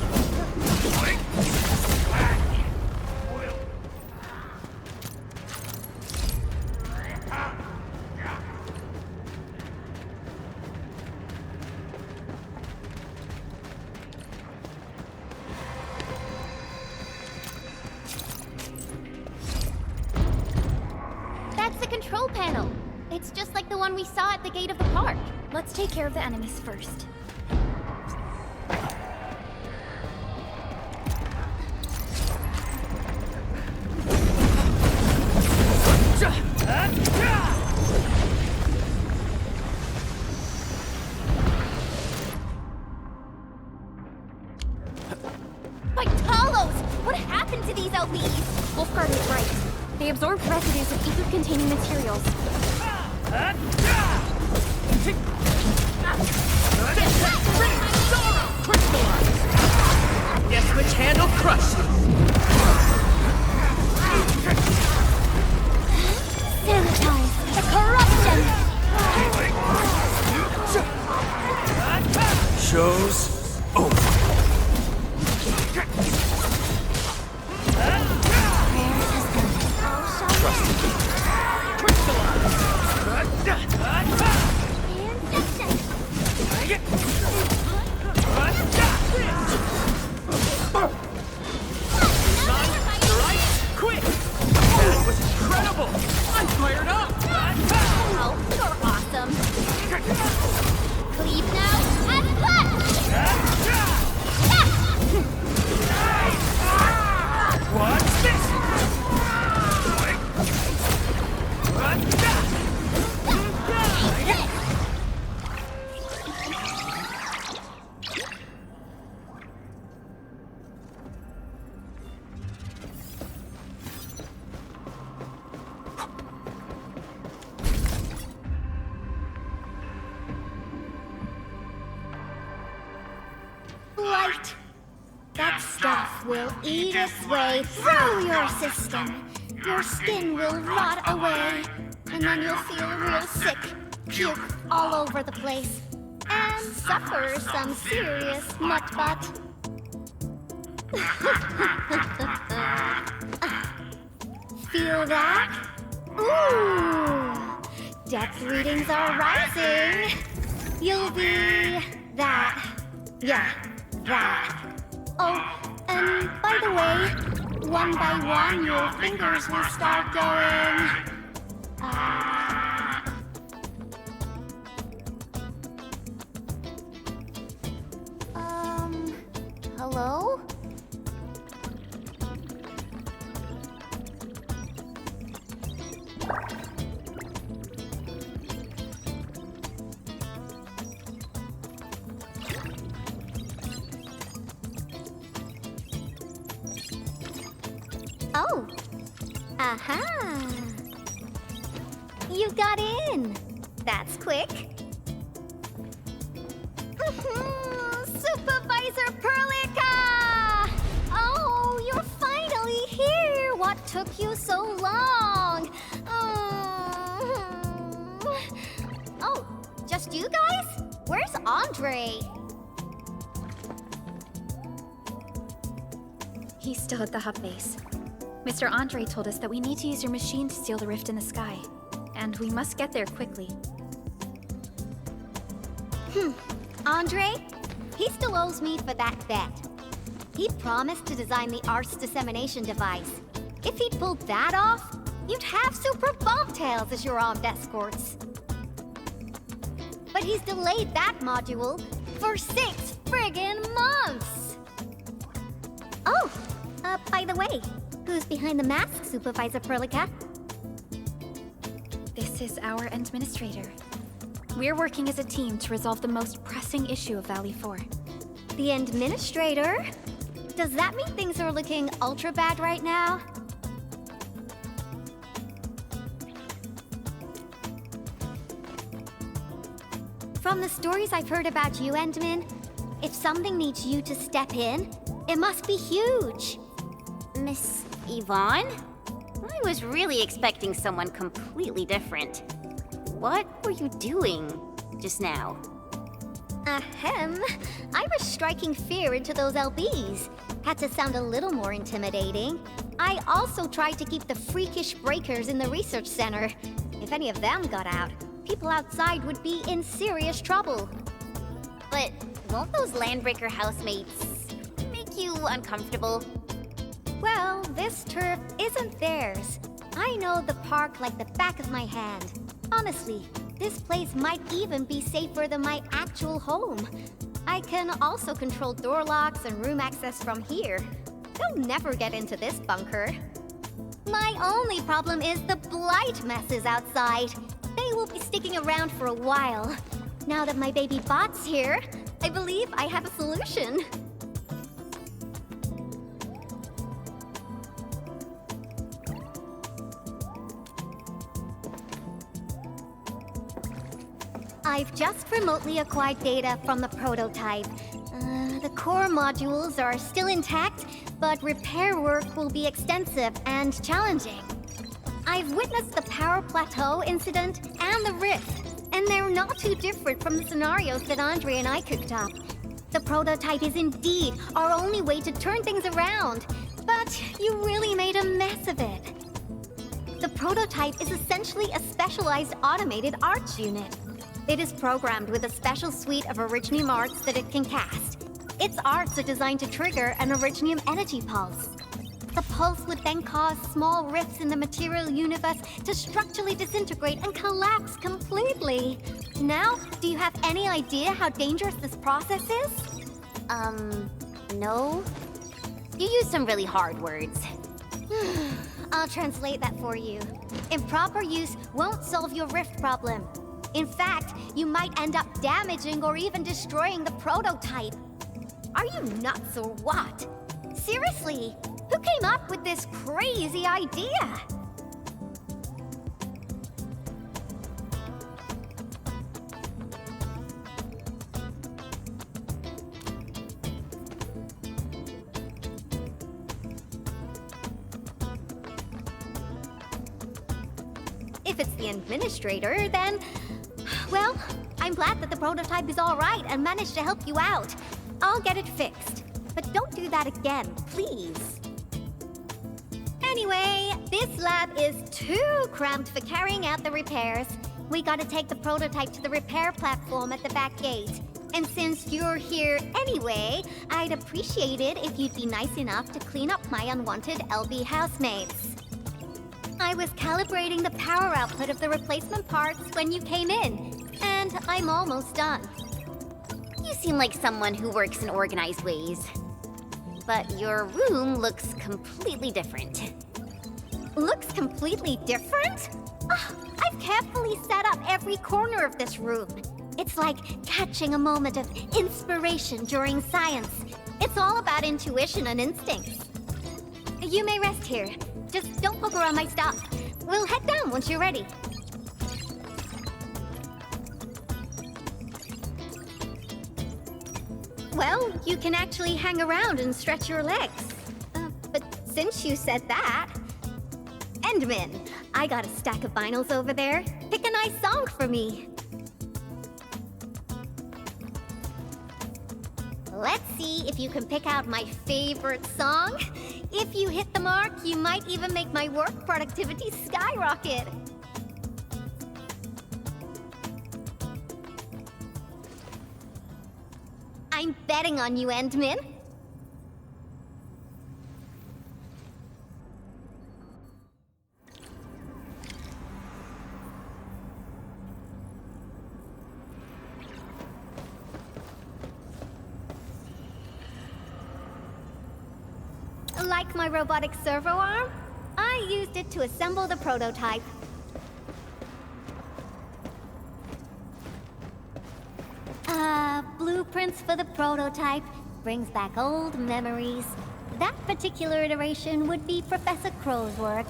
That's the control panel. It's just like the one we saw at the gate of the park. Let's take care of the enemies first. By Talos! What happened to these LBs? Wolfguard is right. They absorbed residues of ether-containing materials. Guess which hand will crush you? Sanitize the corruption! Show's over. Quick! That was incredible! I'm fired up! Oh, you're awesome. Cleave now and punch! What's this? Light! That stuff will eat its way through your system. Your skin will rot away, and then you'll feel real sick, puke all over the place, and suffer some serious mutt-butt. Feel that? Ooh! Depth readings are rising. You'll be that. Yeah, that. Oh, and by the way, one by one your fingers will start going. Hello? Oh. Aha. You got in. That's quick. Supervisor Perlica! Oh, you're finally here. What took you so long? Oh, just you guys? Where's Andre? He's still at the hub base. Mr. Andre told us that we need to use your machine to seal the rift in the sky. And we must get there quickly. Andre? He still owes me for that bet. He promised to design the Art's dissemination device. If he'd pulled that off, you'd have super bobtails as your armed escorts. But he's delayed that module for 6 friggin' months! Oh, by the way, who's behind the mask, Supervisor Perlica? This is our Endministrator. We're working as a team to resolve the most pressing issue of Valley 4. The Endministrator? Does that mean things are looking ultra bad right now? From the stories I've heard about you, Endmin, if something needs you to step in, it must be huge. Miss Yvonne? I was really expecting someone completely different. What were you doing just now? Ahem. I was striking fear into those LBs. Had to sound a little more intimidating. I also tried to keep the freakish breakers in the research center. If any of them got out, people outside would be in serious trouble. But won't those landbreaker housemates make you uncomfortable? Well, this turf isn't theirs. I know the park like the back of my hand. Honestly, this place might even be safer than my actual home. I can also control door locks and room access from here. They'll never get into this bunker. My only problem is the blight messes outside. They will be sticking around for a while. Now that my baby bot's here, I believe I have a solution. I've just remotely acquired data from the prototype. The core modules are still intact, but repair work will be extensive and challenging. I've witnessed the power plateau incident and the rift, and they're not too different from the scenarios that Andre and I cooked up. The prototype is indeed our only way to turn things around, but you really made a mess of it. The prototype is essentially a specialized automated arts unit. It is programmed with a special suite of Originium arts that it can cast. Its arts are designed to trigger an Originium energy pulse. The pulse would then cause small rifts in the material universe to structurally disintegrate and collapse completely. Now, do you have any idea how dangerous this process is? No. You used some really hard words. I'll translate that for you. Improper use won't solve your rift problem. In fact, you might end up damaging or even destroying the prototype. Are you nuts or what? Seriously, who came up with this crazy idea? If it's the administrator, then... well, I'm glad that the prototype is all right and managed to help you out. I'll get it fixed. But don't do that again, please. Anyway, this lab is too cramped for carrying out the repairs. We gotta take the prototype to the repair platform at the back gate. And since you're here anyway, I'd appreciate it if you'd be nice enough to clean up my unwanted LB housemates. I was calibrating the power output of the replacement parts when you came in, and I'm almost done. You seem like someone who works in organized ways. But your room looks completely different. Looks completely different? I've carefully set up every corner of this room. It's like catching a moment of inspiration during science. It's all about intuition and instincts. You may rest here. Just don't poke around my stuff. We'll head down once you're ready. Well, you can actually hang around and stretch your legs. But since you said that... Endmin, I got a stack of vinyls over there. Pick a nice song for me. Let's see if you can pick out my favorite song. If you hit the mark, you might even make my work productivity skyrocket. I'm betting on you, Endmin. Like my robotic servo arm, I used it to assemble the prototype. Blueprints for the prototype brings back old memories. That particular iteration would be Professor Crow's work.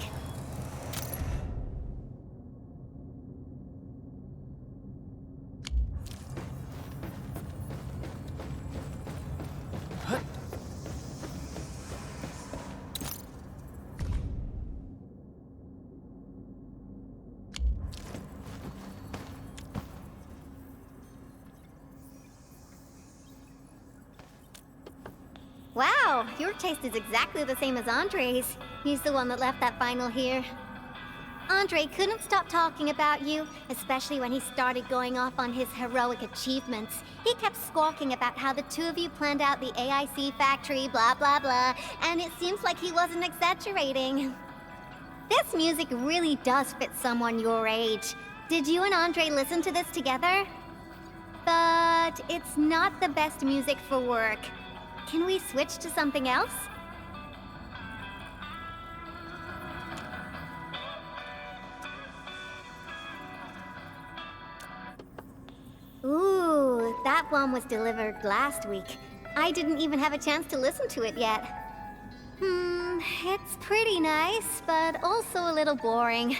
Wow, your taste is exactly the same as Andre's. He's the one that left that vinyl here. Andre couldn't stop talking about you, especially when he started going off on his heroic achievements. He kept squawking about how the two of you planned out the AIC factory, blah blah blah, and it seems like he wasn't exaggerating. This music really does fit someone your age. Did you and Andre listen to this together? But it's not the best music for work. Can we switch to something else? Ooh, that one was delivered last week. I didn't even have a chance to listen to it yet. It's pretty nice, but also a little boring.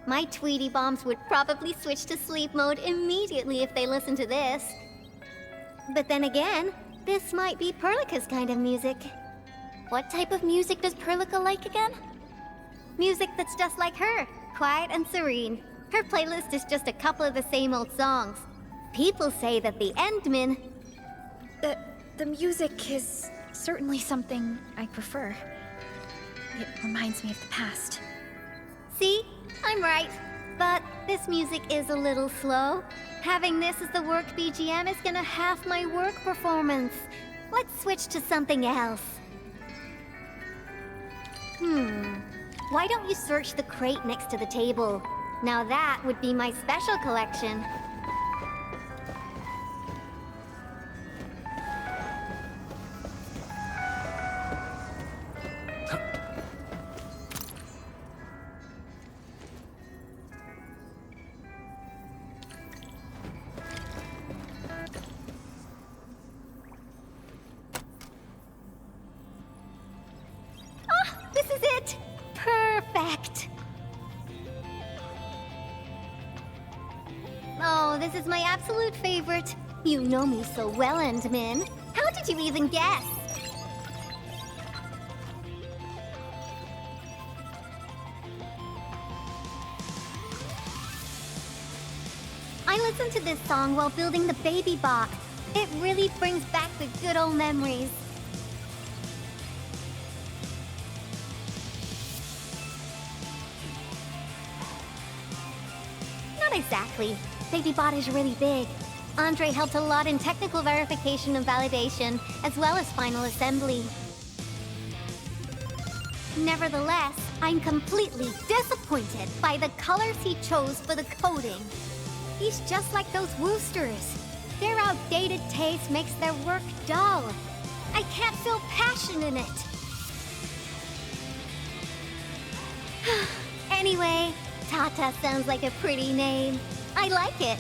My Tweety Bombs would probably switch to sleep mode immediately if they listened to this. But then again, this might be Perlica's kind of music. What type of music does Perlica like again? Music that's just like her, quiet and serene. Her playlist is just a couple of the same old songs. People say that the Endmin... The music is certainly something I prefer. It reminds me of the past. See? I'm right. But this music is a little slow. Having this as the work BGM is gonna half my work performance. Let's switch to something else. Why don't you search the crate next to the table? Now that would be my special collection. This is it! Perfect! Oh, this is my absolute favorite. You know me so well, Endmin. How did you even guess? I listened to this song while building the baby box. It really brings back the good old memories. Not exactly. BabyBot is really big. Andre helped a lot in technical verification and validation, as well as final assembly. Nevertheless, I'm completely disappointed by the colors he chose for the coding. He's just like those Woosters. Their outdated taste makes their work dull. I can't feel passion in it. Anyway, Tata sounds like a pretty name. I like it.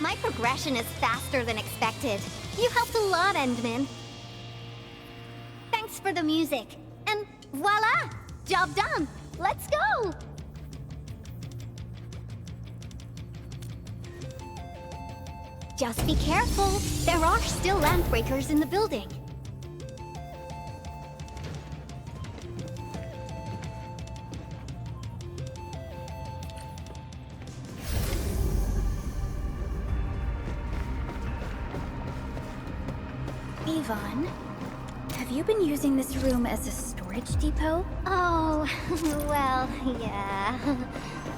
My progression is faster than expected. You helped a lot, Endmin. Thanks for the music. And voila! Job done! Let's go! Just be careful. There are still lamp breakers in the building. Yvonne, have you been using this room as a storage depot? Oh, well, yeah.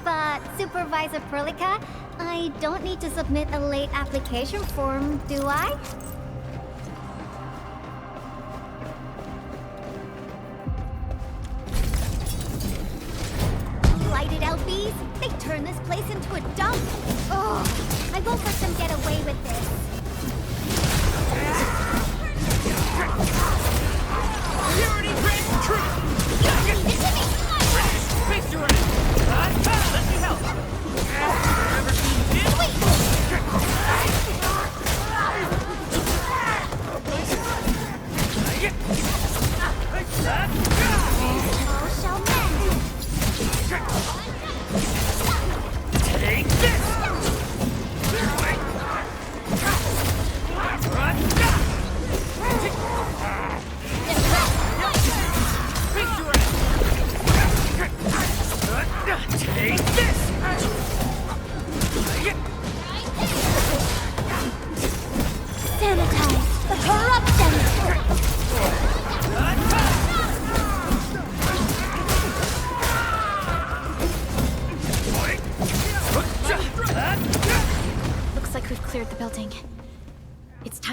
But Supervisor Perlica, I don't need to submit a late application form, do I? Blighted LBs? They turn this place into a dump! Oh, I won't let them get away with this. Security break true! Face your end! Let me help! All shall mend! Take this!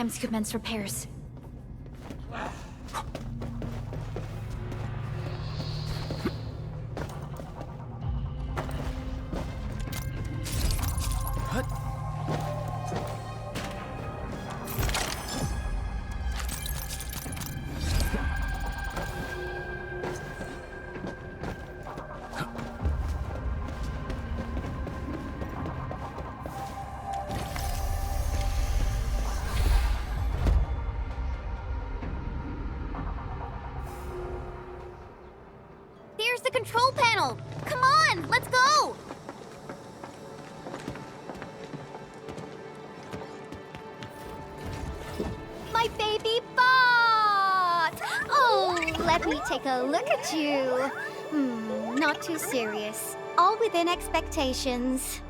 once you commence repairs. There's the control panel! Come on, let's go! My baby bot! Oh, let me take a look at you. Not too serious. All within expectations.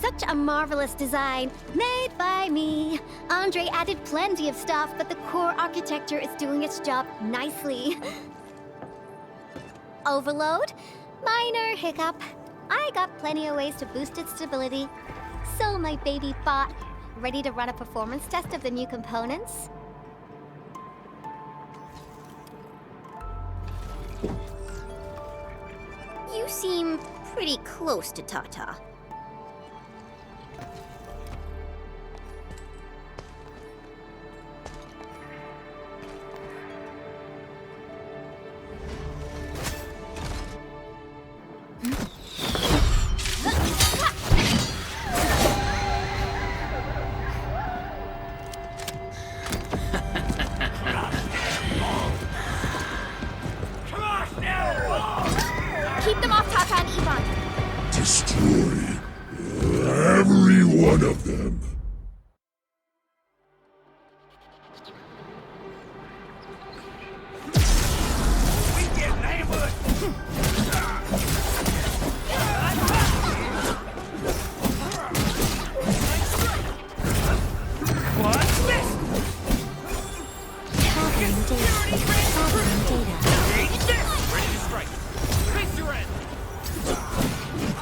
Such a marvelous design, made by me. Andre added plenty of stuff, but the core architecture is doing its job nicely. Overload? Minor hiccup. I got plenty of ways to boost its stability. So my baby bot, ready to run a performance test of the new components? You seem pretty close to Tata. Keep them off Tata and Ivan. Destroy every one of them.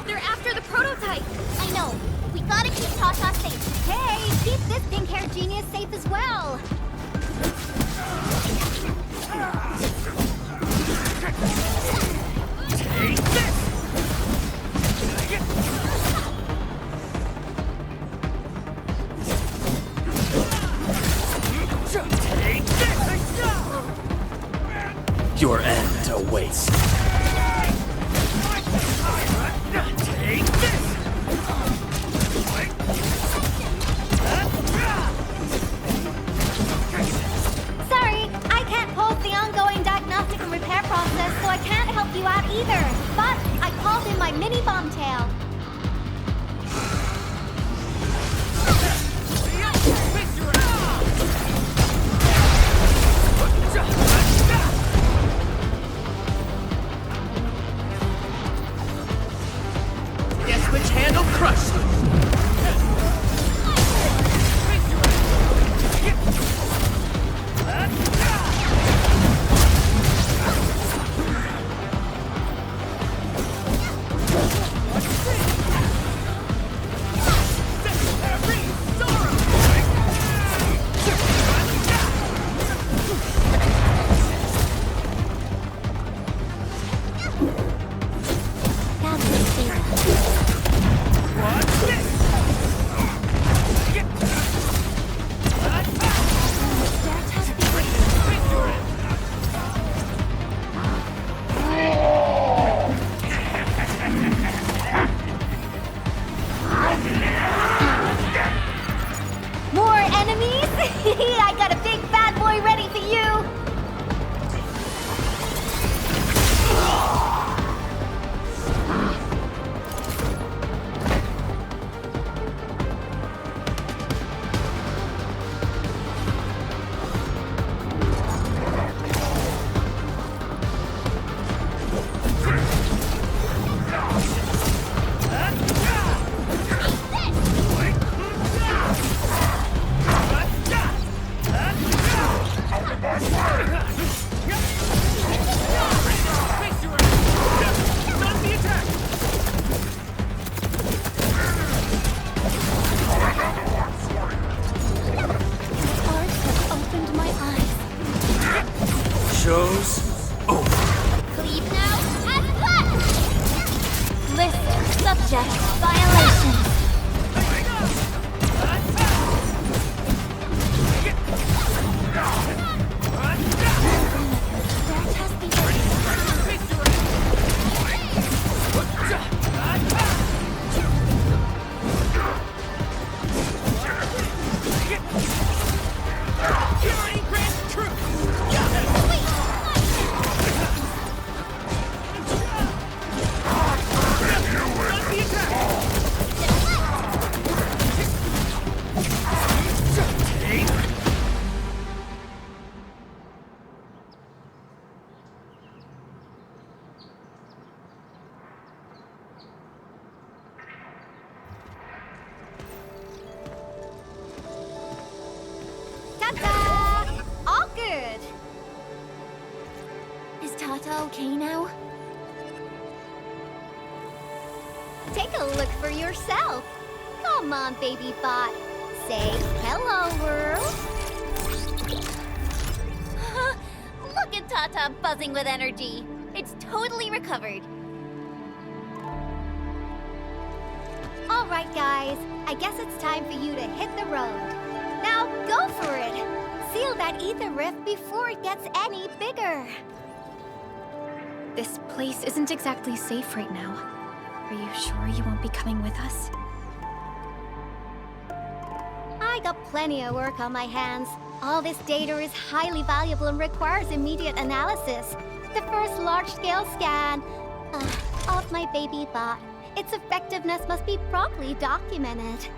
They're after the prototype! I know. We gotta keep Tata safe. Hey, keep this pink-haired genius safe as well. Take this! Take this! Your end awaits. Take this! Sorry, I can't pause the ongoing diagnostic and repair process, so I can't help you out either. But I called in my mini bomb tail. Guess which handle crushed? More enemies? I got a big bad boy ready for you. Tata okay now? Take a look for yourself. Come on, baby bot. Say hello, world. Look at Tata buzzing with energy. It's totally recovered. All right, guys. I guess it's time for you to hit the road. Now go for it. Seal that ether rift before it gets any bigger. This place isn't exactly safe right now. Are you sure you won't be coming with us? I got plenty of work on my hands. All this data is highly valuable and requires immediate analysis. The first large-scale scan of my baby bot. Its effectiveness must be properly documented.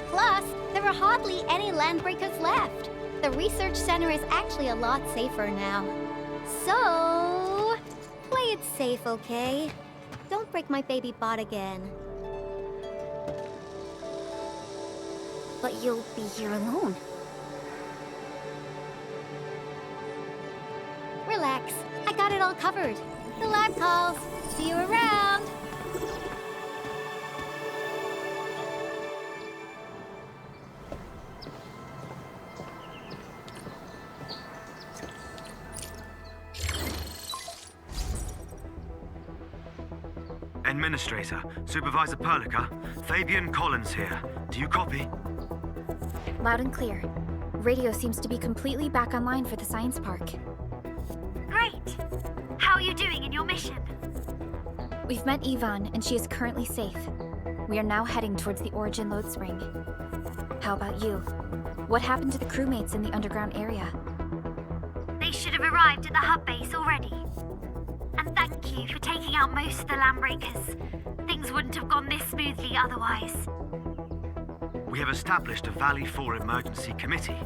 Plus, there are hardly any landbreakers left. The research center is actually a lot safer now. So, play it safe, okay? Don't break my baby bot again. But you'll be here alone. Relax, I got it all covered. The lab calls. See you around. Administrator, Supervisor Perlica, Fabian Collins here. Do you copy? Loud and clear. Radio seems to be completely back online for the science park. Great! How are you doing in your mission? We've met Yvonne, and she is currently safe. We are now heading towards the Origin Load Spring. How about you? What happened to the crewmates in the underground area? They should have arrived at the hub base already. And thank you for taking out most of the landbreakers. Things wouldn't have gone this smoothly otherwise. We have established a Valley 4 emergency committee.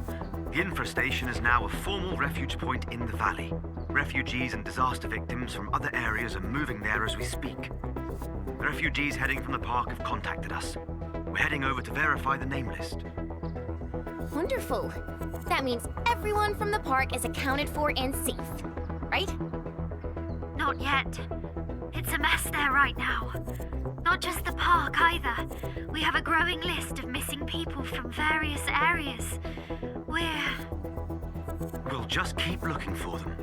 The infrastation is now a formal refuge point in the valley. Refugees and disaster victims from other areas are moving there as we speak. The refugees heading from the park have contacted us. We're heading over to verify the name list. Wonderful. That means everyone from the park is accounted for and safe, right? Not yet. It's a mess there right now. Not just the park either. We have a growing list of missing people from various areas. We'll just keep looking for them.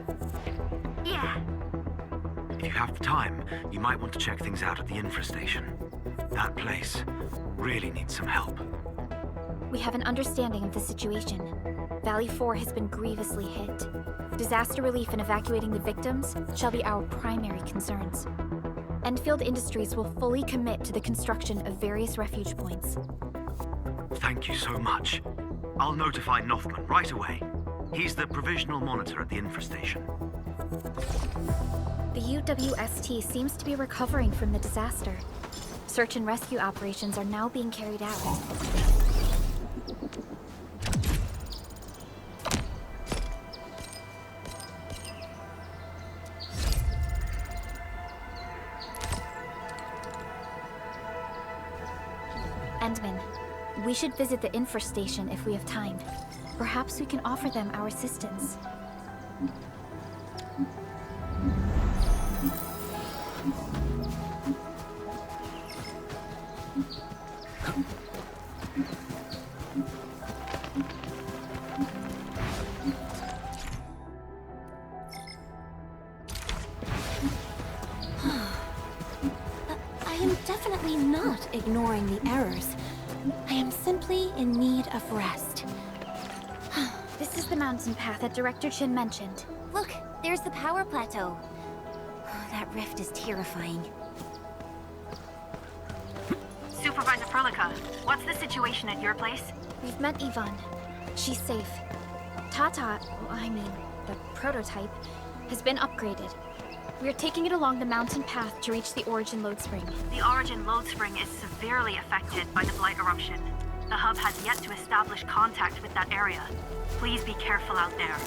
Yeah. If you have the time, you might want to check things out at the infrastation. That place really needs some help. We have an understanding of the situation. Valley 4 has been grievously hit. Disaster relief and evacuating the victims shall be our primary concerns. Endfield Industries will fully commit to the construction of various refuge points. Thank you so much. I'll notify Nothman right away. He's the provisional monitor at the infrastation. The UWST seems to be recovering from the disaster. Search and rescue operations are now being carried out. Endman, we should visit the infrastation if we have time. Perhaps we can offer them our assistance. I am definitely not ignoring the errors. I am simply in need of rest. This is the mountain path that Director Chin mentioned. Look, there's the power plateau. That rift is terrifying. Supervisor Perlica, what's the situation at your place? We've met Yvonne. She's safe. Tata, the prototype, has been upgraded. We're taking it along the mountain path to reach the Origin Load Spring. The Origin Load Spring is severely affected by the Blight eruption. The hub has yet to establish contact with that area. Please be careful out there.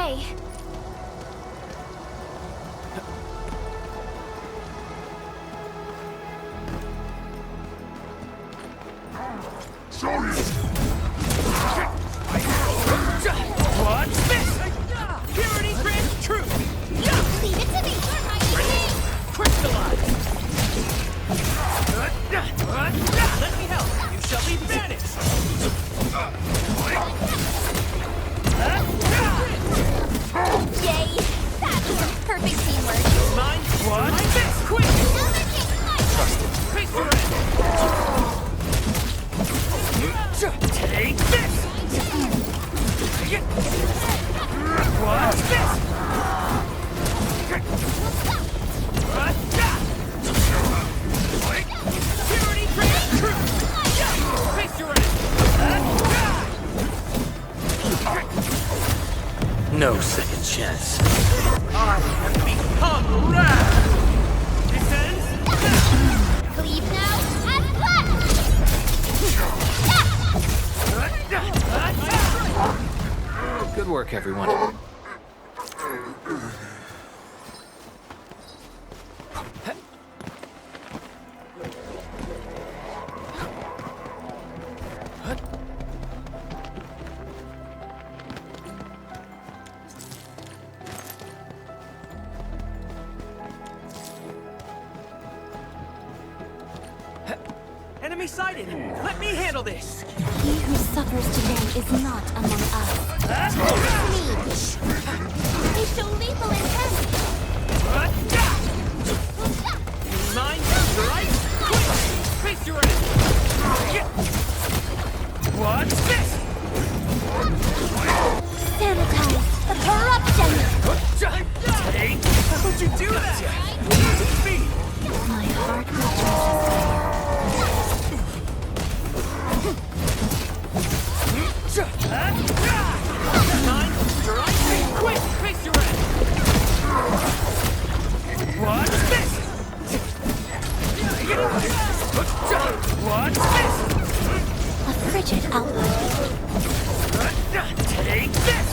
okay. What's this? Purity brand truth! Leave it to me! Crystallize! Let me help! You shall be banished! Yay! That was some perfect teamwork! Mine? What's this? Quick! Trust it. Face your end! Take this! What's this? Purity brand truth! Face your end! No second chance. I have become wrath! Descends now! Leave now and Good work, everyone. Enemy sighted! Let me handle this! He who suffers today is not among us. they show lethal intent! Mine? Right? Quick! Face your end! What's this? Sanitize the corruption! Take! How'd you do that? Speed! My heart Mine? Right? Quick! Face your end! What's this? What's this? A frigid outlook. Take this!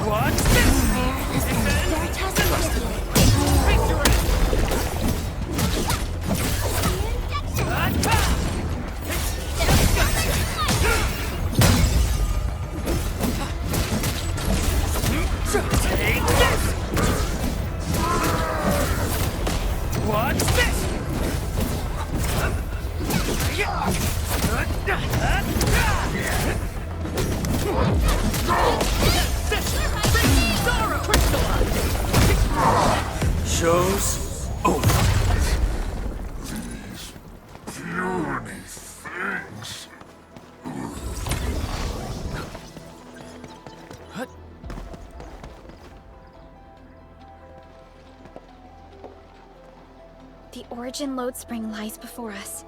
What's this? Rare as veritas with you. Face your end! Take this! What's this? Show's over. Puny things. The origin load spring lies before us.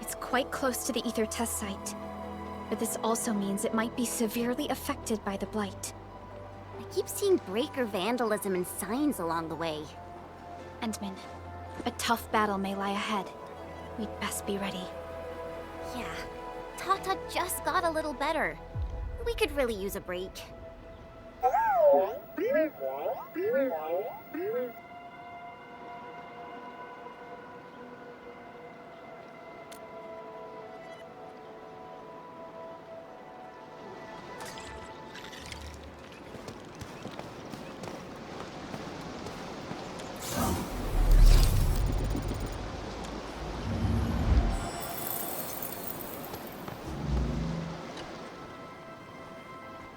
It's quite close to the ether test site. But this also means it might be severely affected by the blight. I keep seeing breaker vandalism and signs along the way. Endmin, a tough battle may lie ahead. We'd best be ready. Yeah, Tata just got a little better. We could really use a break.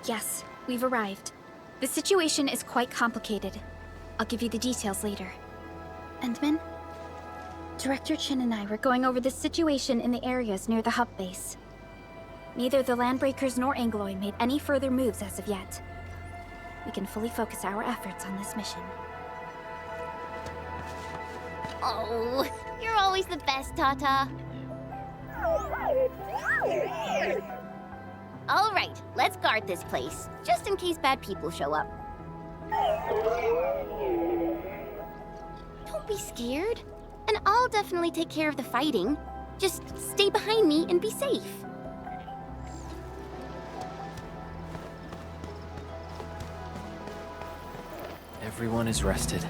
Yes, we've arrived. The situation is quite complicated. I'll give you the details later. Endmin? Director Chin and I were going over the situation in the areas near the hub base. Neither the Landbreakers nor Angloy made any further moves as of yet. We can fully focus our efforts on this mission. Oh, you're always the best, Tata. All right, let's guard this place, just in case bad people show up. Don't be scared, and I'll definitely take care of the fighting. Just stay behind me and be safe. Everyone is rested.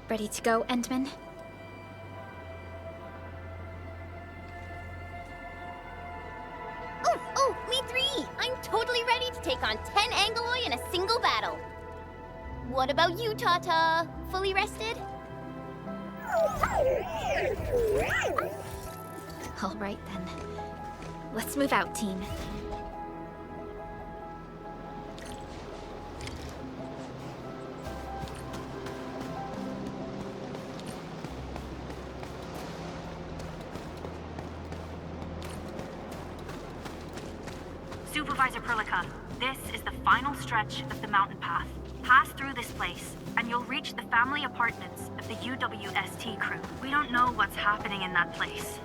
Ready to go, Endmin? Oh, me three! I'm totally ready to take on 10 Angoloi in a single battle. What about you, Tata? Fully rested? All right, then. Let's move out, team. Supervisor Prolog, this is the final stretch of the mountain path. Pass through this place, and you'll reach the family apartments of the UWST crew. We don't know what's happening in that place.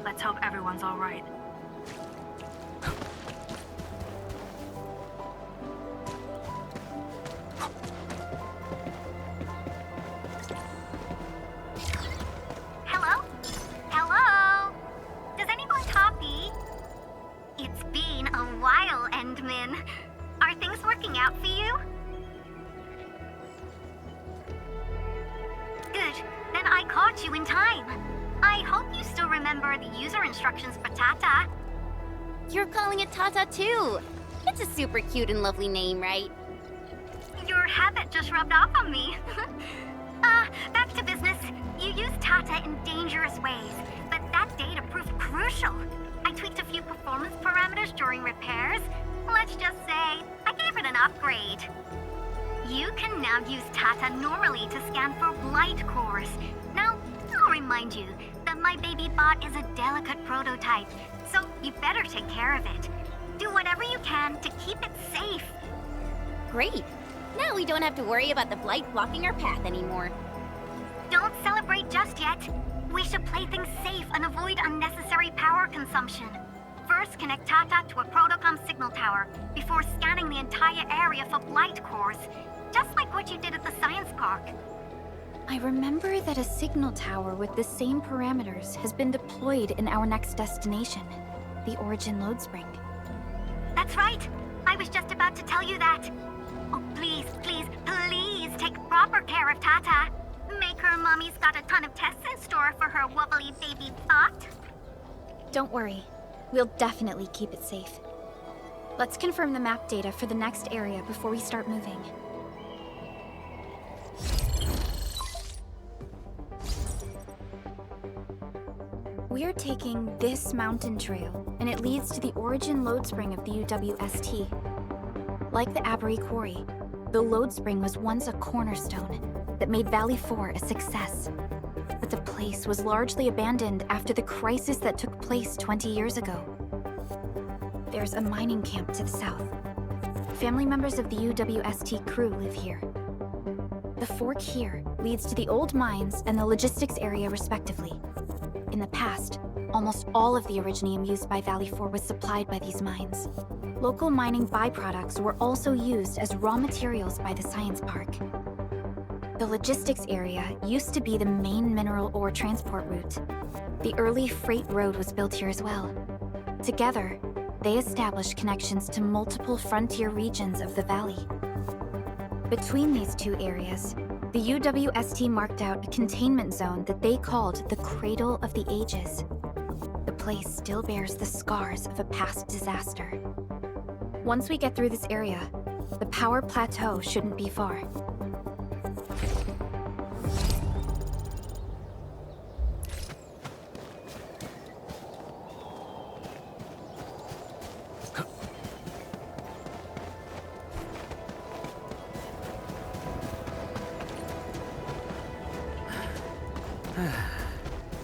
Let's hope everyone's all right. Hello? Hello? Does anyone copy? It's been a while, Endmin. Are things working out for you? Good. Then I caught you in time. I hope you still remember the user instructions for Tata. You're calling it Tata too. It's a super cute and lovely name, right? Your habit just rubbed off on me. Back to business. You used Tata in dangerous ways, but that data proved crucial. I tweaked a few performance parameters during repairs. Let's just say, I gave it an upgrade. You can now use Tata normally to scan for blight cores. Now, I'll remind you that my baby bot is a delicate prototype, so you better take care of it. Do whatever you can to keep it safe. Great. Now we don't have to worry about the blight blocking our path anymore. Don't celebrate just yet. We should play things safe and avoid unnecessary power consumption. First, connect Tata to a Protocom signal tower before scanning the entire area for blight cores, just like what you did at the science park. I remember that a signal tower with the same parameters has been deployed in our next destination, the Origin Load Spring. That's right. I was just about to tell you that. Oh, please, please, please take proper care of Tata. Make her mommy's got a ton of tests in store for her wobbly baby bot. Don't worry. We'll definitely keep it safe. Let's confirm the map data for the next area before we start moving. We're taking this mountain trail, and it leads to the origin load spring of the UWST. Like the Abery Quarry, the load spring was once a cornerstone that made Valley 4 a success. But the place was largely abandoned after the crisis that took place 20 years ago. There's a mining camp to the south. Family members of the UWST crew live here. The fork here leads to the old mines and the logistics area respectively. In the past, almost all of the originium used by Valley 4 was supplied by these mines. Local mining byproducts were also used as raw materials by the science park. The logistics area used to be the main mineral ore transport route. The early freight road was built here as well. Together, they established connections to multiple frontier regions of the valley. Between these two areas, the UWST marked out a containment zone that they called the Cradle of the Ages. The place still bears the scars of a past disaster. Once we get through this area, the power plateau shouldn't be far.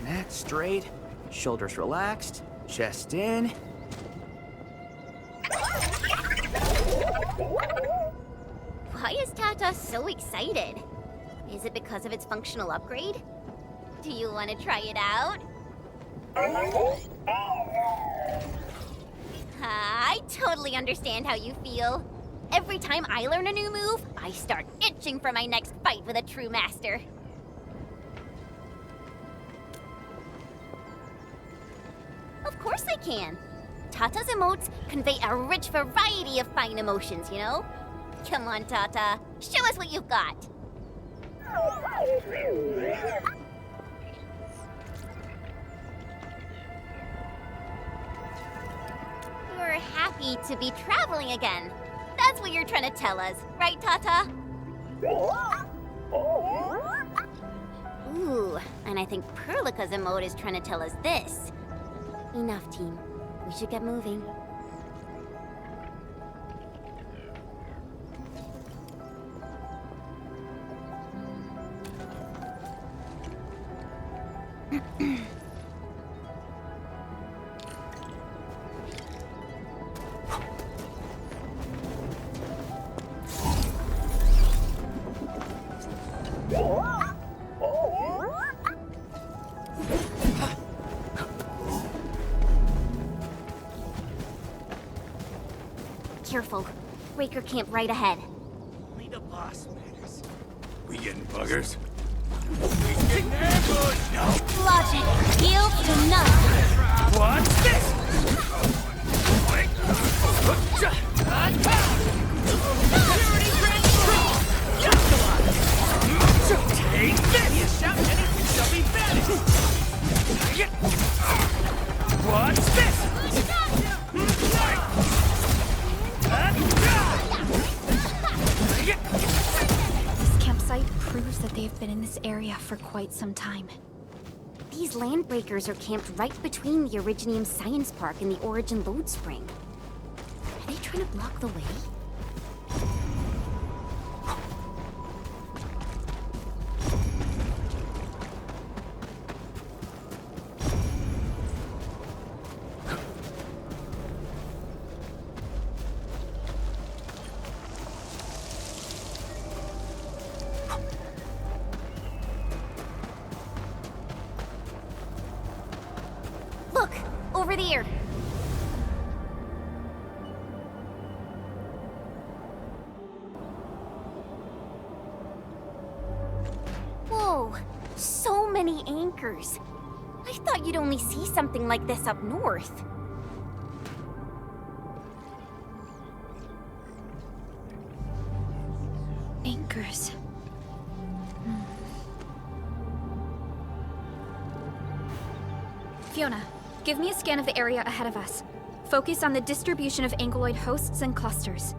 Neck straight, shoulders relaxed, chest in. Why is Tata so excited? Is it because of its functional upgrade? Do you want to try it out? I totally understand how you feel. Every time I learn a new move, I start itching for my next fight with a true master. Of course I can. Tata's emotes convey a rich variety of fine emotions, you know? Come on, Tata. Show us what you've got. You're happy to be traveling again. That's what you're trying to tell us, right, Tata? Ooh, and I think Perlica's emote is trying to tell us this. Enough, team. We should get moving. Careful. Breaker camp right ahead. Only the boss matters. We getting buggers? Getting ambushed! No! Logic yields to none. What's this? Take this! You shout anything shall be banished! What's this? This campsite proves that they have been in this area for quite some time. These landbreakers are camped right between the Originium Science Park and the Origin Load Spring. Are they trying to block the way? Look! Over there! Whoa! So many anchors! I thought you'd only see something like this up north. Anchors. Fiona, give me a scan of the area ahead of us. Focus on the distribution of anguloid hosts and clusters.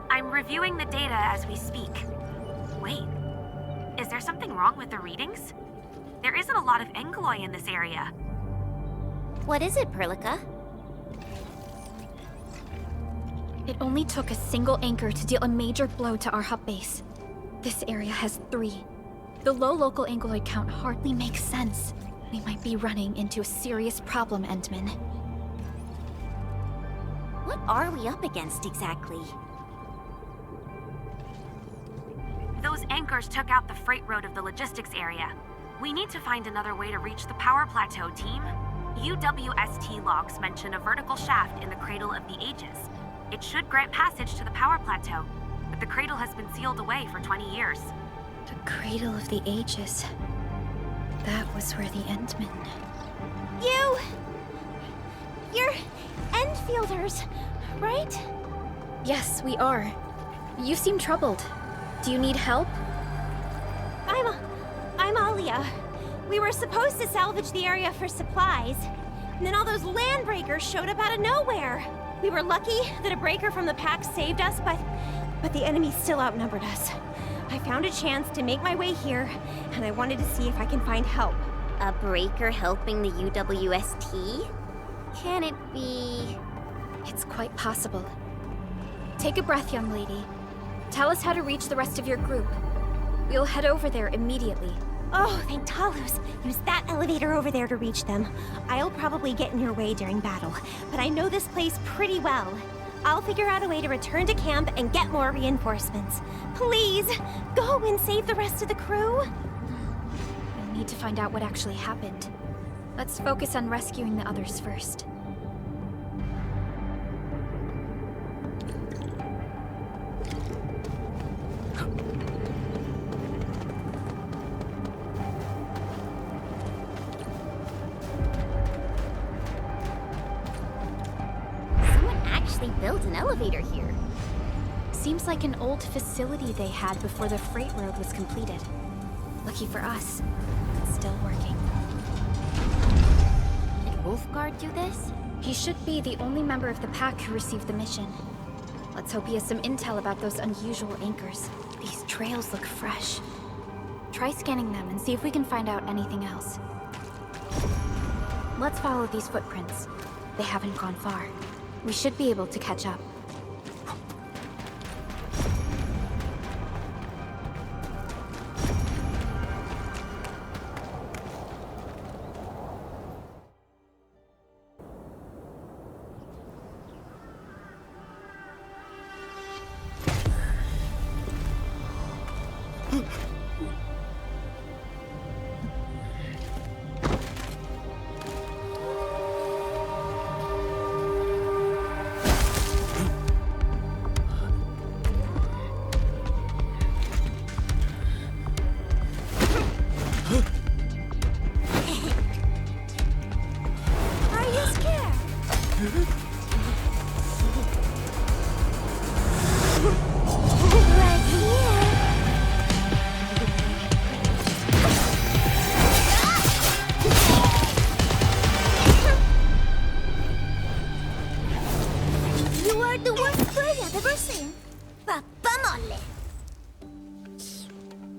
I'm reviewing the data as we speak. Wait, is there something wrong with the readings? There isn't a lot of anguloi in this area. What is it, Perlica? It only took a single anchor to deal a major blow to our hub base. This area has 3. The low local anguloid count hardly makes sense. We might be running into a serious problem, Endmin. What are we up against exactly? Those anchors took out the freight road of the logistics area. We need to find another way to reach the power plateau, team. UWST logs mention a vertical shaft in the Cradle of the Ages. It should grant passage to the power plateau, but the cradle has been sealed away for 20 years. The Cradle of the Ages. That was where the Endmen... You're Endfielders, right? Yes, we are. You seem troubled. Do you need help? I'm Alia. We were supposed to salvage the area for supplies, and then all those landbreakers showed up out of nowhere. We were lucky that a breaker from the pack saved us, but the enemy still outnumbered us. I found a chance to make my way here, and I wanted to see if I can find help. A breaker helping the UWST? Can it be... It's quite possible. Take a breath, young lady. Tell us how to reach the rest of your group. We'll head over there immediately. Oh, thank Talos. Use that elevator over there to reach them. I'll probably get in your way during battle, but I know this place pretty well. I'll figure out a way to return to camp and get more reinforcements. Please, go and save the rest of the crew. We'll need to find out what actually happened. Let's focus on rescuing the others first. rebuilt an elevator here. Seems like an old facility they had before the freight road was completed. Lucky for us, it's still working. Did Wolfguard do this? He should be the only member of the pack who received the mission. Let's hope he has some intel about those unusual anchors. These trails look fresh. Try scanning them and see if we can find out anything else. Let's follow these footprints. They haven't gone far. We should be able to catch up.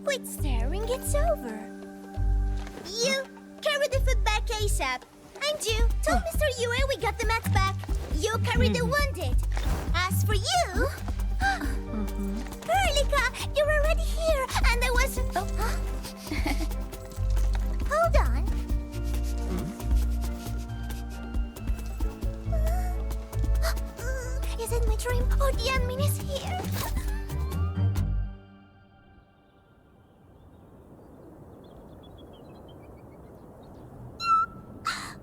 Quit staring, it's over. You, carry the food back ASAP. And you, tell Mr. Yue we got the mats back. You carry the wounded. As for you... Perlica, you're already here, and I was... Hold on. Is it my dream or the admin is here?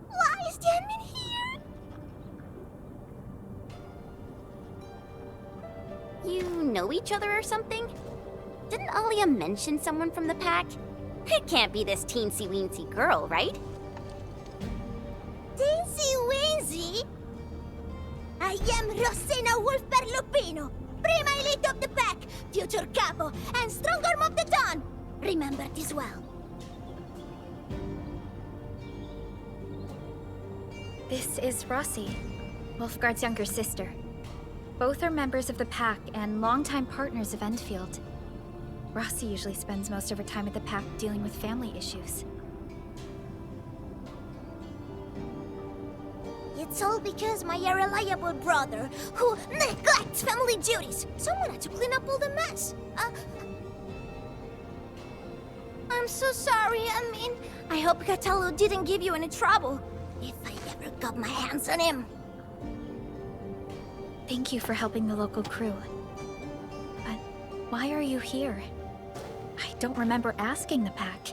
Why is the admin here? You know each other or something? Didn't Alia mention someone from the pack? It can't be this teensy-weensy girl, right? Teensy-weensy? I am Rosina Wolfberg-Lupino, Prima Elite of the Pack, Future Capo, and Strong Arm of the Dawn. Remember this well. This is Rossi, Wolfguard's younger sister. Both are members of the Pack and longtime partners of Endfield. Rossi usually spends most of her time at the Pack dealing with family issues. It's all because my irreliable brother, who neglects family duties. Someone had to clean up all the mess. I'm so sorry, I hope Cataldo didn't give you any trouble. If I ever got my hands on him. Thank you for helping the local crew. But why are you here? I don't remember asking the Pack.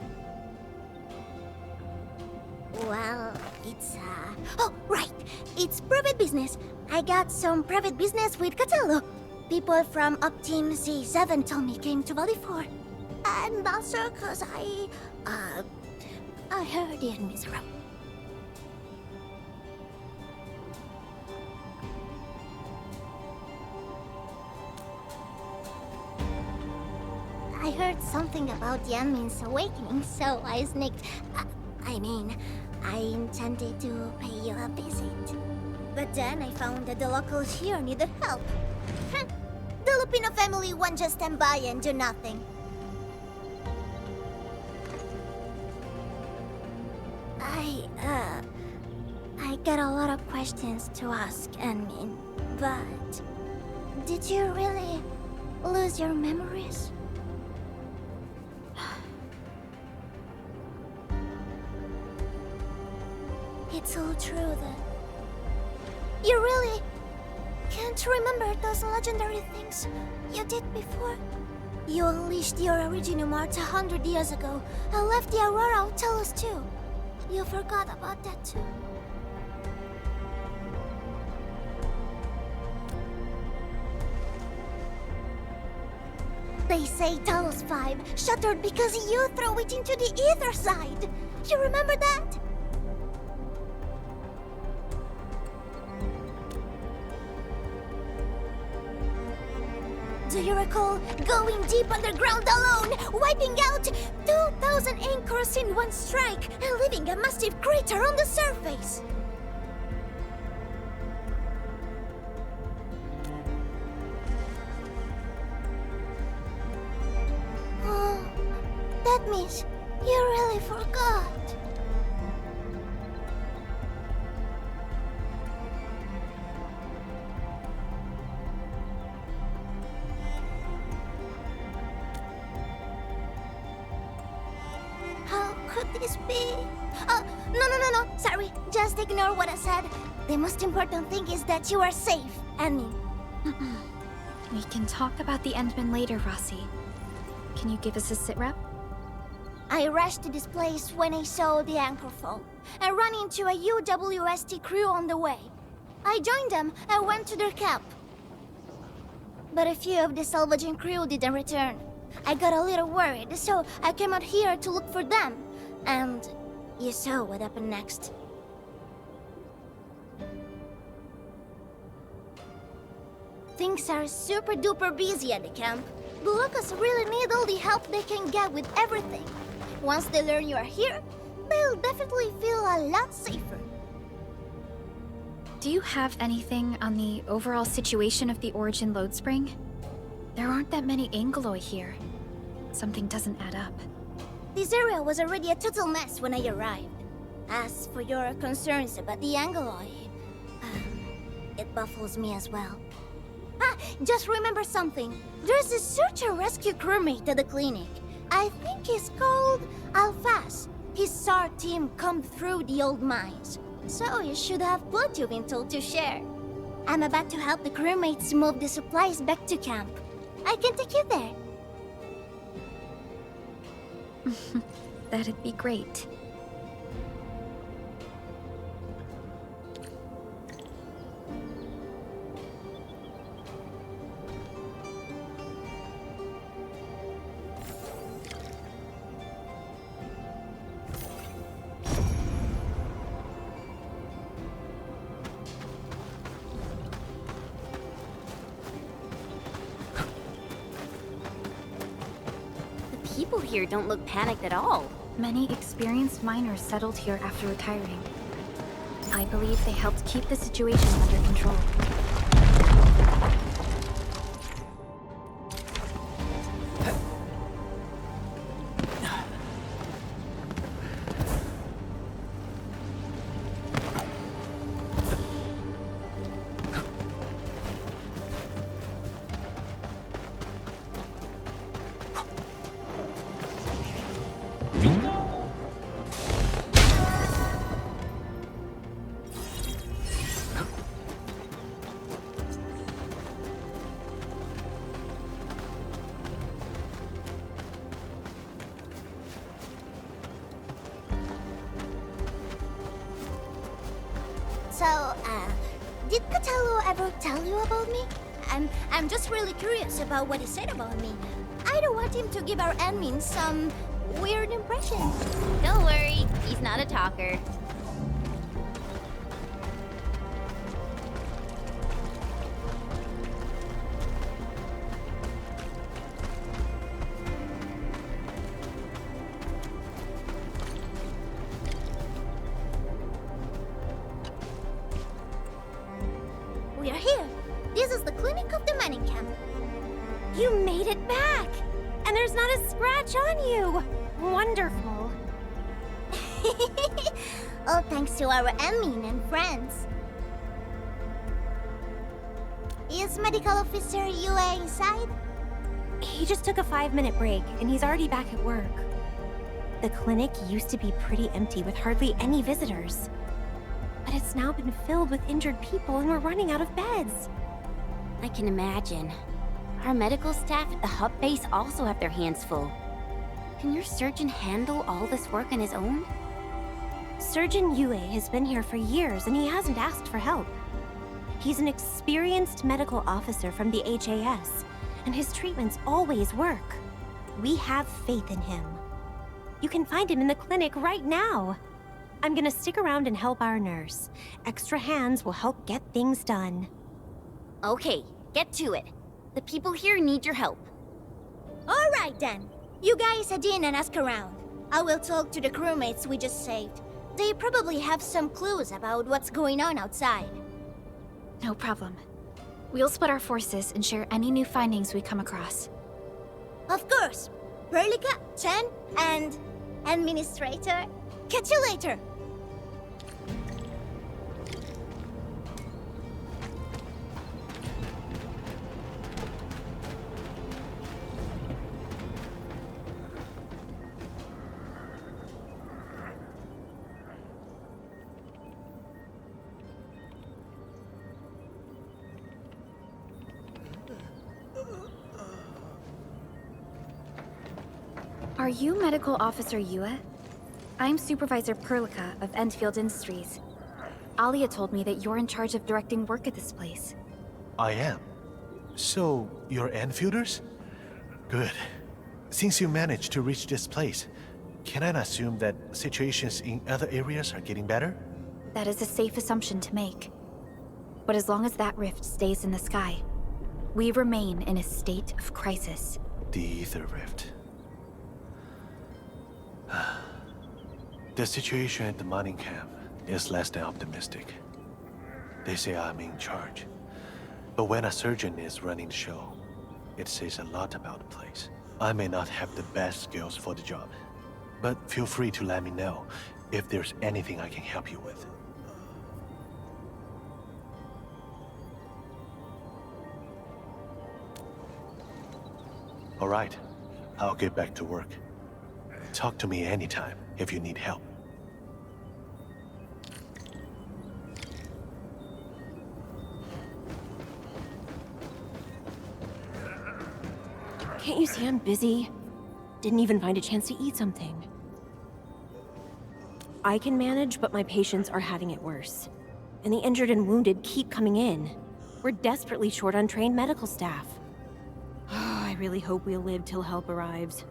Well, it's, Oh, right! It's private business. I got some private business with Cataldo. People from Up Team C7 told me came to Valley 4. And also cause I heard the enemy's around. I heard something about the admin's awakening, so I sneaked... I intended to pay you a visit. But then I found that the locals here needed help. The Lupino family won't just stand by and do nothing. I got a lot of questions to ask, admin. But... did you really lose your memories? It's all true then. You really can't remember those legendary things you did before? You unleashed your original Mart 100 years ago and left the Aurora of Talos II. You forgot about that too. They say Talos 5 shattered because you threw it into the ether side. You remember that? Do you recall going deep underground alone, wiping out 2,000 anchors in one strike, and leaving a massive crater on the surface? Oh, that means you really forgot. How could this be? Oh, no. Sorry, just ignore what I said. The most important thing is that you are safe, Annie. We can talk about the Endmen later, Rossi. Can you give us a sit-rep? I rushed to this place when I saw the anchor fall. I ran into a UWST crew on the way. I joined them and went to their camp. But a few of the salvaging crew didn't return. I got a little worried, so I came out here to look for them. And you saw what happened next. Things are super duper busy at the camp. The locals really need all the help they can get with everything. Once they learn you are here, they'll definitely feel a lot safer. Do you have anything on the overall situation of the Origin load spring? There aren't that many Angoloi here. Something doesn't add up. This area was already a total mess when I arrived. As for your concerns about the Angoloi, it baffles me as well. Just remember something. There's a search and rescue crewmate at the clinic. I think he's called Alphas. His SAR team combed through the old mines. So you should have plenty of intel to share. I'm about to help the crewmates move the supplies back to camp. I can take you there. That'd be great. People here don't look panicked at all. Many experienced miners settled here after retiring. I believe they helped keep the situation under control. So, did Catello ever tell you about me? I'm just really curious about what he said about me. I don't want him to give our admin some weird impression. Don't worry, he's not a talker. We are here. This is the clinic of the mining camp. You made it back! And there's not a scratch on you! Wonderful. All thanks to our admin and friends. Is Medical Officer UA inside? He just took a 5-minute break, and he's already back at work. The clinic used to be pretty empty with hardly any visitors. But it's now been filled with injured people, and we're running out of beds. I can imagine. Our medical staff at the hub base also have their hands full. Can your surgeon handle all this work on his own? Surgeon Yue has been here for years, and he hasn't asked for help. He's an experienced medical officer from the HAS, and his treatments always work. We have faith in him. You can find him in the clinic right now. I'm gonna stick around and help our nurse. Extra hands will help get things done. Okay, get to it. The people here need your help. All right then. You guys head in and ask around. I will talk to the crewmates we just saved. They probably have some clues about what's going on outside. No problem. We'll split our forces and share any new findings we come across. Of course. Perlica, Chen, and... Administrator. Catch you later. Are you Medical Officer Yue? I'm Supervisor Perlica of Endfield Industries. Alia told me that you're in charge of directing work at this place. I am. So, you're Enfielders? Good. Since you managed to reach this place, can I assume that situations in other areas are getting better? That is a safe assumption to make. But as long as that rift stays in the sky, we remain in a state of crisis. The Ether Rift. The situation at the mining camp is less than optimistic. They say I'm in charge. But when a surgeon is running the show, it says a lot about the place. I may not have the best skills for the job, but feel free to let me know if there's anything I can help you with. All right, I'll get back to work. Talk to me anytime if you need help. Can't you see I'm busy? Didn't even find a chance to eat something. I can manage, but my patients are having it worse. And the injured and wounded keep coming in. We're desperately short on trained medical staff. I really hope we'll live till help arrives.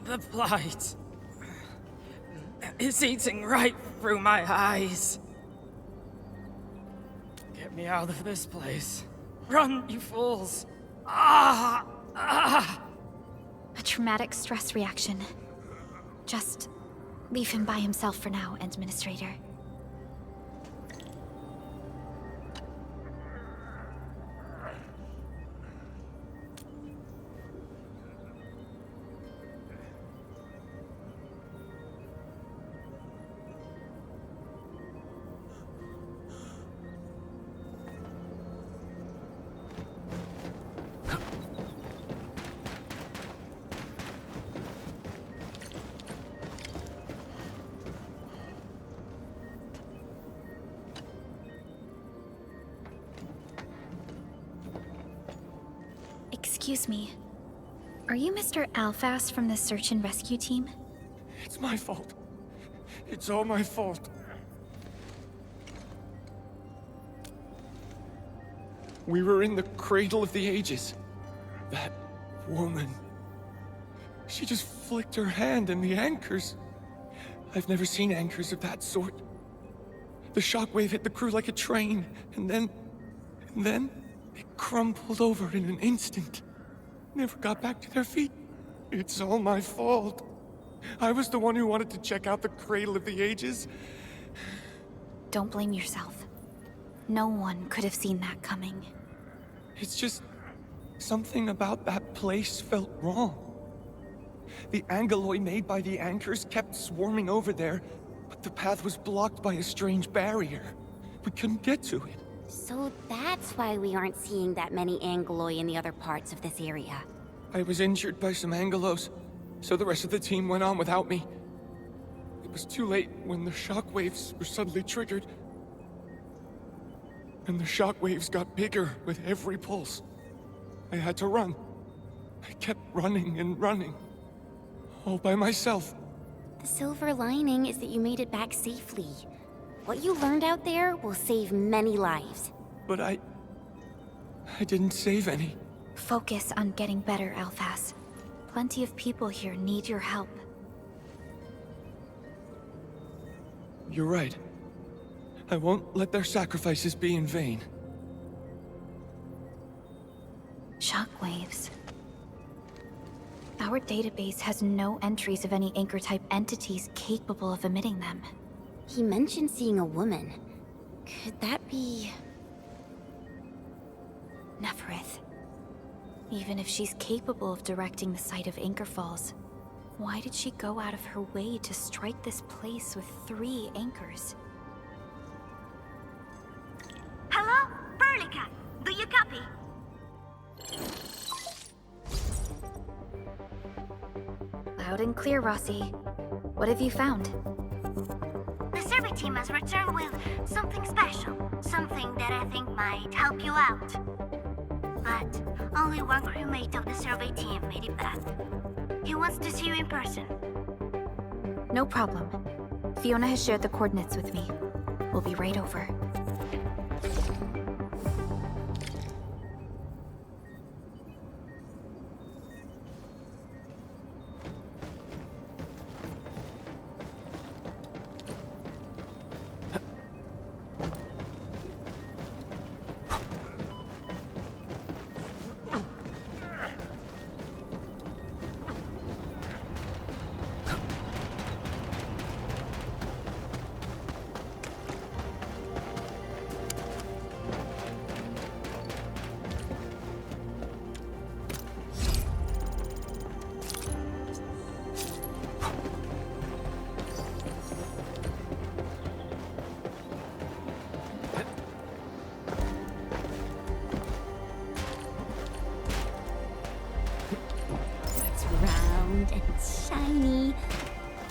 The blight is eating right through my eyes. Get me out of this place. Run, you fools! Ah! Ah! A traumatic stress reaction. Just leave him by himself for now, Administrator. Excuse me. Are you Mr. Alphas from the search and rescue team? It's my fault. It's all my fault. We were in the cradle of the ages. That woman. She just flicked her hand and the anchors. I've never seen anchors of that sort. The shockwave hit the crew like a train, and then they crumpled over in an instant. Never got back to their feet. It's all my fault. I was the one who wanted to check out the cradle of the ages. Don't blame yourself. No one could have seen that coming. It's just... something about that place felt wrong. The angeloi made by the anchors kept swarming over there, but the path was blocked by a strange barrier. We couldn't get to it. So that's why we aren't seeing that many angeloi in the other parts of this area. I was injured by some angelos, so the rest of the team went on without me. It was too late when the shockwaves were suddenly triggered. And the shockwaves got bigger with every pulse. I had to run. I kept running and running. All by myself. The silver lining is that you made it back safely. What you learned out there will save many lives. But I didn't save any. Focus on getting better, Alphas. Plenty of people here need your help. You're right. I won't let their sacrifices be in vain. Shockwaves. Our database has no entries of any Anchor-type entities capable of emitting them. He mentioned seeing a woman. Could that be... Neferith. Even if she's capable of directing the site of Anchor Falls, why did she go out of her way to strike this place with 3 anchors? Hello? Perlica, do you copy? Loud and clear, Rossi. What have you found? The survey team has returned with something special. Something that I think might help you out. But only one crewmate of the survey team made it back. He wants to see you in person. No problem. Fiona has shared the coordinates with me. We'll be right over. And shiny.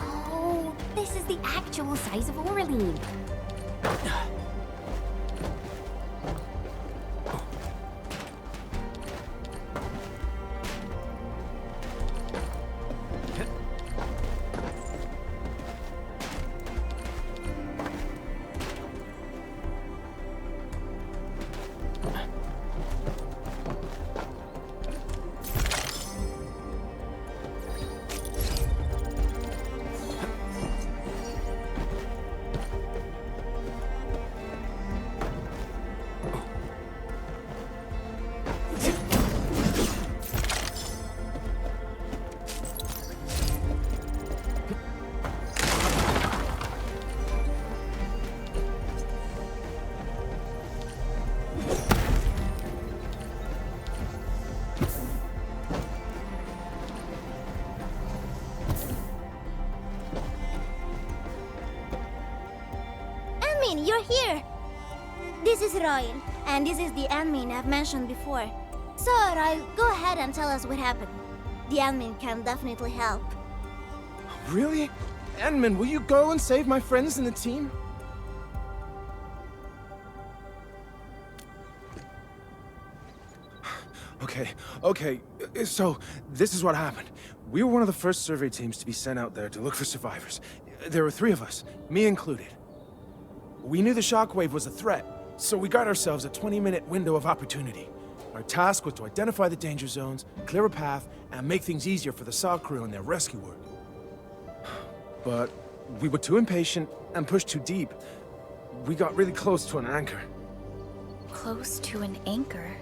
Oh, this is the actual size of Oraline. You're here! This is Royal, and this is the admin I've mentioned before. So, Royal, go ahead and tell us what happened. The admin can definitely help. Really? Edmund, will you go and save my friends and the team? Okay, so this is what happened. We were one of the first survey teams to be sent out there to look for survivors. There were 3 of us, me included. We knew the shockwave was a threat, so we got ourselves a 20-minute window of opportunity. Our task was to identify the danger zones, clear a path, and make things easier for the SAW crew and their rescue work. But we were too impatient and pushed too deep. We got really close to an anchor. Close to an anchor?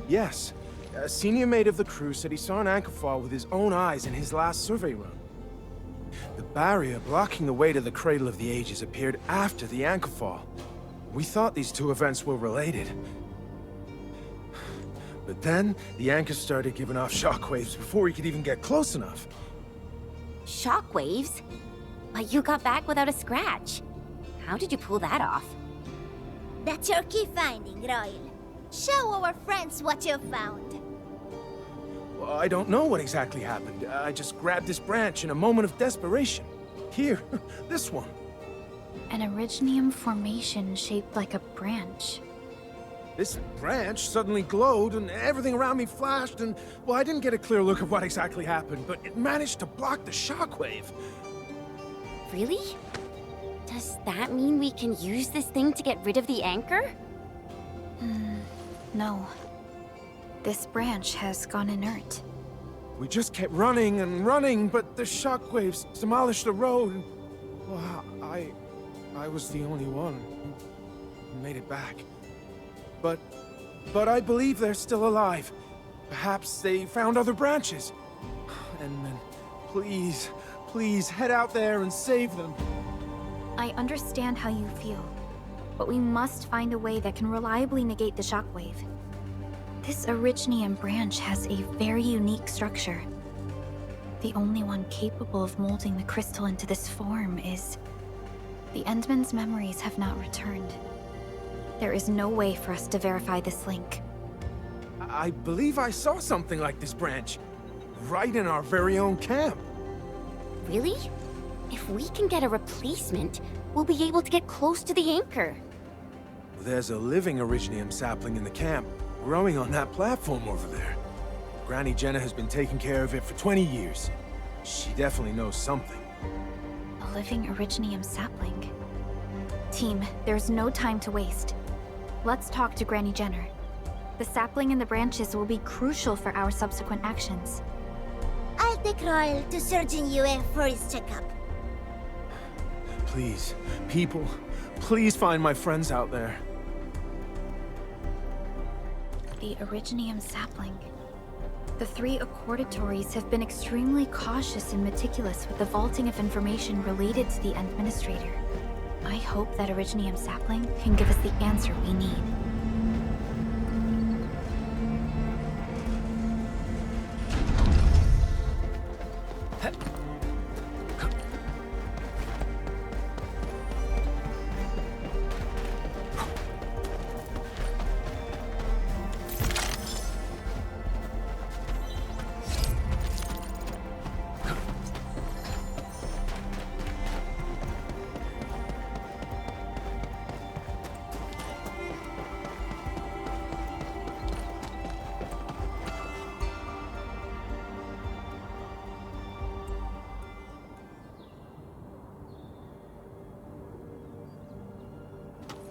Yes. A senior mate of the crew said he saw an anchor fall with his own eyes in his last survey run. The barrier blocking the way to the Cradle of the Ages appeared after the anchor fall. We thought these 2 events were related. But then, the anchor started giving off shockwaves before we could even get close enough. Shockwaves? But you got back without a scratch. How did you pull that off? That's your key finding, Royal. Show our friends what you found. Well, I don't know what exactly happened. I just grabbed this branch in a moment of desperation. Here, this one. An Originium formation shaped like a branch. This branch suddenly glowed and everything around me flashed and, well, I didn't get a clear look of what exactly happened, but it managed to block the shockwave. Really? Does that mean we can use this thing to get rid of the anchor? No. This branch has gone inert. We just kept running and running, but the shockwaves demolished the road. Well, I was the only one who made it back. But I believe they're still alive. Perhaps they found other branches. Endmin, please head out there and save them. I understand how you feel, but we must find a way that can reliably negate the shockwave. This Originium branch has a very unique structure. The only one capable of molding the crystal into this form is... The Endman's memories have not returned. There is no way for us to verify this link. I believe I saw something like this branch, right in our very own camp. Really? If we can get a replacement, we'll be able to get close to the anchor. There's a living Originium sapling in the camp, growing on that platform over there. Granny Jenna has been taking care of it for 20 years. She definitely knows something. A living Originium sapling. Team, there's no time to waste. Let's talk to Granny Jenner. The sapling and the branches will be crucial for our subsequent actions. I'll take Royal to Surgeon Yue for his checkup. Please, people, please find my friends out there. The Originium sapling. The 3 accordatories have been extremely cautious and meticulous with the vaulting of information related to the Endministrator. I hope that Originium sapling can give us the answer we need.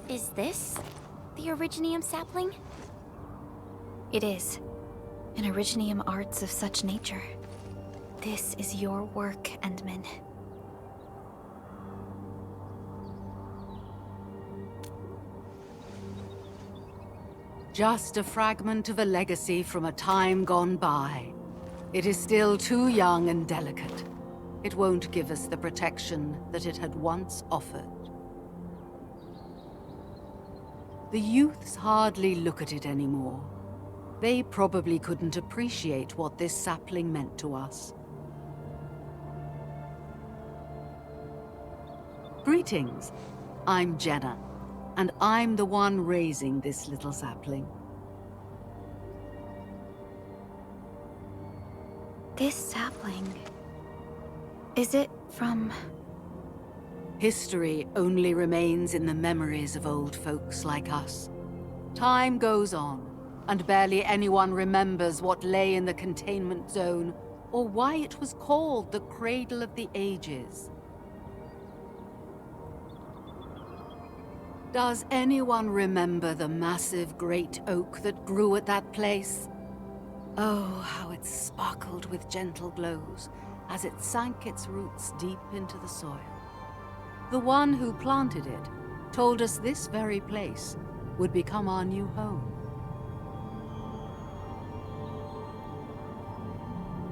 Is this the Originium sapling? It is. An Originium arts of such nature. This is your work, Endmin. Just a fragment of a legacy from a time gone by. It is still too young and delicate. It won't give us the protection that it had once offered. The youths hardly look at it anymore. They probably couldn't appreciate what this sapling meant to us. Greetings. I'm Jenna, and I'm the one raising this little sapling. This sapling... is it from... History only remains in the memories of old folks like us. Time goes on, and barely anyone remembers what lay in the containment zone, or why it was called the Cradle of the Ages. Does anyone remember the massive great oak that grew at that place? Oh, how it sparkled with gentle glows as it sank its roots deep into the soil. The one who planted it told us this very place would become our new home.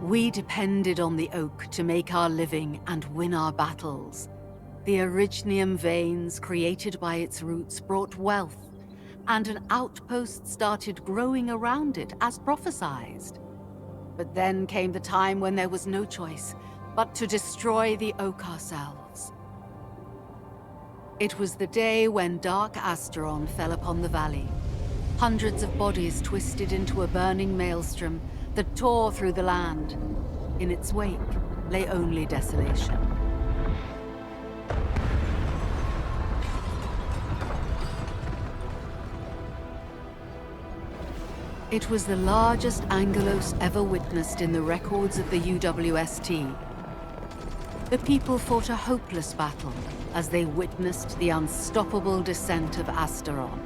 We depended on the oak to make our living and win our battles. The Originium veins created by its roots brought wealth, and an outpost started growing around it as prophesized. But then came the time when there was no choice but to destroy the oak ourselves. It was the day when dark Asteron fell upon the valley. Hundreds of bodies twisted into a burning maelstrom that tore through the land. In its wake lay only desolation. It was the largest Angelos ever witnessed in the records of the UWST. The people fought a hopeless battle as they witnessed the unstoppable descent of Asteron.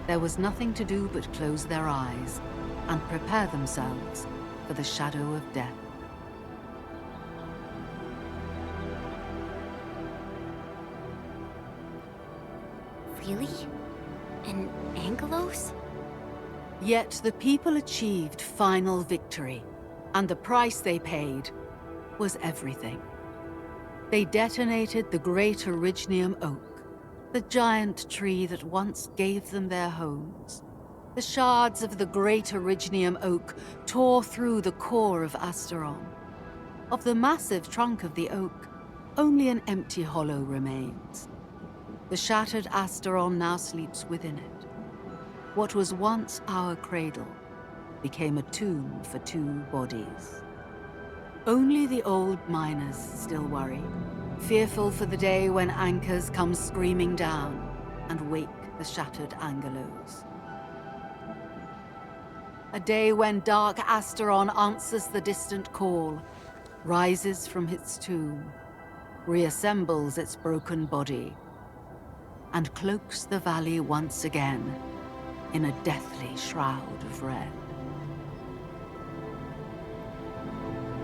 There was nothing to do but close their eyes and prepare themselves for the shadow of death. Really? An Angelos? Yet the people achieved final victory, and the price they paid was everything. They detonated the great Originium oak, the giant tree that once gave them their homes. The shards of the great Originium oak tore through the core of Asteron. Of the massive trunk of the oak, only an empty hollow remains. The shattered Asteron now sleeps within it. What was once our cradle became a tomb for 2 bodies. Only the old miners still worry, fearful for the day when anchors come screaming down and wake the shattered Angelos. A day when dark Asteron answers the distant call, rises from its tomb, reassembles its broken body, and cloaks the valley once again in a deathly shroud of red.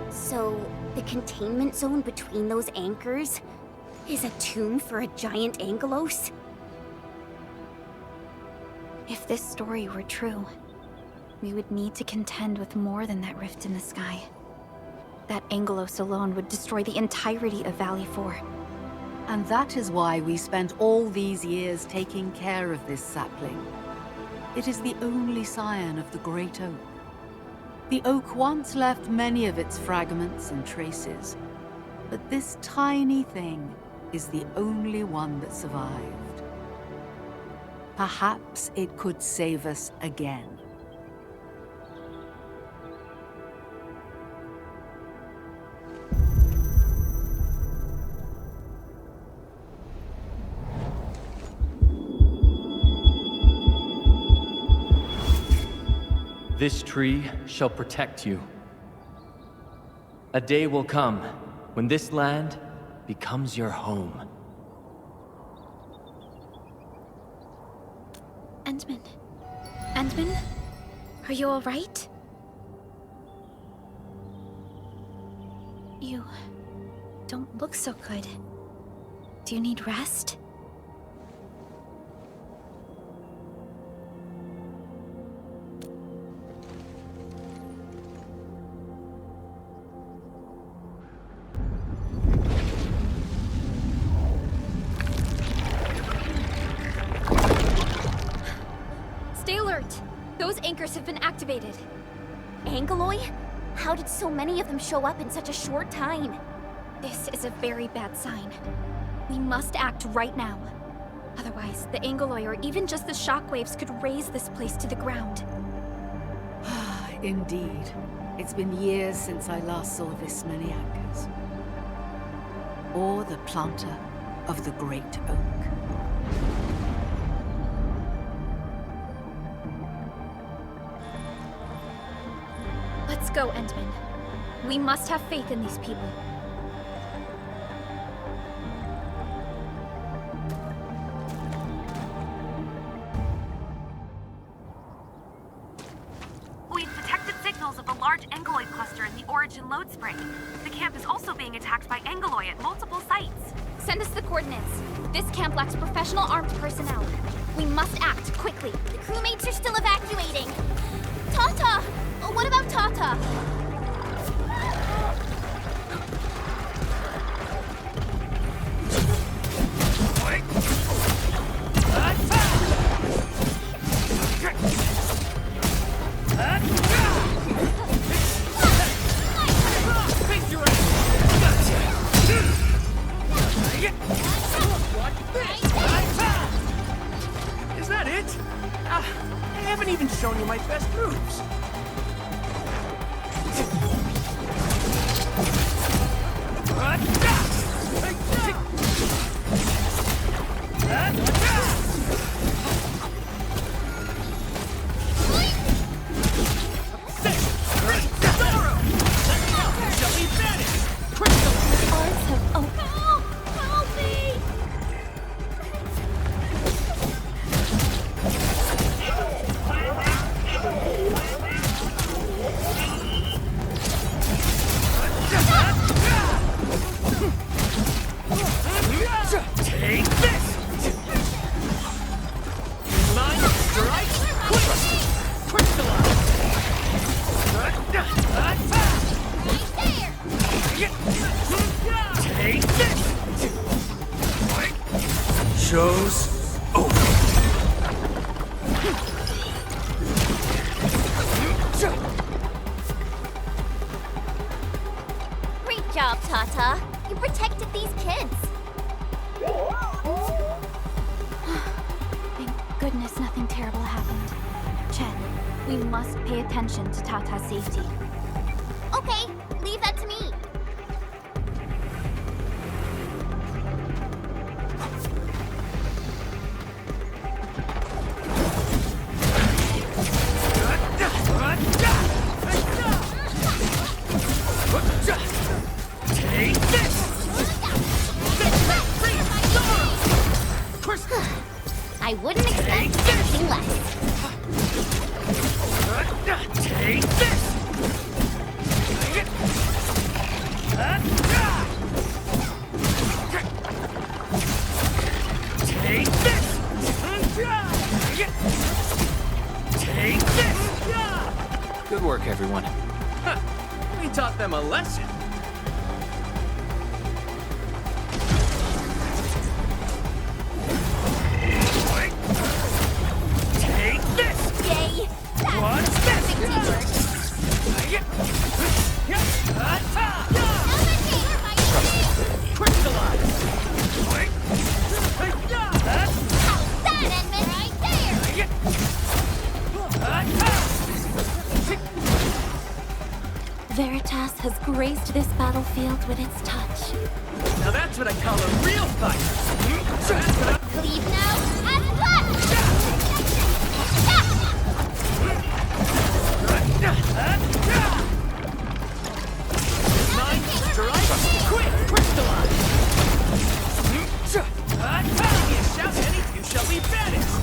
So, the containment zone between those anchors is a tomb for a giant Angelos? If this story were true, we would need to contend with more than that rift in the sky. That Angelos alone would destroy the entirety of Valley 4. And that is why we spent all these years taking care of this sapling. It is the only scion of the Great Oak. The oak once left many of its fragments and traces, but this tiny thing is the only one that survived. Perhaps it could save us again. This tree shall protect you. A day will come when this land becomes your home. Endmin? Endmin? Are you all right? You don't look so good. Do you need rest? Those anchors have been activated. Angeloi? How did so many of them show up in such a short time? This is a very bad sign. We must act right now. Otherwise, the Angeloi or even just the shockwaves could raze this place to the ground. Indeed. It's been years since I last saw this many anchors. Or the planter of the Great Oak. Let's go, Endmin. We must have faith in these people. We've detected signals of a large Angeloi cluster in the Origin load spring. The camp is also being attacked by Angeloi at multiple sites. Send us the coordinates. This camp lacks professional armed personnel. We must act quickly. The crewmates are still evacuating. Tata! What about Tata? Is that it? I haven't even shown you my best moves. Show's over. Great job, Tata. You protected these kids. Thank goodness nothing terrible happened. Chen, we must pay attention to Tata's safety. Okay, leave that to me. Take this! I wouldn't expect anything less. Take this! Take this! Take this! Good work, everyone. We taught them a lesson. Take this! Yay! What's this? Crystallize! That Edmund right there! Veritas has graced this battlefield with its touch. Now that's what I call a real fight. Cleave now as black! Mind strike! Quick! Crystallize! Give me a shout and any of you shall be banished!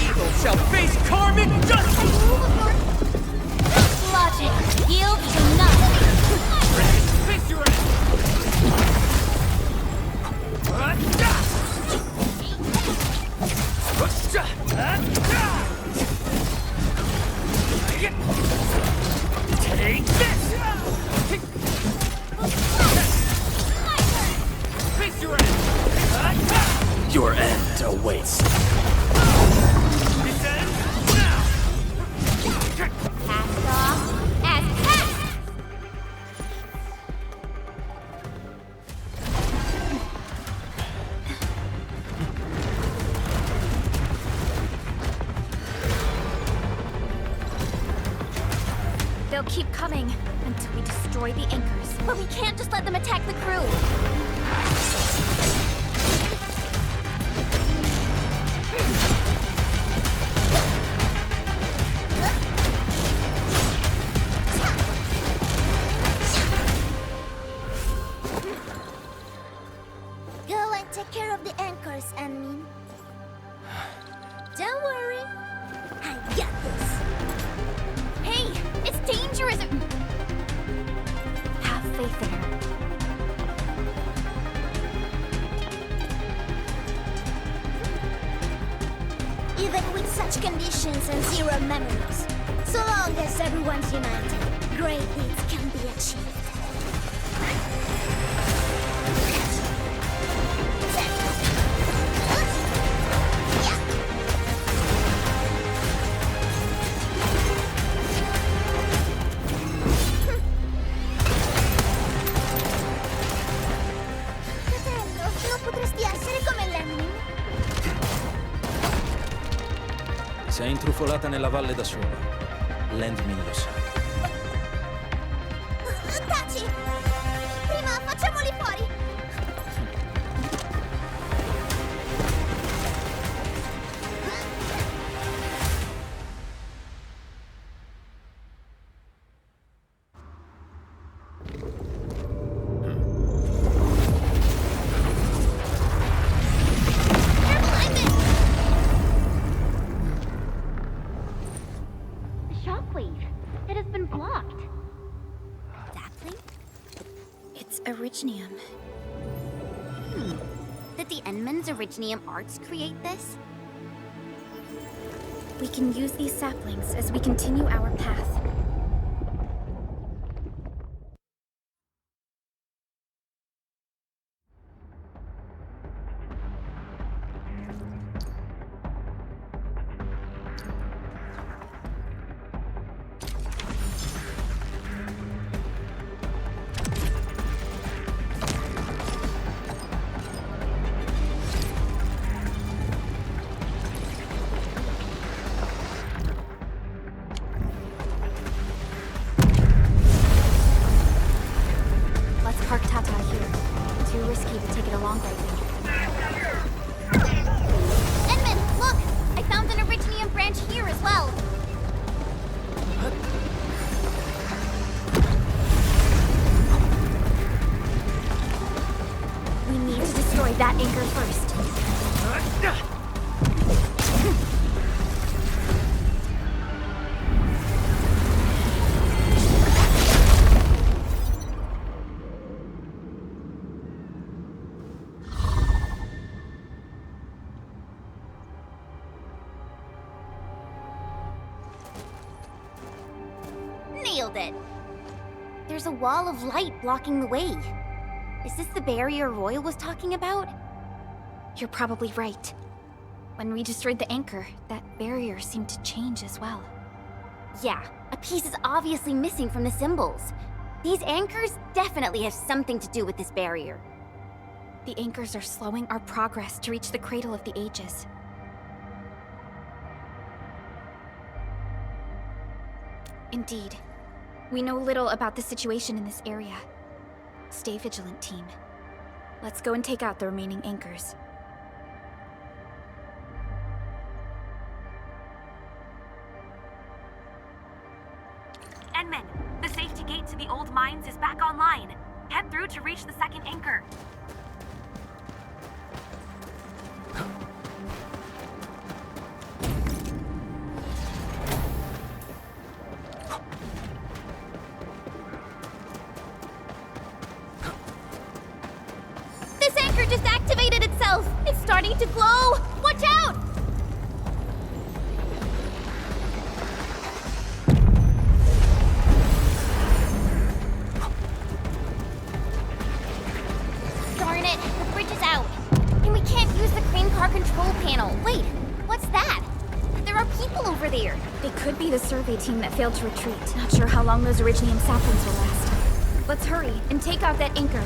Evil shall face karmic justice! Logic yields to none. Face your end! Take this! Face your end! Your end awaits. This ends now! Cast off as cast! They'll keep coming until we destroy the anchors. But we can't just let them attack the crew. Go and take care of the anchors, Anmin. Don't worry. I got this. Hey, it's dangerous! Have faith in her. Even with such conditions and zero memories, so long as everyone's united, great things can be achieved. Fratello, non potresti essere come l'Emmin? Si è intrufolata nella valle da sola. L'Endmin lo sa. Taci! Prima facciamoli fuori! Shockwave. It has been blocked. It's Originium. Did the Endman's Originium arts create this? We can use these saplings as we continue our path. handled it. There's a wall of light blocking the way. Is this the barrier Royal was talking about? You're probably right. When we destroyed the anchor, that barrier seemed to change as well. Yeah, a piece is obviously missing from the symbols. These anchors definitely have something to do with this barrier. The anchors are slowing our progress to reach the cradle of the ages. Indeed. We know little about the situation in this area. Stay vigilant, team. Let's go and take out the remaining anchors. Endman, the safety gate to the old mines is back online. Head through to reach the second anchor. This anchor just activated itself! It's starting to glow! Watch out! Darn it, the bridge is out. And we can't use the crane car control panel. Wait, what's that? There are people over there. They could be the survey team that failed to retreat. Not sure how long those Originium saplings will last. Let's hurry and take out that anchor.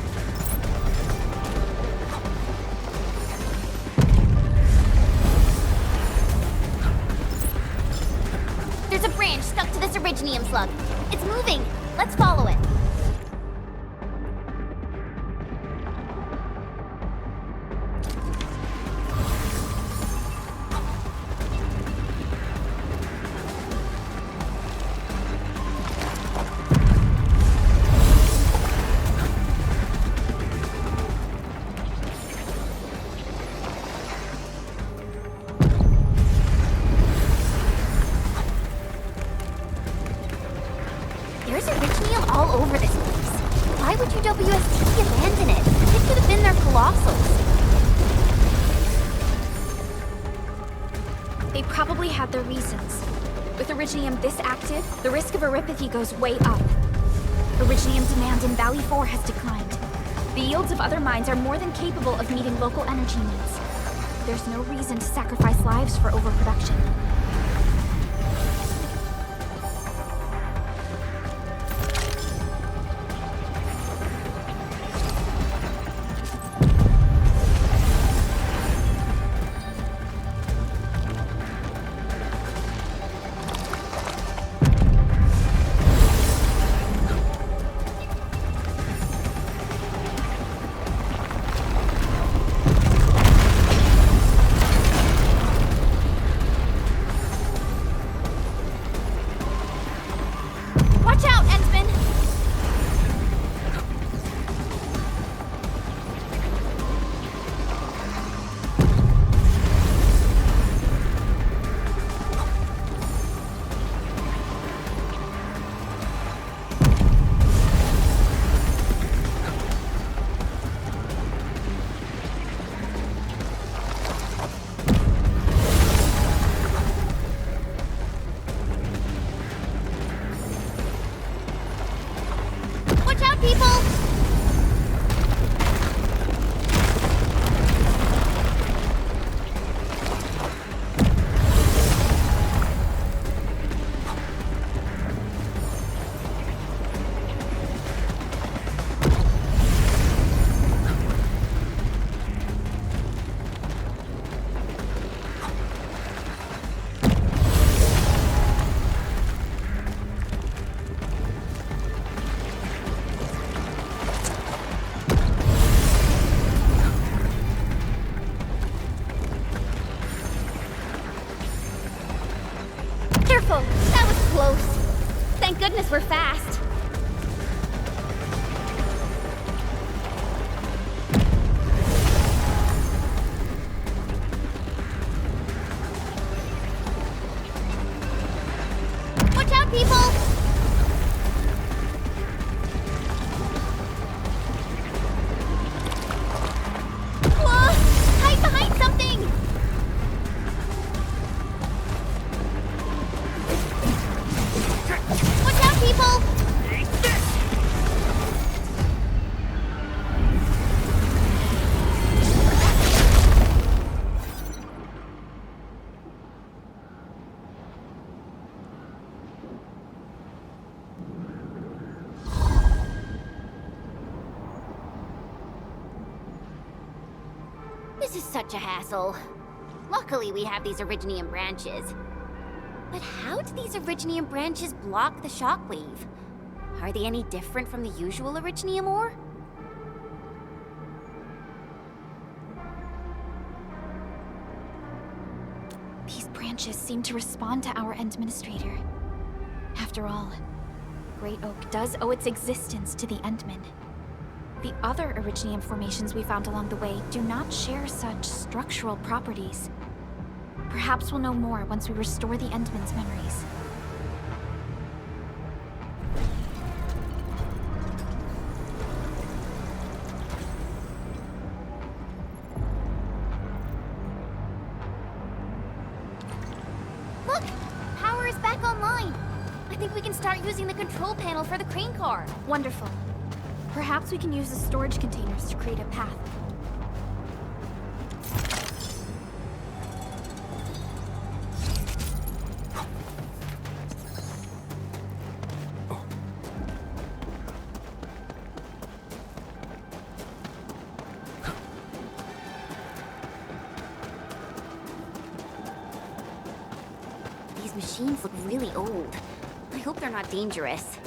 There's a branch stuck to this Originium slug. It's moving. Let's follow it. There's Originium all over this place. Why would UWST abandon it? It could have been their colossals. They probably had their reasons. With Originium this active, the risk of eripathy goes way up. Originium demand in Valley 4 has declined. The yields of other mines are more than capable of meeting local energy needs. There's no reason to sacrifice lives for overproduction. Watch out, Endman! Watch out, people! Careful! That was close. Thank goodness we're fast. Watch out, people! Whoa! Hide behind something! Watch out, people! such a hassle. Luckily, we have these Originium branches. But how do these Originium branches block the shockwave? Are they any different from the usual Originium ore? These branches seem to respond to our Endministrator. After all, the Great Oak does owe its existence to the Endmen. The other Originium formations we found along the way do not share such structural properties. Perhaps we'll know more once we restore the Endmen's memories. Look! Power is back online! I think we can start using the control panel for the crane car. Wonderful. Perhaps we can use the storage containers to create a path. These machines look really old. I hope they're not dangerous.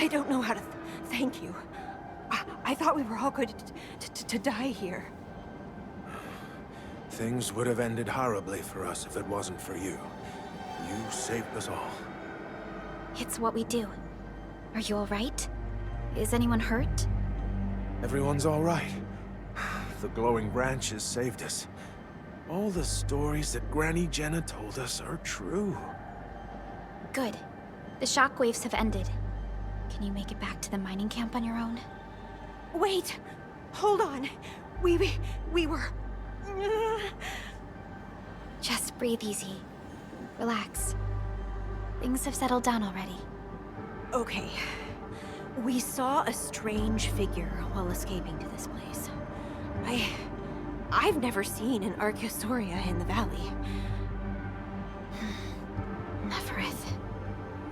I don't know how to thank you. I thought we were all going to die here. Things would have ended horribly for us if it wasn't for you. You saved us all. It's what we do. Are you all right? Is anyone hurt? Everyone's all right. The glowing branches saved us. All the stories that Granny Jenna told us are true. Good. The shockwaves have ended. Can you make it back to the mining camp on your own? Wait! Hold on. We were... Just breathe easy. Relax. Things have settled down already. Okay. We saw a strange figure while escaping to this place. I've never seen an Archaeosauria in the valley. Neferith.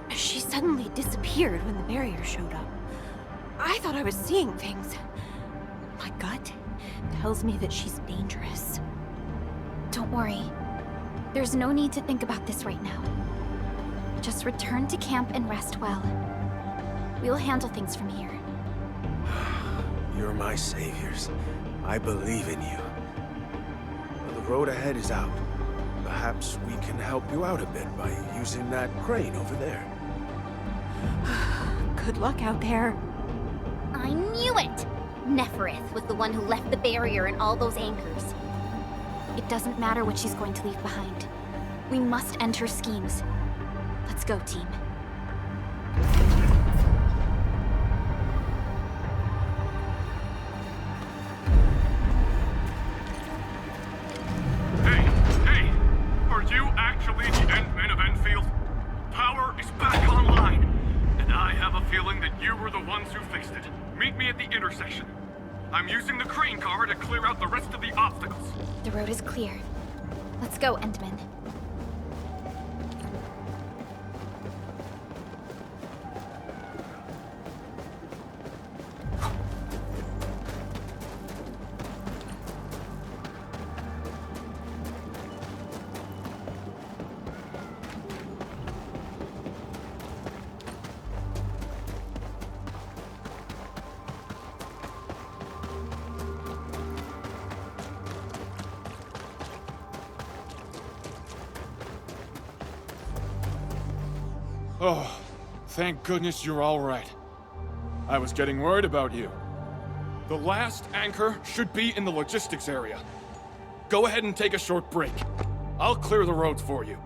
She suddenly disappeared when the barrier showed up. I thought I was seeing things. My gut tells me that she's dangerous. Don't worry. There's no need to think about this right now. Just return to camp and rest well. We'll handle things from here. You're my saviors. I believe in you. The road ahead is out. Perhaps we can help you out a bit by using that crane over there. Good luck out there. I knew it! Neferith was the one who left the barrier and all those anchors. It doesn't matter what she's going to leave behind. We must end her schemes. Let's go, team. Hey! Are you actually the Endmen of Endfield? Power is back online! And I have a feeling that you were the ones who fixed it. Meet me at the intersection. I'm using the crane car to clear out the rest of the obstacles. The road is clear. Let's go, Endman. Oh, thank goodness you're all right. I was getting worried about you. The last anchor should be in the logistics area. Go ahead and take a short break. I'll clear the roads for you.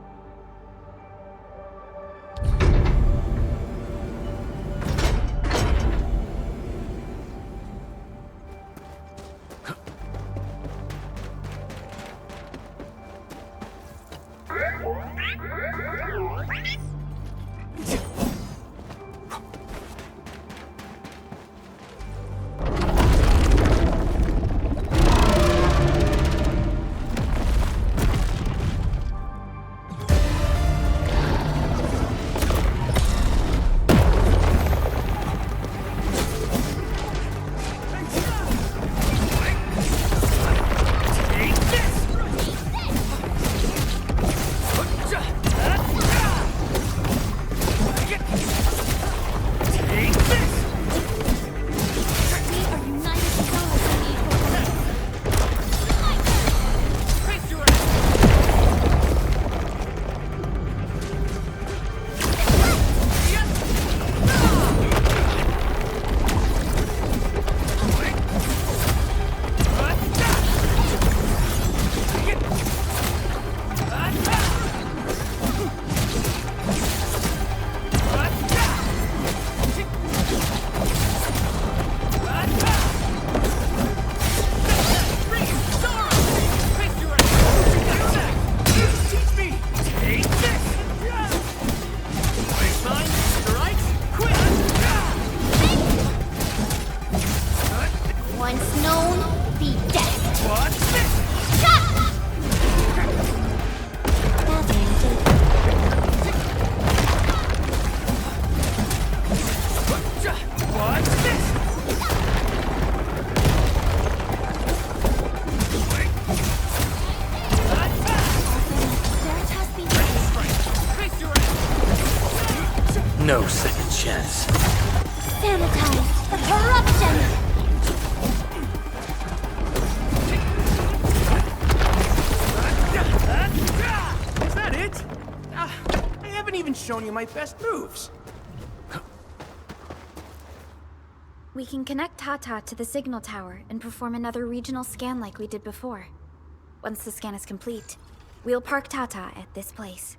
No second chance. Sanitize the corruption! Is that it? I haven't even shown you my best moves. We can connect Tata to the signal tower and perform another regional scan like we did before. Once the scan is complete, we'll park Tata at this place.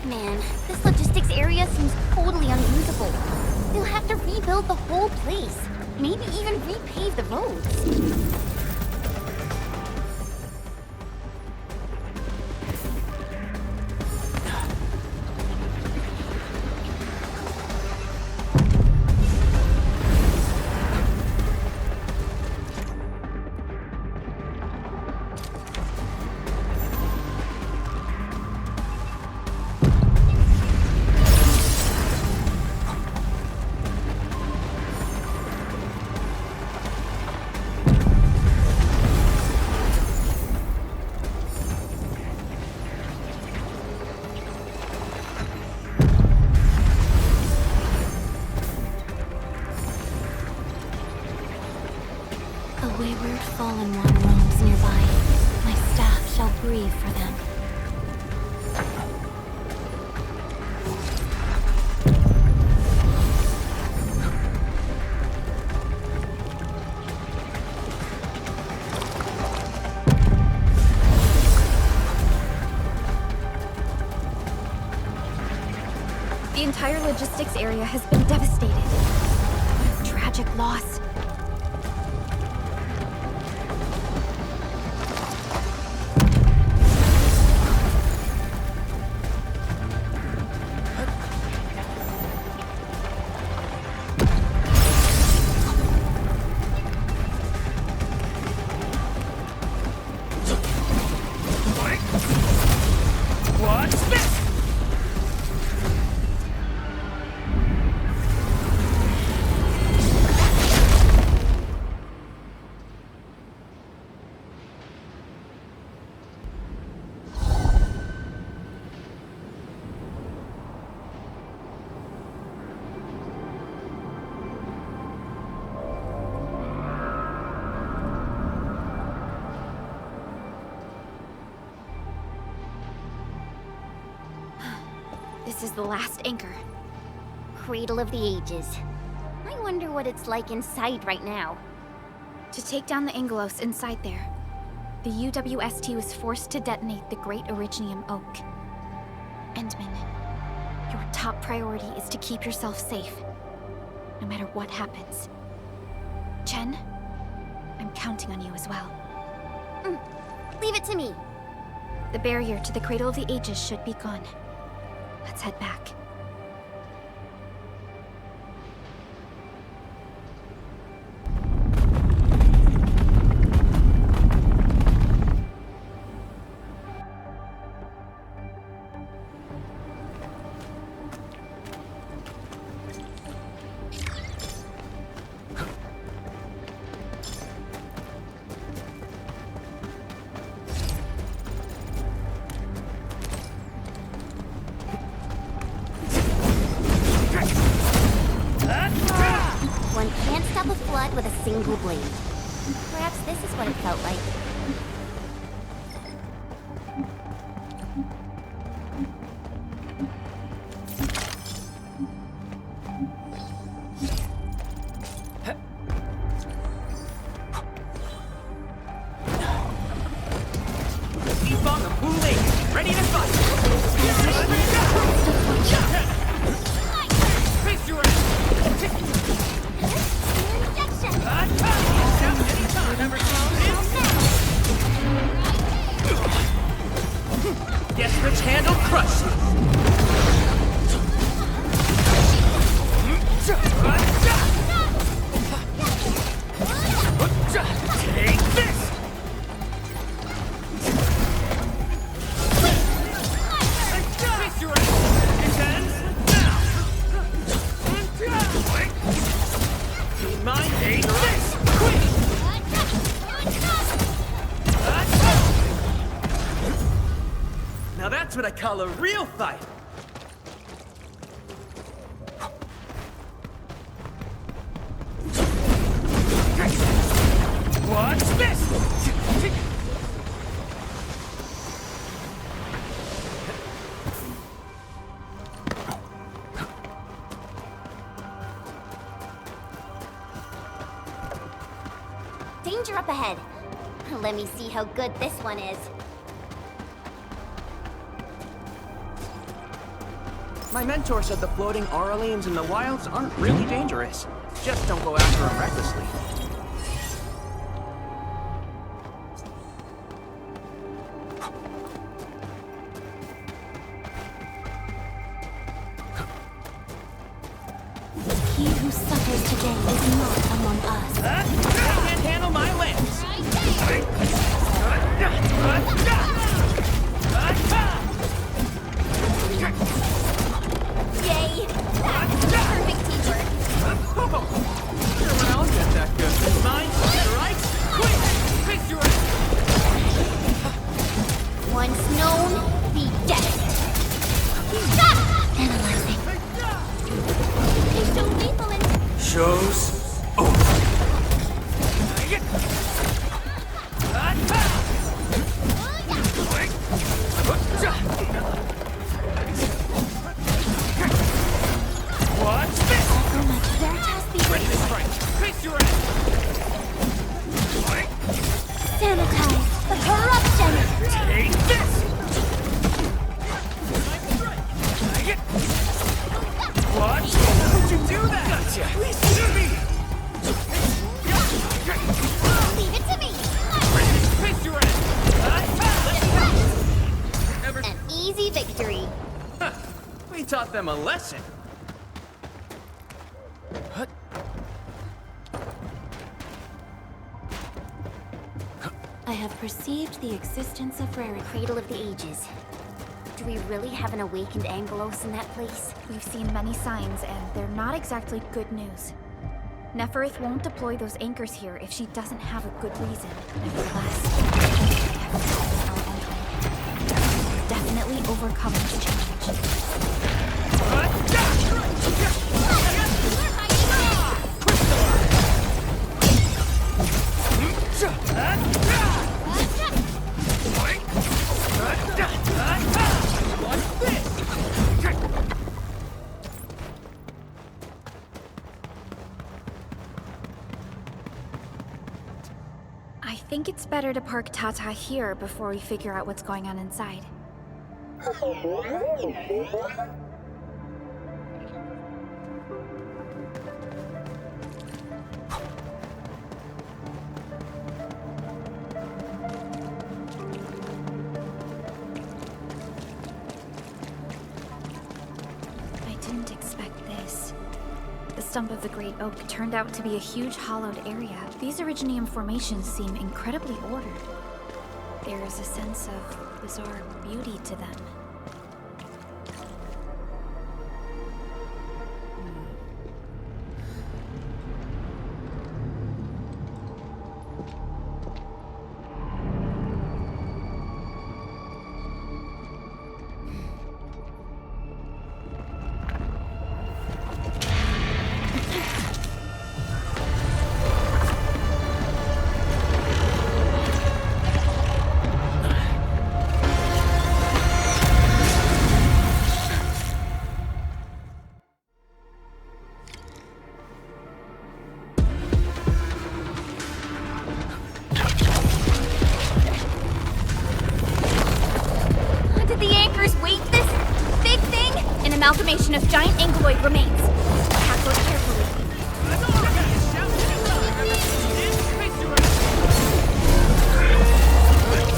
Man, this logistics area seems totally unusable. They'll have to rebuild the whole place. Maybe even repave the roads. A wayward fallen one roams nearby. My staff shall grieve for them. The entire logistics area has been devastated. What a tragic loss. What's this? This is the last anchor. Cradle of the Ages. I wonder what it's like inside right now. To take down the Angelos inside there, the UWST was forced to detonate the Great Originium Oak. Endmin, your top priority is to keep yourself safe, no matter what happens. Chen, I'm counting on you as well. Leave it to me. The barrier to the Cradle of the Ages should be gone. Let's head back. One can't stop a flood with a single blade. Perhaps this is what it felt like. Keep on the blue ready to fight! Face your Yes, which hand will crush you! Now that's what I call a real fight. What's this? Danger up ahead. Let me see how good this one is. My mentor said the floating auralians in the wilds aren't really dangerous. Just don't go after them recklessly. He who suffers today is not among us. Can't handle my lance. Yay! That's perfect teamwork. Everyone else get that good. Mine strikes quick. Face your Once known, be guessed. Stop! Analyzing. They show lethal and Show's over. What's this? Ready to strike. Face your ass. sanitize the corruption. Take this. What? How'd you do that? Gotcha. Listen to me. Leave it to me. Face your ass. An easy victory. Huh. We taught them a lesson. I have perceived the existence of rarity. Cradle of the Ages. Do we really have an awakened Angelos in that place? We've seen many signs, and they're not exactly good news. Neferith won't deploy those anchors here if she doesn't have a good reason. Nevertheless, definitely overcome this challenge. I think it's better to park Tata here before we figure out what's going on inside. I didn't expect this. The stump of the Great Oak turned out to be a huge hollowed area. These Originium formations seem incredibly ordered. There is a sense of bizarre beauty to them. Amalgamation of giant ankyloid remains. Tackle it carefully.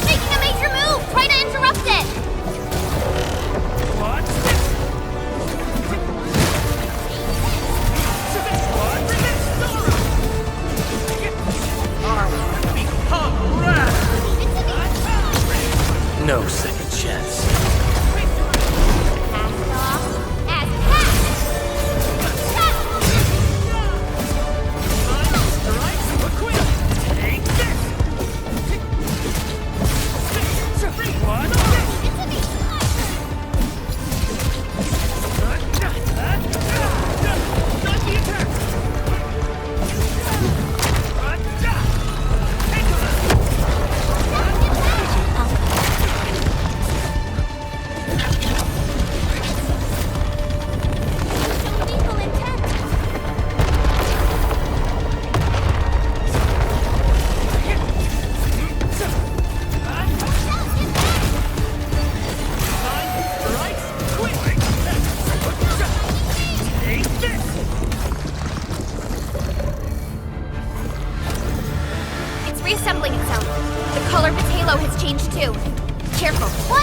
Making a major move! Try to interrupt it! What's this? No second chance.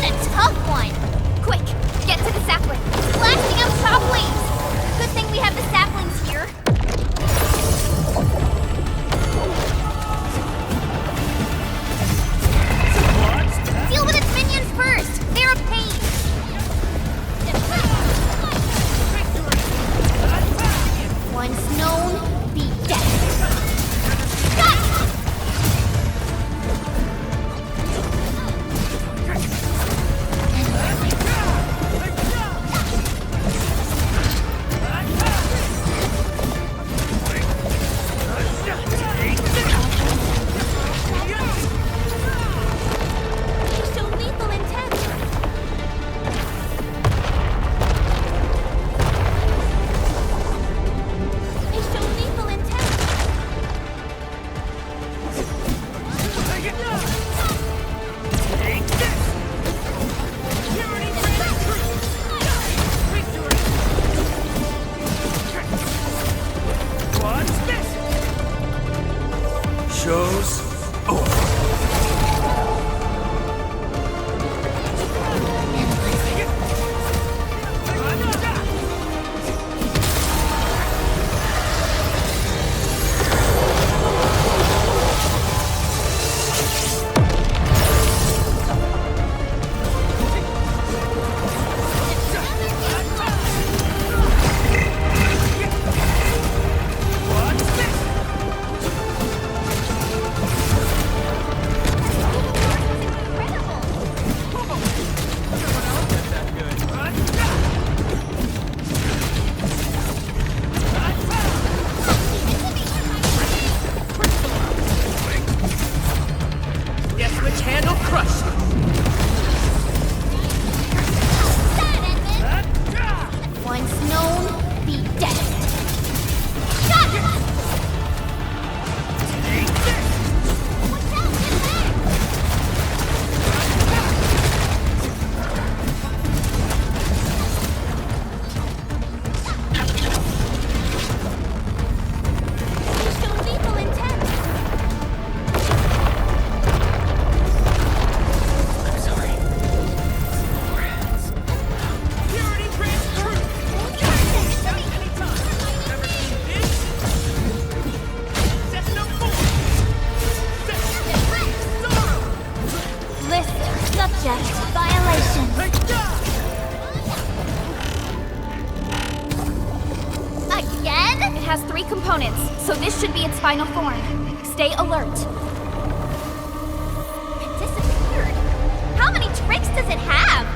What a tough one! Quick, get to the sapling. It's blasting out shockwaves! Good thing we have the saplings here. Deal with its minions first! They're a pain! Once known, be dead. Got it! Show lethal intent. They show lethal intent. Take this! Security brand crew! Victory! What's this? Show's over. What's this? Guess which hand will crush you? Once known, be dead. Got it! They show lethal intent. I'm sorry. Security brand crew! Anytime! Never seen this? Cessna 4! Cessna 3! Zorro! List subject violation. Again? It has 3 components, so this should be its final form. Stay alert. It disappeared. How many tricks does it have?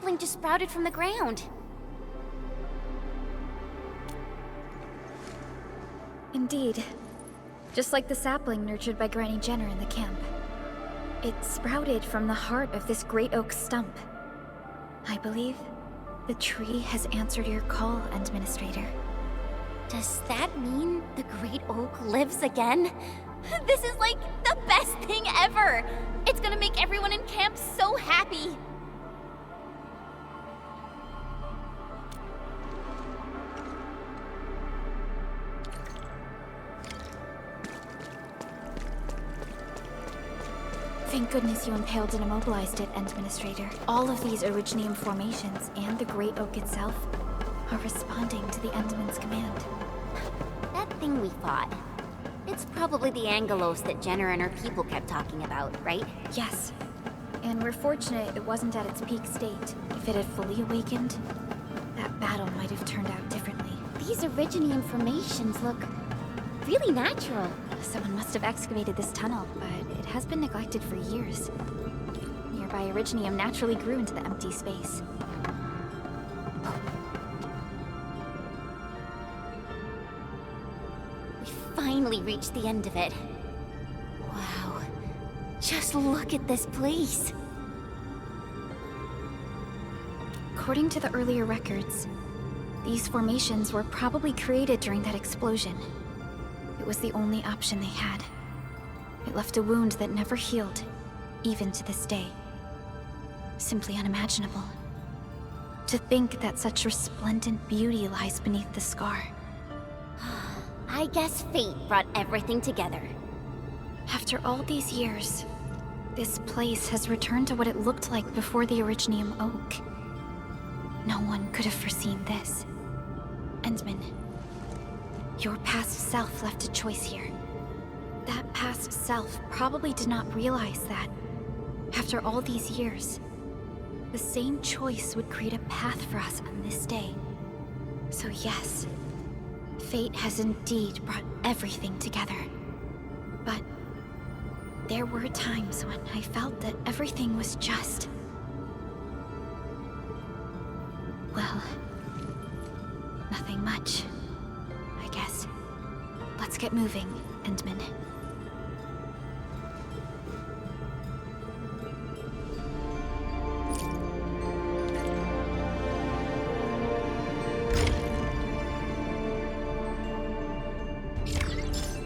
sapling just sprouted from the ground. Indeed. Just like the sapling nurtured by Granny Jenner in the camp. It sprouted from the heart of this great oak stump. I believe the tree has answered your call, Endministrator. Does that mean the great oak lives again? This is like the best thing ever! It's gonna make everyone in camp so happy! Thank goodness you impaled and immobilized it, Endministrator. All of these Originium formations and the Great Oak itself are responding to the Endman's command. That thing we fought. It's probably the Angelos that Jenner and her people kept talking about, right? Yes. And we're fortunate it wasn't at its peak state. If it had fully awakened, that battle might have turned out differently. These Originium formations look really natural. Someone must have excavated this tunnel, but it has been neglected for years. Nearby Originium naturally grew into the empty space. We finally reached the end of it. Wow. Just look at this place. According to the earlier records, these formations were probably created during that explosion. It was the only option they had. It left a wound that never healed, even to this day. Simply unimaginable. To think that such resplendent beauty lies beneath the scar. I guess fate brought everything together. After all these years, this place has returned to what it looked like before the Originium Oak. No one could have foreseen this. Endman, your past self left a choice here. That past self probably did not realize that, after all these years, the same choice would create a path for us on this day. So yes, fate has indeed brought everything together. But there were times when I felt that everything was just... well, nothing much, I guess. Let's get moving, Endman.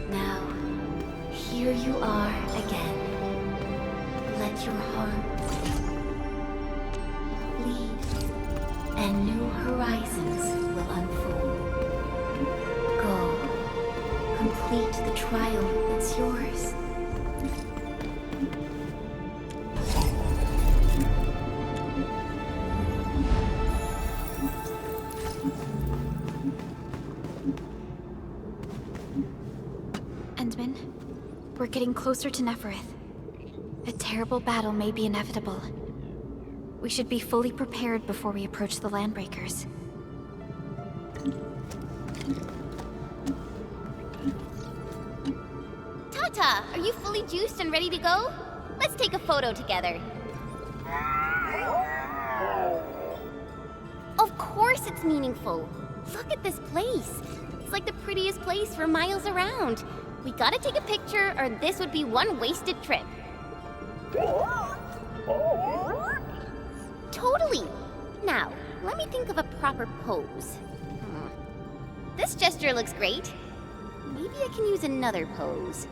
Now, here you are again. Let your heart lead, and new horizons will unfold. Go, complete the trial that's yours. Endman, we're getting closer to Neferith. A terrible battle may be inevitable. We should be fully prepared before we approach the Landbreakers. Tata, are you fully juiced and ready to go? Let's take a photo together. Of course it's meaningful. Look at this place. It's like the prettiest place for miles around. We gotta take a picture or this would be one wasted trip. Totally. Now, let me think of a proper pose. This gesture looks great. Maybe I can use another pose.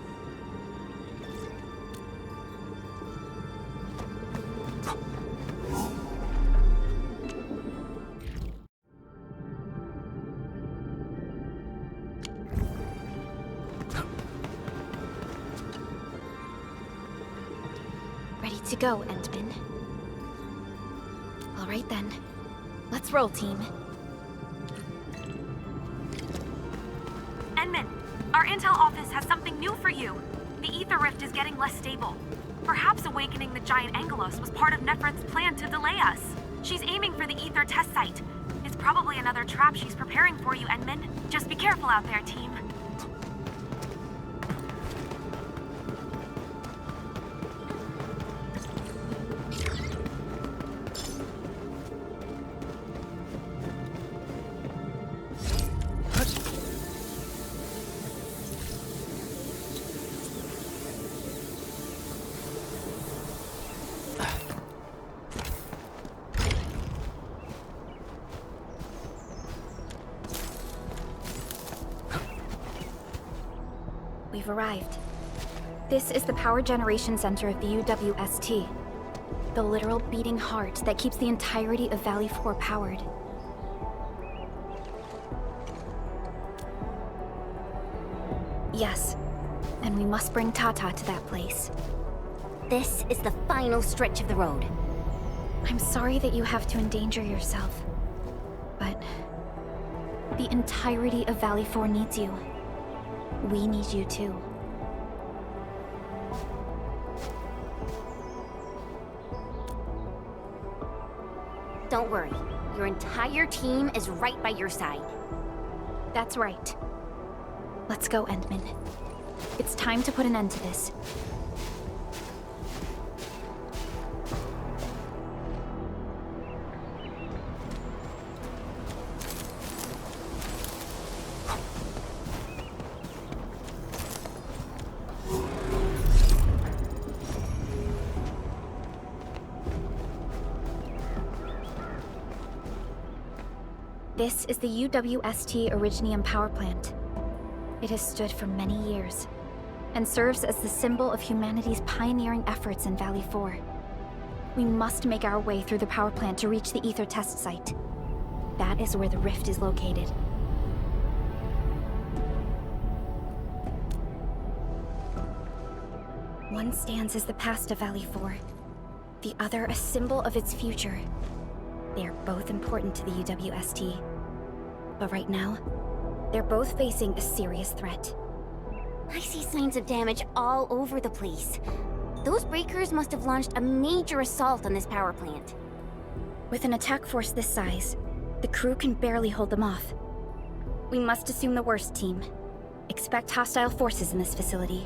Ready to go, Endman. All right then. Let's roll, team. Endman, our intel office has something new for you. The ether rift is getting less stable. Perhaps awakening the giant Angelos was part of Neferith's plan to delay us. She's aiming for the ether test site. It's probably another trap she's preparing for you, Endman. Just be careful out there, team. have arrived. This is the power generation center of the UWST. The literal beating heart that keeps the entirety of Valley 4 powered. Yes, and we must bring Tata to that place. This is the final stretch of the road. I'm sorry that you have to endanger yourself, but the entirety of Valley 4 needs you. We need you too. Don't worry, your entire team is right by your side. That's right. Let's go, Endmin. It's time to put an end to this. This is the UWST Originium power plant. It has stood for many years, and serves as the symbol of humanity's pioneering efforts in Valley 4. We must make our way through the power plant to reach the Ether test site. That is where the rift is located. One stands as the past of Valley 4, the other a symbol of its future. They are both important to the UWST. But right now, they're both facing a serious threat. I see signs of damage all over the place. Those breakers must have launched a major assault on this power plant. With an attack force this size, the crew can barely hold them off. We must assume the worst, team. Expect hostile forces in this facility.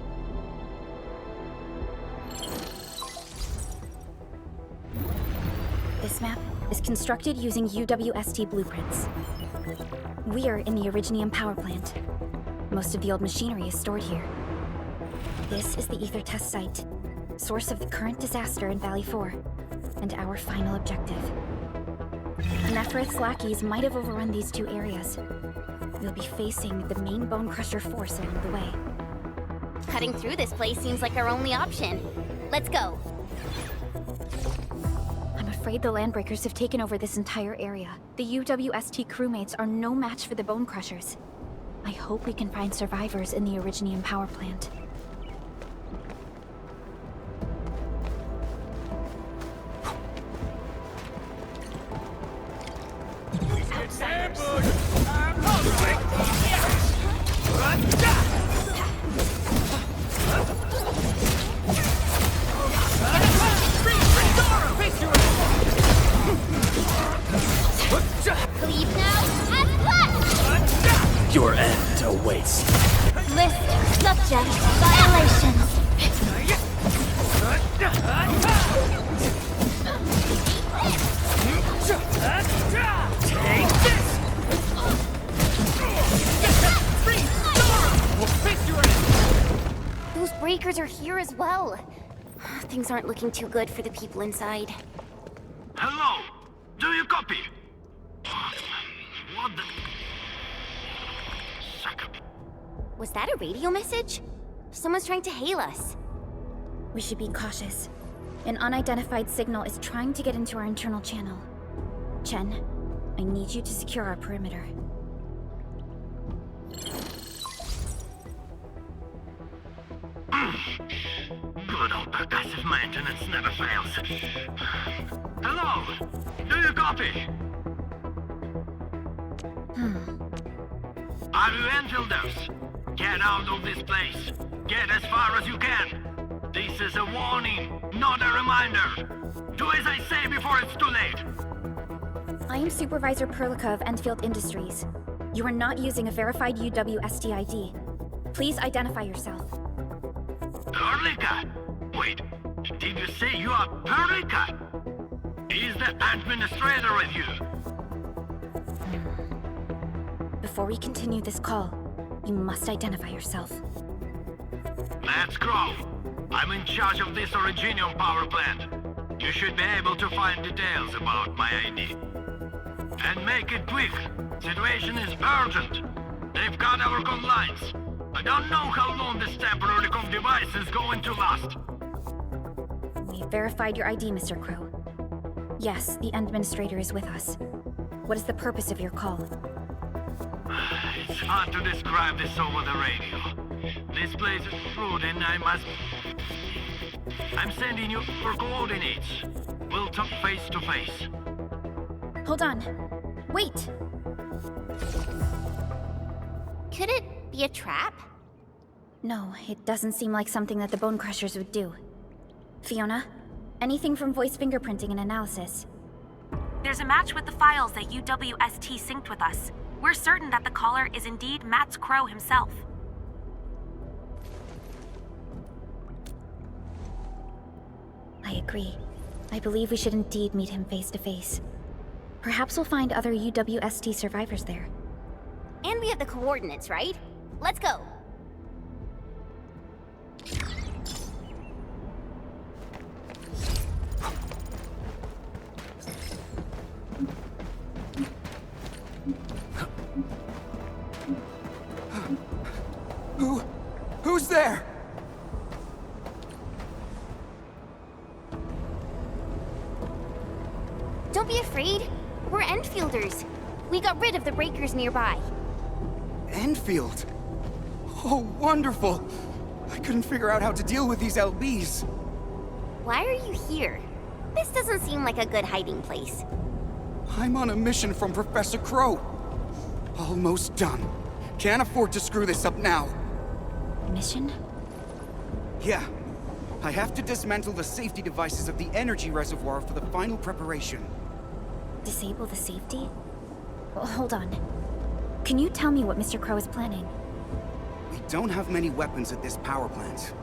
This map is constructed using UWST blueprints. We're in the Originium power plant. Most of the old machinery is stored here. This is the Ether test site, source of the current disaster in Valley 4, and our final objective. Nefereth's lackeys might have overrun these two areas. We'll be facing the main Bone Crusher force along the way. Cutting through this place seems like our only option. Let's go. I'm afraid the Landbreakers have taken over this entire area. The UWST crewmates are no match for the Bone Crushers. I hope we can find survivors in the Originium power plant. Leave now and flash! Your end awaits. List subject violations. Take this! Those breakers are here as well. Things aren't looking too good for the people inside. Hello? Do you copy? What the... Was that a radio message? Someone's trying to hail us. We should be cautious. An unidentified signal is trying to get into our internal channel. Chen, I need you to secure our perimeter. Good old percussive maintenance never fails. Hello? Do you copy? Are you Enfielders? Get out of this place. Get as far as you can. This is a warning, not a reminder. Do as I say before it's too late. I am Supervisor Perlica of Endfield Industries. You are not using a verified UWST ID. Please identify yourself. Perlica? Wait, did you say you are Perlica? Is the administrator with you? Before we continue this call, you must identify yourself. Let's go. I'm in charge of this Originium power plant. You should be able to find details about my ID. And make it quick. Situation is urgent. They've got our con lines. A I don't know how long this temporary device is going to last. We verified your ID, Mr. Crow. Yes, the Endministrator is with us. What is the purpose of your call? It's hard to describe this over the radio. This place is rude and I'm sending you for coordinates. We'll talk face to face. Hold on. Wait! Could it be a trap? No, it doesn't seem like something that the Bone Crushers would do. Fiona, anything from voice fingerprinting and analysis? There's a match with the files that UWST synced with us. We're certain that the caller is indeed Matt Crow himself. I agree. I believe we should indeed meet him face to face. Perhaps we'll find other UWST survivors there. And we have the coordinates, right? Let's go. Who's there? Don't be afraid. We're Enfielders. We got rid of the breakers nearby. Endfield? Oh, wonderful! I couldn't figure out how to deal with these LBs. Why are you here? This doesn't seem like a good hiding place. I'm on a mission from Professor Crow. Almost done. Can't afford to screw this up now. Mission? Yeah. I have to dismantle the safety devices of the energy reservoir for the final preparation. Disable the safety? Well, hold on. Can you tell me what Mr. Crow is planning? We don't have many weapons at this power plant,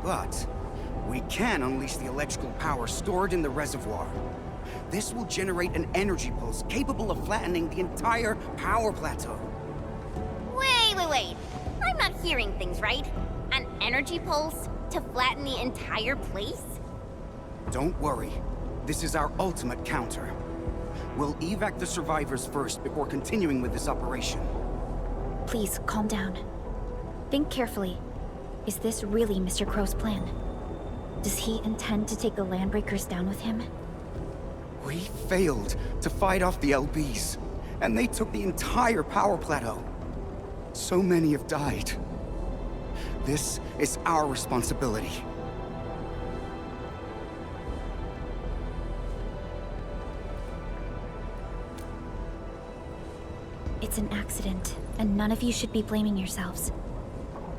but we can unleash the electrical power stored in the reservoir. This will generate an energy pulse capable of flattening the entire power plateau. Wait. I'm not hearing things right. An energy pulse to flatten the entire place? Don't worry. This is our ultimate counter. We'll evac the survivors first before continuing with this operation. Please, calm down. Think carefully. Is this really Mr. Crow's plan? Does he intend to take the Landbreakers down with him? We failed to fight off the LBs, and they took the entire power plateau. So many have died. This is our responsibility. It's an accident, and none of you should be blaming yourselves.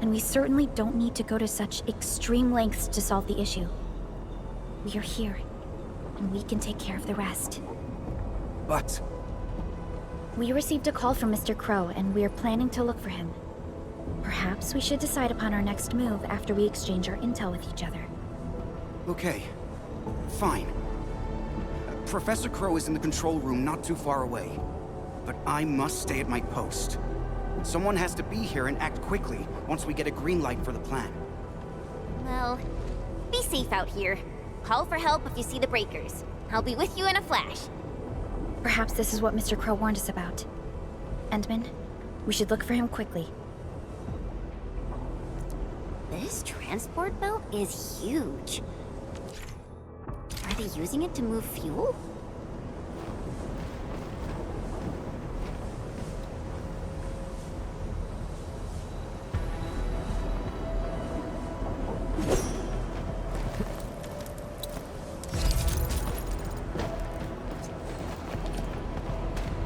And we certainly don't need to go to such extreme lengths to solve the issue. We are here, and we can take care of the rest. But... We received a call from Mr. Crow, and we are planning to look for him. Perhaps we should decide upon our next move after we exchange our intel with each other. Okay. Fine. Professor Crow is in the control room not too far away. But I must stay at my post. Someone has to be here and act quickly once we get a green light for the plan. Well, be safe out here. Call for help if you see the breakers. I'll be with you in a flash. Perhaps this is what Mr. Crow warned us about. Endman, we should look for him quickly. This transport belt is huge. Are they using it to move fuel?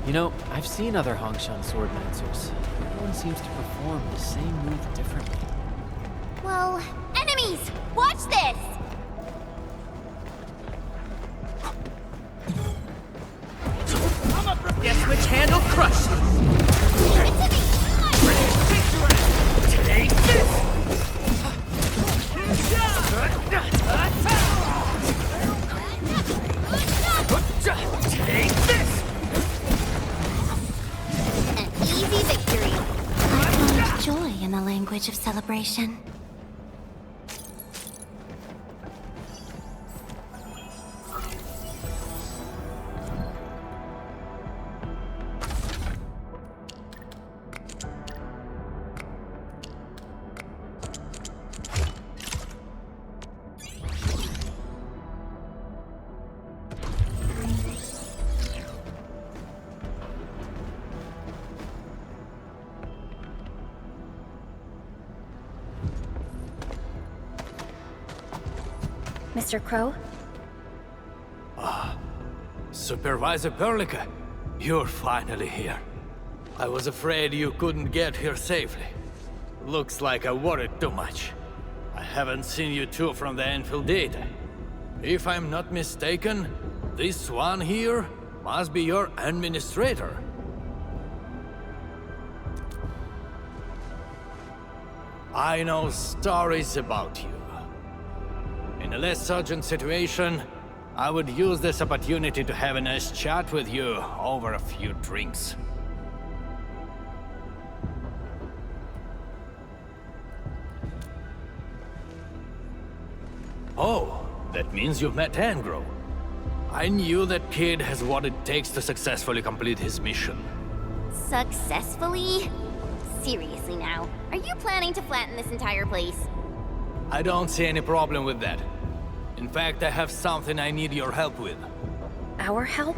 You know, I've seen other Hongshan swordmancers. Everyone seems to perform the same move differently. Well, enemies! Watch this! Guess which hand will crush you? Give it to me! Take this! Take this! An easy victory. I find joy in the language of celebration. Mr. Crow? Supervisor Perlica, you're finally here. I was afraid you couldn't get here safely. Looks like I worried too much. I haven't seen you two from the Endfield data. If I'm not mistaken, this one here must be your administrator. I know stories about you. In a less urgent situation, I would use this opportunity to have a nice chat with you over a few drinks. Oh, that means you've met Angro. I knew that kid has what it takes to successfully complete his mission. Successfully? Seriously now, are you planning to flatten this entire place? I don't see any problem with that. In fact, I have something I need your help with. Our help?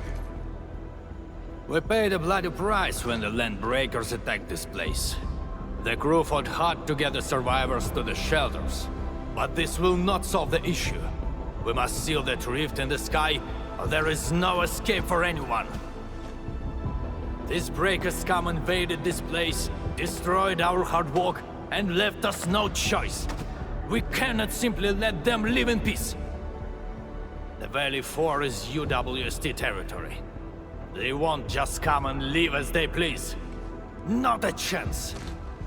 We paid a bloody price when the Landbreakers attacked this place. The crew fought hard to get the survivors to the shelters. But this will not solve the issue. We must seal that rift in the sky, or there is no escape for anyone. These breakers come invaded this place, destroyed our hard work, and left us no choice. We cannot simply let them live in peace. The Valley 4 is UWST territory. They won't just come and live as they please. Not a chance.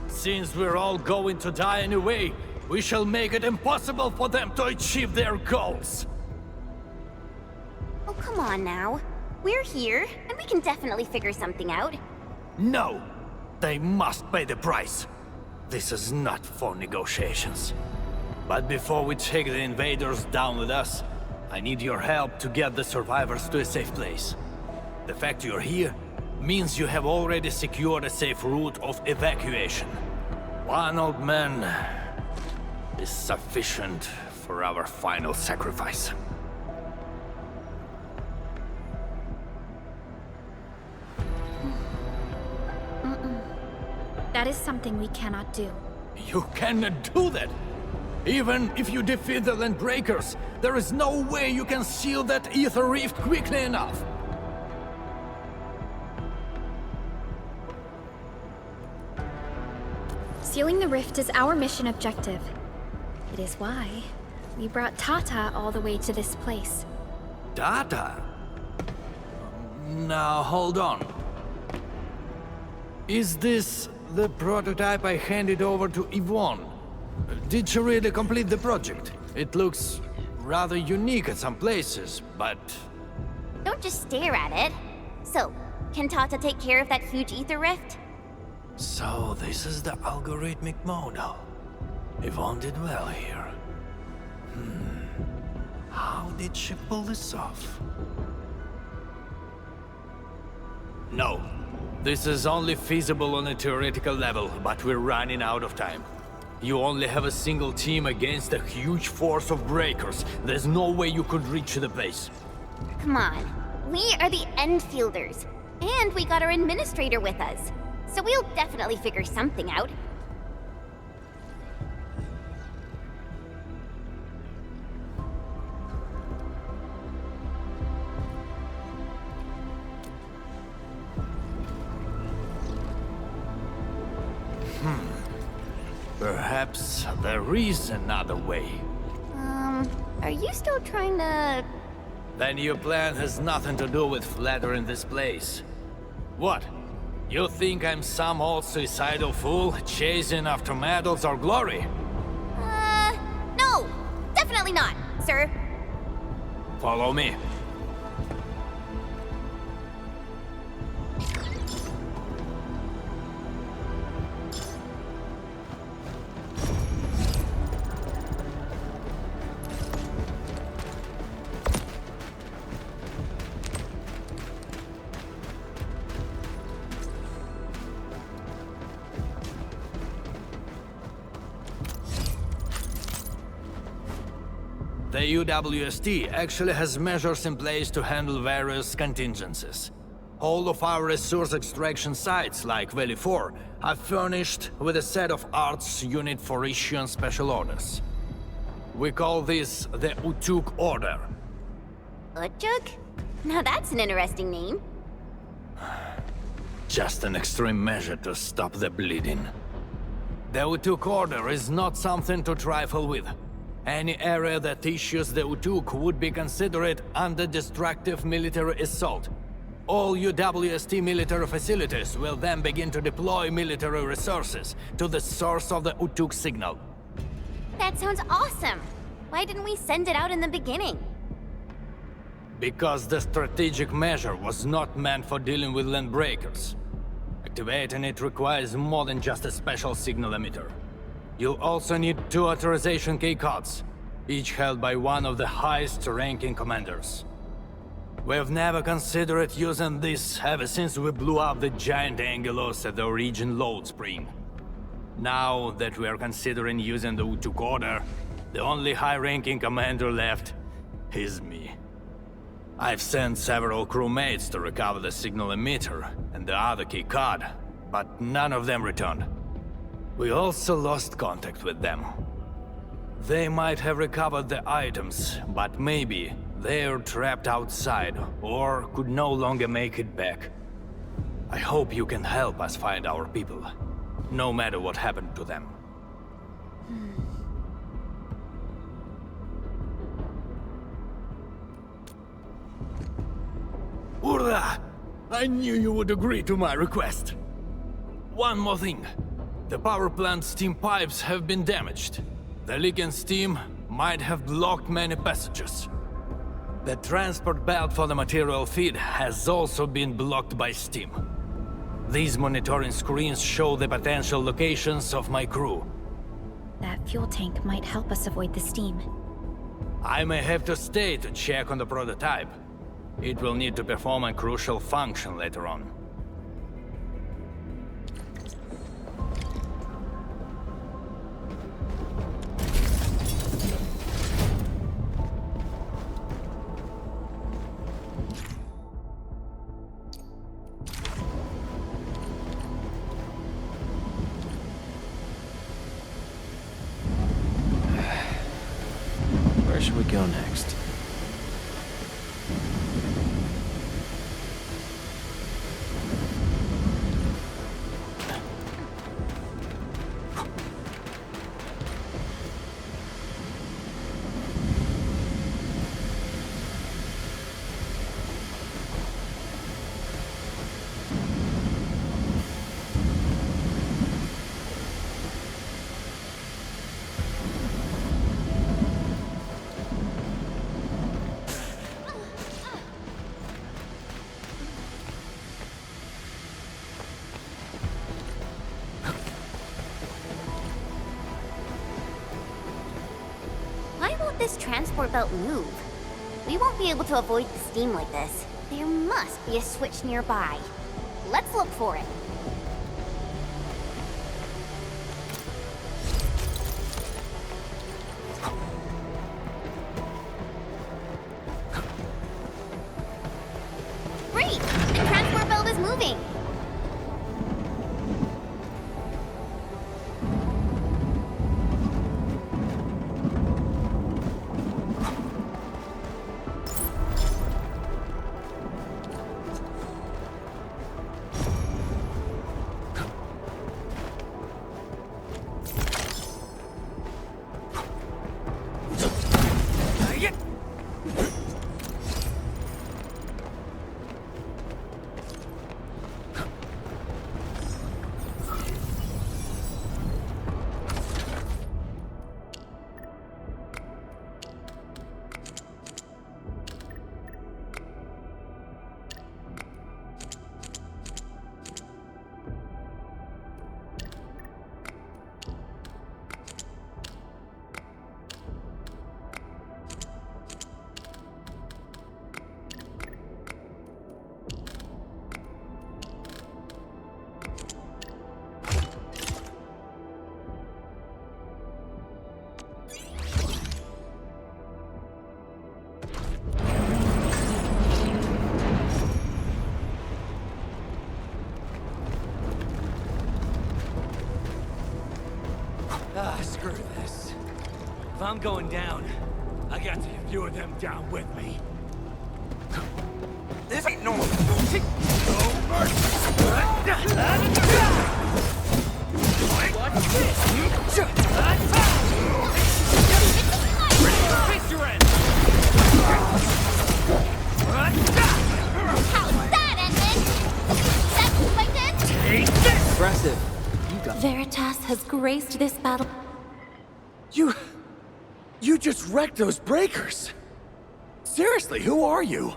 Since we're all going to die anyway, we shall make it impossible for them to achieve their goals. Oh, come on now. We're here, and we can definitely figure something out. No! They must pay the price. This is not for negotiations. But before we take the invaders down with us, I need your help to get the survivors to a safe place. The fact you're here means you have already secured a safe route of evacuation. One old man is sufficient for our final sacrifice. That is something we cannot do. You cannot do that! Even if you defeat the Landbreakers, there is no way you can seal that ether rift quickly enough. Sealing the rift is our mission objective. It is why we brought Tata all the way to this place. Tata? Now, hold on. Is this the prototype I handed over to Yvonne? Did she really complete the project? It looks rather unique at some places, but... Don't just stare at it. So, can Tata take care of that huge ether rift? So, this is the algorithmic model. Yvonne did well here. How did she pull this off? No. This is only feasible on a theoretical level, but we're running out of time. You only have a single team against a huge force of breakers. There's no way you could reach the base. Come on. We are the Endfielders. And we got our administrator with us. So we'll definitely figure something out. Perhaps there is another way. Are you still trying to... Then your plan has nothing to do with flattering this place. What? You think I'm some old suicidal fool chasing after medals or glory? No! Definitely not, sir. Follow me. The UWST actually has measures in place to handle various contingencies. All of our resource extraction sites, like Valley 4, are furnished with a set of arts unit for issuing special orders. We call this the Utuk Order. Utuk? Now that's an interesting name. Just an extreme measure to stop the bleeding. The Utuk Order is not something to trifle with. Any area that issues the Utuk would be considered under destructive military assault. All UWST military facilities will then begin to deploy military resources to the source of the Utuk signal. That sounds awesome. Why didn't we send it out in the beginning? Because the strategic measure was not meant for dealing with land breakers. Activating it requires more than just a special signal emitter. You'll also need 2 authorization key cards, each held by one of the highest-ranking commanders. We've never considered using this ever since we blew up the giant angelos at the origin load spring. Now that we are considering using the Utuk Order, the only high-ranking commander left is me. I've sent several crewmates to recover the signal emitter and the other key card, but none of them returned. We also lost contact with them. They might have recovered the items, but maybe they're trapped outside or could no longer make it back. I hope you can help us find our people, no matter what happened to them. Urda! I knew you would agree to my request. One more thing. The power plant's steam pipes have been damaged. The leaking steam might have blocked many passages. The transport belt for the material feed has also been blocked by steam. These monitoring screens show the potential locations of my crew. That fuel tank might help us avoid the steam. I may have to stay to check on the prototype. It will need to perform a crucial function later on. Where should we go next? This transport belt move. We won't be able to avoid the steam like this. There must be a switch nearby. Let's look for it. Great! The transport belt is moving! Screw this. If I'm going down, I got to lure them down with me. This ain't normal. No mercy. What's this? Face your end. How's that, Edmund? That's my dead? Take this! Impressive. You got Veritas has graced this battle. You just wrecked those breakers! Seriously, who are you?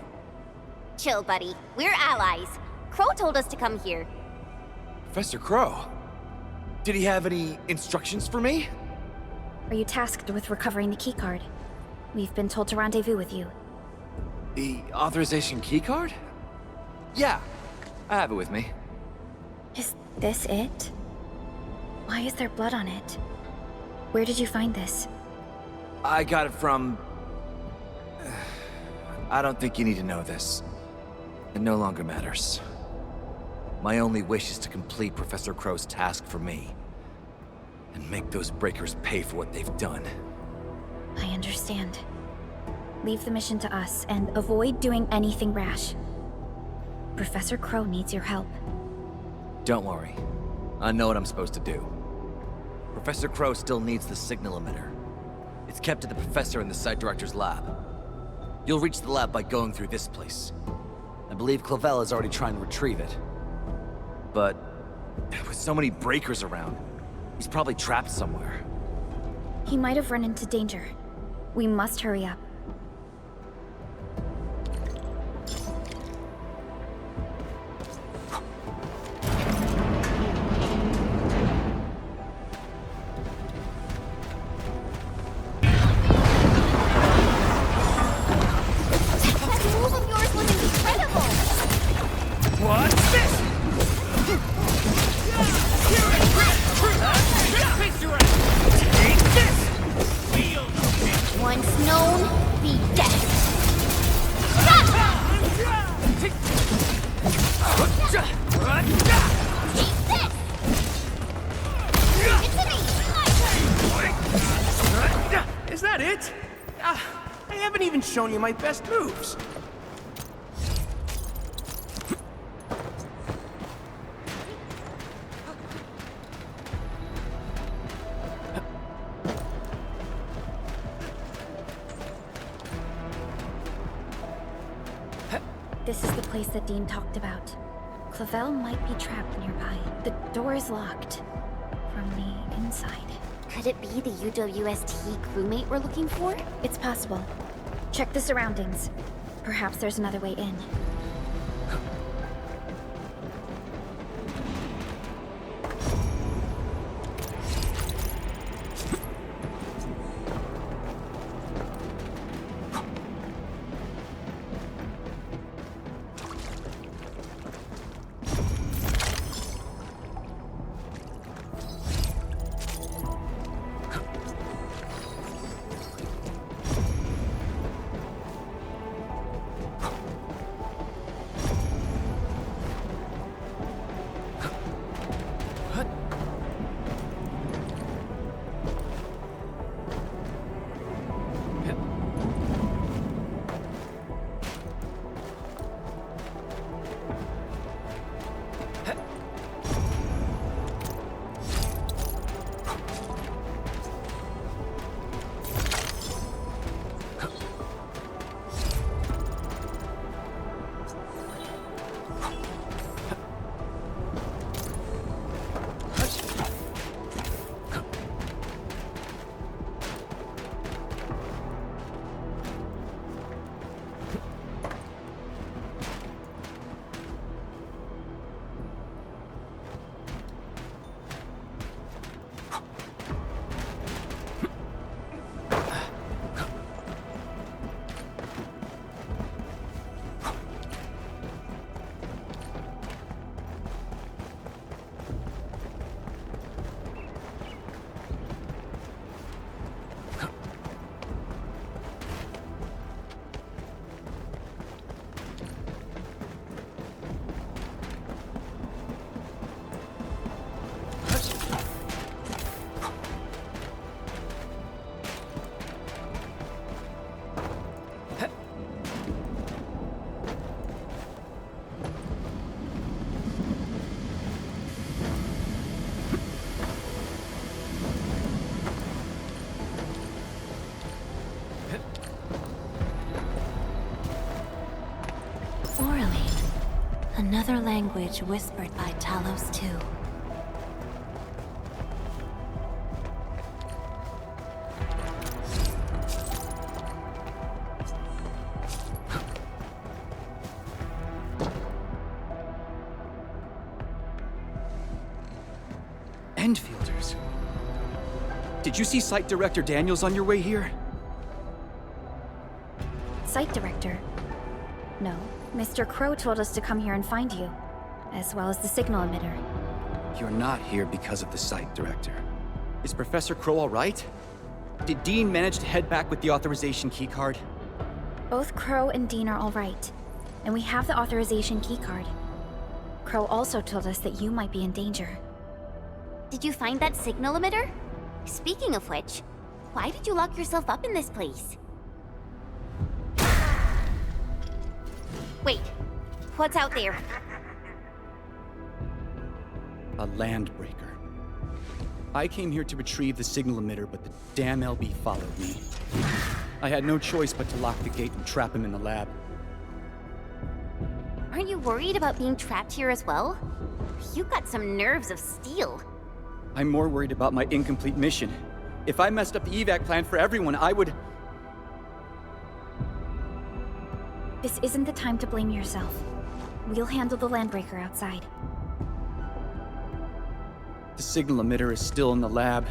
Chill, buddy. We're allies. Crow told us to come here. Professor Crow? Did he have any instructions for me? Are you tasked with recovering the keycard? We've been told to rendezvous with you. The authorization keycard? Yeah, I have it with me. Is this it? Why is there blood on it? Where did you find this? I got it from... I don't think you need to know this. It no longer matters. My only wish is to complete Professor Crow's task for me. And make those breakers pay for what they've done. I understand. Leave the mission to us, and avoid doing anything rash. Professor Crow needs your help. Don't worry. I know what I'm supposed to do. Professor Crow still needs the signal emitter. It's kept at the professor in the site director's lab. You'll reach the lab by going through this place. I believe Clavel is already trying to retrieve it. But with so many breakers around, he's probably trapped somewhere. He might have run into danger. We must hurry up. Is that it? I haven't even shown you my best moves. This is the place that Dean talked about. Clavel might be trapped nearby. The door is locked from the inside. Could it be the UWST crewmate we're looking for? It's possible. Check the surroundings. Perhaps there's another way in. Another language whispered by Talos II. Endfielders. Did you see Site Director Daniels on your way here? Site Director? No. Mr. Crow told us to come here and find you, as well as the signal emitter. You're not here because of the Site Director. Is Professor Crow all right? Did Dean manage to head back with the authorization keycard? Both Crow and Dean are all right, and we have the authorization keycard. Crow also told us that you might be in danger. Did you find that signal emitter? Speaking of which, why did you lock yourself up in this place? Wait, what's out there? A landbreaker. I came here to retrieve the signal emitter, but the damn LB followed me. I had no choice but to lock the gate and trap him in the lab. Aren't you worried about being trapped here as well? You've got some nerves of steel. I'm more worried about my incomplete mission. If I messed up the evac plan for everyone, I would... This isn't the time to blame yourself. We'll handle the landbreaker outside. The signal emitter is still in the lab.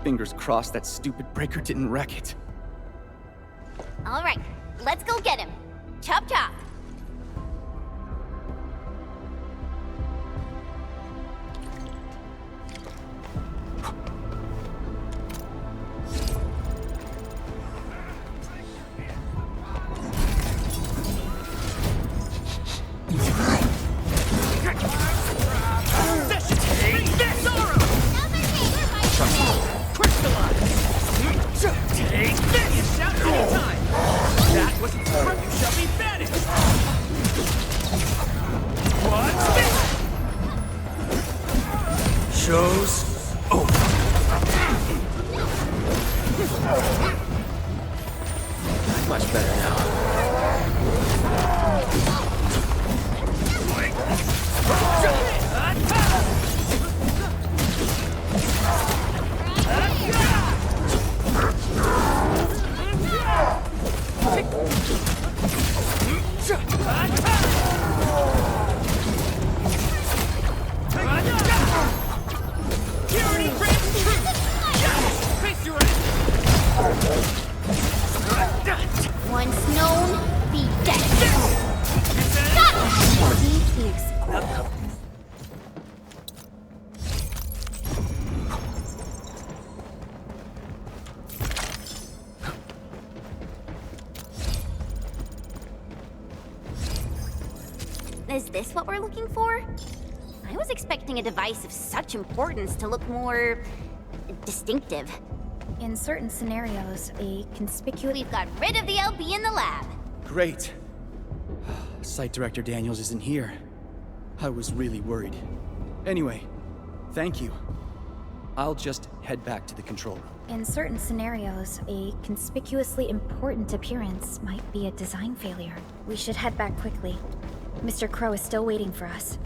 Fingers crossed that stupid breaker didn't wreck it. All right, let's go get him. Chop chop. Much better now. Once known, be dead. Is this what we're looking for? I was expecting a device of such importance to look more... distinctive. In certain scenarios, a conspicuous... We've got rid of the LB in the lab. Great. Site Director Daniels isn't here. I was really worried. Anyway, thank you. I'll just head back to the control room. In certain scenarios, a conspicuously important appearance might be a design failure. We should head back quickly. Mr. Crow is still waiting for us.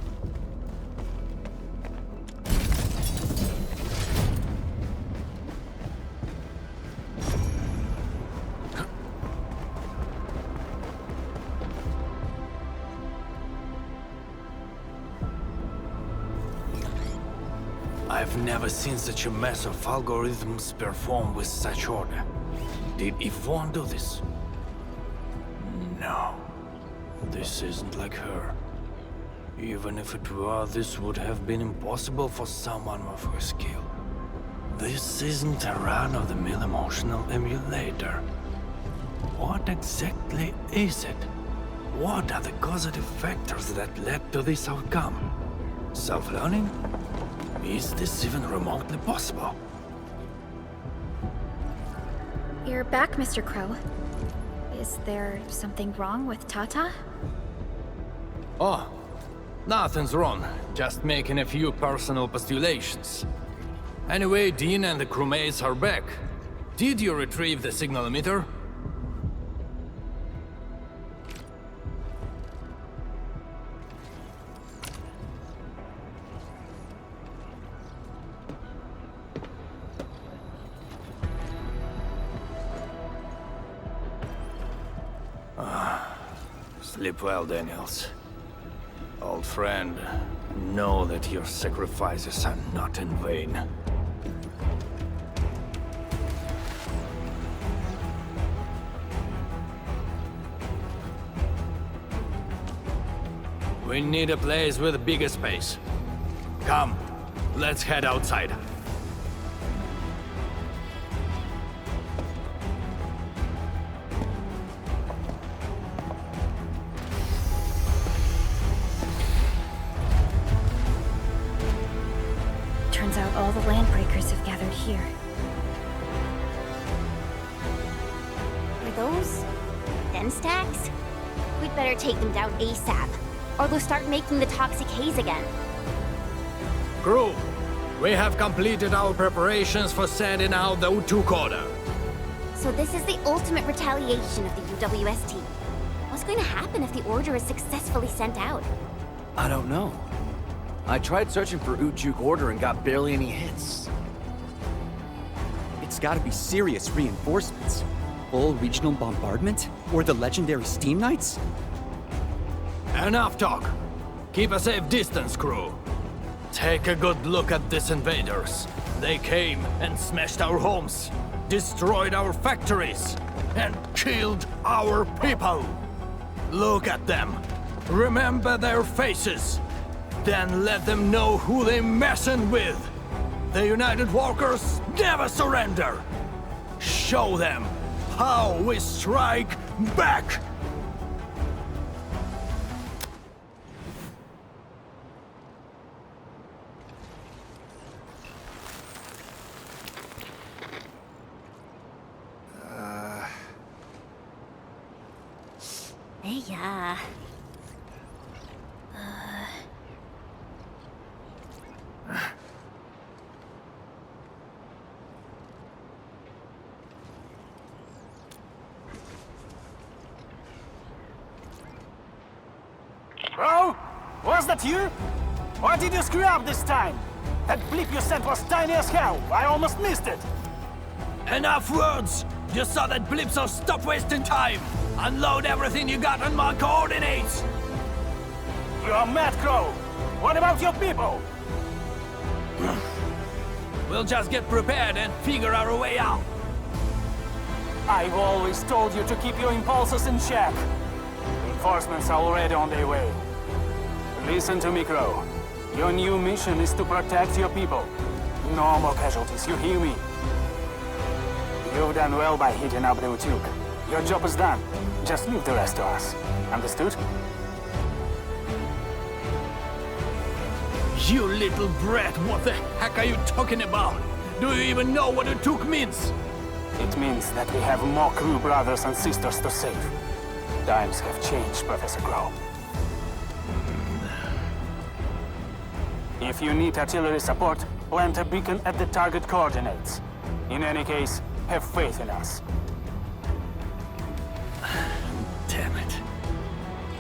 I've never seen such a mess of algorithms performed with such order. Did Yvonne do this? No. This isn't like her. Even if it were, this would have been impossible for someone of her skill. This isn't a run-of-the-mill emotional emulator. What exactly is it? What are the causative factors that led to this outcome? Self-learning? Is this even remotely possible? You're back, Mr. Crow. Is there something wrong with Tata? Oh, nothing's wrong. Just making a few personal postulations. Anyway, Dean and the crewmates are back. Did you retrieve the signal emitter? Sleep well, Daniels. Old friend, know that your sacrifices are not in vain. We need a place with bigger space. Come, let's head outside. Turns out all the landbreakers have gathered here. Are those den stacks? We'd better take them down ASAP, or they'll start making the toxic haze again. Crew, we have completed our preparations for sending out the U2 coder. So this is the ultimate retaliation of the UWST. What's going to happen if the order is successfully sent out? I don't know. I tried searching for Ujuk order and got barely any hits. It's gotta be serious reinforcements. Full regional bombardment? Or the legendary Steam Knights? Enough talk. Keep a safe distance, crew. Take a good look at these invaders. They came and smashed our homes, destroyed our factories, and killed our people. Look at them. Remember their faces. Then let them know who they're messing with. The United Walkers never surrender. Show them how we strike back. Hey, yeah. Bro, was that you? Or did you screw up this time? That blip you sent was tiny as hell. I almost missed it. Enough words! You saw that blip, so stop wasting time! Unload everything you got on my coordinates! You're mad, Crow. What about your people? We'll just get prepared and figure our way out. I've always told you to keep your impulses in check. Reinforcements are already on their way. Listen to me, Crow. Your new mission is to protect your people. No more casualties, you hear me? You've done well by hitting up the Utuk. Your job is done. Just leave the rest to us. Understood? You little brat, what the heck are you talking about? Do you even know what Utuk means? It means that we have more crew brothers and sisters to save. Times have changed, Professor Crow. If you need artillery support, plant a beacon at the target coordinates. In any case, have faith in us. Damn it.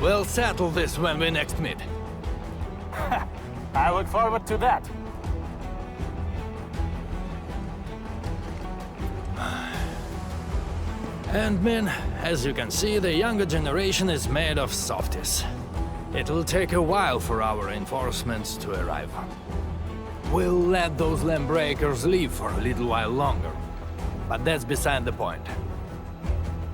We'll settle this when we next meet. I look forward to that. Endmin, as you can see, the younger generation is made of softies. It will take a while for our reinforcements to arrive. We'll let those landbreakers leave for a little while longer. But that's beside the point.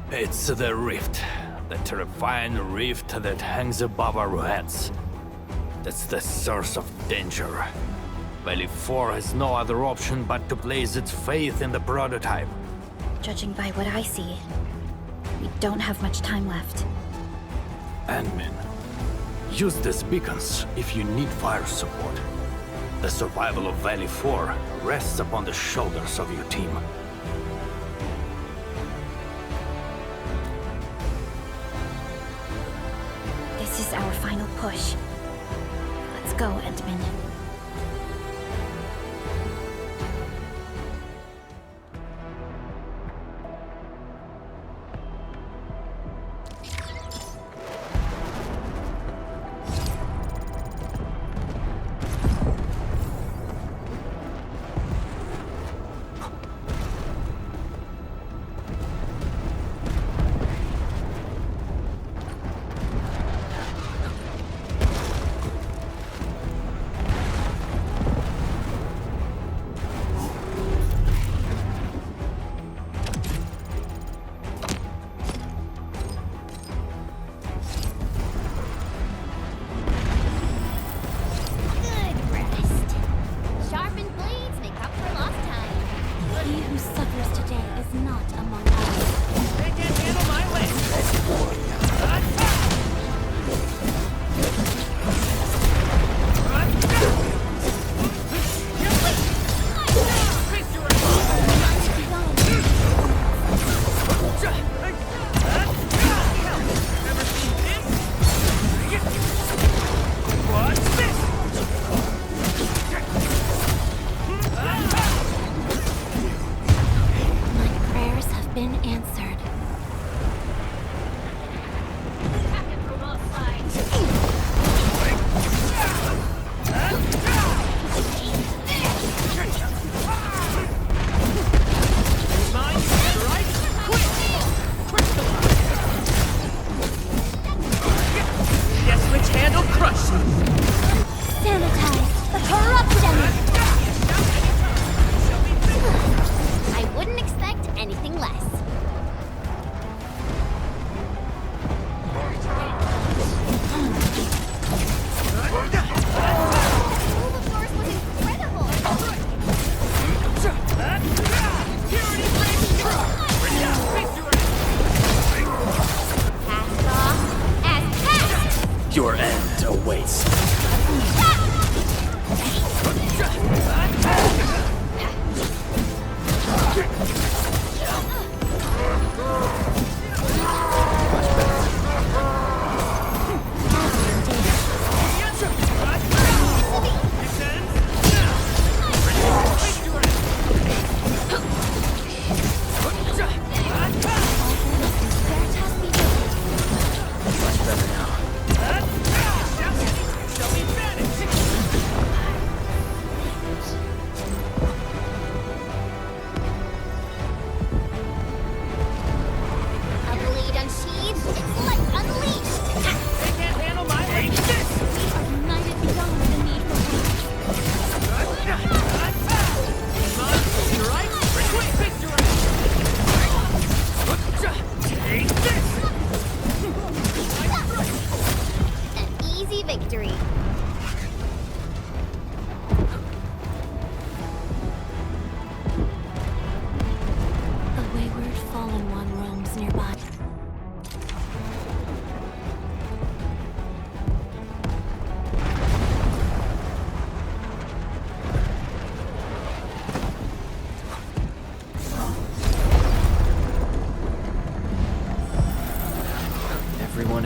It's the rift. The terrifying rift that hangs above our heads. That's the source of danger. Valley 4 has no other option but to place its faith in the prototype. Judging by what I see, we don't have much time left. Endmin, use these beacons if you need fire support. The survival of Valley 4 rests upon the shoulders of your team. This is our final push. Let's go, Endmin.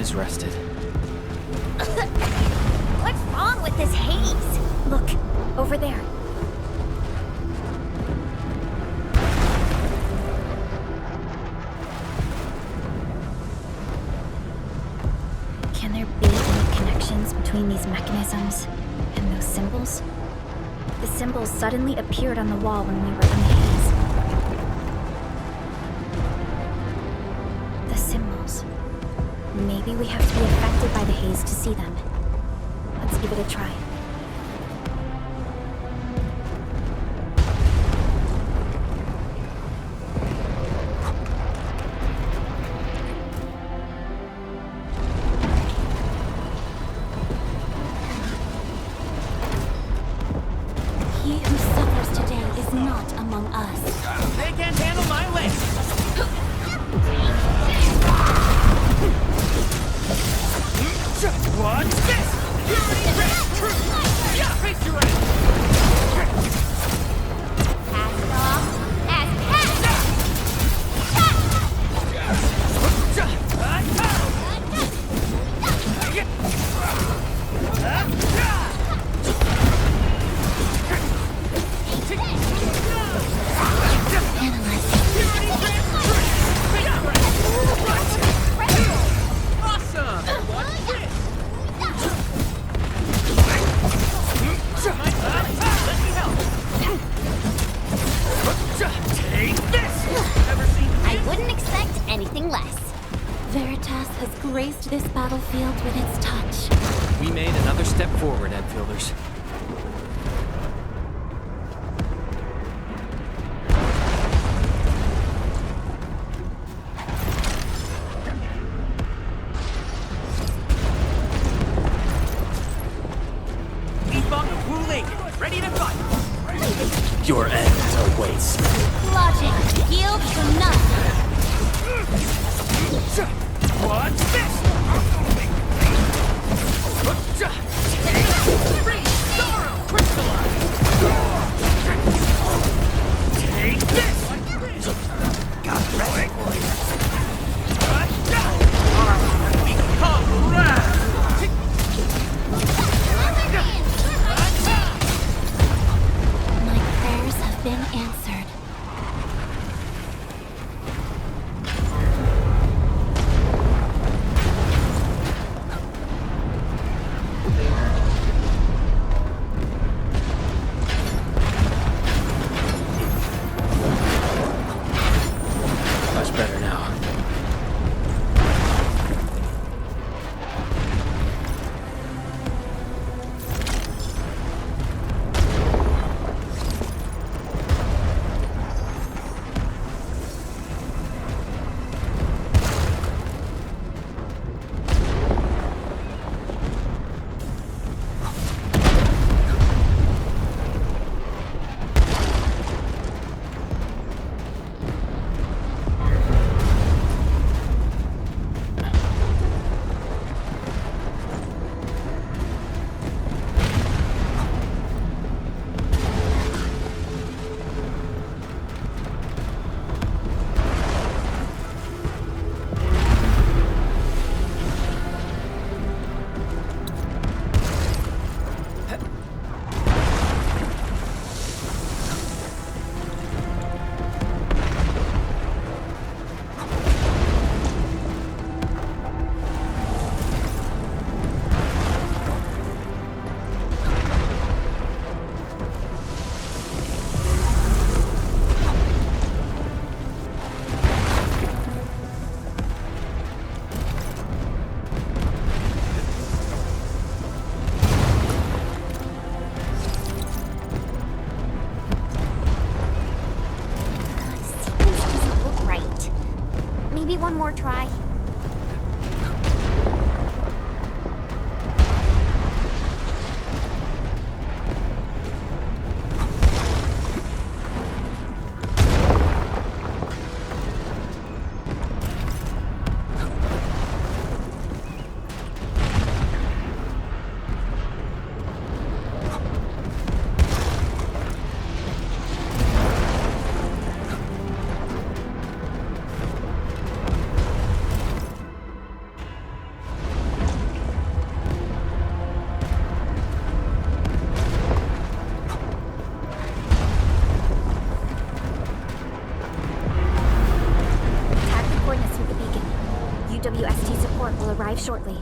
is rested. What's wrong with this haze? Look, over there. Can there be any connections between these mechanisms and those symbols? The symbols suddenly appeared on the wall when we were in the haze. The symbols. Maybe we have to be affected by the haze to see them. Let's give it a try. He who suffers today is not among us. They can't handle my weight! What's this? Yeah, face your ass! Cast off as cast! I wouldn't expect anything less. Veritas has graced this battlefield with its touch. We made another step forward, Endfielders. Ready to fight! Your end awaits. Logic yields to none. What's this? Sorrow crystallize! Take this! Got ready. Become wrath! My prayers have been answered. Much better now. One more try. shortly.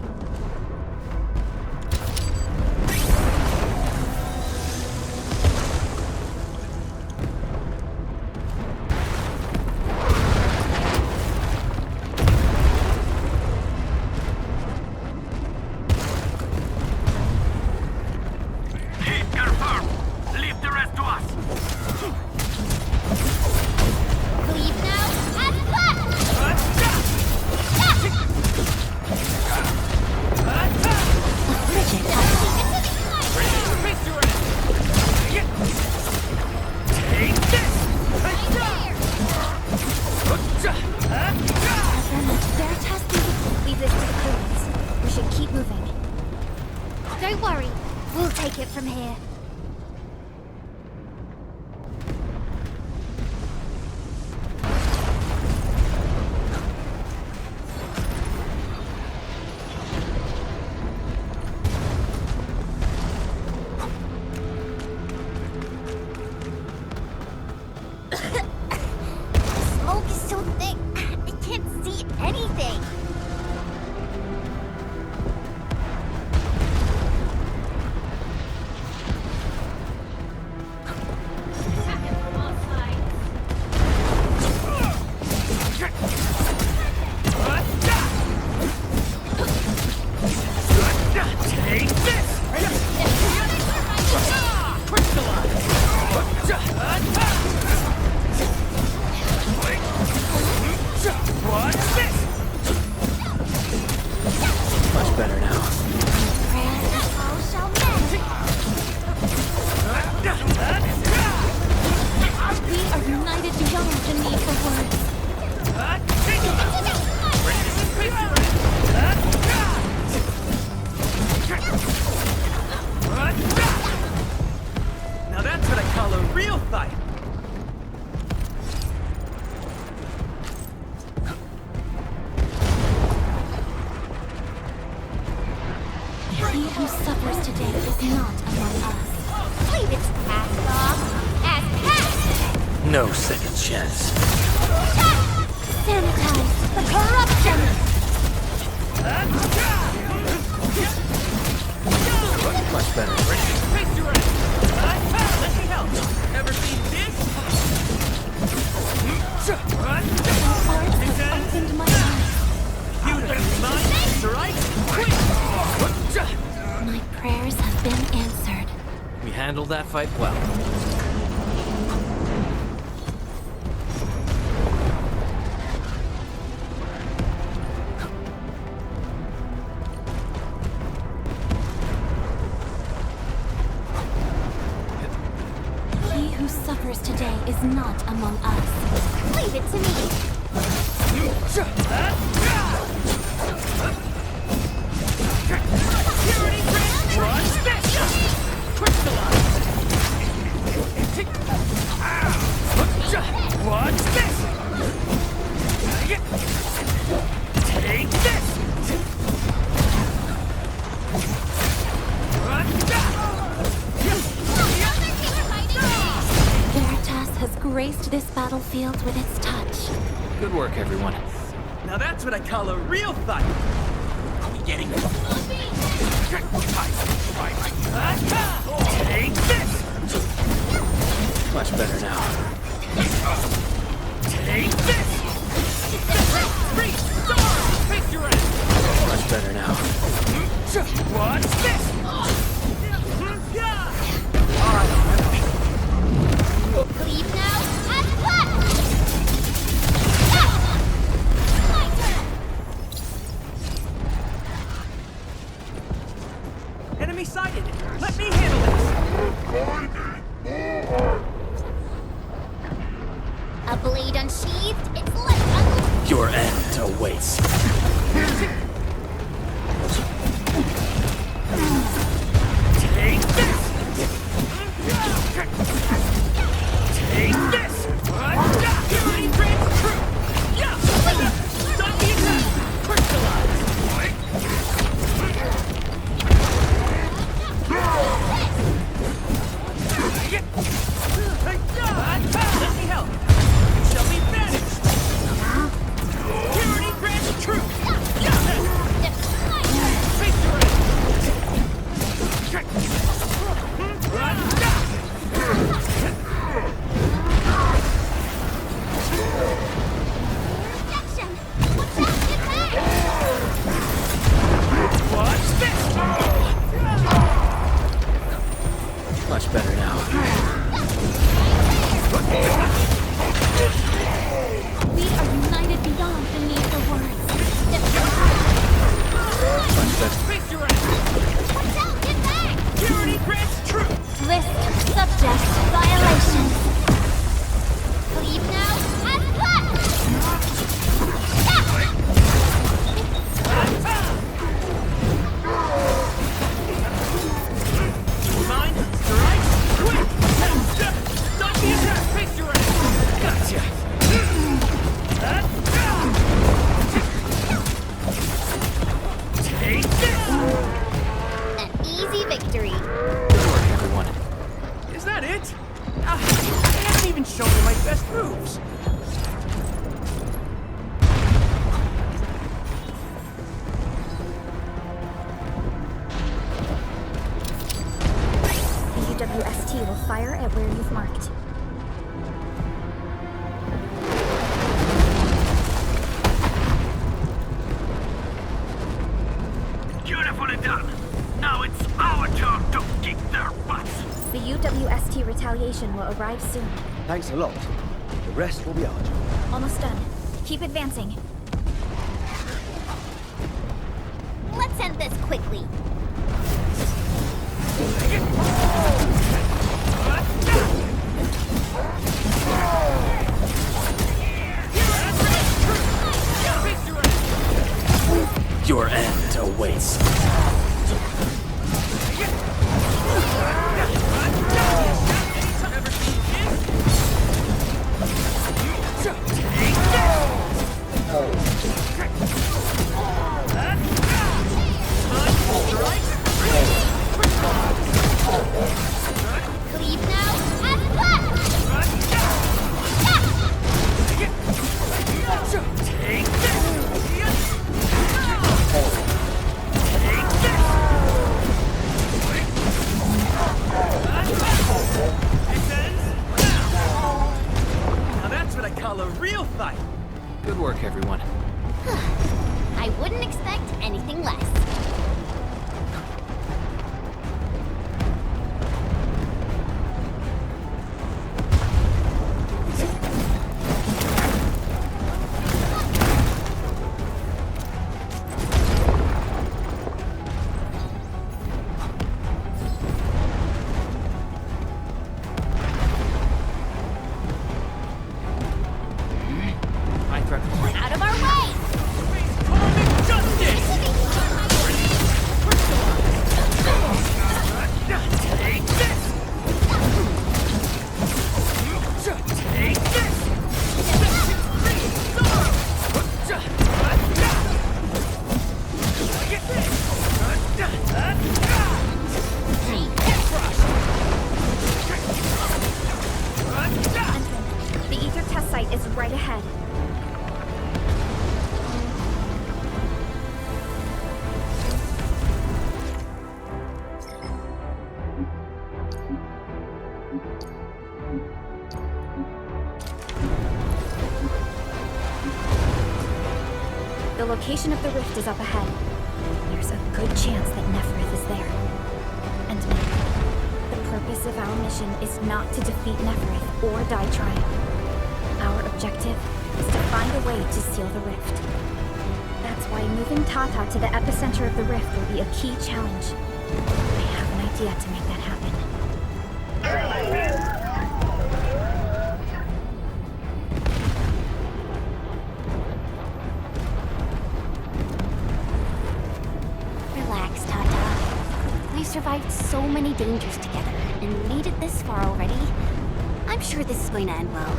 Don't worry, we'll take it from here. Smoke is so thick, I can't see anything. Much better now. We are united beyond the need for words. Now that's what I call a real fight. He who suffers today is not among us. Leave its cast off as cast! No second chance. Sanitize the corruption! Much better. Let me help. Ever seen this? Opened my eyes. You don't mind, right? My prayers have been answered. We handled that fight well. He who suffers today is not among us. Leave it to me! Watch this! Take this! Veritas has graced this battlefield with its touch. Good work, everyone. Now that's what I call a real fight! Are we getting it? Take this! Much better now. Take this! Three stars! Face your end! Much better now. Watch this! Leave now and cut! My turn! Enemy sighted! Let me handle this! Much better now. We are united beyond the need for words. Much better. Watch out! Get back! Tyranny grants truth! List subject violations. Leave now as left! Mind, strike, quick! Step! Stop the attack! Face your ass! Gotcha! Take this! An easy victory. Good work, everyone. Is that it? I haven't even shown you my best moves. The UWST will fire at where you've marked. Beautifully done. Now it's our turn to kick their butts. The UWST retaliation will arrive soon. Thanks a lot. The rest will be our job. Almost done. Keep advancing. Let's end this quickly. Your end awaits. Leave now as left! Take this! Now that's what I call a real fight. Good work, everyone. I wouldn't expect anything less. Out of our way! The ether test site is right ahead. The location of the rift is up ahead. There's a good chance that Neferith is there. And the purpose of our mission is not to defeat Neferith or die trying. Our objective is to find a way to seal the rift. That's why moving Tata to the epicenter of the rift will be a key challenge. I have an idea to make that happen. Relax, Tata. We've survived so many dangers together and made it this far already. I'm sure this is going to end well.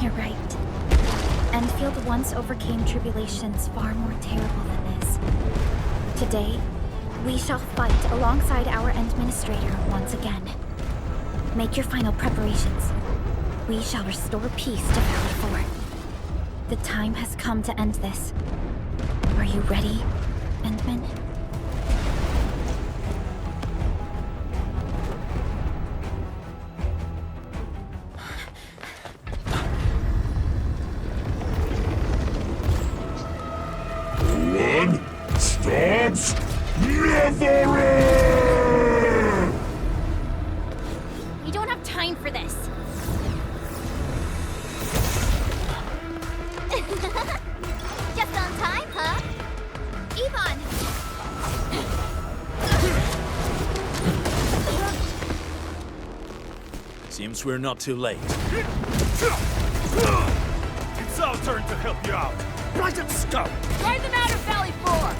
You're right. Endfield once overcame tribulations far more terrible than this. Today, we shall fight alongside our Endministrator once again. Make your final preparations. We shall restore peace to Valley 4. The time has come to end this. Are you ready, Endman? stops never! We don't have time for this. Just on time, huh? Yvonne! Seems we're not too late. It's our turn to help you out. Right at scout! Ride them out of Valley 4!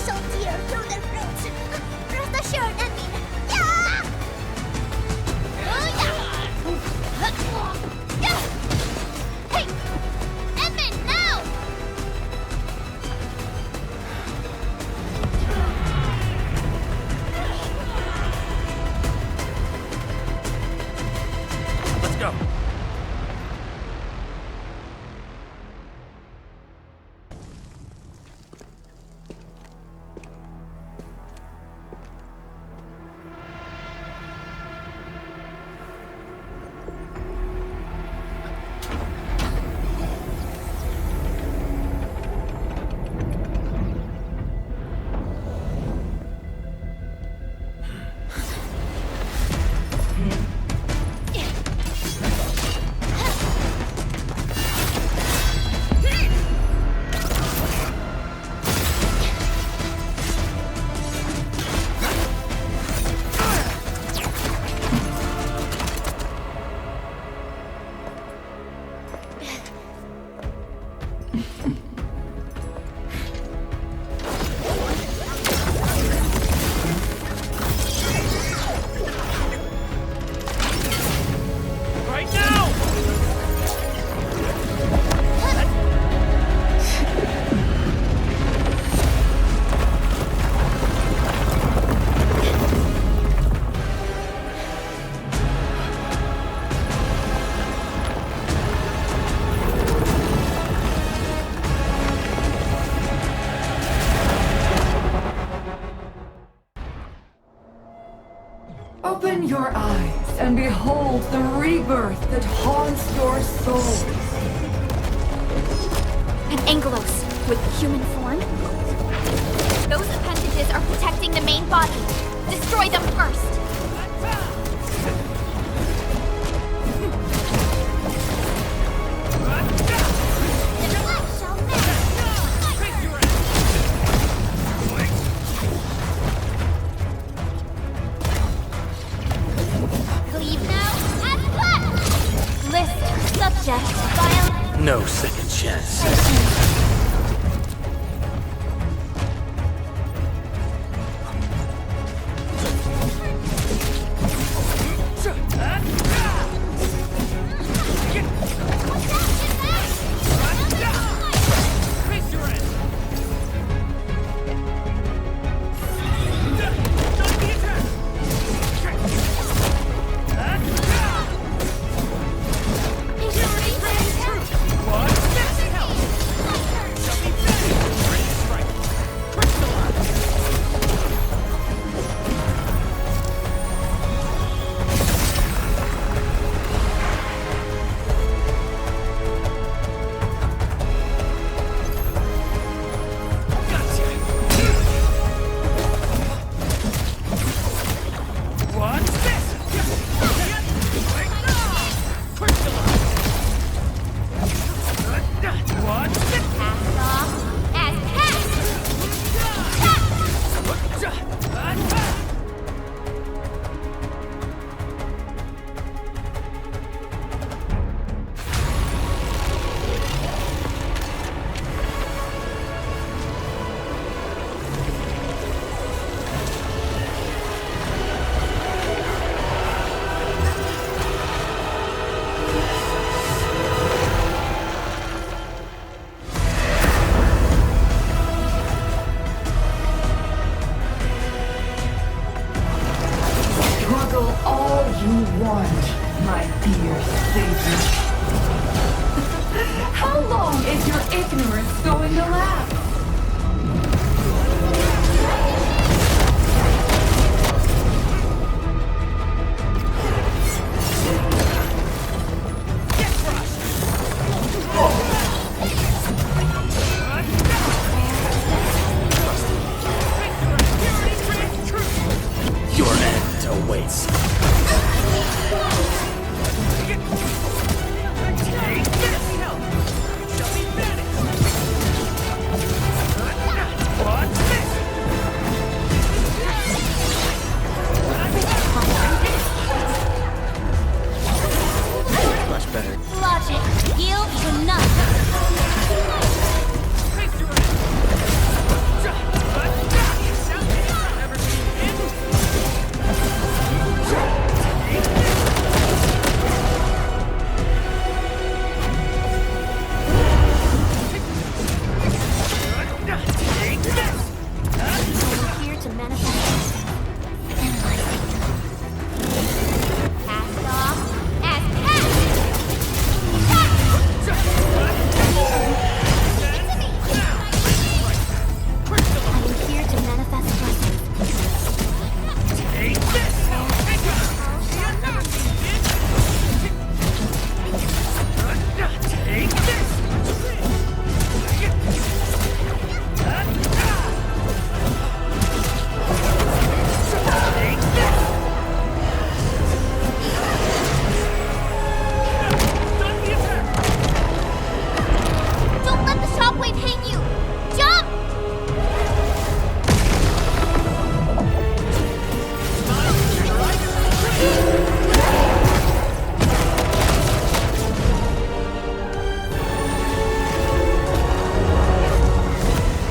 So dear to the roots. Rest assured, Edmund. Hey! Edmund, now! Let's go. Open your eyes and behold the rebirth that haunts your soul. An Angelos with human form? Those appendages are protecting the main body. Destroy them first. Cleave now and left! List subject file. No second chance. How long is your ignorance going to last? Your end awaits. Much better. Logic yields to none. Here to manifest and my victim. Cast off as cast. I am here to manifest blessings. Take this! Take this! Don't let the shockwave hang you. Jump!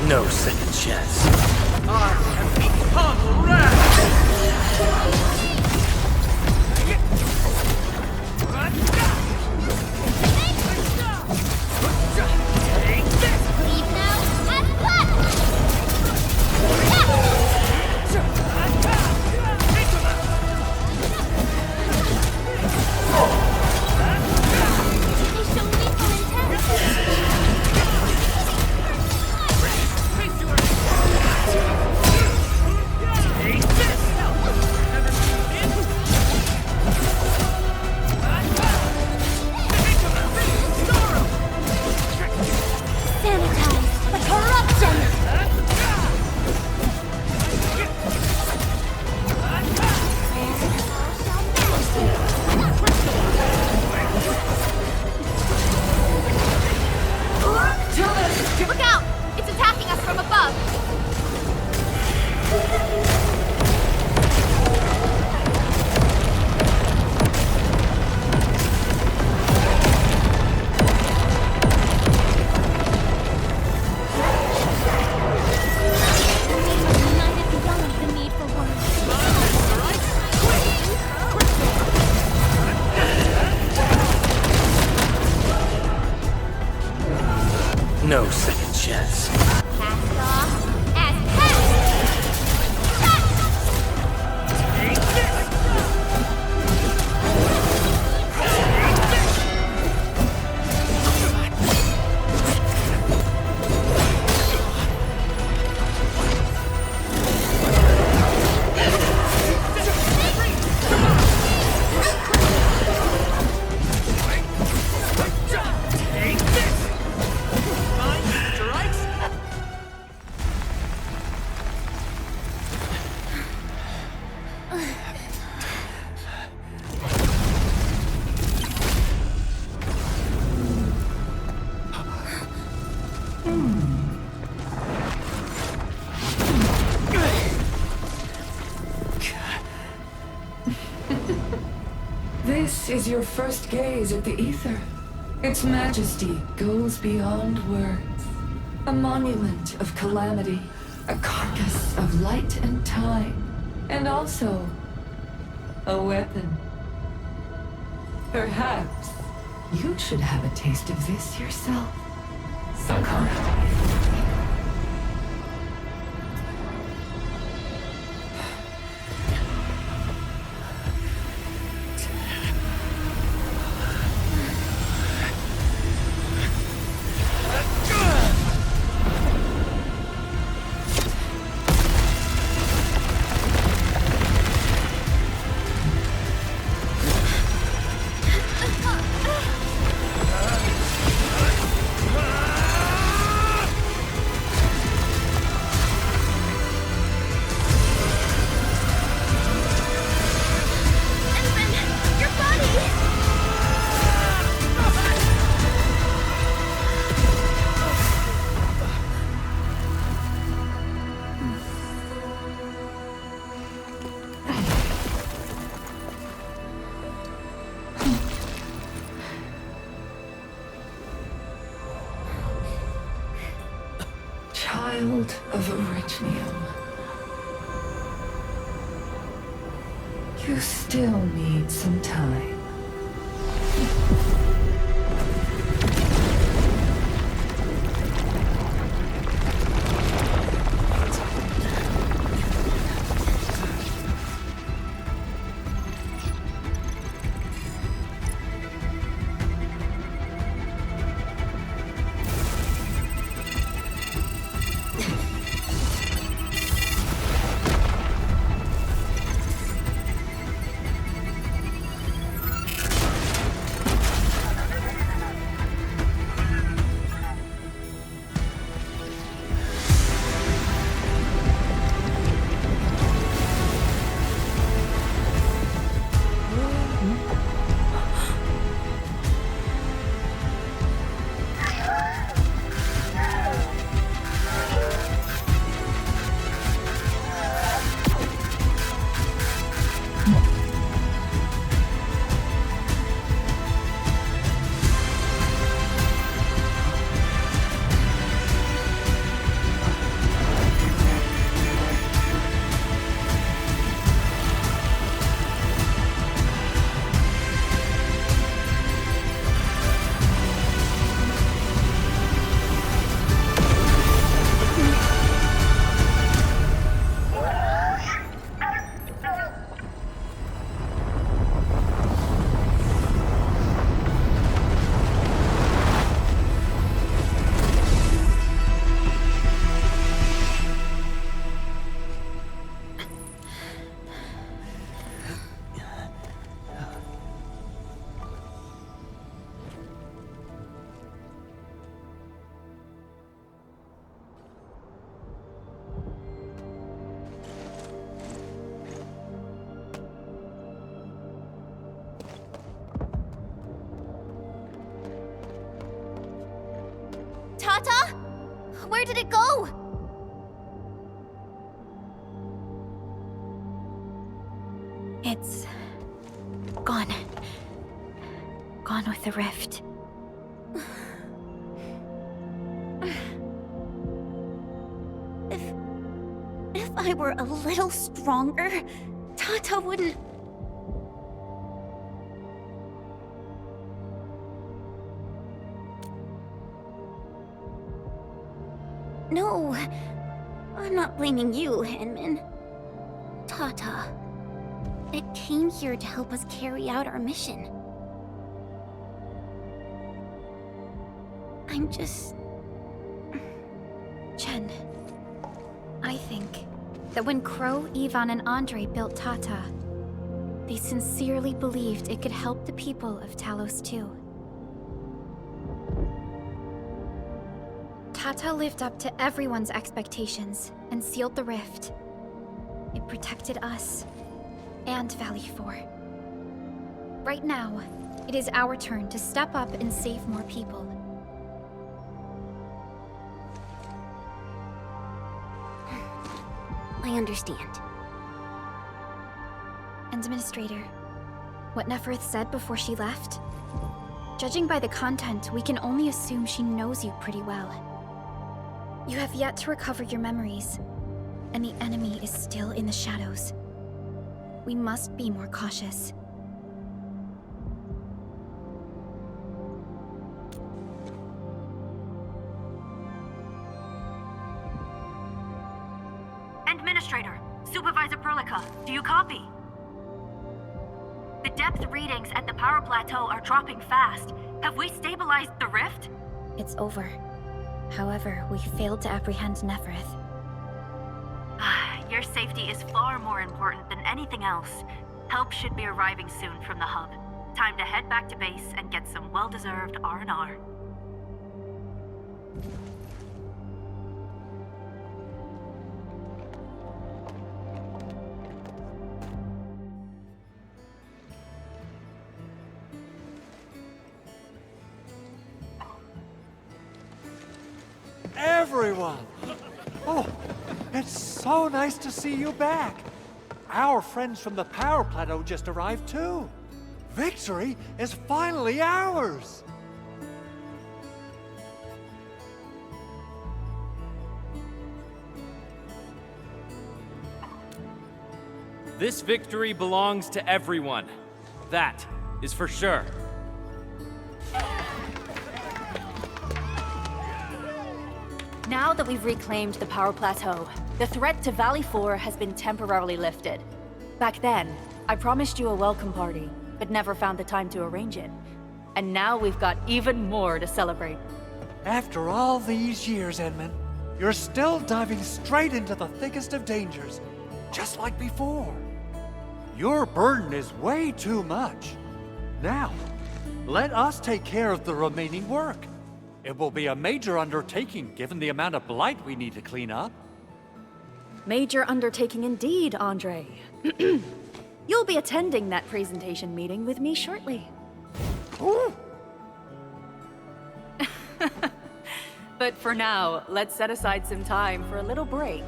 No second chance. I have become wrath! Leave now and cut! They show lethal intent. Sanitize the corruption! Look out! It's attacking us from above! United beyond the need for words. No second chance. Cast off as cast! Take this! Take this! Mine strikes! This is your first gaze at the ether. Its majesty goes beyond words. A monument of calamity, a carcass of light and time, and also a weapon. Perhaps you should have a taste of this yourself, Sakura. child of Originium. You still need some time. Tata? Where did it go? It's gone. Gone with the rift. If I were a little stronger, Tata wouldn't... No, I'm not blaming you, Henman. Tata. It came here to help us carry out our mission. I'm just... Chen, I think that when Crow, Ivan, and Andre built Tata, they sincerely believed it could help the people of Talos too. Tata lived up to everyone's expectations and sealed the rift. It protected us and Valley 4. Right now, it is our turn to step up and save more people. I understand. Administrator, what Neferth said before she left? Judging by the content, we can only assume she knows you pretty well. You have yet to recover your memories, and the enemy is still in the shadows. We must be more cautious. Administrator, Supervisor Perlica, do you copy? The depth readings at the power plateau are dropping fast. Have we stabilized the rift? It's over. However, we failed to apprehend Neferth. Your safety is far more important than anything else. Help should be arriving soon from the hub. Time to head back to base and get some well-deserved R&R. Everyone! Oh, it's so nice to see you back. Our friends from the power plateau just arrived too. Victory is finally ours! This victory belongs to everyone. That is for sure. Now that we've reclaimed the power plateau, the threat to Valley 4 has been temporarily lifted. Back then, I promised you a welcome party, but never found the time to arrange it. And now we've got even more to celebrate. After all these years, Edmund, you're still diving straight into the thickest of dangers, just like before. Your burden is way too much. Now, let us take care of the remaining work. It will be a major undertaking given the amount of blight we need to clean up. Major undertaking indeed, Andre. You'll be attending that presentation meeting with me shortly. Ooh. But for now, let's set aside some time for a little break.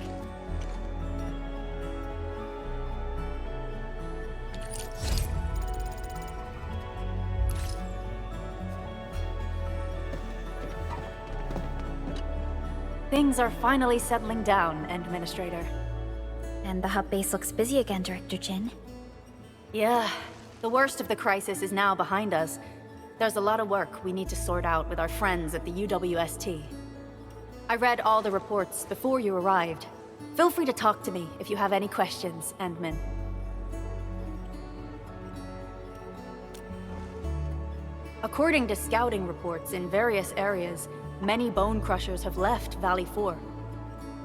Things are finally settling down, Administrator. And the hub base looks busy again, Director Jin. Yeah, the worst of the crisis is now behind us. There's a lot of work we need to sort out with our friends at the UWST. I read all the reports before you arrived. Feel free to talk to me if you have any questions, Endmin. According to scouting reports in various areas, many bone crushers have left Valley 4.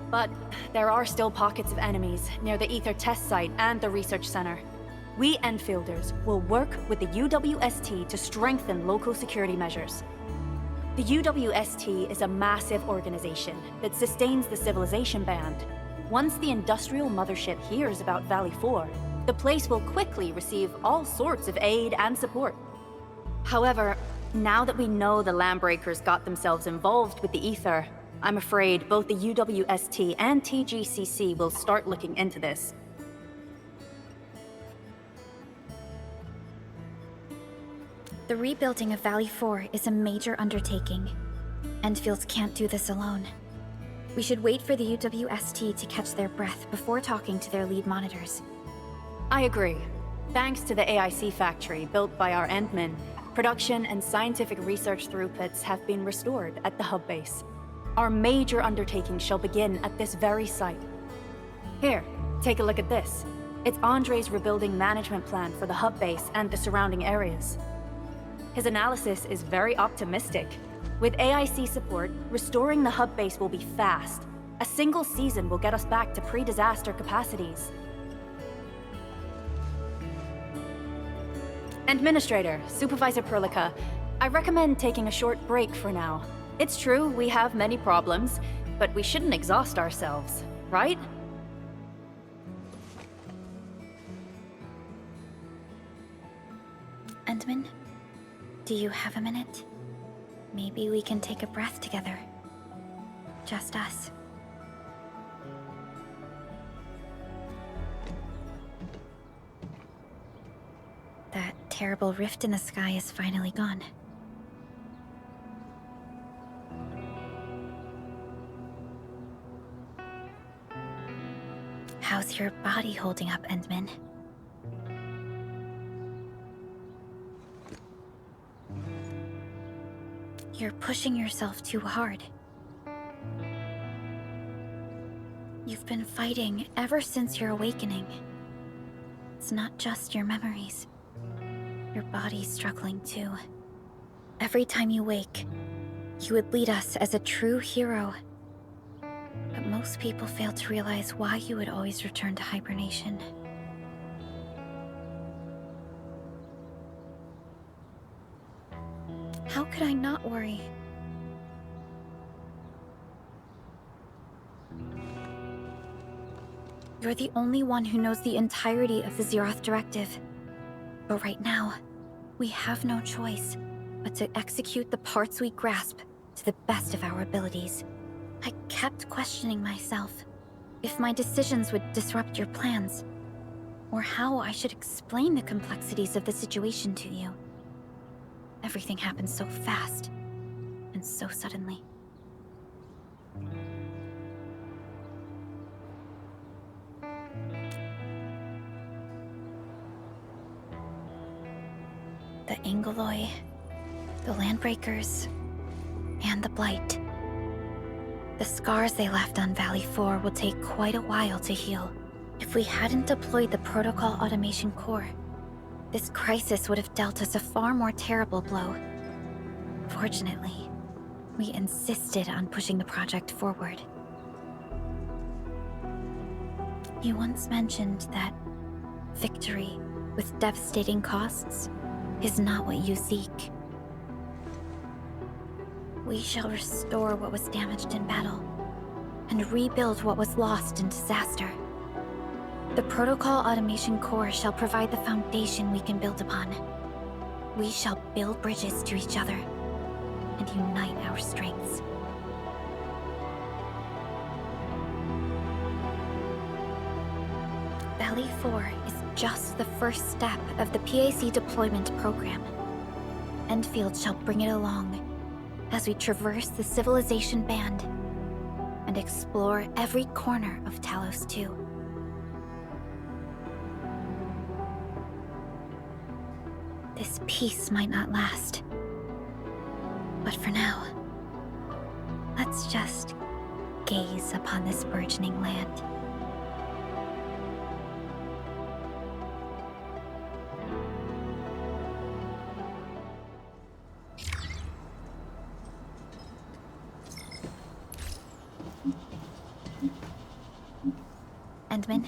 But there are still pockets of enemies near the Ether test site and the research center. We Enfielders will work with the UWST to strengthen local security measures. The UWST is a massive organization that sustains the Civilization Band. Once the industrial mothership hears about Valley 4, the place will quickly receive all sorts of aid and support. However, now that we know the Landbreakers got themselves involved with the Ether, I'm afraid both the UWST and TGCC will start looking into this. The rebuilding of Valley 4 is a major undertaking. Endfields can't do this alone. We should wait for the UWST to catch their breath before talking to their lead monitors. I agree. Thanks to the AIC factory built by our Endmen, production and scientific research throughputs have been restored at the hub base. Our major undertaking shall begin at this very site. Here, take a look at this. It's Andre's rebuilding management plan for the hub base and the surrounding areas. His analysis is very optimistic. With AIC support, restoring the hub base will be fast. A single season will get us back to pre-disaster capacities. Administrator, Supervisor Perlica, I recommend taking a short break for now. It's true, we have many problems, but we shouldn't exhaust ourselves, right? Endman, do you have a minute? Maybe we can take a breath together. Just us. That terrible rift in the sky is finally gone. How's your body holding up, Endman? You're pushing yourself too hard. You've been fighting ever since your awakening. It's not just your memories. Your body's struggling too. Every time you wake, you would lead us as a true hero. But most people fail to realize why you would always return to hibernation. How could I not worry? You're the only one who knows the entirety of the Zeroth Directive. But right now, we have no choice but to execute the parts we grasp to the best of our abilities. I kept questioning myself if my decisions would disrupt your plans, or how I should explain the complexities of the situation to you. Everything happened so fast, and so suddenly. The Angoloi, the Landbreakers, and the Blight. The scars they left on Valley 4 will take quite a while to heal. If we hadn't deployed the Protocol Automation Core, this crisis would have dealt us a far more terrible blow. Fortunately, we insisted on pushing the project forward. You once mentioned that victory with devastating costs is not what you seek. We shall restore what was damaged in battle, and rebuild what was lost in disaster. The Protocol Automation Core shall provide the foundation we can build upon. We shall build bridges to each other, and unite our strengths. Valley 4 is just the first step of the PAC deployment program. Endfield shall bring it along as we traverse the Civilization Band and explore every corner of Talos II. This peace might not last, but for now, let's just gaze upon this burgeoning land. Endman,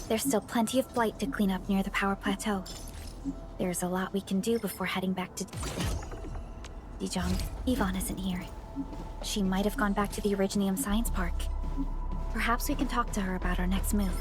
there's still plenty of blight to clean up near the power plateau. There's a lot we can do before heading back to Dijon. Yvonne isn't here. She might have gone back to the Originium Science Park. Perhaps we can talk to her about our next move.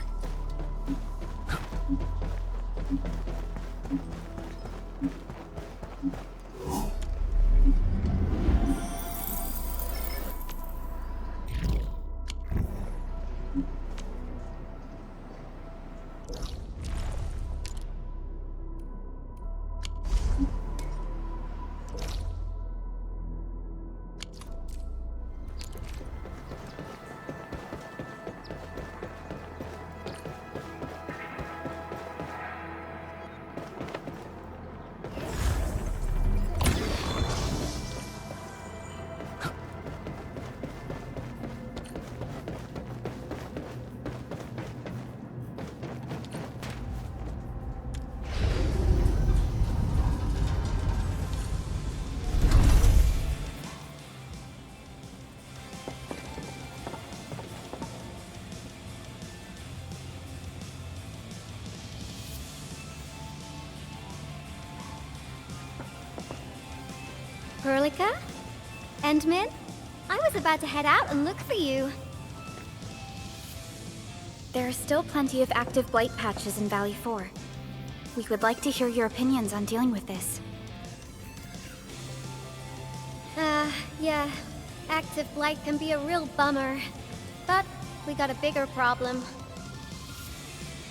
Perlica? Endman? I was about to head out and look for you. There are still plenty of active blight patches in Valley 4. We would like to hear your opinions on dealing with this. Yeah. Active blight can be a real bummer. But we got a bigger problem.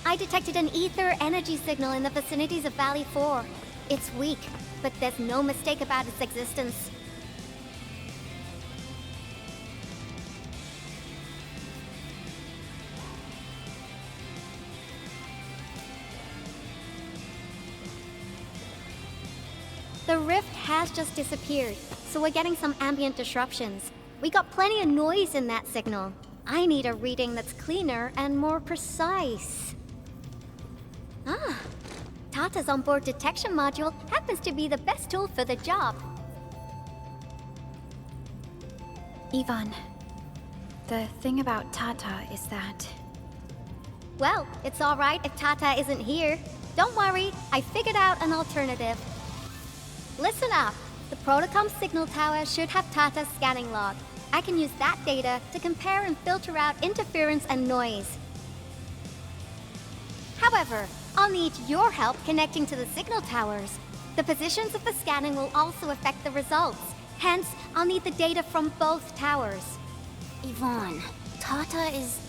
I detected an ether energy signal in the vicinities of Valley 4. It's weak, but there's no mistake about its existence. The rift has just disappeared, so we're getting some ambient disruptions. We got plenty of noise in that signal. I need a reading that's cleaner and more precise. Ah, Tata's onboard detection module happens to be the best tool for the job. Yvonne, the thing about Tata is that... Well, it's alright if Tata isn't here. Don't worry, I figured out an alternative. Listen up. The Protocom signal tower should have Tata's scanning log. I can use that data to compare and filter out interference and noise. However, I'll need your help connecting to the signal towers. The positions of the scanning will also affect the results. Hence, I'll need the data from both towers. Yvonne, Tata is...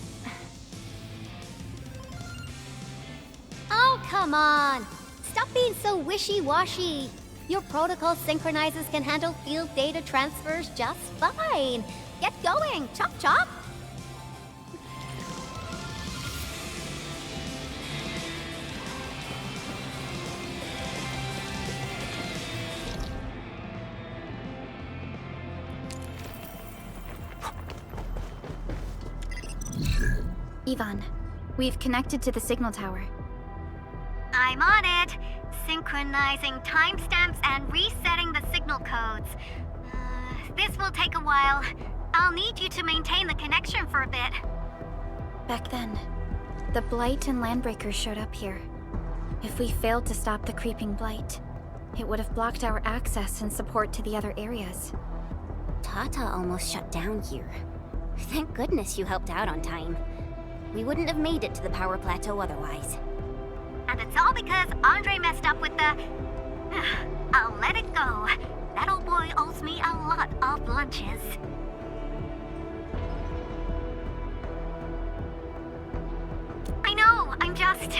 Oh, come on! Stop being so wishy-washy. Your protocol synchronizers can handle field data transfers just fine. Get going, chop chop! Ivan, we've connected to the signal tower. I'm on it. Synchronizing timestamps and resetting the signal codes. This will take a while. I'll need you to maintain the connection for a bit. Back then, the Blight and Landbreakers showed up here. If we failed to stop the creeping Blight, it would have blocked our access and support to the other areas. Tata almost shut down here. Thank goodness you helped out on time. We wouldn't have made it to the power plateau otherwise. And it's all because Andre messed up with the... I'll let it go. That old boy owes me a lot of lunches. I know, I'm just...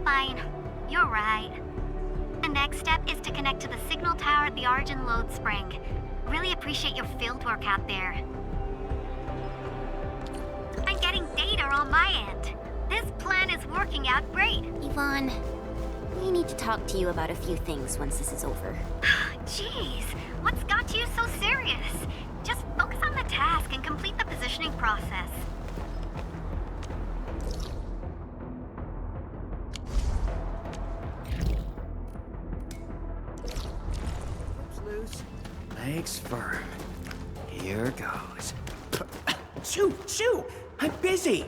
Fine, you're right. The next step is to connect to the signal tower at the Origin Load Spring. Really appreciate your fieldwork out there. I'm getting data on my end. This plan is working out great. Yvonne, we need to talk to you about a few things once this is over. Jeez, what's got you so serious? Just focus on the task and complete the positioning process. Loose, legs firm. Here goes. Shoo! I'm busy!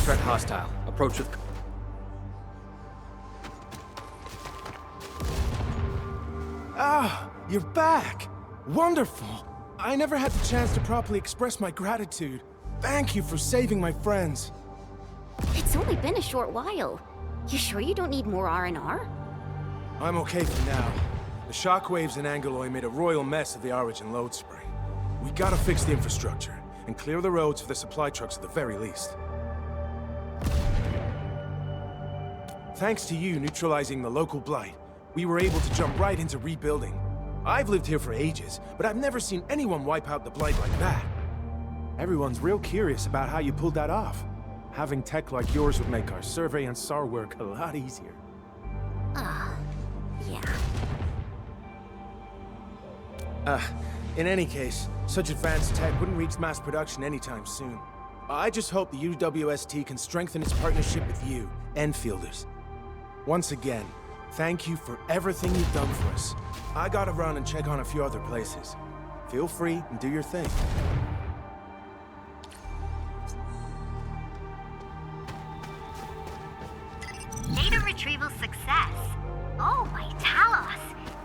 Threat hostile. Approach with... Ah, you're back! Wonderful! I never had the chance to properly express my gratitude. Thank you for saving my friends. It's only been a short while. You sure you don't need more R&R? I'm okay for now. The shockwaves in Angeloy made a royal mess of the Origin Load Spring. We gotta fix the infrastructure, and clear the roads for the supply trucks at the very least. Thanks to you neutralizing the local blight, we were able to jump right into rebuilding. I've lived here for ages, but I've never seen anyone wipe out the blight like that. Everyone's real curious about how you pulled that off. Having tech like yours would make our survey and SAR work a lot easier. Yeah. In any case, such advanced tech wouldn't reach mass production anytime soon. I just hope the UWST can strengthen its partnership with you, Enfielders. Once again, thank you for everything you've done for us. I gotta run and check on a few other places. Feel free and do your thing. Data retrieval success. Oh my Talos!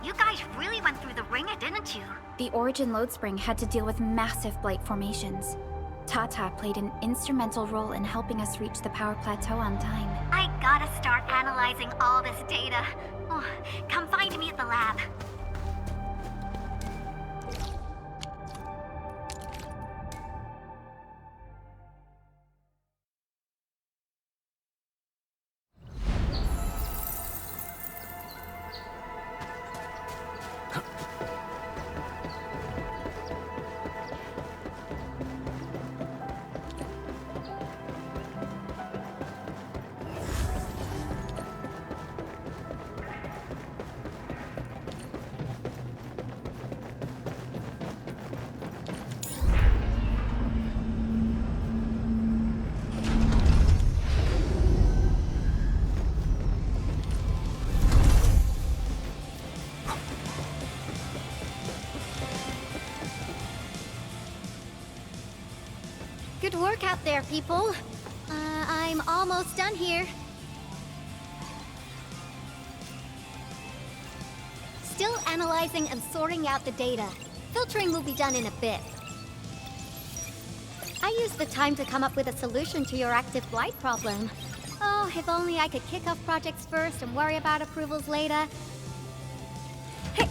You guys really went through the ringer, didn't you? The Origin Load Spring had to deal with massive blight formations. Tata played an instrumental role in helping us reach the power plateau on time. I gotta start analyzing all this data. Oh, come find me at the lab. Good work out there, people. I'm almost done here. Still analyzing and sorting out the data. Filtering will be done in a bit. I used the time to come up with a solution to your active blight problem. Oh, if only I could kick off projects first and worry about approvals later. Hey!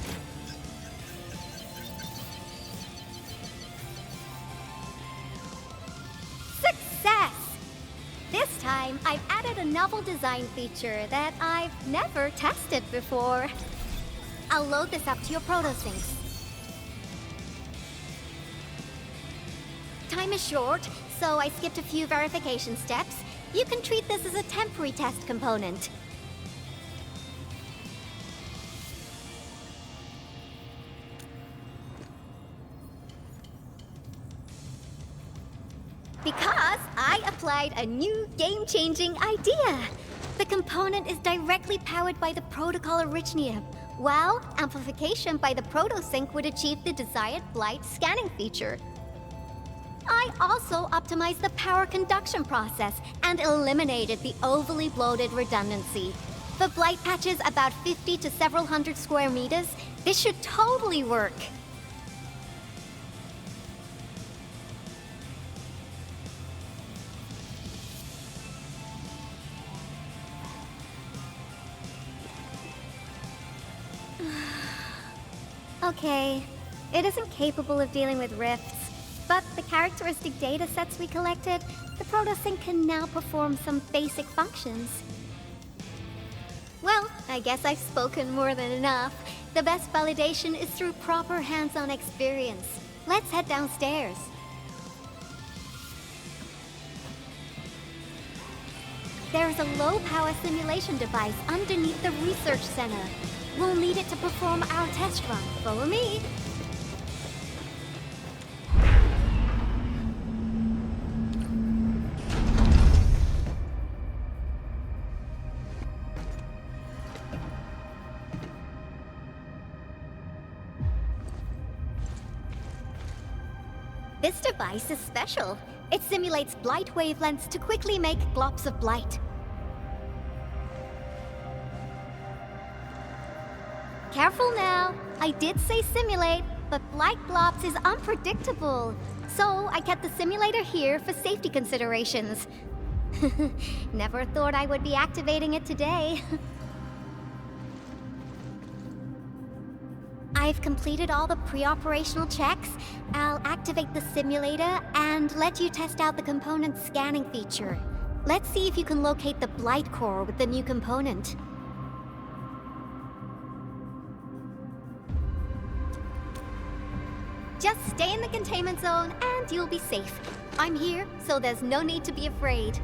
Success! This time, I've added a novel design feature that I've never tested before. I'll load this up to your protosyncs. Time is short, so I skipped a few verification steps. You can treat this as a temporary test component. Because I applied a new game-changing idea. The component is directly powered by the protocol Originium, while amplification by the protosync would achieve the desired blight scanning feature. I also optimized the power conduction process and eliminated the overly bloated redundancy. For blight patches about 50 to several hundred square meters, this should totally work. Okay, it isn't capable of dealing with rifts, but the characteristic data sets we collected, the protosync can now perform some basic functions. Well, I guess I've spoken more than enough. The best validation is through proper hands-on experience. Let's head downstairs. There is a low-power simulation device underneath the research center. We'll need it to perform our test run. Follow me. This device is special. It simulates blight wavelengths to quickly make globs of blight. Careful now. I did say simulate, but blight globs is unpredictable. So I kept the simulator here for safety considerations. Never thought I would be activating it today. I've completed all the pre-operational checks. I'll activate the simulator and let you test out the component scanning feature. Let's see if you can locate the blight core with the new component. Just stay in the containment zone and you'll be safe. I'm here, so there's no need to be afraid.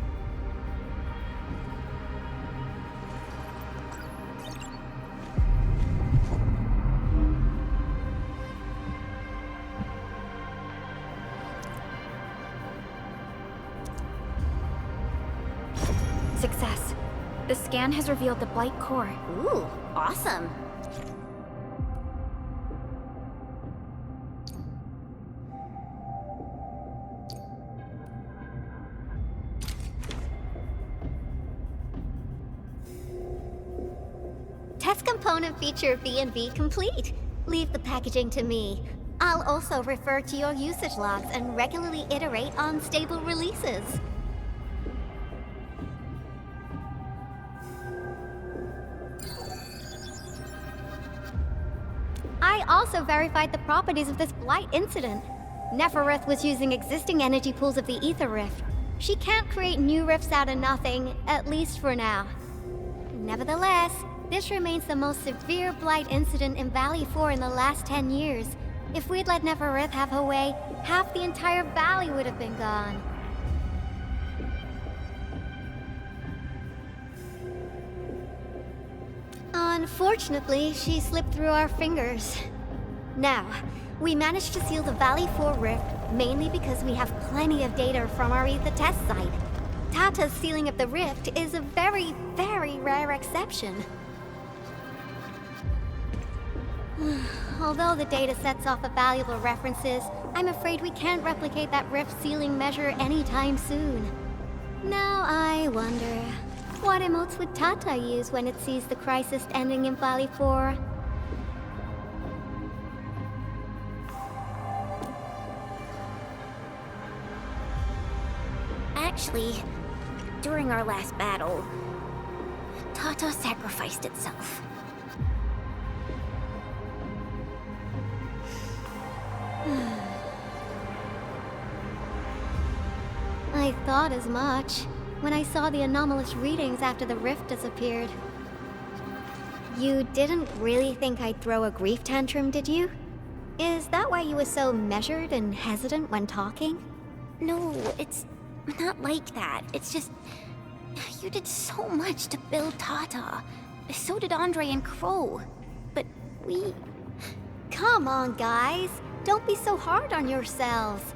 Success. The scan has revealed the blight core. Ooh, awesome. Test component feature B&B complete. Leave the packaging to me. I'll also refer to your usage logs and regularly iterate on stable releases. I also verified the properties of this blight incident. Nefereth was using existing energy pools of the Ether Rift. She can't create new rifts out of nothing, at least for now. Nevertheless, this remains the most severe blight incident in Valley 4 in the last 10 years. If we'd let Nefereth have her way, half the entire valley would have been gone. Unfortunately, she slipped through our fingers. Now, we managed to seal the Valley 4 rift, mainly because we have plenty of data from our Ether test site. Tata's sealing of the rift is a very, very rare exception. Although the data sets offer valuable references, I'm afraid we can't replicate that rift sealing measure anytime soon. Now I wonder, what emotes would Tata use when it sees the crisis ending in Valley 4? Actually, during our last battle, Tata sacrificed itself. I thought as much when I saw the anomalous readings after the rift disappeared. You didn't really think I'd throw a grief tantrum, did you? Is that why you were so measured and hesitant when talking? No, it's not like that. It's just... you did so much to build Tata. So did Andre and Crow. But we... Come on, guys. Don't be so hard on yourselves.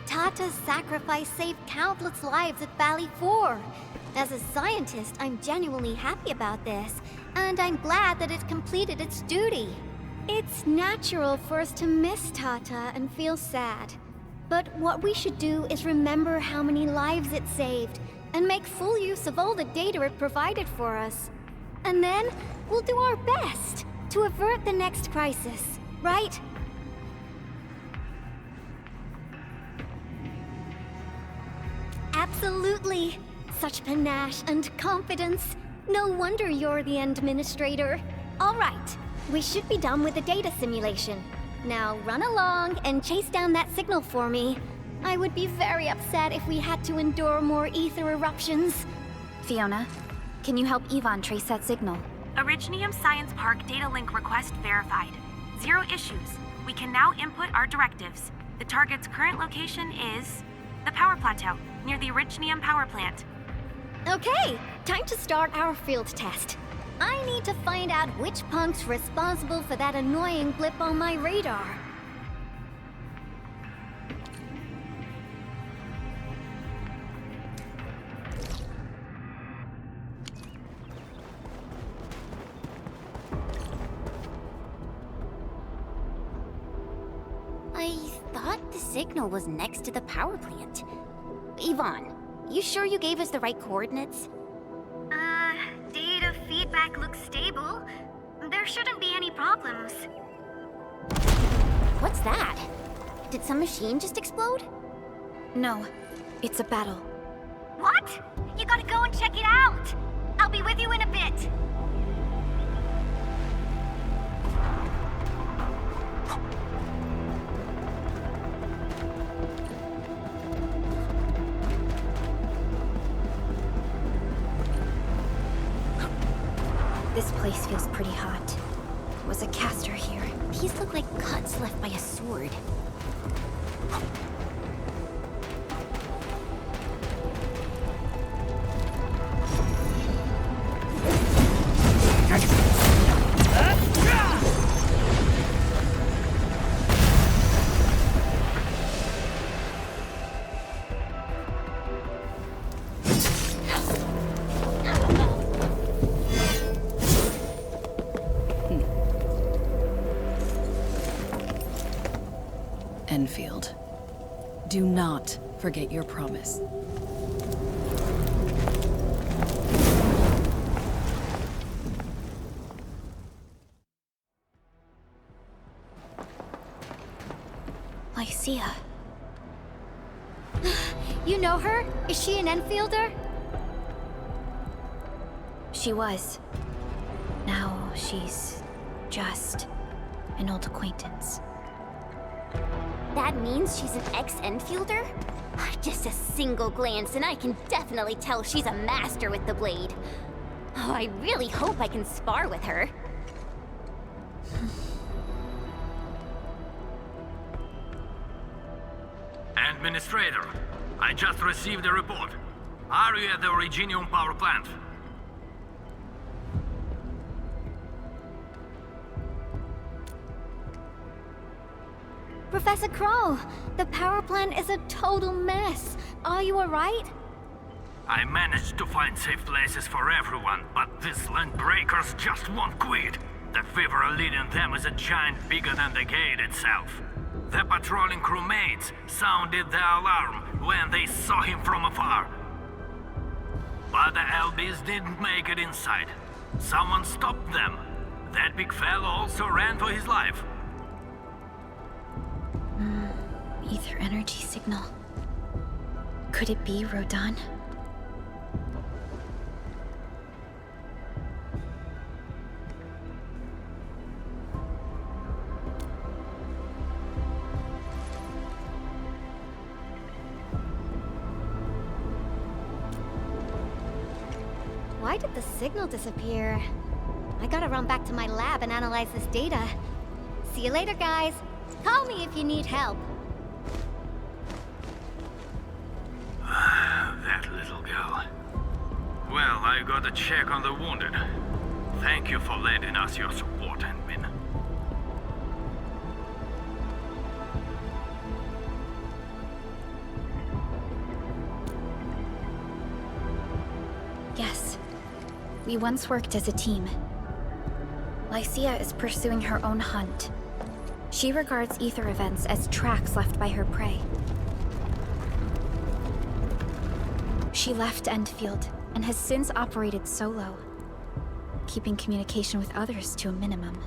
Tata's sacrifice saved countless lives at Valley 4. As a scientist, I'm genuinely happy about this, and I'm glad that it completed its duty. It's natural for us to miss Tata and feel sad. But what we should do is remember how many lives it saved, and make full use of all the data it provided for us. And then, we'll do our best to avert the next crisis, right? Absolutely. Such panache and confidence. No wonder you're the Endministrator. All right, we should be done with the data simulation. Now run along and chase down that signal for me. I would be very upset if we had to endure more ether eruptions. Fiona, can you help Yvonne trace that signal? Originium Science Park data link request verified. 0 issues. We can now input our directives. The target's current location is the power plateau, near the Originium power plant. Okay, time to start our field test. I need to find out which punk's responsible for that annoying blip on my radar. I thought the signal was next to the power plant. Yvonne, you sure you gave us the right coordinates? Data feedback looks stable. There shouldn't be any problems. What's that? Did some machine just explode? No, it's a battle. What? You gotta go and check it out! I'll be with you in a bit. This place feels pretty hot. There was a caster here. These look like cuts left by a sword. Endfield, do not forget your promise. Lycia. You know her? Is she an Enfielder? She was. Now she's just an old acquaintance. That means she's an ex-Endfielder? Just a single glance and I can definitely tell she's a master with the blade. Oh, I really hope I can spar with her. Administrator, I just received a report. Are you at the Originium power plant? Professor Crow, the power plant is a total mess. Are you alright? I managed to find safe places for everyone, but these land breakers just won't quit. The fever leading them is a giant bigger than the gate itself. The patrolling crewmates sounded the alarm when they saw him from afar. But the LBs didn't make it inside. Someone stopped them. That big fellow also ran for his life. Ether energy signal. Could it be Rodan? Why did the signal disappear? I gotta run back to my lab and analyze this data. See you later, guys. Call me if you need help. That little girl. Well, I gotta check on the wounded. Thank you for lending us your support, Endmin. We once worked as a team. Lycia is pursuing her own hunt. She regards ether events as tracks left by her prey. She left Endfield and has since operated solo, keeping communication with others to a minimum.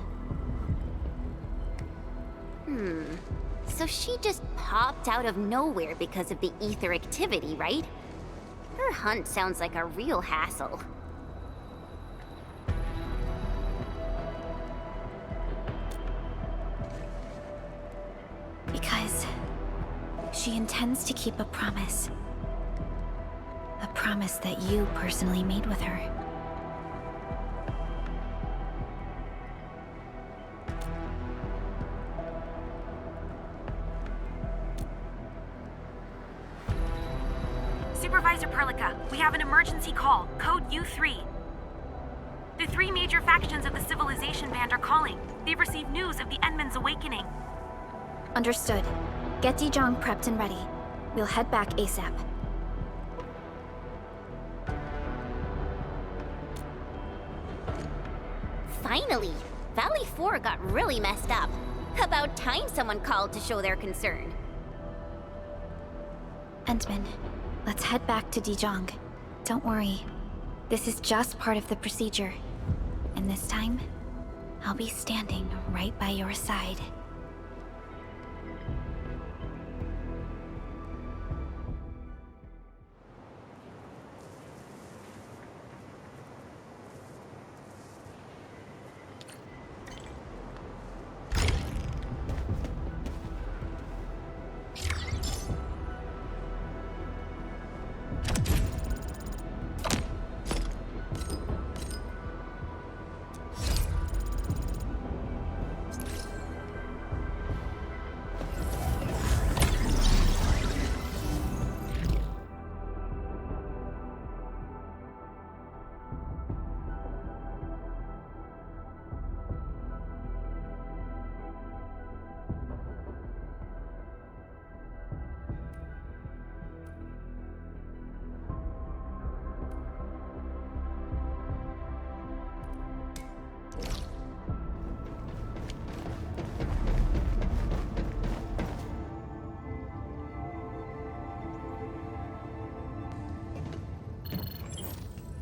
So she just popped out of nowhere because of the ether activity, right? Her hunt sounds like a real hassle. Because she intends to keep a promise. A promise that you personally made with her. Supervisor Perlica, we have an emergency call, code U3. The 3 major factions of the Civilization Band are calling. They've received news of the Endman's awakening. Understood. Get Dijong prepped and ready. We'll head back ASAP. Finally! Valley 4 got really messed up. About time someone called to show their concern. Endman, let's head back to Dijong. Don't worry. This is just part of the procedure. And this time, I'll be standing right by your side.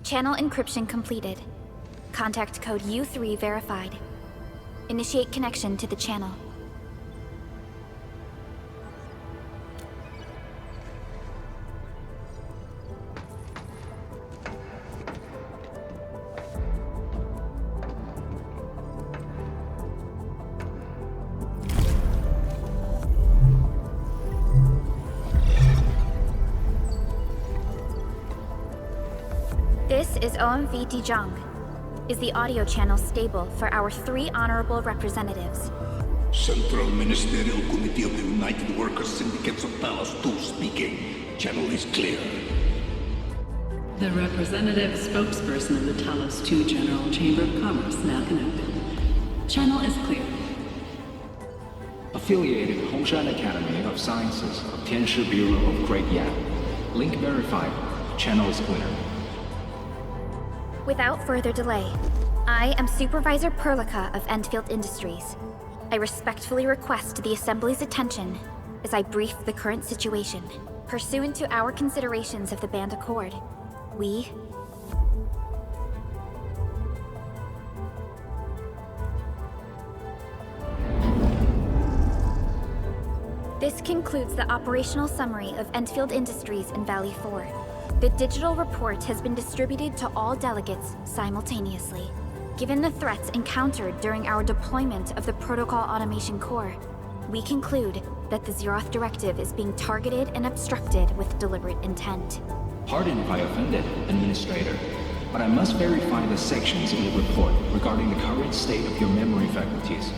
Channel encryption completed. Contact code U3 verified. Initiate connection to the channel. This is OMV Dijong. Is the audio channel stable for our 3 honorable representatives? Central Ministerial Committee of the United Workers Syndicates of Talos II speaking. Channel is clear. The representative spokesperson of the Talos II General Chamber of Commerce now connected. Channel is clear. Affiliated Hongshan Academy of Sciences of Tianshi Bureau of Great Yan. Link verified. Channel is clear. Without further delay, I am Supervisor Perlica of Endfield Industries. I respectfully request the Assembly's attention as I brief the current situation. Pursuant to our considerations of the Band Accord, we... This concludes the operational summary of Endfield Industries in Valley 4. The digital report has been distributed to all delegates simultaneously. Given the threats encountered during our deployment of the Protocol Automation Core, we conclude that the Zeroth Directive is being targeted and obstructed with deliberate intent. Pardon if I offended, Administrator, but I must verify the sections in the report regarding the current state of your memory faculties.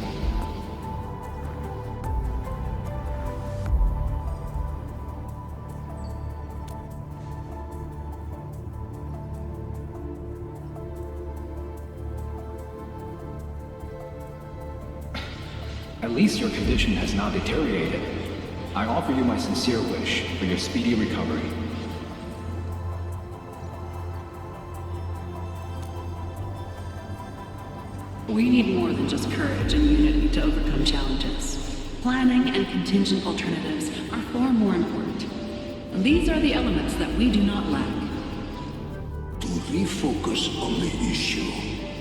At least your condition has not deteriorated. I offer you my sincere wish for your speedy recovery. We need more than just courage and unity to overcome challenges. Planning and contingent alternatives are far more important. These are the elements that we do not lack. To refocus on the issue,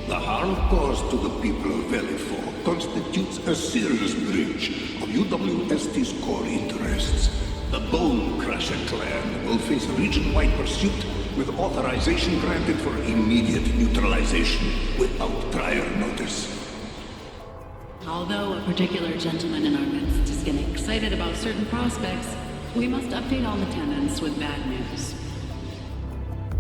the harm caused to the people of Valley 4 constitutes a serious breach of UWST's core interests. The Bone Crusher clan will face region-wide pursuit with authorization granted for immediate neutralization without prior notice. Although a particular gentleman in our midst is getting excited about certain prospects, we must update all attendants with bad news.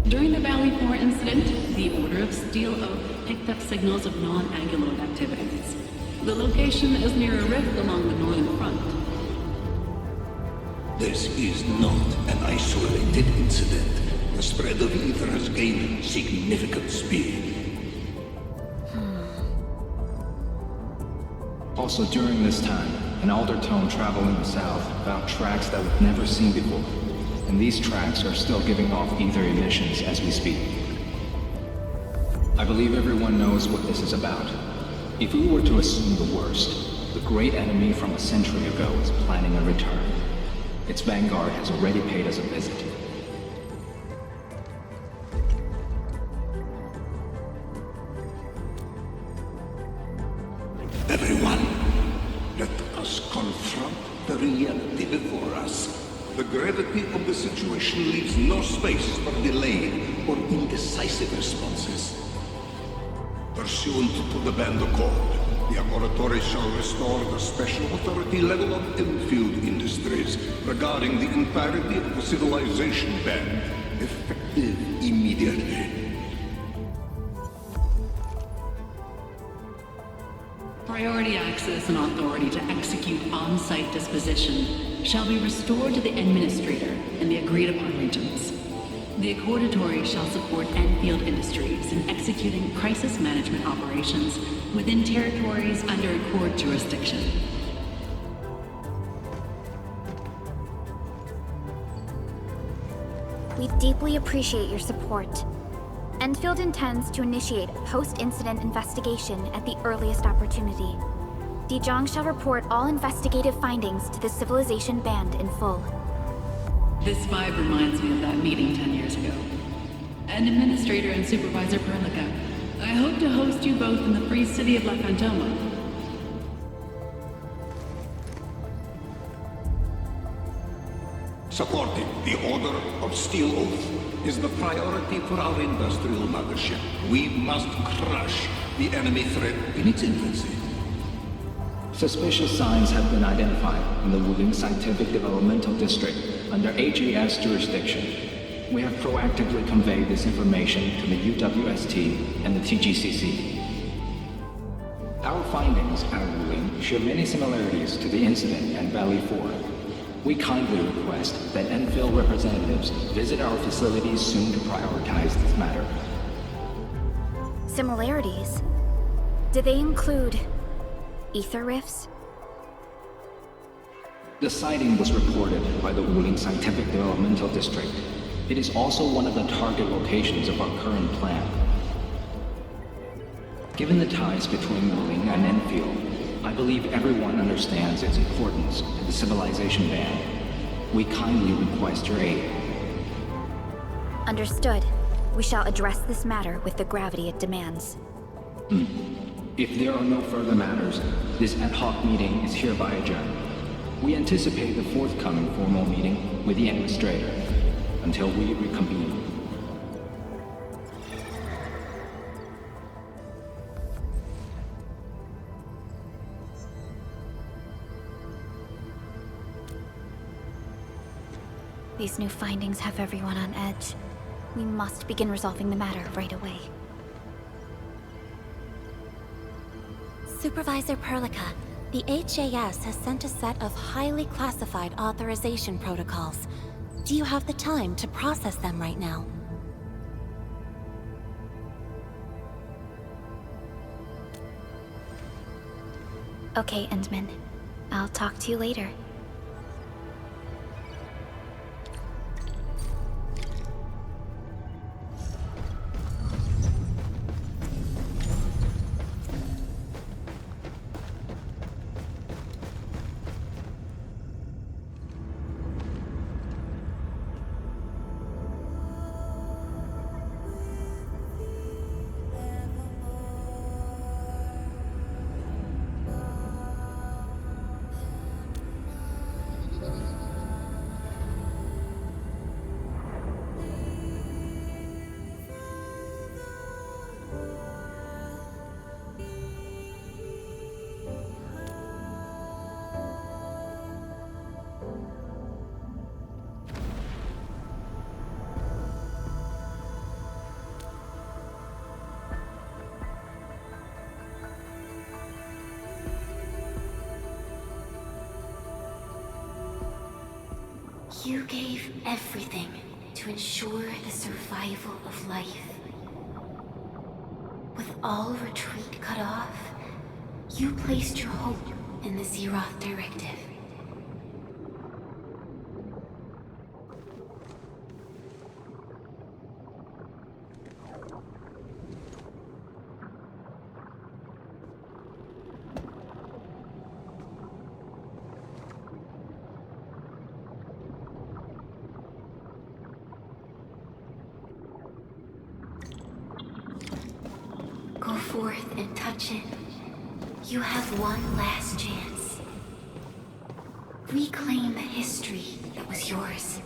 During the Valley 4 incident, the Order of Steel Oak picked up signals of non-Anguloid activities. The location is near a rift along the northern front. This is not an isolated incident. The spread of ether has gained significant speed. Also during this time, an Aldertone traveling the south found tracks that we've never seen before. And these tracks are still giving off ether emissions as we speak. I believe everyone knows what this is about. If we were to assume the worst, the great enemy from a century ago is planning a return. Its vanguard has already paid us a visit. Everyone, let us confront the reality before us. The gravity of the situation leaves no space for delayed or indecisive responses. Pursuant to the Band Accord, the Laboratory shall restore the special authority level of Endfield Industries regarding the entirety of the civilization band, effective immediately. Priority access and authority to execute on-site disposition shall be restored to the Administrator in the agreed-upon regions. The Accordatory shall support Endfield Industries in executing crisis management operations within territories under Accord jurisdiction. We deeply appreciate your support. Endfield intends to initiate a post-incident investigation at the earliest opportunity. Dijong shall report all investigative findings to the Civilization Band in full. This vibe reminds me of that meeting 10 years ago. Administrator and Supervisor Perlica, I hope to host you both in the free city of La Fantoma. Supporting the Order of Steel Oath is the priority for our industrial mothership. We must crush the enemy threat in its infancy. Suspicious signs have been identified in the Wuling Scientific Developmental District under HAS jurisdiction. We have proactively conveyed this information to the UWST and the TGCC. Our findings at Wuling share many similarities to the incident at Valley 4. We kindly request that Endfield representatives visit our facilities soon to prioritize this matter. Similarities? Do they include ether rifts? The sighting was reported by the Wuling Scientific Developmental District. It is also one of the target locations of our current plan. Given the ties between Wuling and Endfield, I believe everyone understands its importance to the Civilization Band. We kindly request your aid. Understood. We shall address this matter with the gravity it demands. If there are no further matters, this ad hoc meeting is hereby adjourned. We anticipate the forthcoming formal meeting with the Administrator until we reconvene. These new findings have everyone on edge. We must begin resolving the matter right away. Supervisor Perlica, the HAS has sent a set of highly classified authorization protocols. Do you have the time to process them right now? Okay, Endmin. I'll talk to you later. You gave everything to ensure the survival of life. With all retreat cut off, you placed your hope in the Zeroth Directive. Go forth and touch it. You have one last chance. Reclaim the history that was yours.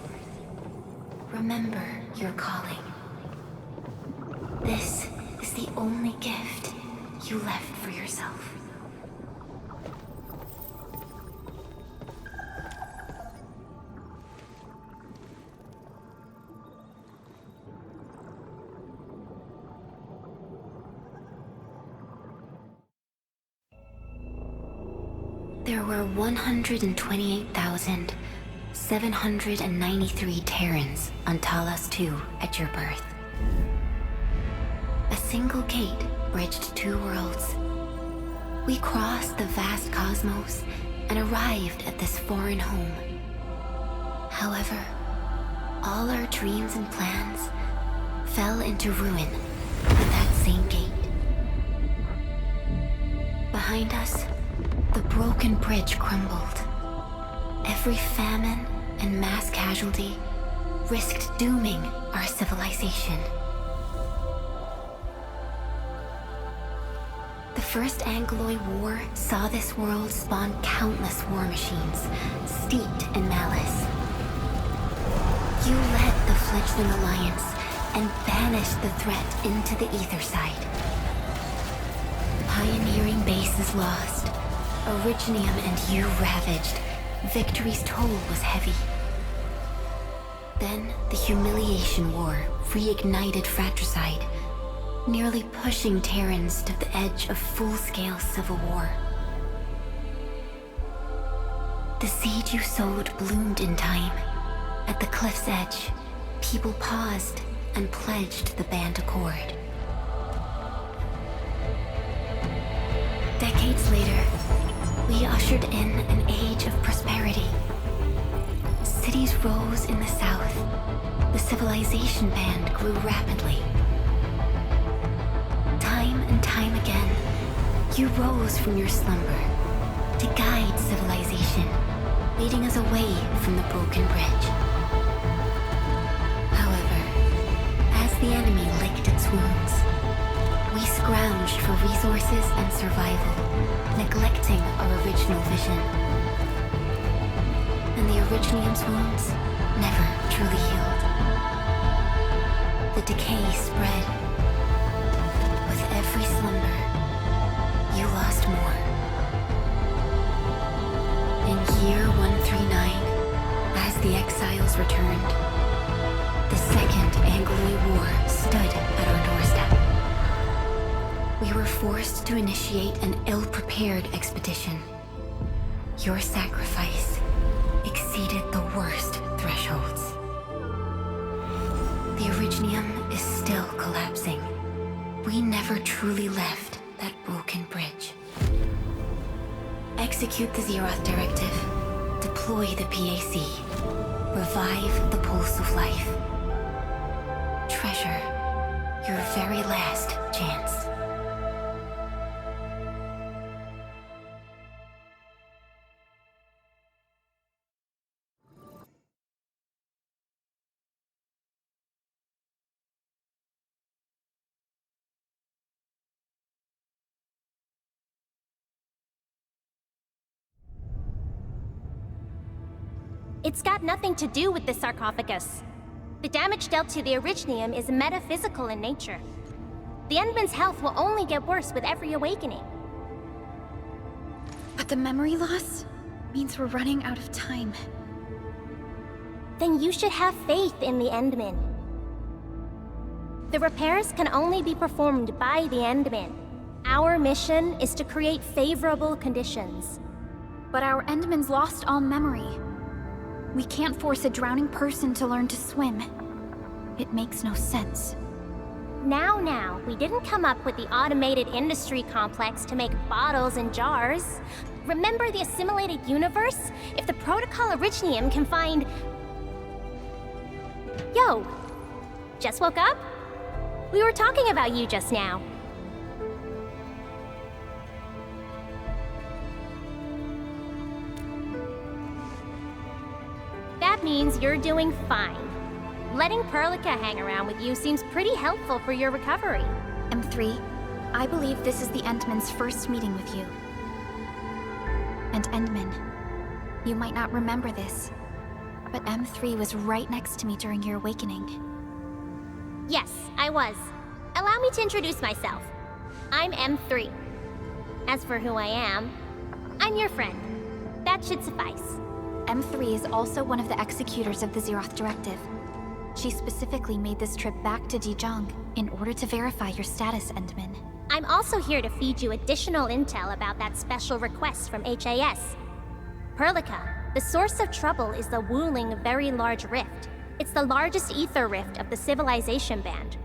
Remember your calling. This is the only gift you left for yourself. There were 128,793 Terrans on Talos II at your birth. A single gate bridged two worlds. We crossed the vast cosmos and arrived at this foreign home. However, all our dreams and plans fell into ruin at that same gate. Behind us, the broken bridge crumbled. Every famine and mass casualty risked dooming our civilization. The First Angloid War saw this world spawn countless war machines, steeped in malice. You led the fledgling alliance and banished the threat into the ether side. Pioneering bases lost, Originium and you ravaged. Victory's toll was heavy. Then the Humiliation War reignited fratricide, nearly pushing Terrans to the edge of full-scale civil war. The seed you sowed bloomed in time. At the cliff's edge, people paused and pledged the band accord. Decades later, we ushered in an age of prosperity. Cities rose in the south. The civilization band grew rapidly. Time and time again, you rose from your slumber to guide civilization, leading us away from the broken bridge. However, as the enemy licked its wounds, we scrounged for resources and survival, neglecting our original vision. And the Originium's wounds never truly healed. The decay spread. With every slumber, you lost more. In year 139, as the exiles returned, the Second Angloid War stood at our doorstep. We were forced to initiate an ill-prepared expedition. Your sacrifice exceeded the worst thresholds. The Originium is still collapsing. We never truly left that broken bridge. Execute the Zeroth Directive. Deploy the PAC. Revive the pulse of life. Treasure your very last chance. It's got nothing to do with the sarcophagus. The damage dealt to the Originium is metaphysical in nature. The Endman's health will only get worse with every awakening. But the memory loss means we're running out of time. Then you should have faith in the Endman. The repairs can only be performed by the Endman. Our mission is to create favorable conditions. But our Endman's lost all memory. We can't force a drowning person to learn to swim. It makes no sense. Now, we didn't come up with the automated industry complex to make bottles and jars. Remember the assimilated universe? If the protocol Originium can find... Yo! Just woke up? We were talking about you just now. That means you're doing fine. Letting Perlica hang around with you seems pretty helpful for your recovery. M3, I believe this is the Endman's first meeting with you. And Endman, you might not remember this, but M3 was right next to me during your awakening. Yes, I was. Allow me to introduce myself. I'm M3. As for who I am, I'm your friend. That should suffice. M3 is also one of the executors of the Zeroth Directive. She specifically made this trip back to Dijon in order to verify your status, Endman. I'm also here to feed you additional intel about that special request from HAS. Perlica, the source of trouble is the Wuling Very Large Rift. It's the largest ether rift of the Civilization Band.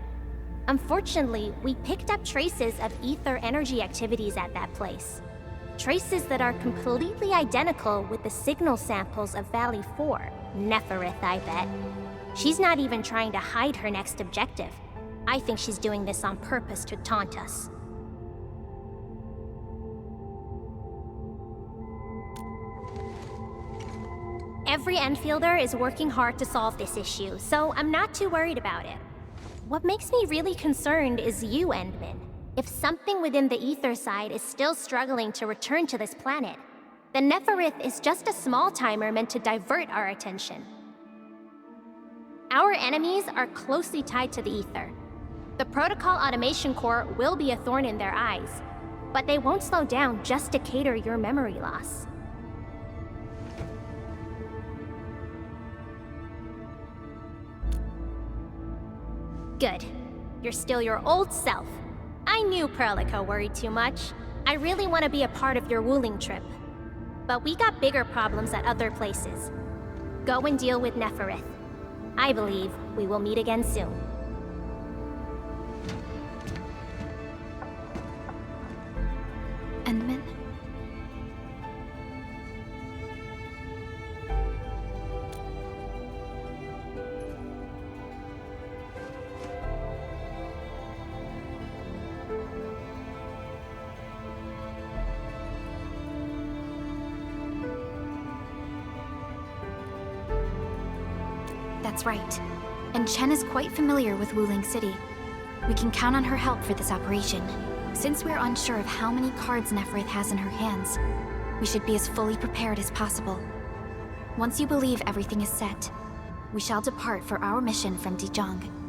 Unfortunately, we picked up traces of ether energy activities at that place. Traces that are completely identical with the signal samples of Valley 4. Neferith, I bet. She's not even trying to hide her next objective. I think she's doing this on purpose to taunt us. Every Enfielder is working hard to solve this issue, so I'm not too worried about it. What makes me really concerned is you, Endman. If something within the ether side is still struggling to return to this planet, then Neferith is just a small timer meant to divert our attention. Our enemies are closely tied to the ether. The Protocol Automation Core will be a thorn in their eyes, but they won't slow down just to cater your memory loss. Good. You're still your old self. I knew Perlica worried too much. I really want to be a part of your Wuling trip. But we got bigger problems at other places. Go and deal with Neferith. I believe we will meet again soon. Endman? That's right. And Chen is quite familiar with Wuling City. We can count on her help for this operation. Since we're unsure of how many cards Neferith has in her hands, we should be as fully prepared as possible. Once you believe everything is set, we shall depart for our mission from Dijon.